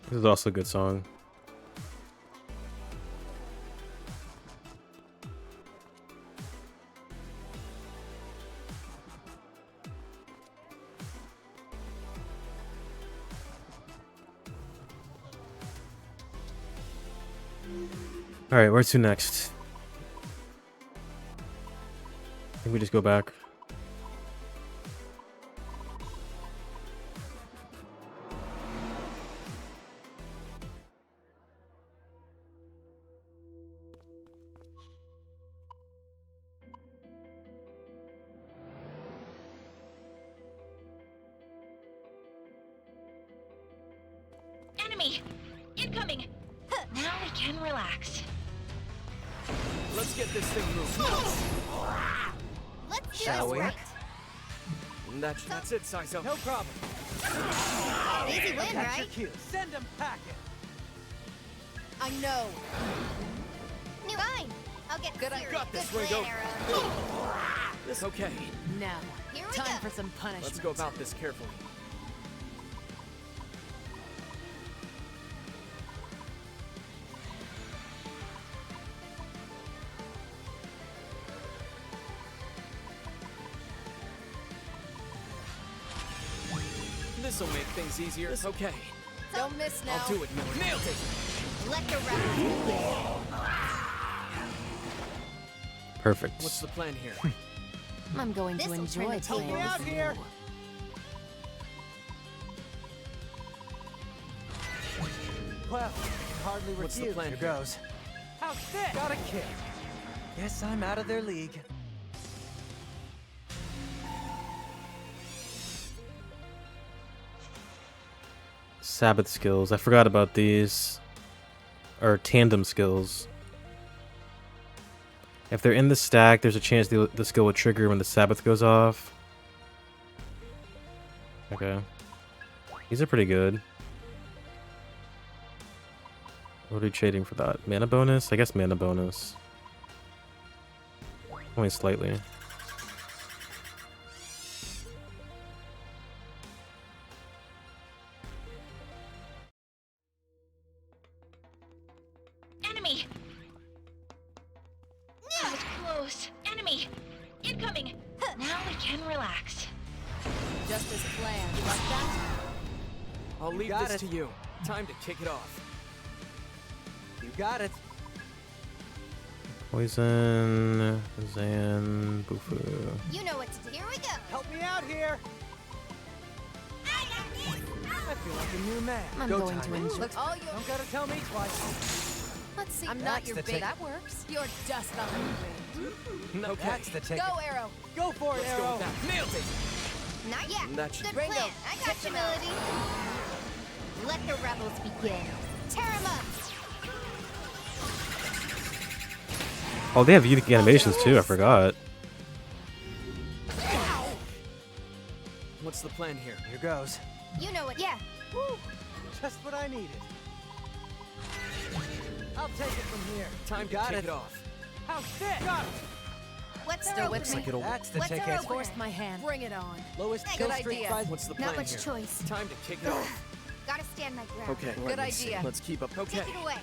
This is also a good song. Alright, where to next? I think we just go back. Enemy! Incoming! Now we can relax. Let's get this thing moving. Let's do Shall this we? right. That's it, Saizo. No problem. Easy win, That's right? your cue. Send them packing. I know. Fine. I'll get Good, I serious. got this, Good Ringo. plan, Arrow. This okay. Now, Here we time go. for some punishment. Let's go about this carefully. This'll make things easier. It's okay. Don't miss now. I'll do it, Miller. Nailed it! Let the rest. Perfect. What's the plan here? I'm going to This'll enjoy turn the playing tables. with Out here. Well, hardly What's the refuse. plan Here here? goes. How's this? Got a kick. Guess I'm out of their league. Sabbath skills. I forgot about these. Or tandem skills. If they're in the stack, there's a chance the skill will trigger when the Sabbath goes off. Okay. These are pretty good. What are we trading for that? Mana bonus? I guess mana bonus. Only slightly. Enemy! close. Enemy! Incoming! Now we can relax. Just as planned. You like that? I'll leave got this it. to you. Time to kick it off. You got it. Poison, Zan, Bufu. You know what to do. Here we go. Help me out here. I feel like a new man. I'm Go going time. to enjoy. Looks all yours. Don't gotta tell me twice. Let's see. I'm I'm not not your your bait. bait. That works. You're just on the way. Okay. That's the ticket. Go, Arrow. Go for it, Let's go Arrow. with that. Nailed it! Not yet. That should- Good Ringo, plan. I got check you, them out. Melody. Let the rebels begin. Tear 'em up. Oh, they have unique animations too. I forgot. What's the plan here? Here goes. You know what? Yeah. Woo. Just what I needed. I'll take it from here. Time to got kick it. it off. How sick! Got it. What's Still our with opening? me. Like it'll That's the What's our ticket. opening? Forced my hand. Bring it on. Lowest Good kill streak idea. by... What's the plan Not much here? choice. Time to kick it off. Gotta stand my ground. Okay. Good let me see. idea. Let's keep up. Okay. Take it away.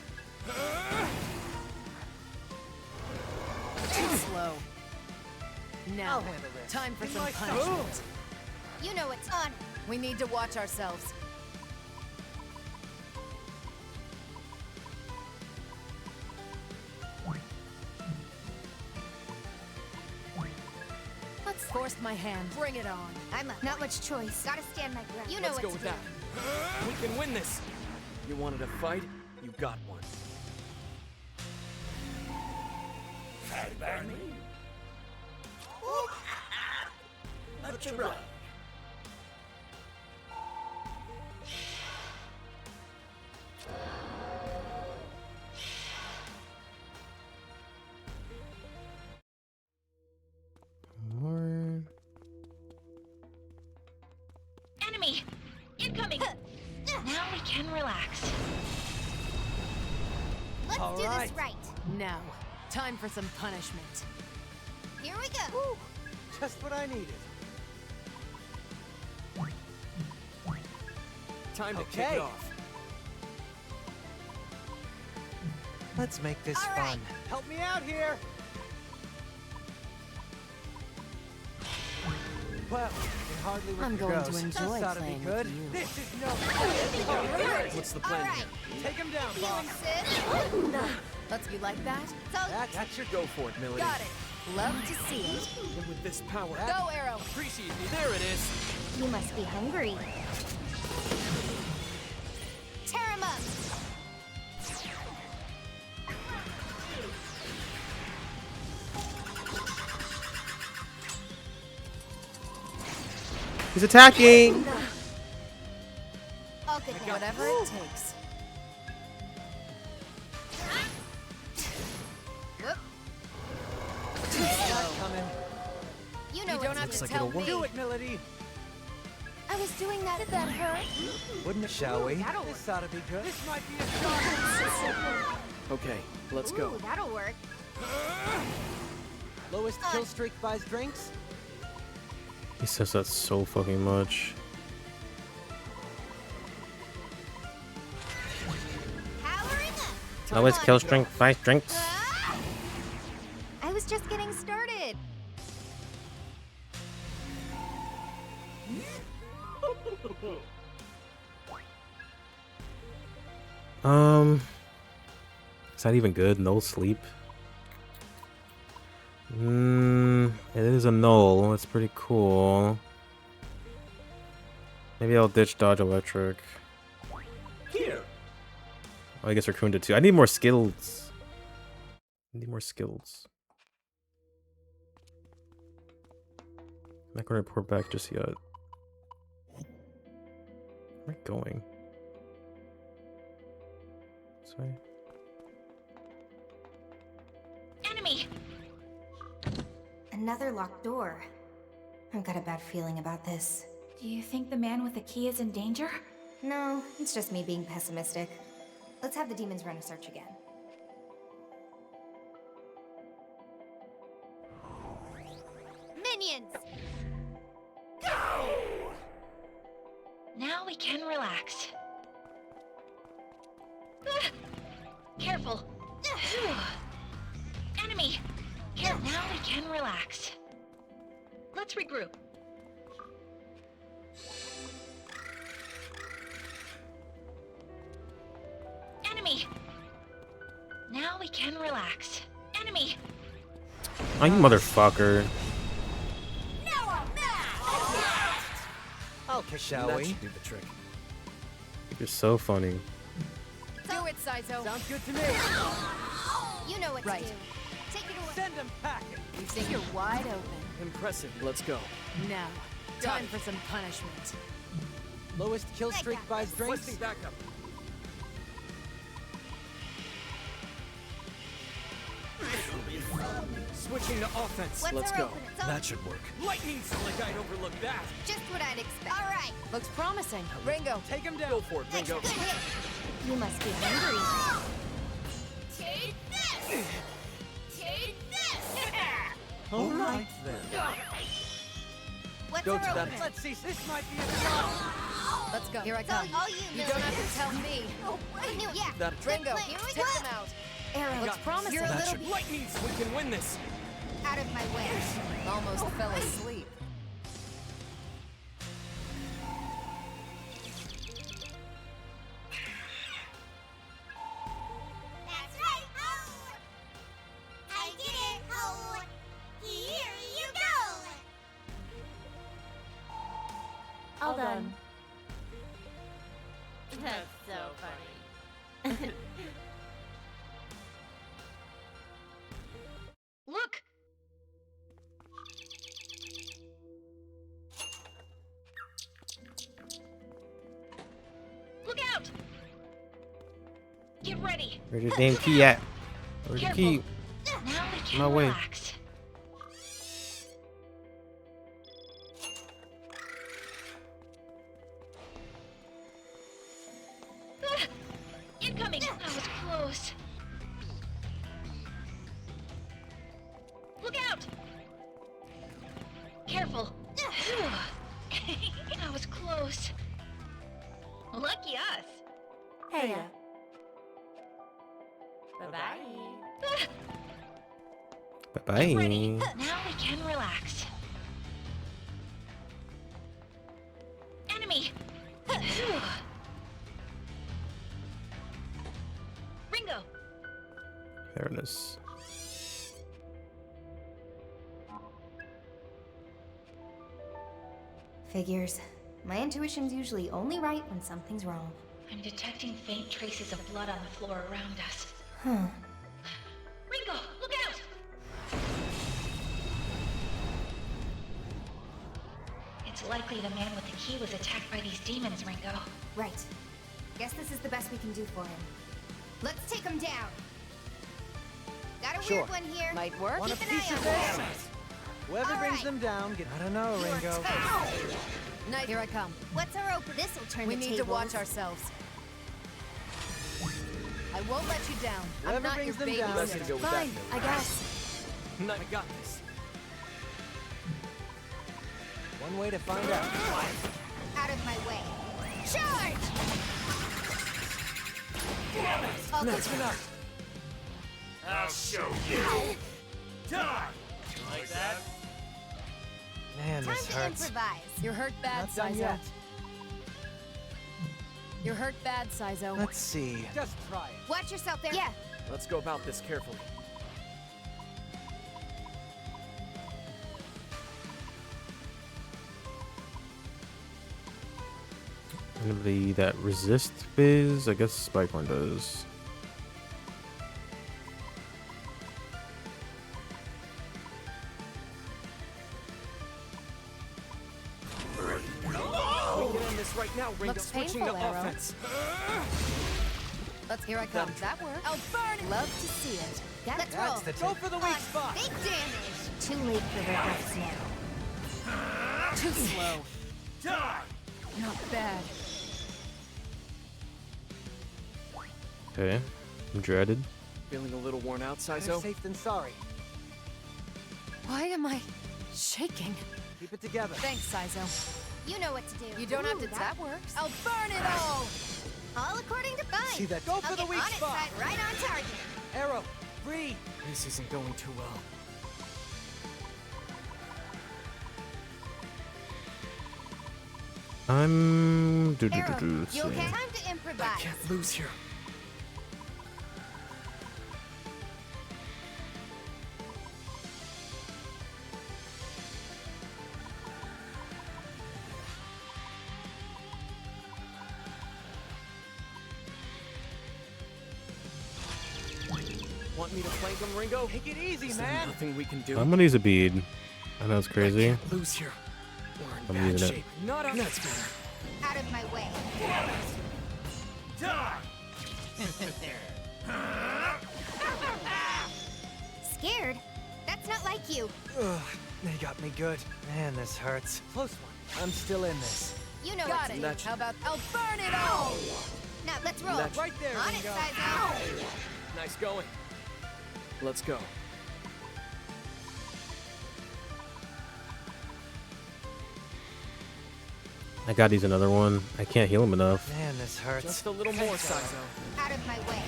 Too slow. Now, I'll handle this. time for In some my punishment. You know what's on. We need to watch ourselves. Let's force my hand. Bring it on. I'm up. Not much choice. Gotta stand my ground. You know Let's what go to with do. that. We can win this. You wanted a fight? You got one. Let you run. More. Enemy! Incoming! Now we can relax. Let's All do right. this right. Now, time for some punishment. Here we go. Just what I needed. Time to kick Okay. it off. Let's make this All right. fun. Help me out here. Well, it hardly I'm with going your to ghost. enjoy This ought to be playing good. with you. This is no. All right. What's the All plan right. here? Take him down, Feeling boss. sis? Let's be like that. So That should Go for it, Melody. Got it. Love to see it. And with this power. Go, Arrow. Appreciate you. There it is. you must be hungry. Tear 'em up. He's attacking. All good now. Whatever it takes. Not coming. You know You what don't to have do. to like tell it'll me. Do it, Melody. I was doing that. Did that hurt? Wouldn't it, shall we? that'll This ought to be good. This might be a shot. Okay, let's go. Ooh, that'll work. Lowest kill streak buys drinks. He says that so fucking much. Powering up. Lowest kill strength, 5 drinks. Ah! I was just getting started. Is that even good? No sleep. It is a null. That's pretty cool. Maybe I'll ditch dodge electric. Here. Oh, I guess Raccoon did too. I need more skills. I need more skills. I'm not gonna report back just yet. Where am I going? This way? Enemy! Another locked door. I've got a bad feeling about this. Do you think the man with the key is in danger? No, it's just me being pessimistic. Let's have the demons run a search again. Minions! Now we can relax. Ah! Careful. Enemy! Here, now we can relax. Let's regroup. Enemy! Now we can relax. Enemy! Oh, you motherfucker. Okay, shall That we? should do the trick. You're so funny. Do it, Saizo. Sounds good to me. You know what Right. to do. Take it away. Send him packing. You think you're wide open. Impressive. Let's go. Now, time for some punishment. Lowest kill streak buys drinks. Requesting backup. Switching to offense. What's Let's our go. opening? So- That should work. Lightning like I'd overlook that. Just what I'd expect. All right. Looks promising. Ringo, Take him down. Go for it, Next Ringo. good hit. You must be hungry. Take this! Take this! All right then. What's Go our to that- opening? Let's see. This might be a shot. let's go. Here I It's all, come. all you, You Millie. don't have to tell me. Oh, I knew it. Yeah. That- Good Ringo, plan. Here we take go. them out. Arrow. Looks promising. You're a That little should- bit Lightning. We can win this. out of my way. Almost fell asleep. That's right, Ho! I did it, Ho! Here you go! All done. That's so funny. Look! Look out! Get ready. Where's your damn key at? Where's your Careful. key? Now we can My way. relax. Ah! Incoming! That was close. Look out! Careful. That was close. Lucky us. Hey, Bye-bye. Bye Ready. bye. Now we can relax. Enemy! Ringo! There it is. Figures. My intuition's usually only right when something's wrong. I'm detecting faint traces of blood on the floor around us. Huh. Ringo, look out! It's likely the man with the key was attacked by these demons, Ringo. Right. Guess this is the best we can do for him. Let's take him down. Got a Sure. weird one here. Might work. Want a Keep an piece eye of out. this? Whoever All brings right. them down, get. I don't know, Ringo. Night. Here I come. What's our open? This'll turn We the need tables. to watch ourselves. I won't let you down. Whoever I'm not your brings them babysitter. down- Let's go with that, Fine, Millie. I guess. I got this. One way to find out. Out of my way. Charge! I'll That's get you. enough. I'll show you. Die! Like that? Man, Time this to hurts. improvise. You're hurt bad, Not done Saizo. yet. You're hurt bad, Saizo. Let's see. Just try it. Watch yourself there. Yeah. Let's go about this carefully. Anybody that resist biz? I guess Spike one does. We can end this right now, Ringo. Looks Switching to painful, Arrow. offense. Here I come. That worked. I'll burn it. Love to see it. Let's That's roll. the Go tip. for the weak spot. Big damage. Too late for regrets now. Too slow. Die! Not bad. Okay. I'm dreaded. Feeling a little worn out, Better Saizo? safe than sorry. Why am I shaking? Keep it together. Thanks, Saizo. You know what to do. You don't have Ooh, to. That works. I'll burn it all. All according to Fine. See that? Go I'll for the get weak on its spot. side right on target. Arrow, free. This isn't going too well. I'm Arrow, you see. okay? Time to improvise. Can't lose here. Want me to flank him, Ringo? Take it easy, Is there man. nothing we can do? I'm gonna use a bead. I know it's crazy. Can't lose here. We're in I'm bad using it. shape. Not out. That's better. Out of my way. Scared? That's not like you. Ugh, they got me good. Man, this hurts. Close one. I'm still in this. You know Got what to it. do. That's- How about I'll burn it all? Now let's roll. That's- Right there, On it, Ringo. Sizo. Nice going. Let's go. I got these another one. I can't heal him enough. Man, this hurts. Just a little more, Sizo. Out of my way.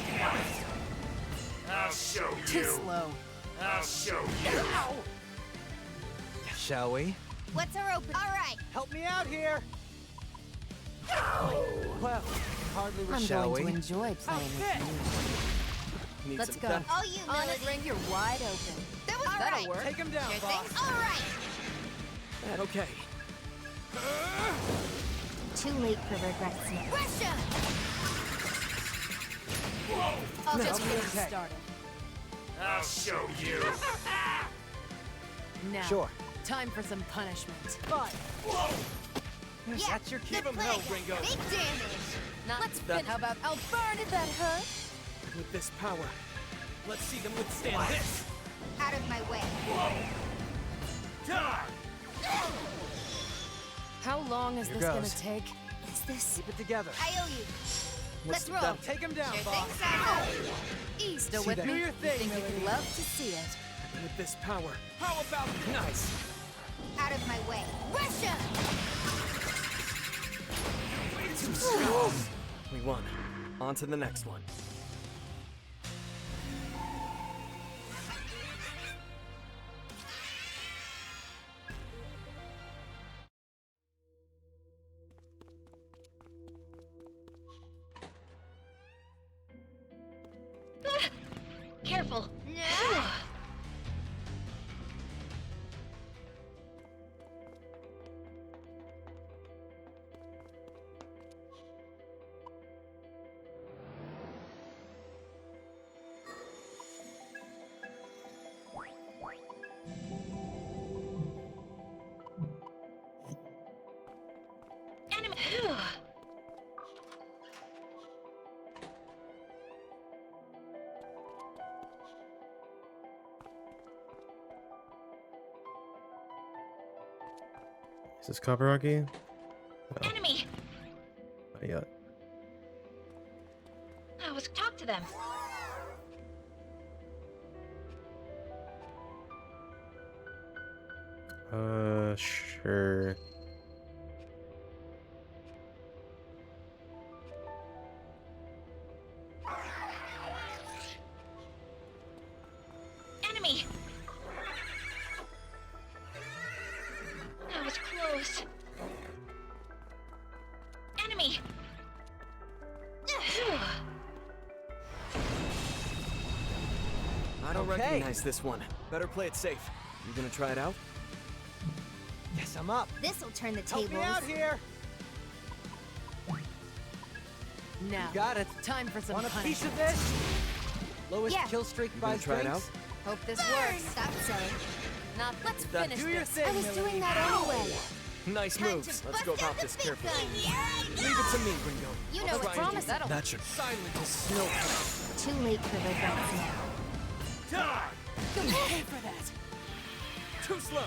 Too slow. Shall we? What's our open? All right. Help me out here. Well, hardly was. I'm Shall going we? to enjoy playing with you. Need Let's some go. done. All you On know it, Ring. You're wide open. That was all That'll right. work. Take him down, Sure boss. thing. All right. Okay. Too late for regrets now. Russia! I'll Just just getting okay. started. I'll show you. Now, Sure. time for some punishment. Fine. Yeah, That's your good cue. play. Ringo. Big damage. Not Let's fin- fin- How about I'll burn it? That hurt? With this power, let's see them withstand this. Out of my way. How long is Here this gonna goes. take? Is this? Keep it together. I owe you. Let's roll. that? Take him down, Sure boss. thing, Sizo. East, still See with that? me? Do your You thing, think you Millie. can love to see it? With this power, how about nice? Out of my way. Russia! We won. On to the next one. Careful. No. Enemy. Is this Kaburagi? Enemy. Not yet. I was talk to them. Sure. Enemy. That was close. Enemy. I don't Okay. recognize this one. Better play it safe. You gonna try it out? Yes, I'm up. This'll turn the Help tables. me out here. Now, Got it. time for some Want a piece punishment. of this? Lowest Yeah. kill streak You by gonna try it out? drinks. Hope this Burn! works. Stop saying. Not. Let's Done. finish Do your this. thing, I was Millie. doing that anyway. Nice Time moves. to Let's bust go out about the this big carefully. gun. Leave it to me, Ringo. You I'll know try it's and promising. That'll That should silent as snow. Too late for regrets now. You'll pay for that. Too slow.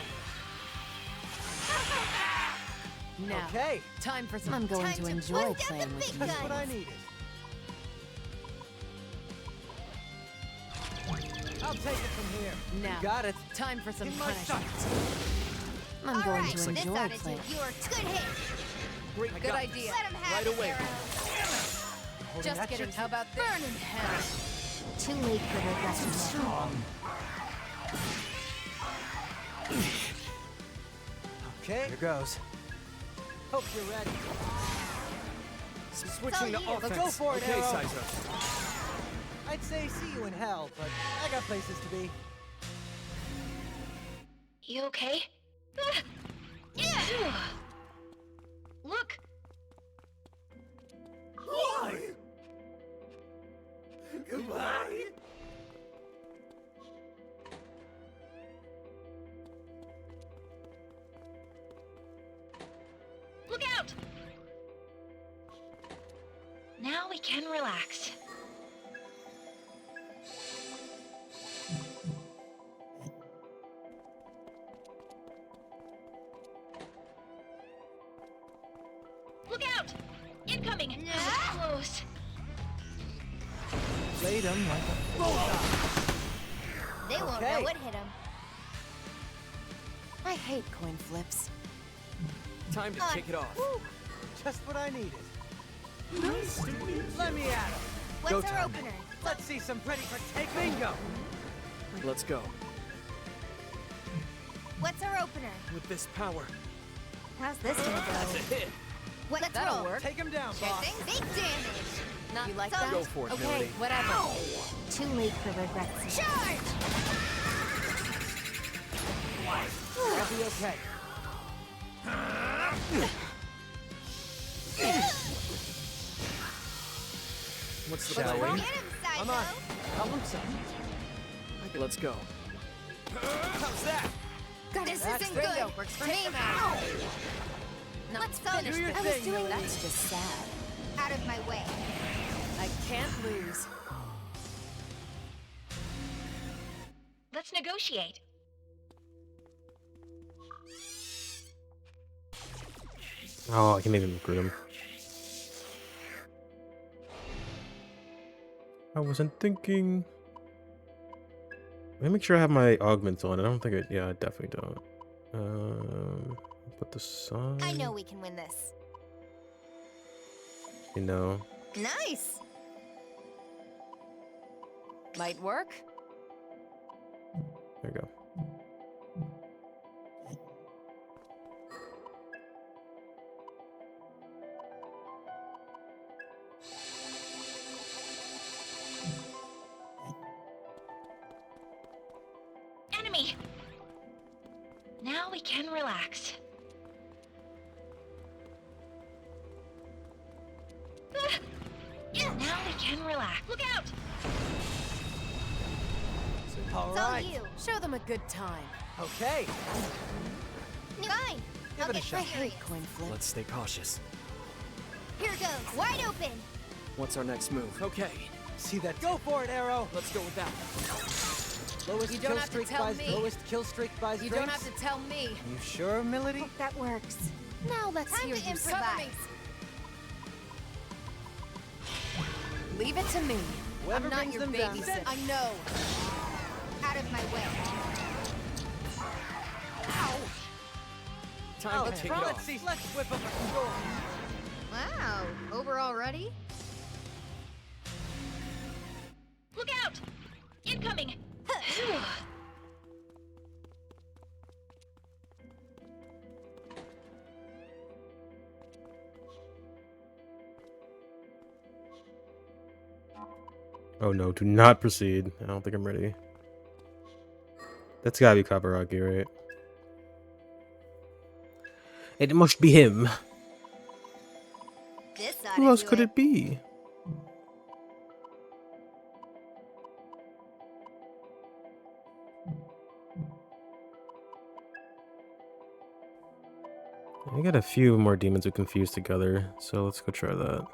Now, Okay. time for some. I'm going time to to enjoy bust out playing the with big you. That's what I needed. I'll take it from here. Now, Got it. time for some In my punishment. I'm I'm going right, to this enjoy ought to do playing. your good hit. Great, Good idea. Let him have Right it, away. Arrow. Holding Just that kidding. shit. How about this? Burn in hell. Too late for regrets now. Okay. Here goes. Hope you're ready. Switching to you. offense. Go for it, okay, Arrow. Sizer. I'd say see you in hell, but I got places to be. You okay? Ah! Yeah! Look! Why? Goodbye. Look out! Now we can relax. Look out! Incoming! That was close. Played him like a bulldog. They won't Okay. know what hit him. I hate coin flips. Time to kick it off. Just what I needed. Nice to meet you. Let me at him. What's Go our time. opener? Let's see some pretty for take bingo. Let's go. What's our opener? With this power. How's this gonna That's a go? hit. Let's That'll roll. work. Take him down, boss. Big damage. Not you like So- that? Go for it, Okay, Melody. whatever. Too late for regrets. Charge! I'll be okay. What's the Shall power? we? Get him, Psycho! Come on. Tell him so. Let's go. How's that? God, this That's isn't bingo. good. Works for Take me. him out. Let's So finish Do your this. I was thing, doing Melody. That's just sad. out of my way. I can't lose. Let's negotiate. Oh, I can make him grim. I wasn't thinking. Let me make sure I have my augments on. I don't think it. Yeah, I definitely don't. Put the sun. I know we can win this. You know. Nice! Might work. There you go. Enemy! Now we can relax. Ah! Now we can relax. Look out! All It's all right. you. Show them a good time. Okay. Fine. Give I'll it a get shot. I hate coin flips. Let's stay cautious. Here goes. Wide open. What's our next move? Okay, See that? Go for it, Arrow. let's go with that. Lowest You don't kill have to streak tell buys. me. Lowest kill streak buys. You drinks. don't have to tell me. You sure, Milady? Hope that works. Now let's Time hear to you improvise. cover me. Leave it to me. Whoever I'm not brings your them down. babysitter. I know. Out of my way. Time to Okay, kick it let's off. see. Let's whip up a score. Wow. Over already? Look out! Incoming! Oh no, do not proceed. I don't think I'm ready. That's gotta be Kabaragi, right? It must be him. This ought Who to else do could it be? I got a few more demons we can fuse together, so let's go try that.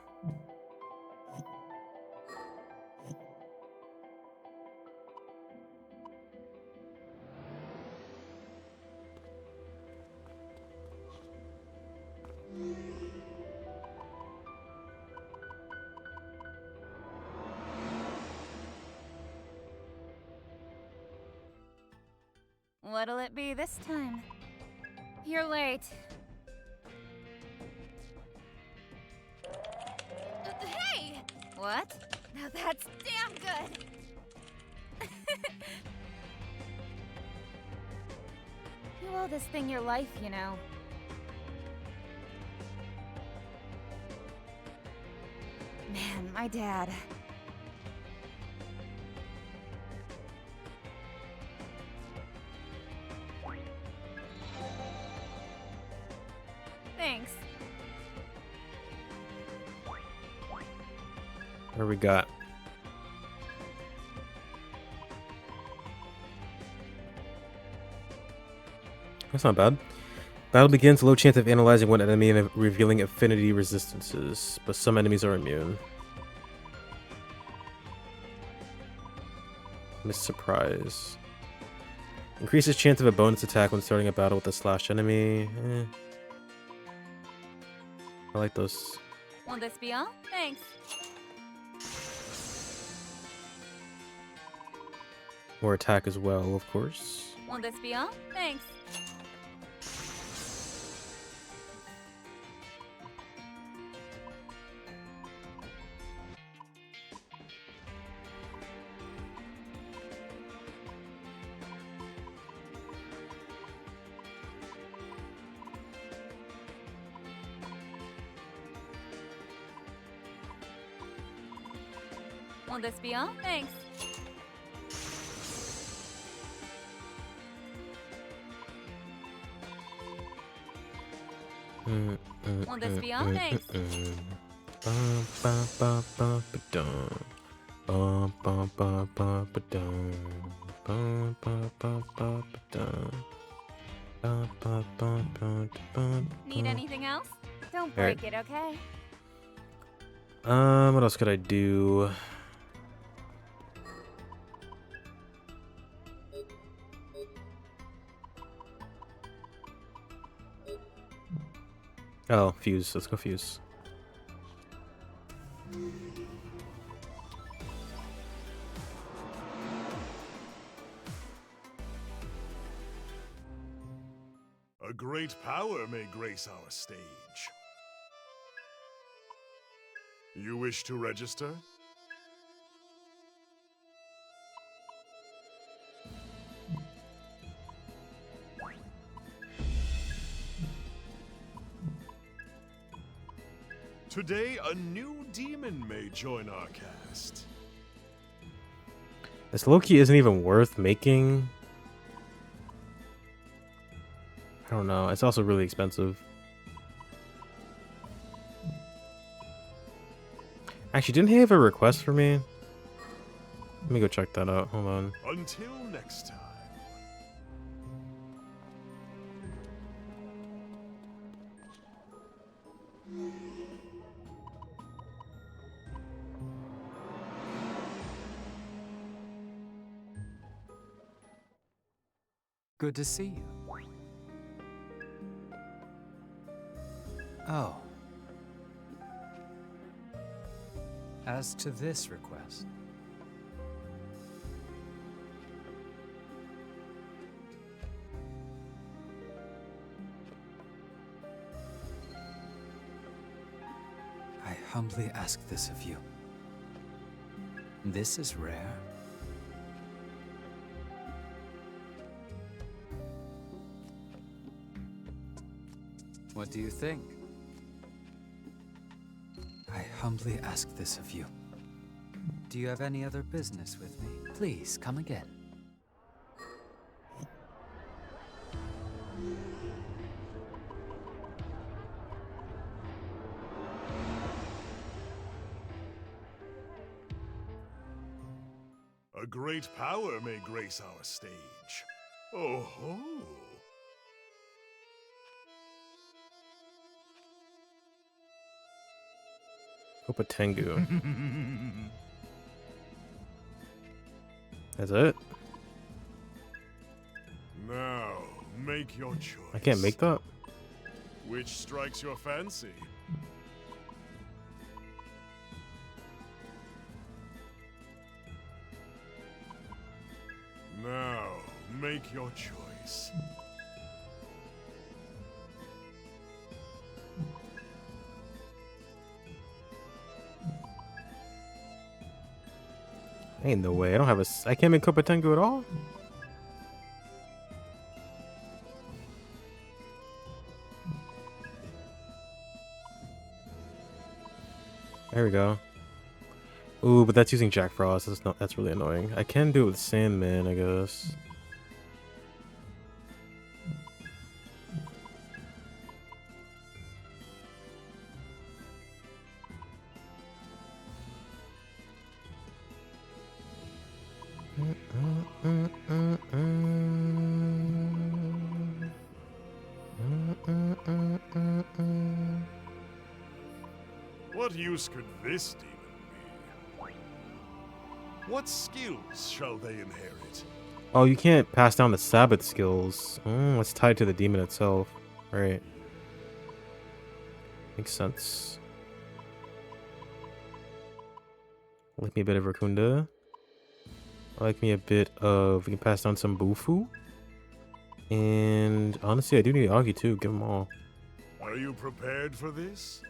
What'll it be this time? You're late. Hey! What? Now that's damn good. You owe this thing your life, you know. Man, my dad. Thanks. What we got? That's not bad. Battle begins. Low chance of analyzing one enemy and revealing affinity resistances, but some enemies are immune. Miss Surprise. Increases chance of a bonus attack when starting a battle with a slashed enemy. I like those. Will this be all? Thanks. More attack as well, of course. Will this be all? Thanks. Will this be all? Thanks. Will this be all? Thanks. Need anything else? Don't break it, okay? What else could I do? Oh, fuse. Let's go fuse. A great power may grace our stage. You wish to register? Today, a new demon may join our cast. This Loki isn't even worth making. I don't know. It's also really expensive. Actually, didn't he have a request for me? Let me go check that out. Hold on. Until next time. Good to see you. Oh. As to this request. I humbly ask this of you. This is rare. What do you think? I humbly ask this of you. Do you have any other business with me? Please, come again. A great power may grace our stage. Oh ho! Tengu. That's it? Now, make your choice. I can't make that? Which strikes your fancy? Now, make your choice. Ain't no way. I don't have a. I can't make Tengu at all? There we go. Ooh, but that's using Jack Frost. That's really annoying. I can do it with Sandman, I guess. What use could this demon be? What skills shall they inherit? Oh, you can't pass down the Sabbath skills. It's tied to the demon itself. Right. Makes sense. I like me a bit of Rakunda. I like me a bit of... We can pass down some Bufu. And honestly, I do need Augie too. Give them all. Are you prepared for this?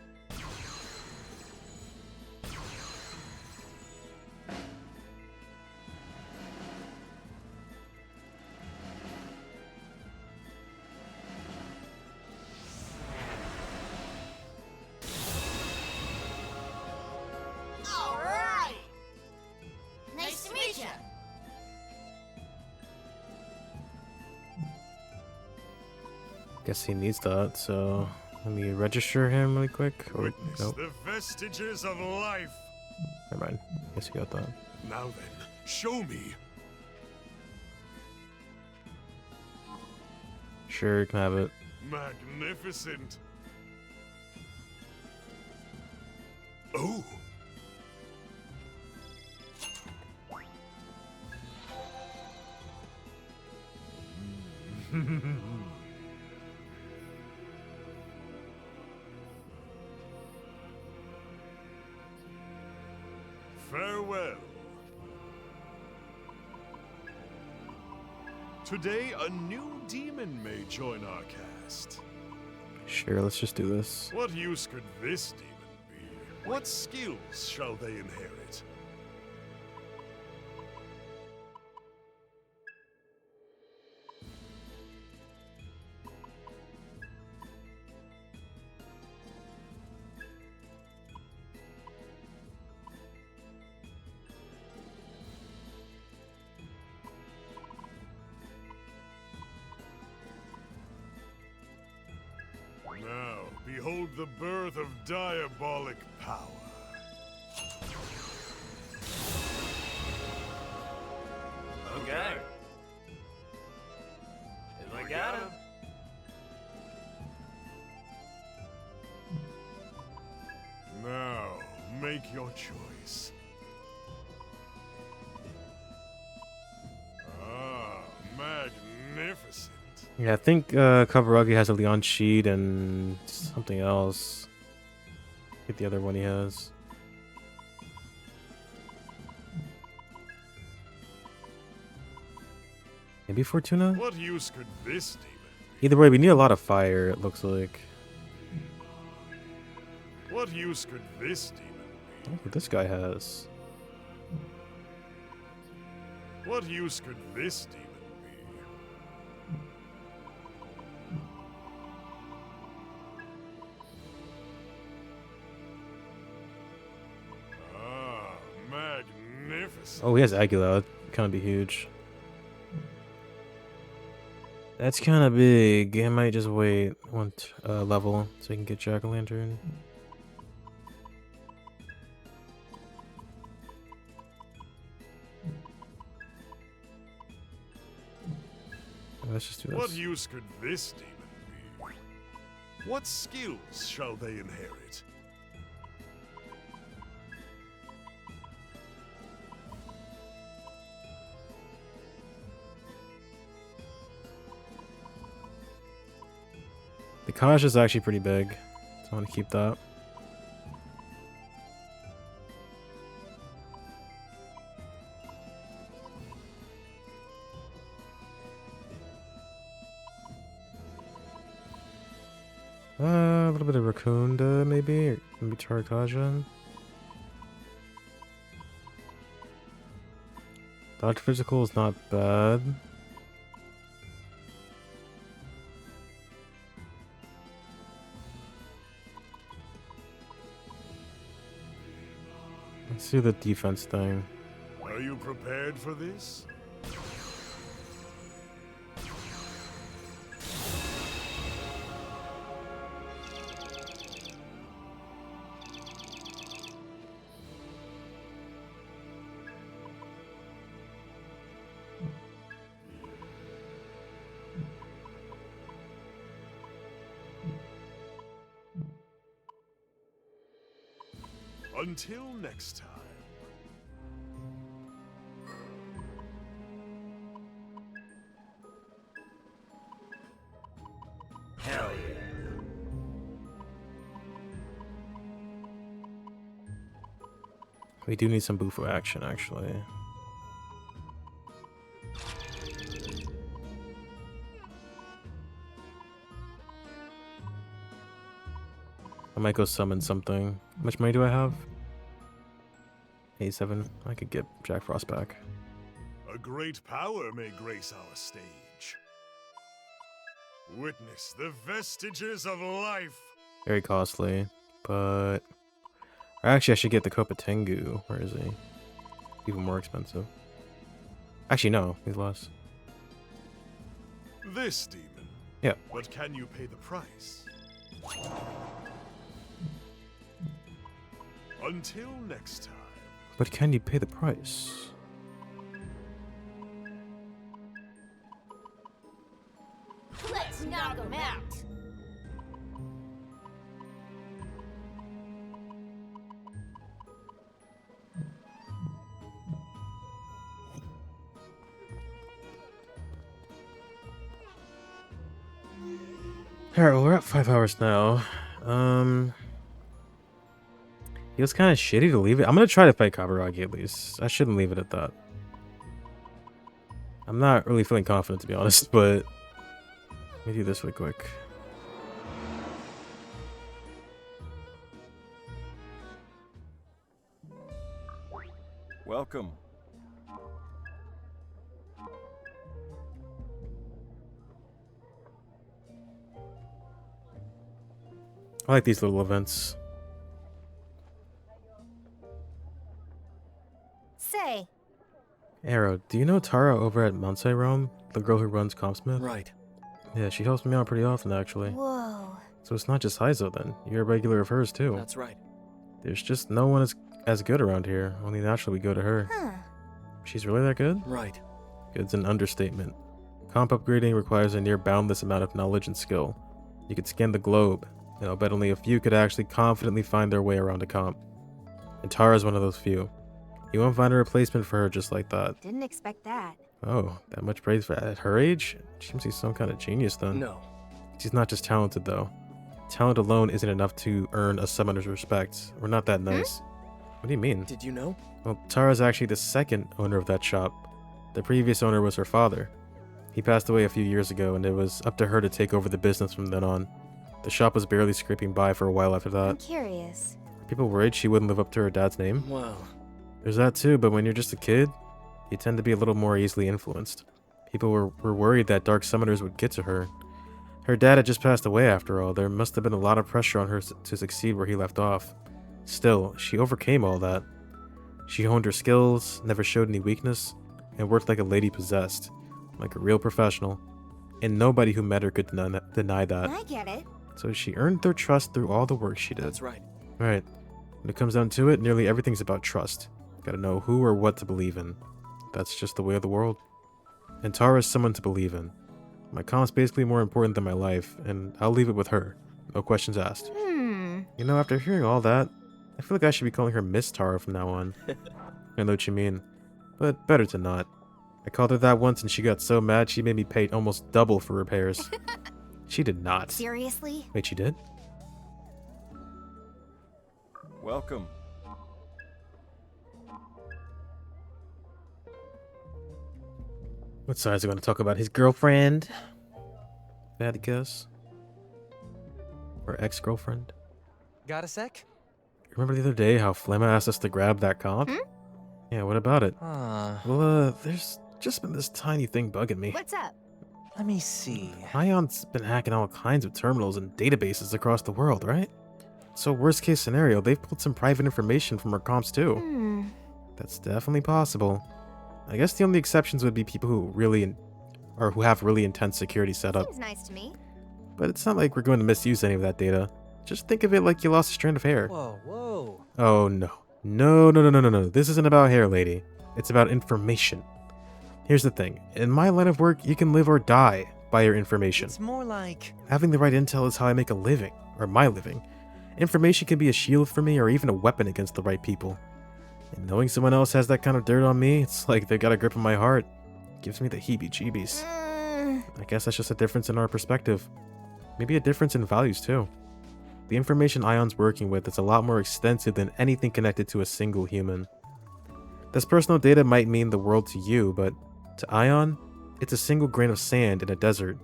Alright! Nice to meet you! Guess he needs that, so let me register him really quick. Or Witness nope, the vestiges of life. never mind. Guess you got that. Now then, show me. Sure, you can have it. Magnificent. Oh. Farewell. Today, a new demon may join our cast. Sure, let's just do this. What use could this demon be? What skills shall they inherit? Now, behold the birth of diabolic power. Okay. If I got him. Now, make your choice. Ah, magnificent. Yeah, I think Kaburagi has a Leon Sheet and something else. Get the other one he has. Maybe Fortuna? What use could this demon Either way, we need a lot of fire, it looks like. be? What use could this demon Look what this guy has. be? What use could this demon be? Ah, magnificent. Oh, he has Aguila. Kind of be huge. That's kind of big. I might just wait one level so I can get Jack-o'-lantern. Let's just do this. What use could this demon be? What skills shall they inherit? The Kaj is actually pretty big, so I want to keep that. A little bit of Rakunda, maybe? Or maybe Tarakaja. Dodge physical is not bad. Let's do the defense thing. Are you prepared for this? Until next time. Hell yeah. We do need some Bufo action, actually. I might go summon something. How much money do I have? 87. I could get Jack Frost back. A great power may grace our stage. Witness the vestiges of life. Very costly, but... Actually, I should get the Kopatengu. Where is he? Even more expensive. Actually, no. He's less. This demon. Yeah. But can you pay the price? Until next time. But can you pay the price? Let's knock him out. Alright, well, we're at 5 hours now. Feels kind of shitty to leave it. I'm gonna try to fight Kaburagi at least. I shouldn't leave it at that. I'm not really feeling confident, to be honest, but let me do this really quick. Welcome. I like these little events. Say, Arrow, do you know Tara over at Mount Rome? The girl who runs Compsmith? Right. Yeah, she helps me out pretty often, actually. whoa. So it's not just Heizo, then. You're a regular of hers, too. That's right. There's just no one as good around here. Only naturally we go to her. Huh. She's really that good? Right. Good's an understatement. Comp upgrading requires a near boundless amount of knowledge and skill. You could scan the globe, and I'll bet only a few could actually confidently find their way around a comp. And Tara's one of those few. You won't find a replacement for her just like that. Didn't expect that. Oh, that much praise for at her age? She must be some kind of genius then. No. She's not just talented though. Talent alone isn't enough to earn a summoner's respect. We're not that nice. What do you mean? Did you know? Well, Tara's actually the second owner of that shop. The previous owner was her father. He passed away a few years ago, and it was up to her to take over the business from then on. The shop was barely scraping by for a while after I'm that. curious. People worried she wouldn't live up to her dad's name. Well, There's that too, but when you're just a kid, you tend to be a little more easily influenced. People were worried that dark summoners would get to her. Her dad had just passed away after all. There must have been a lot of pressure on her to succeed where he left off. Still, she overcame all that. She honed her skills, never showed any weakness, and worked like a lady possessed, like a real professional. And nobody who met her could deny that. I get it. So she earned their trust through all the work she did. that's right. Right. When it comes down to it, nearly everything's about trust. Gotta know who or what to believe in. That's just the way of the world. And Tara's someone to believe in. My comp's basically more important than my life, and I'll leave it with her. No questions asked. You know, after hearing all that, I feel like I should be calling her Miss Tara from now on. I know what you mean, but better to not. I called her that once and she got so mad she made me pay almost double for repairs. She did not. Seriously? Wait, she did? Welcome. What side is he going to talk about? His girlfriend? If I had to guess. Or ex-girlfriend? Got a sec? Remember the other day how Flemma asked us to grab that comp? Yeah, what about it? Well, there's just been this tiny thing bugging me. What's up? Let me see. Ion's been hacking all kinds of terminals and databases across the world, right? So worst case scenario, they've pulled some private information from our comms too. Hmm. That's definitely possible. I guess the only exceptions would be people who who have really intense security setup. Seems nice to me. But it's not like we're going to misuse any of that data. Just think of it like you lost a strand of hair. Whoa, whoa. Oh no. No. This isn't about hair, lady. It's about information. Here's the thing. In my line of work, you can live or die by your information. It's more like... Having the right intel is how I make a living, or my living. Information can be a shield for me or even a weapon against the right people. And knowing someone else has that kind of dirt on me, it's like they got a grip on my heart. It gives me the heebie-jeebies. I guess that's just a difference in our perspective. Maybe a difference in values too. The information Ion's working with is a lot more extensive than anything connected to a single human. This personal data might mean the world to you, but to Ion, it's a single grain of sand in a desert.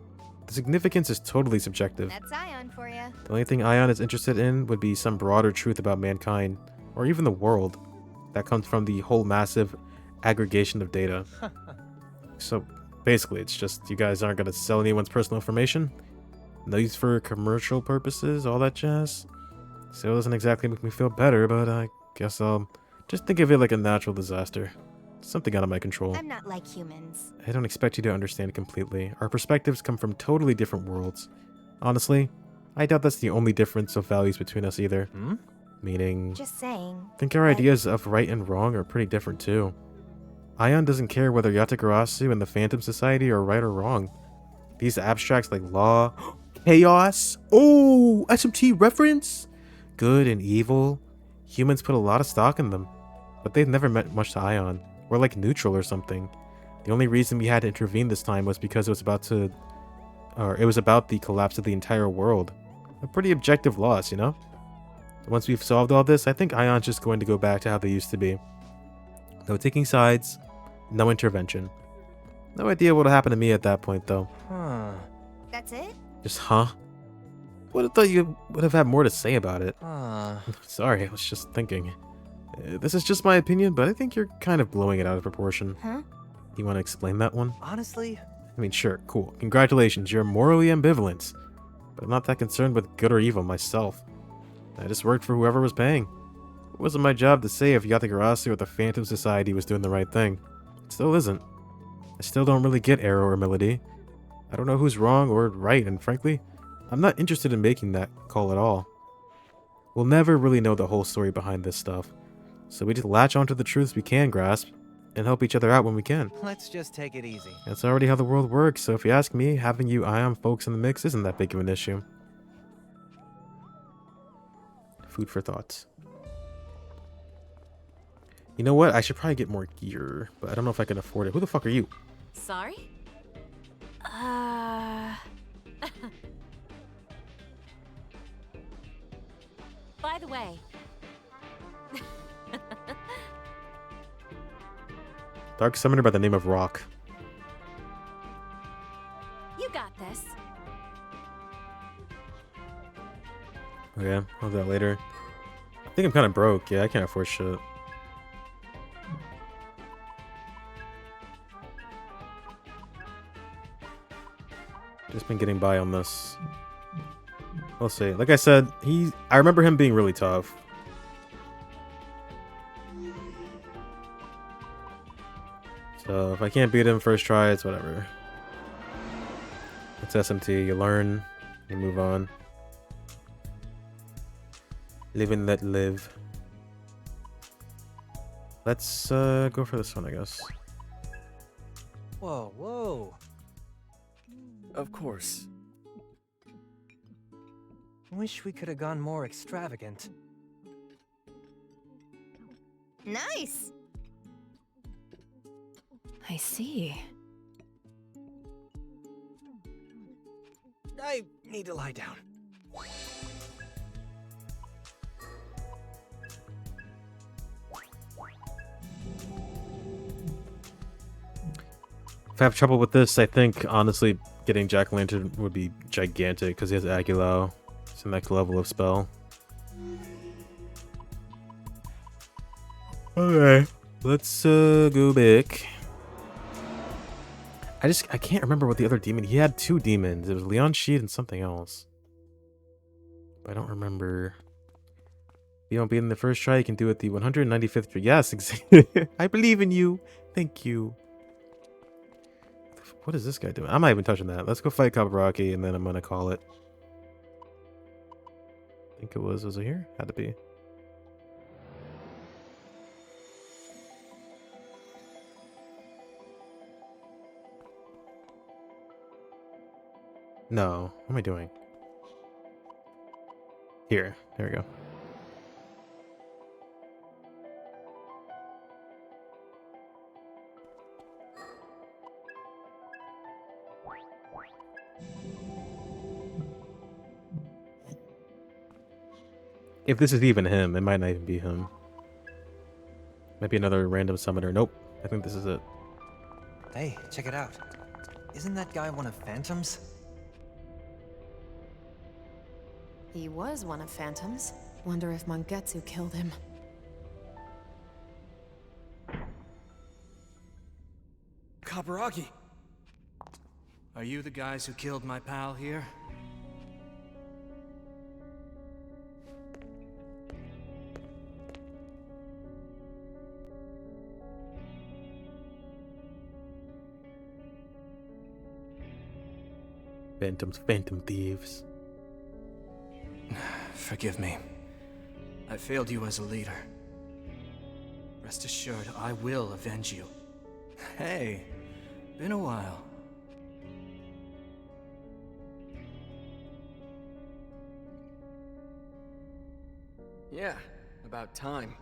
The significance is totally subjective. That's Ion for you. The only thing Ion is interested in would be some broader truth about mankind, or even the world, that comes from the whole massive aggregation of data. So basically, it's just you guys aren't going to sell anyone's personal information? No use for commercial purposes, all that jazz? So it doesn't exactly make me feel better, but I guess I'll just think of it like a natural disaster. Something out of my control. I'm not like humans. I don't expect you to understand completely. Our perspectives come from totally different worlds. Honestly, I doubt that's the only difference of values between us either. Meaning, Just saying. I think our ideas of right and wrong are pretty different too. Ion doesn't care whether Yatagarasu and the Phantom Society are right or wrong. These abstracts like law, chaos, oh, SMT reference, good and evil. Humans put a lot of stock in them, but they've never meant much to Ion. We're like neutral or something. The only reason we had to intervene this time was because it was about the collapse of the entire world. A pretty objective loss, you know? Once we've solved all this, I think Ion's just going to go back to how they used to be. No taking sides, no intervention. No idea what'll happen to me at that point, though. That's it? Just, huh? Would have thought you would have had more to say about it. Sorry, I was just thinking. This is just my opinion, but I think you're kind of blowing it out of proportion. Huh? You want to explain that one? Honestly? I mean, sure, cool. Congratulations, you're morally ambivalent. But I'm not that concerned with good or evil myself. I just worked for whoever was paying. It wasn't my job to say if Yatagarasu or the Phantom Society was doing the right thing. It still isn't. I still don't really get Arrow or Melody. I don't know who's wrong or right, and frankly, I'm not interested in making that call at all. We'll never really know the whole story behind this stuff, so we just latch onto the truths we can grasp, and help each other out when we can. Let's just take it easy. That's already how the world works, so if you ask me, having you Ion folks in the mix isn't that big of an issue. Food for thought. You know what? I should probably get more gear, but I don't know if I can afford it. Who the fuck are you? Sorry? By the way. Dark summoner by the name of Rock. You got this. Okay, I'll do that later. I think I'm kind of broke. Yeah, I can't afford shit. Just been getting by on this. We'll see. Like I said, I remember him being really tough. So if I can't beat him first try, it's whatever. It's SMT. You learn, you move on. Live and let live. Let's go for this one, I guess. Whoa, whoa. Of course. Wish we could have gone more extravagant. Nice. I see. I need to lie down. If I have trouble with this, I think, honestly, getting Jack-o'-lantern would be gigantic, because he has Agilao. It's the next level of spell. Okay. Let's go back. I can't remember what the other demon... He had two demons. It was Leon Sheed and something else. But I don't remember... you won't be in the first try, you can do it the 195th try. Yes, exactly. I believe in you. Thank you. What is this guy doing? I'm not even touching that. Let's go fight Kaburaki, and then I'm gonna call it. I think was it here? Had to be. No. What am I doing? Here. There we go. If this is even him, it might not even be him. Might be another random summoner. Nope. I think this is it. Hey, check it out. Isn't that guy one of Phantom's? He was one of Phantom's. Wonder if Mangetsu killed him. Kaburagi! Are you the guys who killed my pal here? Phantom thieves. Forgive me. I failed you as a leader. Rest assured, I will avenge you. Hey, been a while. Yeah, about time.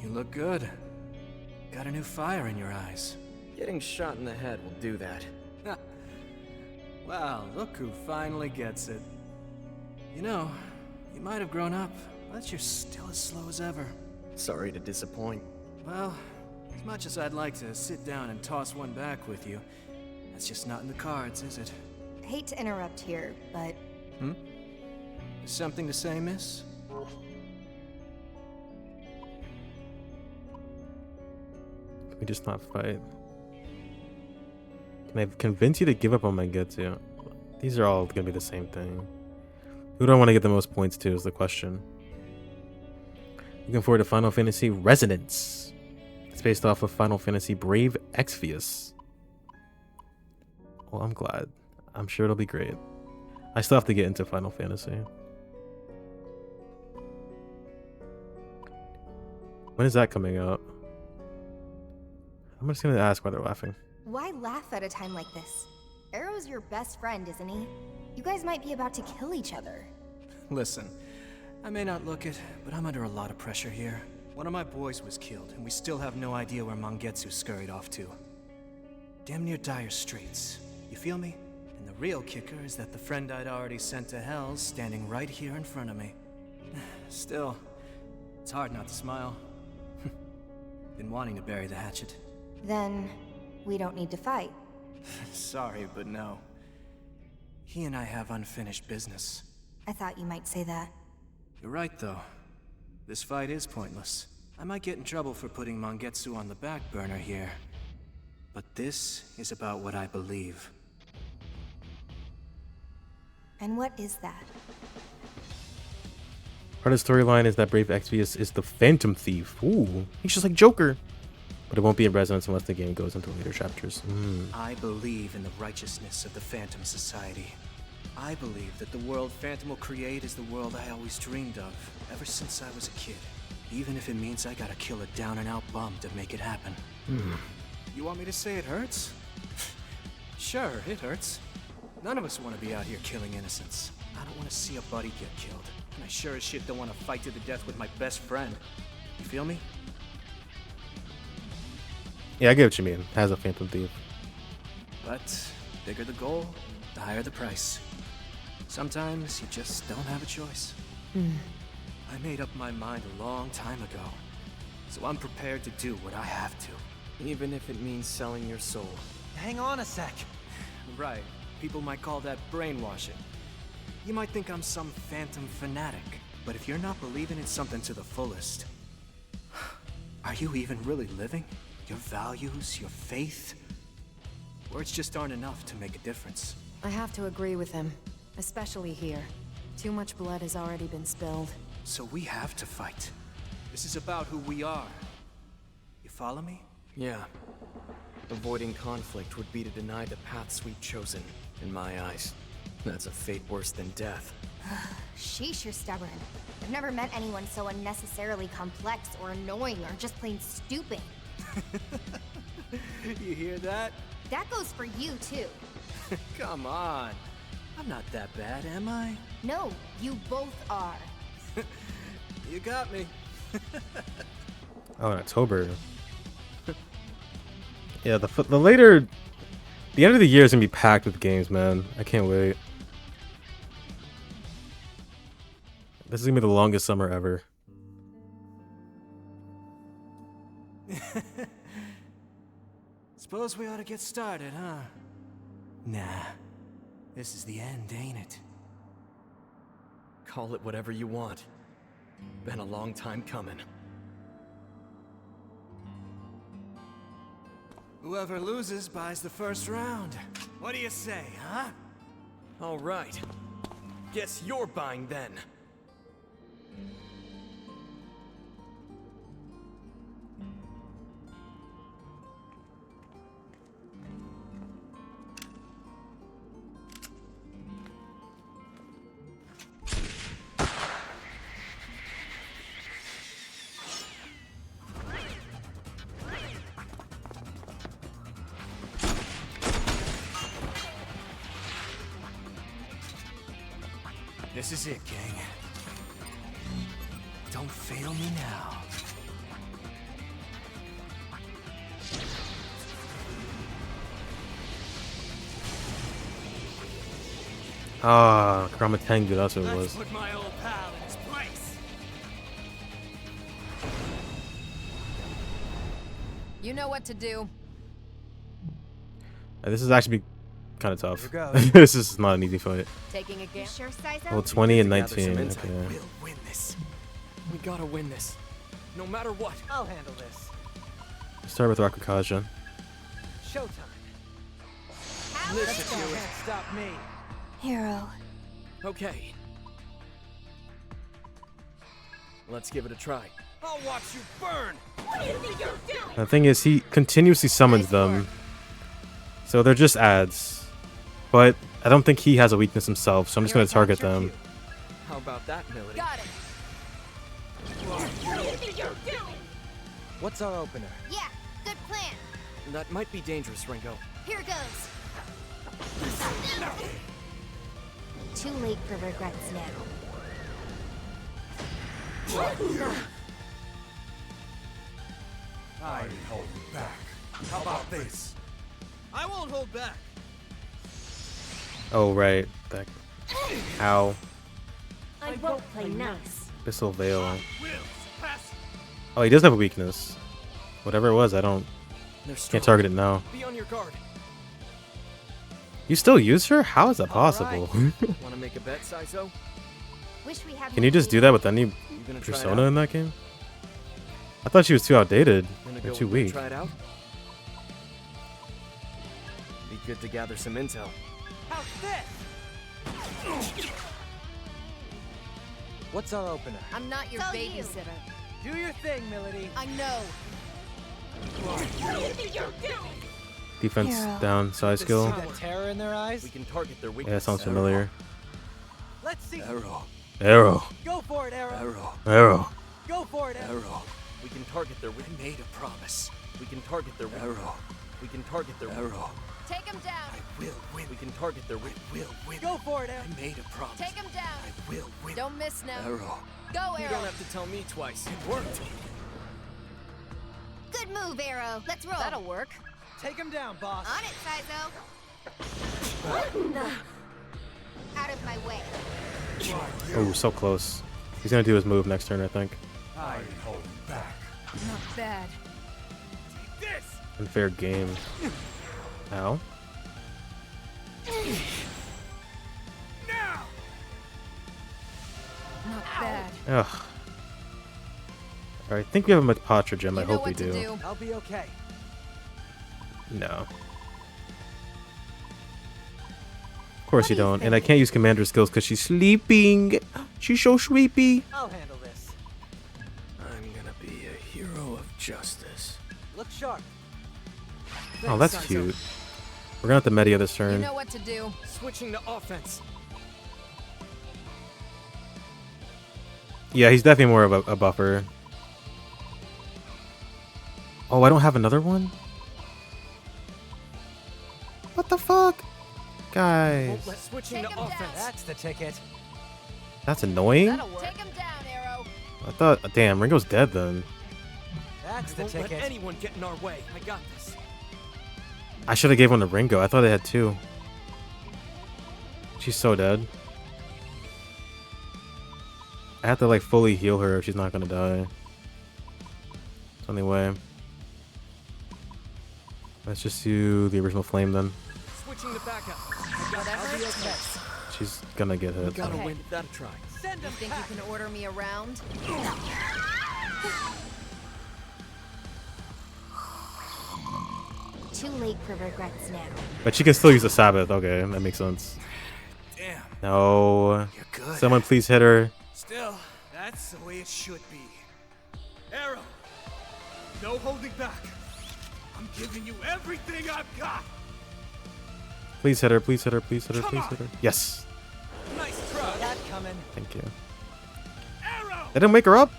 You look good. Got a new fire in your eyes. Getting shot in the head will do that. Wow, look who finally gets it. You know, you might have grown up, but you're still as slow as ever. Sorry to disappoint. Well, as much as I'd like to sit down and toss one back with you, that's just not in the cards, is it? Hate to interrupt here, but... Something to say, miss? Can we just not fight? Can I convince you to give up on Mangetsu? These are all gonna be the same thing. Who do I want to get the most points to is the question. Looking forward to Final Fantasy Resonance. It's based off of Final Fantasy Brave Exvius. Well, I'm glad. I'm sure it'll be great. I still have to get into Final Fantasy. When is that coming out? I'm just gonna ask why they're laughing. Why laugh at a time like this? Arrow's your best friend, isn't he? You guys might be about to kill each other. Listen, I may not look it, but I'm under a lot of pressure here. One of my boys was killed, and we still have no idea where Mangetsu scurried off to. Damn near dire straits. You feel me? And the real kicker is that the friend I'd already sent to hell's standing right here in front of me. Still, it's hard not to smile. Been wanting to bury the hatchet. Then, we don't need to fight. Sorry, but no. He and I have unfinished business. I thought you might say that. You're right, though. This fight is pointless. I might get in trouble for putting Mangetsu on the back burner here. But this is about what I believe. And what is that? Part of the storyline is that Brave Exvius is the Phantom Thief. Ooh, he's just like Joker. But it won't be in Resonance unless the game goes into later chapters. I believe in the righteousness of the Phantom Society. I believe that the world Phantom will create is the world I always dreamed of, ever since I was a kid. Even if it means I gotta kill a down-and-out bum to make it happen. You want me to say it hurts? Sure, it hurts. None of us want to be out here killing innocents. I don't want to see a buddy get killed. And I sure as shit don't want to fight to the death with my best friend. You feel me? Yeah, I get what you mean. As a Phantom Thief. But bigger the goal, the higher the price. Sometimes you just don't have a choice. I made up my mind a long time ago. So I'm prepared to do what I have to. Even if it means selling your soul. Hang on a sec. Right. People might call that brainwashing. You might think I'm some phantom fanatic. But if you're not believing in something to the fullest, are you even really living? Your values, your faith? Words just aren't enough to make a difference. I have to agree with him. Especially here. Too much blood has already been spilled. So we have to fight. This is about who we are. You follow me? Yeah. Avoiding conflict would be to deny the paths we've chosen, in my eyes. That's a fate worse than death. Sheesh, you're stubborn. I've never met anyone so unnecessarily complex or annoying or just plain stupid. You hear that? That goes for you, too. Come on. I'm not that bad, am I? No, you both are. You got me. Oh, in October. Yeah, the end of the year is gonna be packed with games, man. I can't wait. This is gonna be the longest summer ever. Suppose we ought to get started, huh? Nah. This is the end, ain't it? Call it whatever you want. Been a long time coming. Whoever loses buys the first round. What do you say, huh? All right. Guess you're buying then. This is it, gang. Don't fail me now. Ah, Kramatengu, that's what it was. Put my old pal in his place. You know what to do. This is actually kind of tough. Here goes. This is not an easy fight. Taking a You gamble. sure, Saizo? Well, 20 and Gather some 19. insight. Okay. We'll win this. We gotta win this. No matter what. I'll handle this. Start with Rakukaja. Showtime. Listen, You can't stop me. Hero. Okay. Let's give it a try. I'll watch you burn. What do you think you're doing? The thing is, he continuously summons them. So they're just ads. But I don't think he has a weakness himself, so I'm just going to target them. How about that, Melody? Got it. What do you think you're doing? What's our opener? Yeah, good plan. That might be dangerous, Ringo. Here goes. Too late for regrets now. I hold back. How about this? I won't hold back. Oh, right. That. Ow. I won't play nice. Abyssal Veil. Will pass. Oh, he does have a weakness. Whatever it was, I don't. They're strong. Can't target it now. Be on your guard. You still use her? How is that possible? Wanna make a bet, Saizo? Wish we had Can you just do that with any You gonna try it persona out? in that game? I thought she was too outdated Gonna or go too with it, weak. Try it out. Be good to gather some intel. How's this? What's our opener? I'm not your So you. babysitter. Do your thing, Milady. I know. What do you think you're doing? Defense Hero. down, side See skill. that terror in their eyes? We can target their Yeah, weakness. sounds familiar. Let's see. Arrow. Arrow. Go for it, Arrow. Arrow. Arrow. Go for it, Arrow. Arrow. We can target their I weakness. made a promise. We can target their weakness. Arrow. We can target their weakness. Arrow. Take him down. I will win. We can target their weakness. Will win. Go for it, Arrow. I made a promise. Take him down. I will win. Don't miss now. Arrow. Go, You Arrow. don't have to tell me twice. It worked. Good move, Arrow. Let's roll. That'll work. Take him down, boss. On it, Saizo. Out of my way. Oh, so close. He's gonna do his move next turn, I think. I hold back. Not bad. This. Unfair game. Ow. Now. Not bad. Ugh. Alright, I think we have a Mapatra gem. I You know hope we what to do. I'll be okay. No. Of course you don't. And I can't use commander skills because she's sleeping. She's so sleepy. I'll handle this. I'm gonna be a hero of justice. Look sharp. Oh, that's cute. We're gonna have to media this turn. You know what to do. Switching to offense. Yeah, he's definitely more of a buffer. Oh, I don't have another one? What the fuck? Guys. Switching to offense. That's the ticket. That's annoying? Take him down, Arrow. I thought, damn, Ringo's dead then. That's the Won't let ticket. anyone get in our way. I got this. I should have gave one to Ringo. I thought I had two. She's so dead. I have to like fully heal her if she's not gonna die. It's the only way. Let's just do the original flame then. Switching to backup. Whatever it takes. She's gonna get hit. Gotta win. That try. You think you can order me around? Too late for regrets now. But she can still use the Sabbath. Okay, that makes sense. Damn. No. You're good. Someone please hit her. Still, that's the way it should be. Arrow, no holding back. I'm giving you everything I've got. Please hit her. Please hit her. Please hit her. Please hit her. Yes. Nice try. That coming. Thank you. Arrow. That didn't wake her up?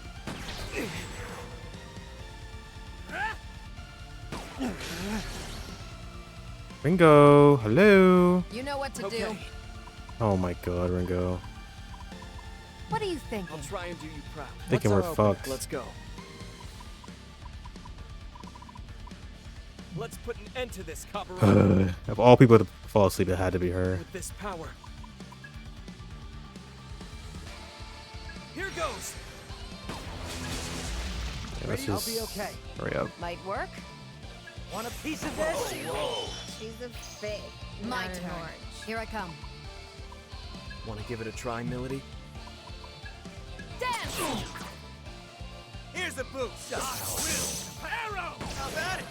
Ringo, hello. You know what to do. Oh my god, Ringo. What do you think? I'll try and do you proud. Thinking we're fucked. Let's go. Let's put an end to this, Copper. Of all people to fall asleep, it had to be her. With this power. Here goes. Yeah, let's I'll just be okay. hurry up. Might work. Want a piece of this? She's a fake. My not an turn. orange. Here I come. Want to give it a try, Milady? Dance! Here's a boost. Arrow. How about it?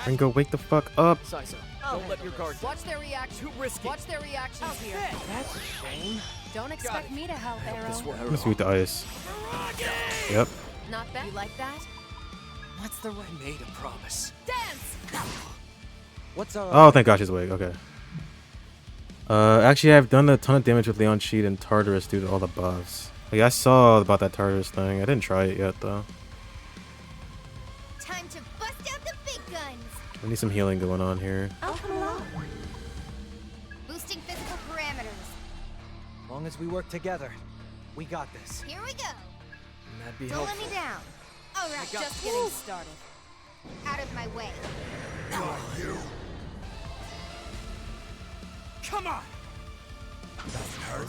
Ringo, wake the fuck up. Saizo, don't let your guard down. Watch their reaction. Too risky. Watch their reactions here. That's a shame. Don't expect me to help, This Arrow. will Let's meet the ice. Yep. Not bad. You like that? What's the right? I made a promise. Dance! What's our? Oh, thank God she's awake. Okay. Actually, I've done a ton of damage with Leon Sheet and Tartarus due to all the buffs. Like, I saw about that Tartarus thing. I didn't try it yet, though. Time to bust out the big guns. I need some healing going on here. Oh, come along. Boosting physical parameters. As long as we work together, we got this. Here we go. That'd be Don't helpful. let me down. All right, Just getting started. out of my way. Come on. Doesn't hurt.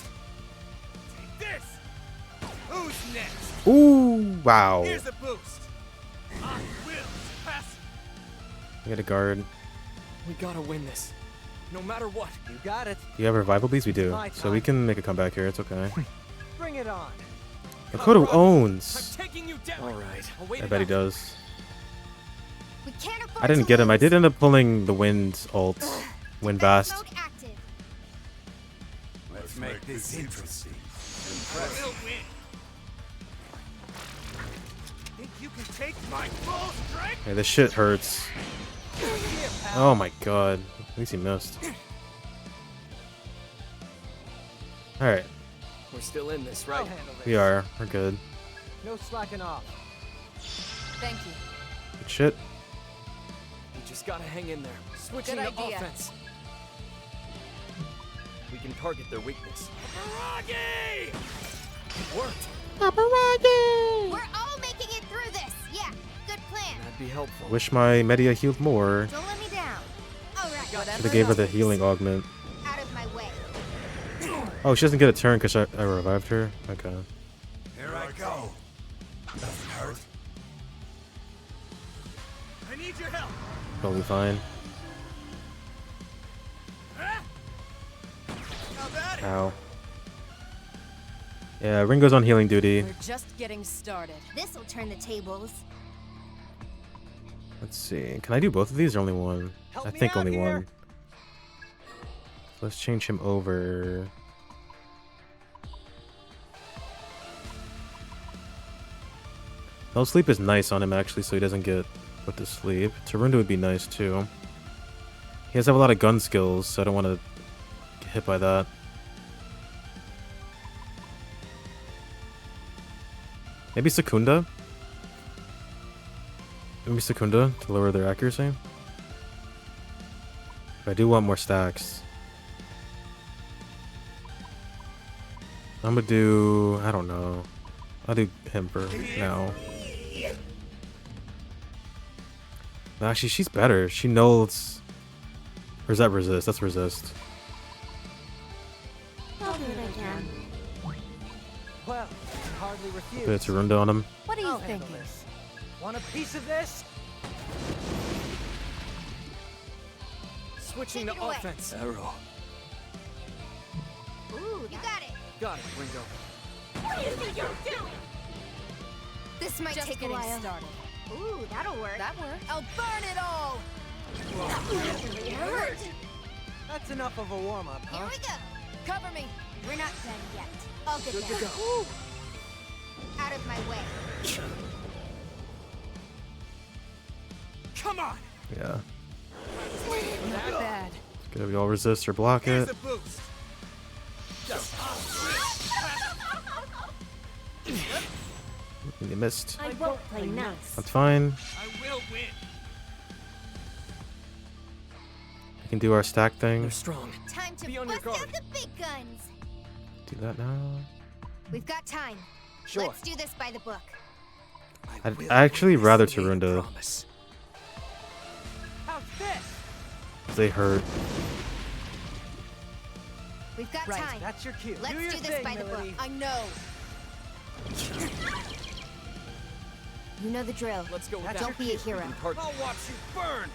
Take this. Who's next? Ooh, wow. Here's a boost. I will pass. I got a guard. We gotta win this. No matter what. You got it. Do you have revival beads? We do. My So we time. can make a comeback here. It's okay. Bring it on. Makoto owns. I'm taking you down. All right. I bet he does. We can't afford I didn't to get him. I lose. did end up pulling the wind ult. Wind Defense vast. mode active. Let's make this interesting. We'll win. Think you can take my full strength? Hey, this shit hurts. Oh my god. At least he missed. Alright. We're still in this, I'll right? handle this. We are. We're good. No slacking off. Thank you. Good shit. We just gotta hang in there. Switching Good to idea. offense. We can target their weakness. Rocky! It worked. We're all making it through this. Yeah, good plan. That'd be helpful. Wish my media healed more. Don't let me down. All right, Should have gave her the healing augment. out of my way. Oh, she doesn't get a turn because I revived her? Okay. Here I go. Doesn't hurt. I need your help. Totally fine. How about it? Ow. Yeah, Ringo's on healing duty. We're just getting started. This'll turn the tables. Let's see. Can I do both of these or only one? Help I me think out only here. one. Let's change him over. No sleep is nice on him actually, so he doesn't get put to sleep. Tarunda would be nice too. He does have a lot of gun skills, so I don't want to get hit by that. Maybe Secunda? Maybe Secunda to lower their accuracy? But I do want more stacks. I'm gonna do... I don't know. I'll do him for now. No, actually, she's better. She knows... Or is that resist? That's resist. I'll do it again. Well, hardly refuse. Put a Tarunda on him. What are you thinking? Want a piece of this? Switching to offense. Arrow. Ooh, you got it. Got it, Ringo. What do you think you're doing? This might Just take a getting while. started. Ooh, that'll work. That worked. I'll burn it all! That really hurt. That's enough of a warm-up, huh? Here we go. Cover me! We're not done yet. I'll get Good there. to go. Ooh. Out of my way. Come on. Yeah. Not bad. Good, we all resist or block Here's it. a boost. You missed. I won't play nice. That's fine. I will win. We can do our stack thing. They're strong. Time to Be on your bust guard. out the big guns. Do that now. We've got time. Sure. Let's do this by the book. I'd actually rather Tarunda. How's this? They hurt. We've got Right, time. That's your cue. Let's do your do this thing, by the book. Melody. I know. You know the drill. Let's go with That's that. Don't be a hero. I'll watch you burn.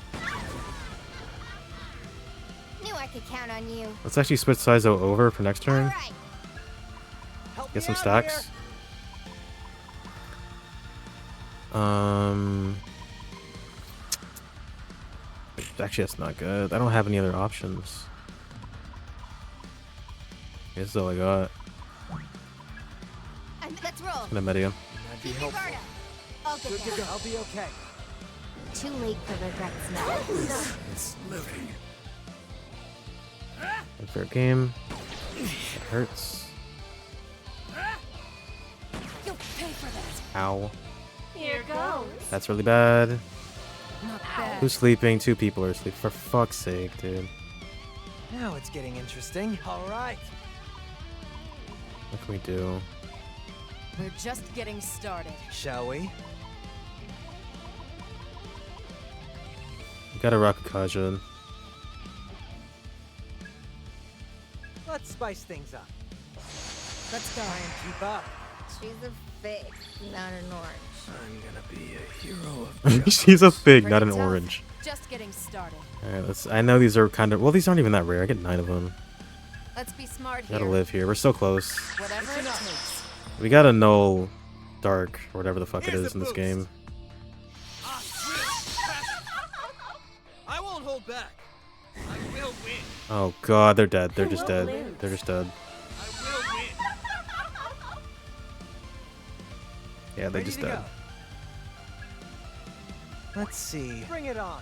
Knew I could count on you. Let's actually switch Saizo over for next turn. All right. Help Get me some out stacks. here. Actually, that's not good. I don't have any other options. This is all I got. Let's roll. I'm gonna meta him. That'd be Keep your helpful. guard up. I'll get Good to there. go. I'll be okay. Too late for regrets now. It's living. Unfair game. It hurts. You'll pay for that. Ow. Here goes. That's really bad. Not bad. Who's sleeping? 2 people are asleep. For fuck's sake, dude. Now it's getting interesting. All right. What can we do? We're just getting started. Shall we? We got a Rakukaja. Let's spice things up. Let's go. Try and keep up. She's a fig, not an orange. I'm gonna be a hero of She's a fig, Pretty not an tough. orange. Just getting started. Alright, let's. I know these are kind of. Well, these aren't even that rare. I get 9 of them. Let's be smart here. Gotta live here. We're so close. Whatever it takes. We gotta null dark, or whatever the fuck it Here's is the in this boost. game. I won't hold back. I will win. Oh god, they're dead. They're just dead. They're just dead. I will win. Yeah, they're Ready just to dead. go. Let's see. Bring it on.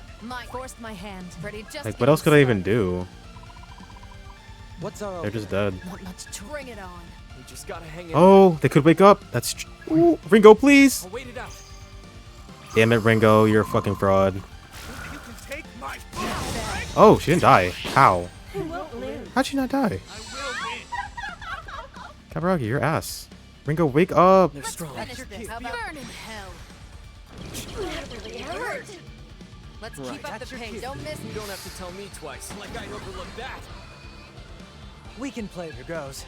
Forced my hand. Ready, just Like, what else could I even started. do? What's our They're just dead. Not much to bring it on. We just gotta hang in. Oh, they could wake up. That's. Ooh, Ringo, please! I'll wait it out. Damn it, Ringo, you're a fucking fraud. You can take my Oh, she didn't die. How? You won't lose. How'd she not die? I will win. Kaburagi, your ass. Ringo, wake up! They're strong. Finish this. How about burn in hell? That really hurt. Let's Right. keep up That's the your pace. cue. Don't miss You don't have to tell me twice, like I overlooked that. We can play it goes.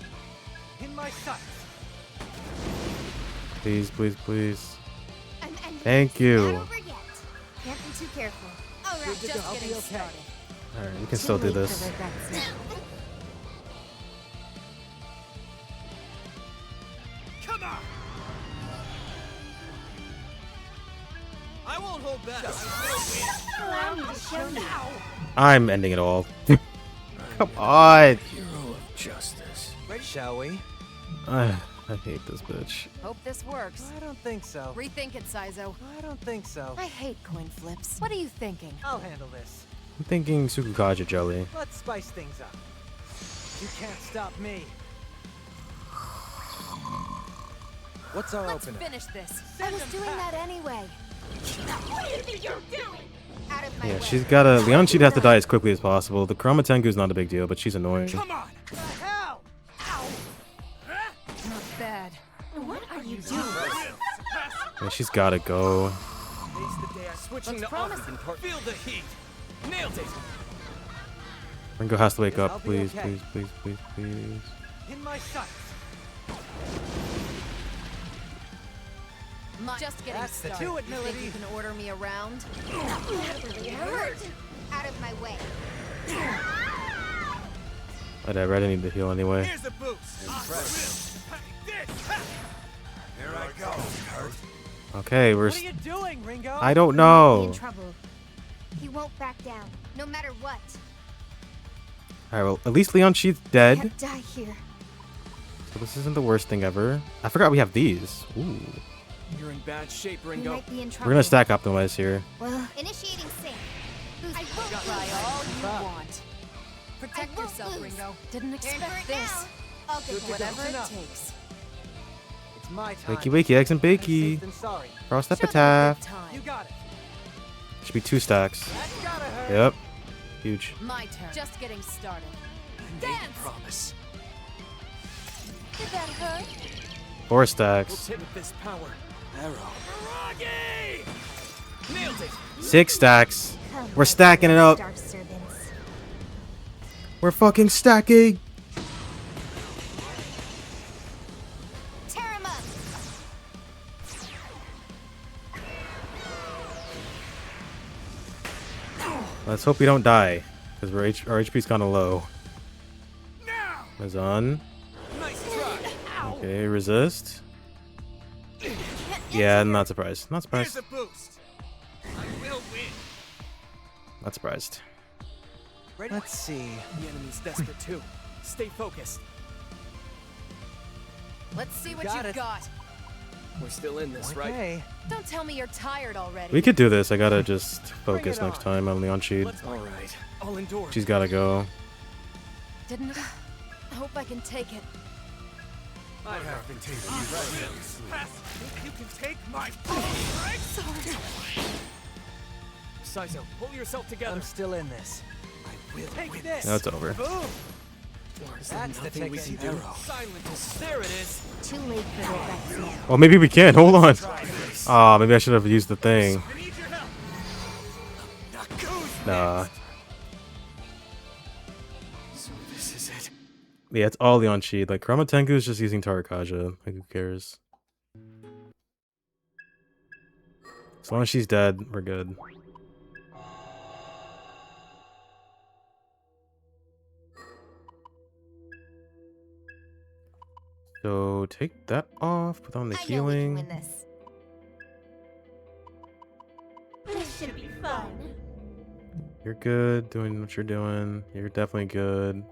In my sights. Please, please, please. And Thank Not you. over yet. Can't be too careful. All right, Good to just go. I'll be getting okay. started. Alright, we can Too still do late for this. regrets now. Come on. I won't hold back. I will win. Allow me to show now. I'm ending it all. I'm Come on. Hero of justice. Ready, shall we? I hate this bitch. Hope this works. I don't think so. Rethink it, Saizo. I don't think so. I hate coin flips. What are you thinking? I'll handle this. I'm thinking Sukukaja jelly. Let's spice things up. You can't stop me. What's our Let's opener? finish this. I was doing that anyway. What do you think you're doing? Out of my Yeah, way. she's gotta. Leon She'd have to die as quickly as possible. The Chroma Tengu's not a big deal, but she's annoying. Come on! Hell! Not bad. What are you doing? Yeah, she's gotta go. Today's the day I switching to promising. Feel the heat. Nailed it. Ringo has to wake I'll up, be please, okay. please, please, please, please. In my sights. Just getting That's the started. do it, You think Melody. you can order me around? That really hurt. Out of my way. Whatever, I didn't need to heal anyway. Here's a boost. This. Here I go, Kurt. Okay, we're. What are you doing, Ringo? I don't Be in know. trouble. He won't back down, no matter what. Alright, well, at least Leon She's dead. Can't die here. So this isn't the worst thing ever. I forgot we have these. Ooh. You're in bad shape, We Ringo. might be in trouble. We're gonna stack optimize here. Well, initiating sync. I will try all you want. Protect won't yourself, lose. Ringo. Didn't Stand for expect it this. now. I'll get there. Whatever it enough. takes. It's my time. Wakey wakey, eggs and Better bakey. safe than sorry. Frost Show them a epitaph. good time. You got it. Should be 2 stacks. That's gotta hurt. Yep. Huge. My turn. Just getting started. Made Dance! a promise. Did that hurt? 4 We'll stacks. take this power. Arrow. Rocky! Nailed it. 6 stacks. Come, We're stacking it up. Dark servants. We're fucking stacking. Tear him up. Let's hope we don't die, because our HP's kind of low. Mazan. Nice try. Okay, resist. Yeah, not surprised. Not Here's surprised. a boost. I will win. Not surprised. Ready? Let's see. The enemy's desperate too. Stay focused. Let's see what got you've it. got. We're still in this, right? Okay. Don't tell me you're tired already. We could do this. I gotta just focus it next on. time on Leon Sheed. All right. I'll endure. She's gotta go. Didn't. I hope I can take it. I have been taking you right. You can take my right? Saizo, pull yourself together. I'm still in this. I will Take win. this. Now it's over. Boom. Or is there That's the nothing we ticket. can do? Arrow. Silence. There it is. Too late for regrets now. Well, maybe we can. Hold on. Ah, maybe I should have used the thing. I need your help. Nah. So this is it. Yeah, it's all Leon Sheed. Like, Chroma Tengu is just using Tarakaja. Like, who cares? As long as she's dead, we're good. So, take that off, put on the I know we can healing. win this. This should be fun. You're good, doing what you're doing. You're definitely good.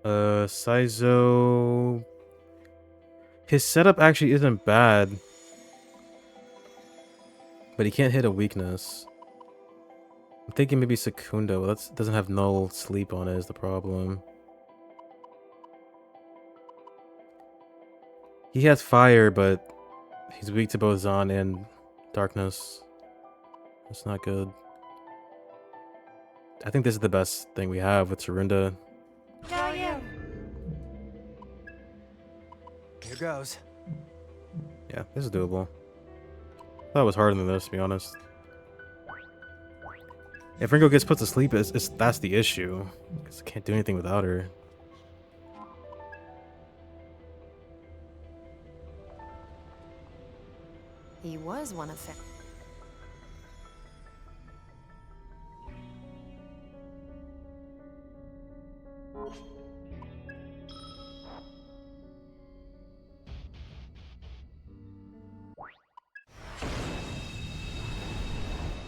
Saizo... His setup actually isn't bad. But he can't hit a weakness. I'm thinking maybe Secunda. Well, that doesn't have null sleep on it is the problem. He has fire, but he's weak to both Zan and darkness. That's not good. I think this is the best thing we have with Sarinda. Here goes. Yeah, this is doable. I thought it was harder than this, to be honest. If Ringo gets put to sleep, that's the issue. Because I can't do anything without her. He was one of them.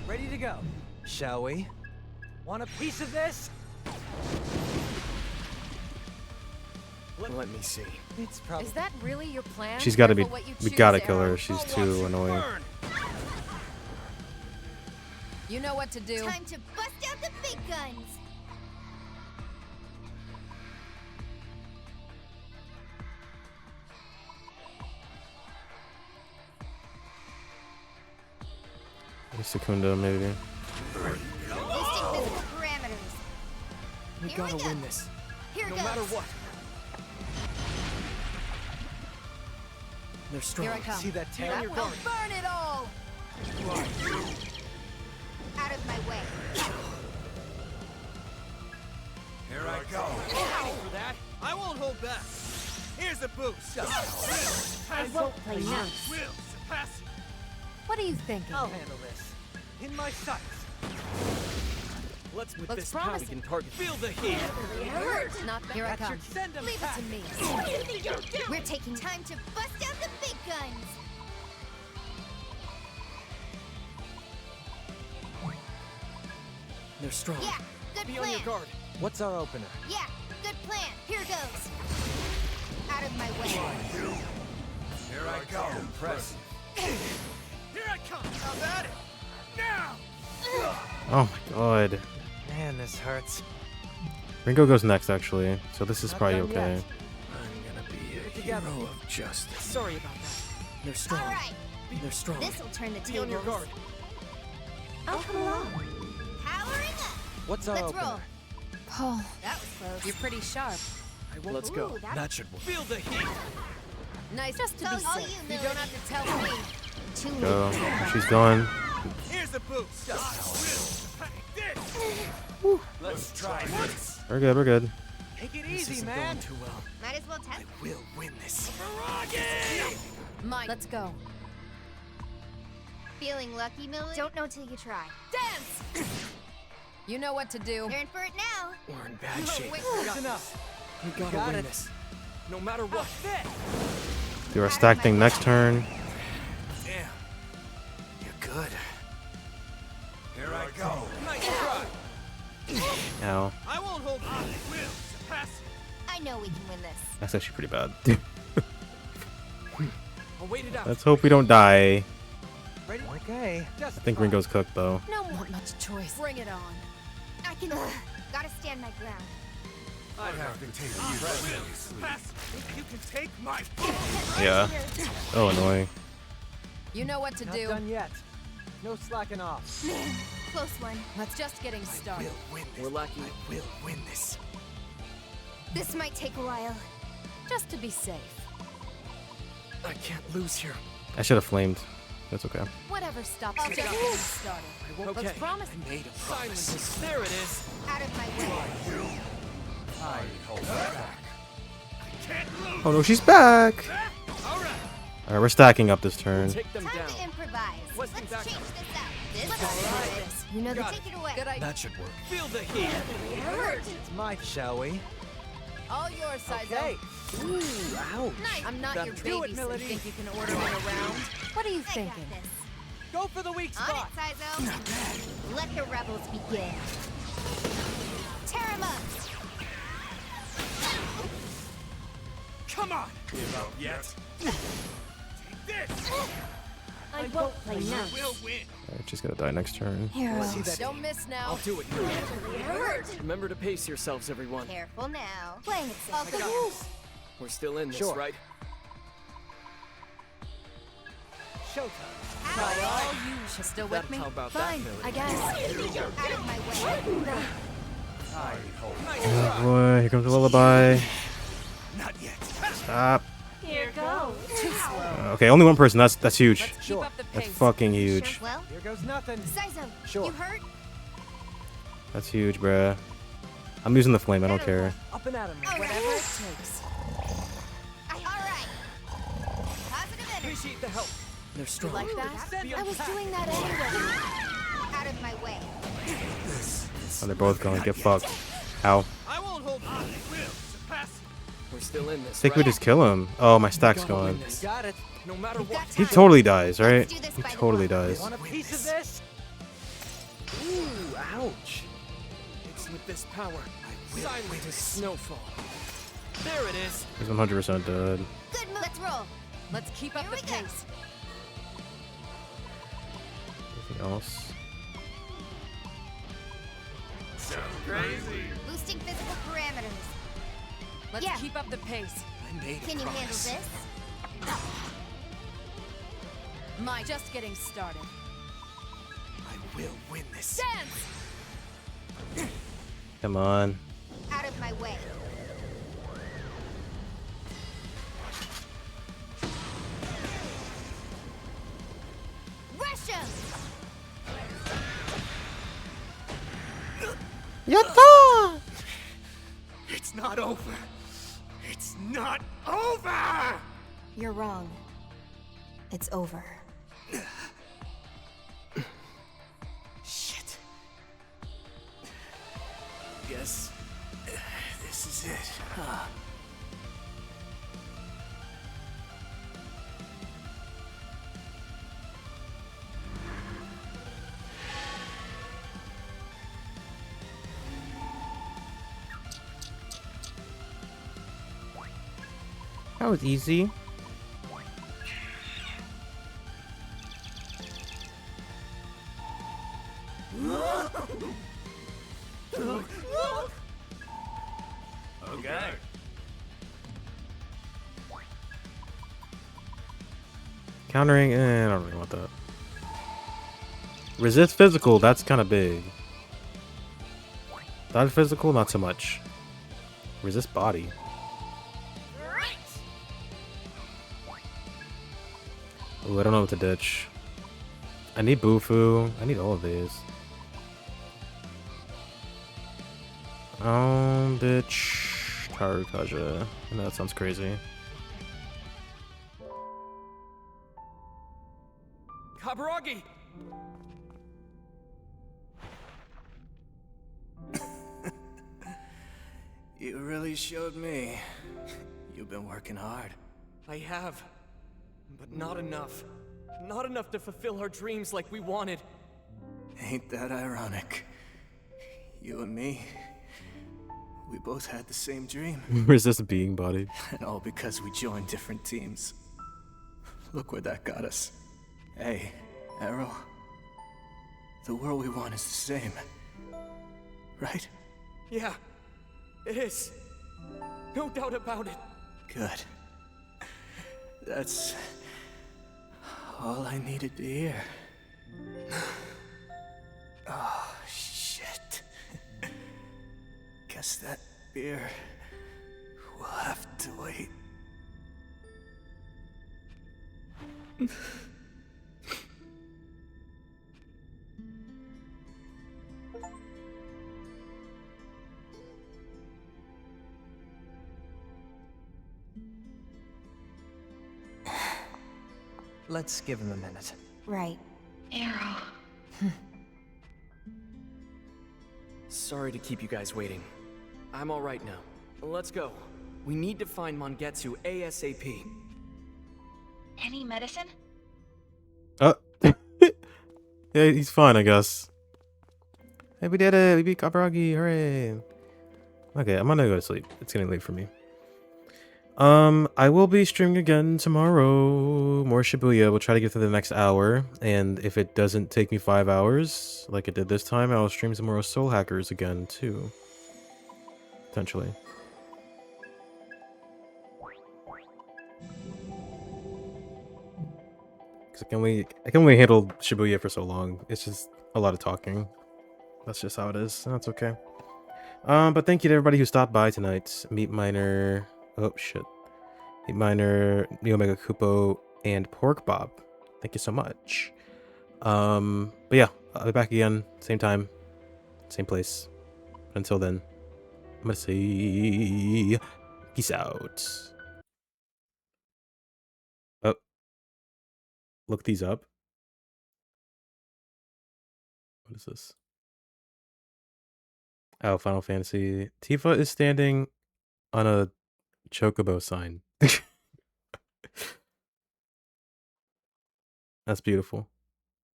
Ready to go. Shall we? Want a piece of this? Let me see. It's probably. Is that really your plan? She's gotta be. Careful what you We choose, gotta kill Arrow. her. She's too annoying. You know what to do. Time to bust out the big guns. Secunda, maybe. Boosting physical parameters. We Here gotta we go. win this. Here No goes. matter what. They're strong. Here I come. See that tail? That will burn it all. Out of my way. Here I go. For that, I won't hold back. Here's a boost. I won't play nice. Will surpass you. What are you thinking? I'll handle this. In my sights. With Looks this power, we promising. can target. Feel the heat. Not here I come. Send 'em Leave back. it to me. We're taking time to bust out the big guns. They're strong. Yeah, good Be on your plan. guard. What's our opener? Yeah, good plan. Here goes. Out of my way. Here I go. Impressive. Here I come. How about it? Now. Oh my god. Man, this hurts. Ringo goes next, actually. So this is Not probably done okay. yet. I'm gonna be a Together. hero of justice. Sorry about that. They're strong. All right, They're strong. this'll turn the Be on your tables. guard. I'll come along. Powering up. What's our Let's opener? roll. Paul, That was close. you're pretty sharp. Let's go. Ooh, that- That should work. Feel the heat. Nice just to So be all safe. you, You Millie. don't have to tell me. Too late. Go. She's done. Here's a boost. I will. This. Let's try this. We're good. We're good. Take it This easy, isn't man. going too well. Might as well test. We'll win this. Mike, let's go. Feeling lucky, Millie? Don't know till you try. Dance! You know what to do. You're in for it now. We're in bad shape. Wait, That's enough. We gotta got win it. this. No matter what. Do our stack thing next turn. Damn. You're good. Here I go. Nice try. Ow. I won't hold back. I will surpass you. I know we can win this. That's actually pretty bad. I'll wait it out. Let's hope we don't die. Ready? Okay. Just I think Ringo's cooked, though. No more much choice. Bring it on. I can. Gotta stand my ground. I have to take I you will seriously. surpass you. You can take my. Yeah. Oh, annoying. You know what to not do. done yet. No slacking off. Close one. Let's just getting started. Win this. We're lucky. I will win this. This might take a while. Just to be safe. I can't lose here. I should have flamed. That's okay. Whatever stops I'll you just- getting started. Okay. Looks promising. I made a promise. There it is. Out of my way. I hold back. Can't lose. Oh no, she's back! All right. Alright, we're stacking up this turn. Take them Time down. to improvise. What's the Let's backup? change this out. This Let's is try good. this. You know the Got take it away. Good idea. That should work. Feel the heat. It's my, shall we? All yours, Sizo. Okay. Ooh, ouch. Nice. I'm not Got your it. Do it, baby, so you Melody. think you can order me around? What are you I got thinking? this. Go for the weak On spot. it, Sizo. Let the rebels begin. Tear him up. Come on. Give up yet. Take this. I won't play nice. We'll win. Alright, she's gonna die next turn. See that? Don't miss now. I'll do it. Remember to pace yourselves, everyone. Careful now. Playing it safe. I got this. We're still in this, Sure. right? Showtime. All you should still with me? How about Fine, that, Millie? I guess. Out of my way. I hold Oh boy, here comes the lullaby. Not yet. Stop. Here goes. Okay, only one person. That's huge. Let's keep Sure. up the That's pace. fucking huge. Well, Here goes nothing. Sizo, Sure. you hurt? That's huge, bruh. I'm using the flame. I don't care. Up and at him. All Whatever right. it takes. All right. Positive energy. Appreciate the help. They're strong. Like that? I was doing that anyway. Out of my way. Oh, they're both going to get fucked. Ow. I won't hold back. I will surpass you. We're still in this, I think we right? just kill him. Oh, my We stack's gotta win going. this. Got it. No matter We've what. got He time. totally dies, right? Let's do this He by the totally book. dies. Want a piece of this? Ooh, ouch. It's with this power. Silent as snowfall. There it is. He's 100% dead. Good move. Let's roll. Let's keep up the pace. Anything else? Sounds crazy. Boosting physical parameters. Let's Yeah. keep up the pace. I made a Can you handle promise. this? My just getting started. I will win this. Dance! Come on. Out of my way. Russia! Yatta! It's not over. It's not over! You're wrong. It's over. Shit. Guess this is it, huh? That was easy. Okay. Countering, I don't really want that. Resist physical, that's kind of big. Dodge physical, not so much. Resist body. Ooh, I don't know what to ditch. I need Bufu. I need all of these. Ditch Tarukaja. I know that sounds crazy. Kaburagi! You really showed me. You've been working hard. I have. But not enough. Not enough to fulfill our dreams like we wanted. Ain't that ironic? You and me, we both had the same dream. Resist being body. And all because we joined different teams. Look where that got us. Hey, Arrow. The world we want is the same. Right? Yeah, it is. No doubt about it. Good. That's all I needed to hear. Oh, shit. Guess that beer will have to wait. Let's give him a minute. Right. Arrow. Sorry to keep you guys waiting. I'm alright now. Let's go. We need to find Mangetsu ASAP. Any medicine? Yeah, he's fine, I guess. Hey, we did it! We beat Kaburagi! Hooray! Okay, I'm gonna go to sleep. It's getting late for me. I will be streaming again tomorrow. More Shibuya. We'll try to get through the next hour. And if it doesn't take me 5 hours, like it did this time, I'll stream some more Soul Hackers again, too. Potentially. Because I can only handle Shibuya for so long. It's just a lot of talking. That's just how it is. That's okay. But thank you to everybody who stopped by tonight. Meat Miner. Oh, shit. Meat Miner, Neo Mega Kupo, and Pork Bob. Thank you so much. But yeah, I'll be back again. Same time. Same place. Until then, I'm gonna say peace out. Oh. Look these up. What is this? Oh, Final Fantasy. Tifa is standing on a chocobo sign. That's beautiful.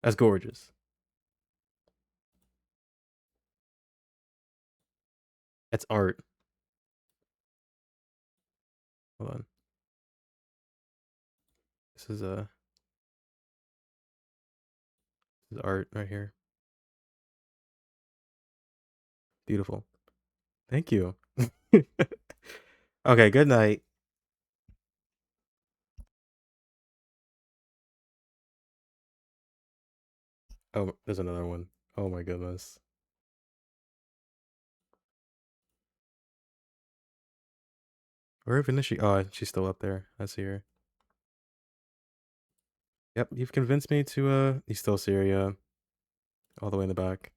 That's gorgeous. That's art. Hold on. This is art right here. Beautiful. Thank you. Okay, good night. Oh, there's another one. Oh my goodness. Where even is she? Oh, she's still up there. I see her. Yep, you've convinced me to you still see her, yeah. All the way in the back.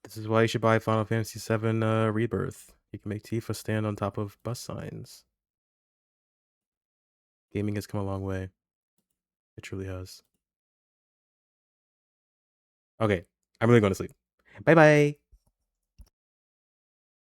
This is why you should buy Final Fantasy VII Rebirth. You can make Tifa stand on top of bus signs. Gaming has come a long way. It truly has. Okay, I'm really going to sleep. Bye bye.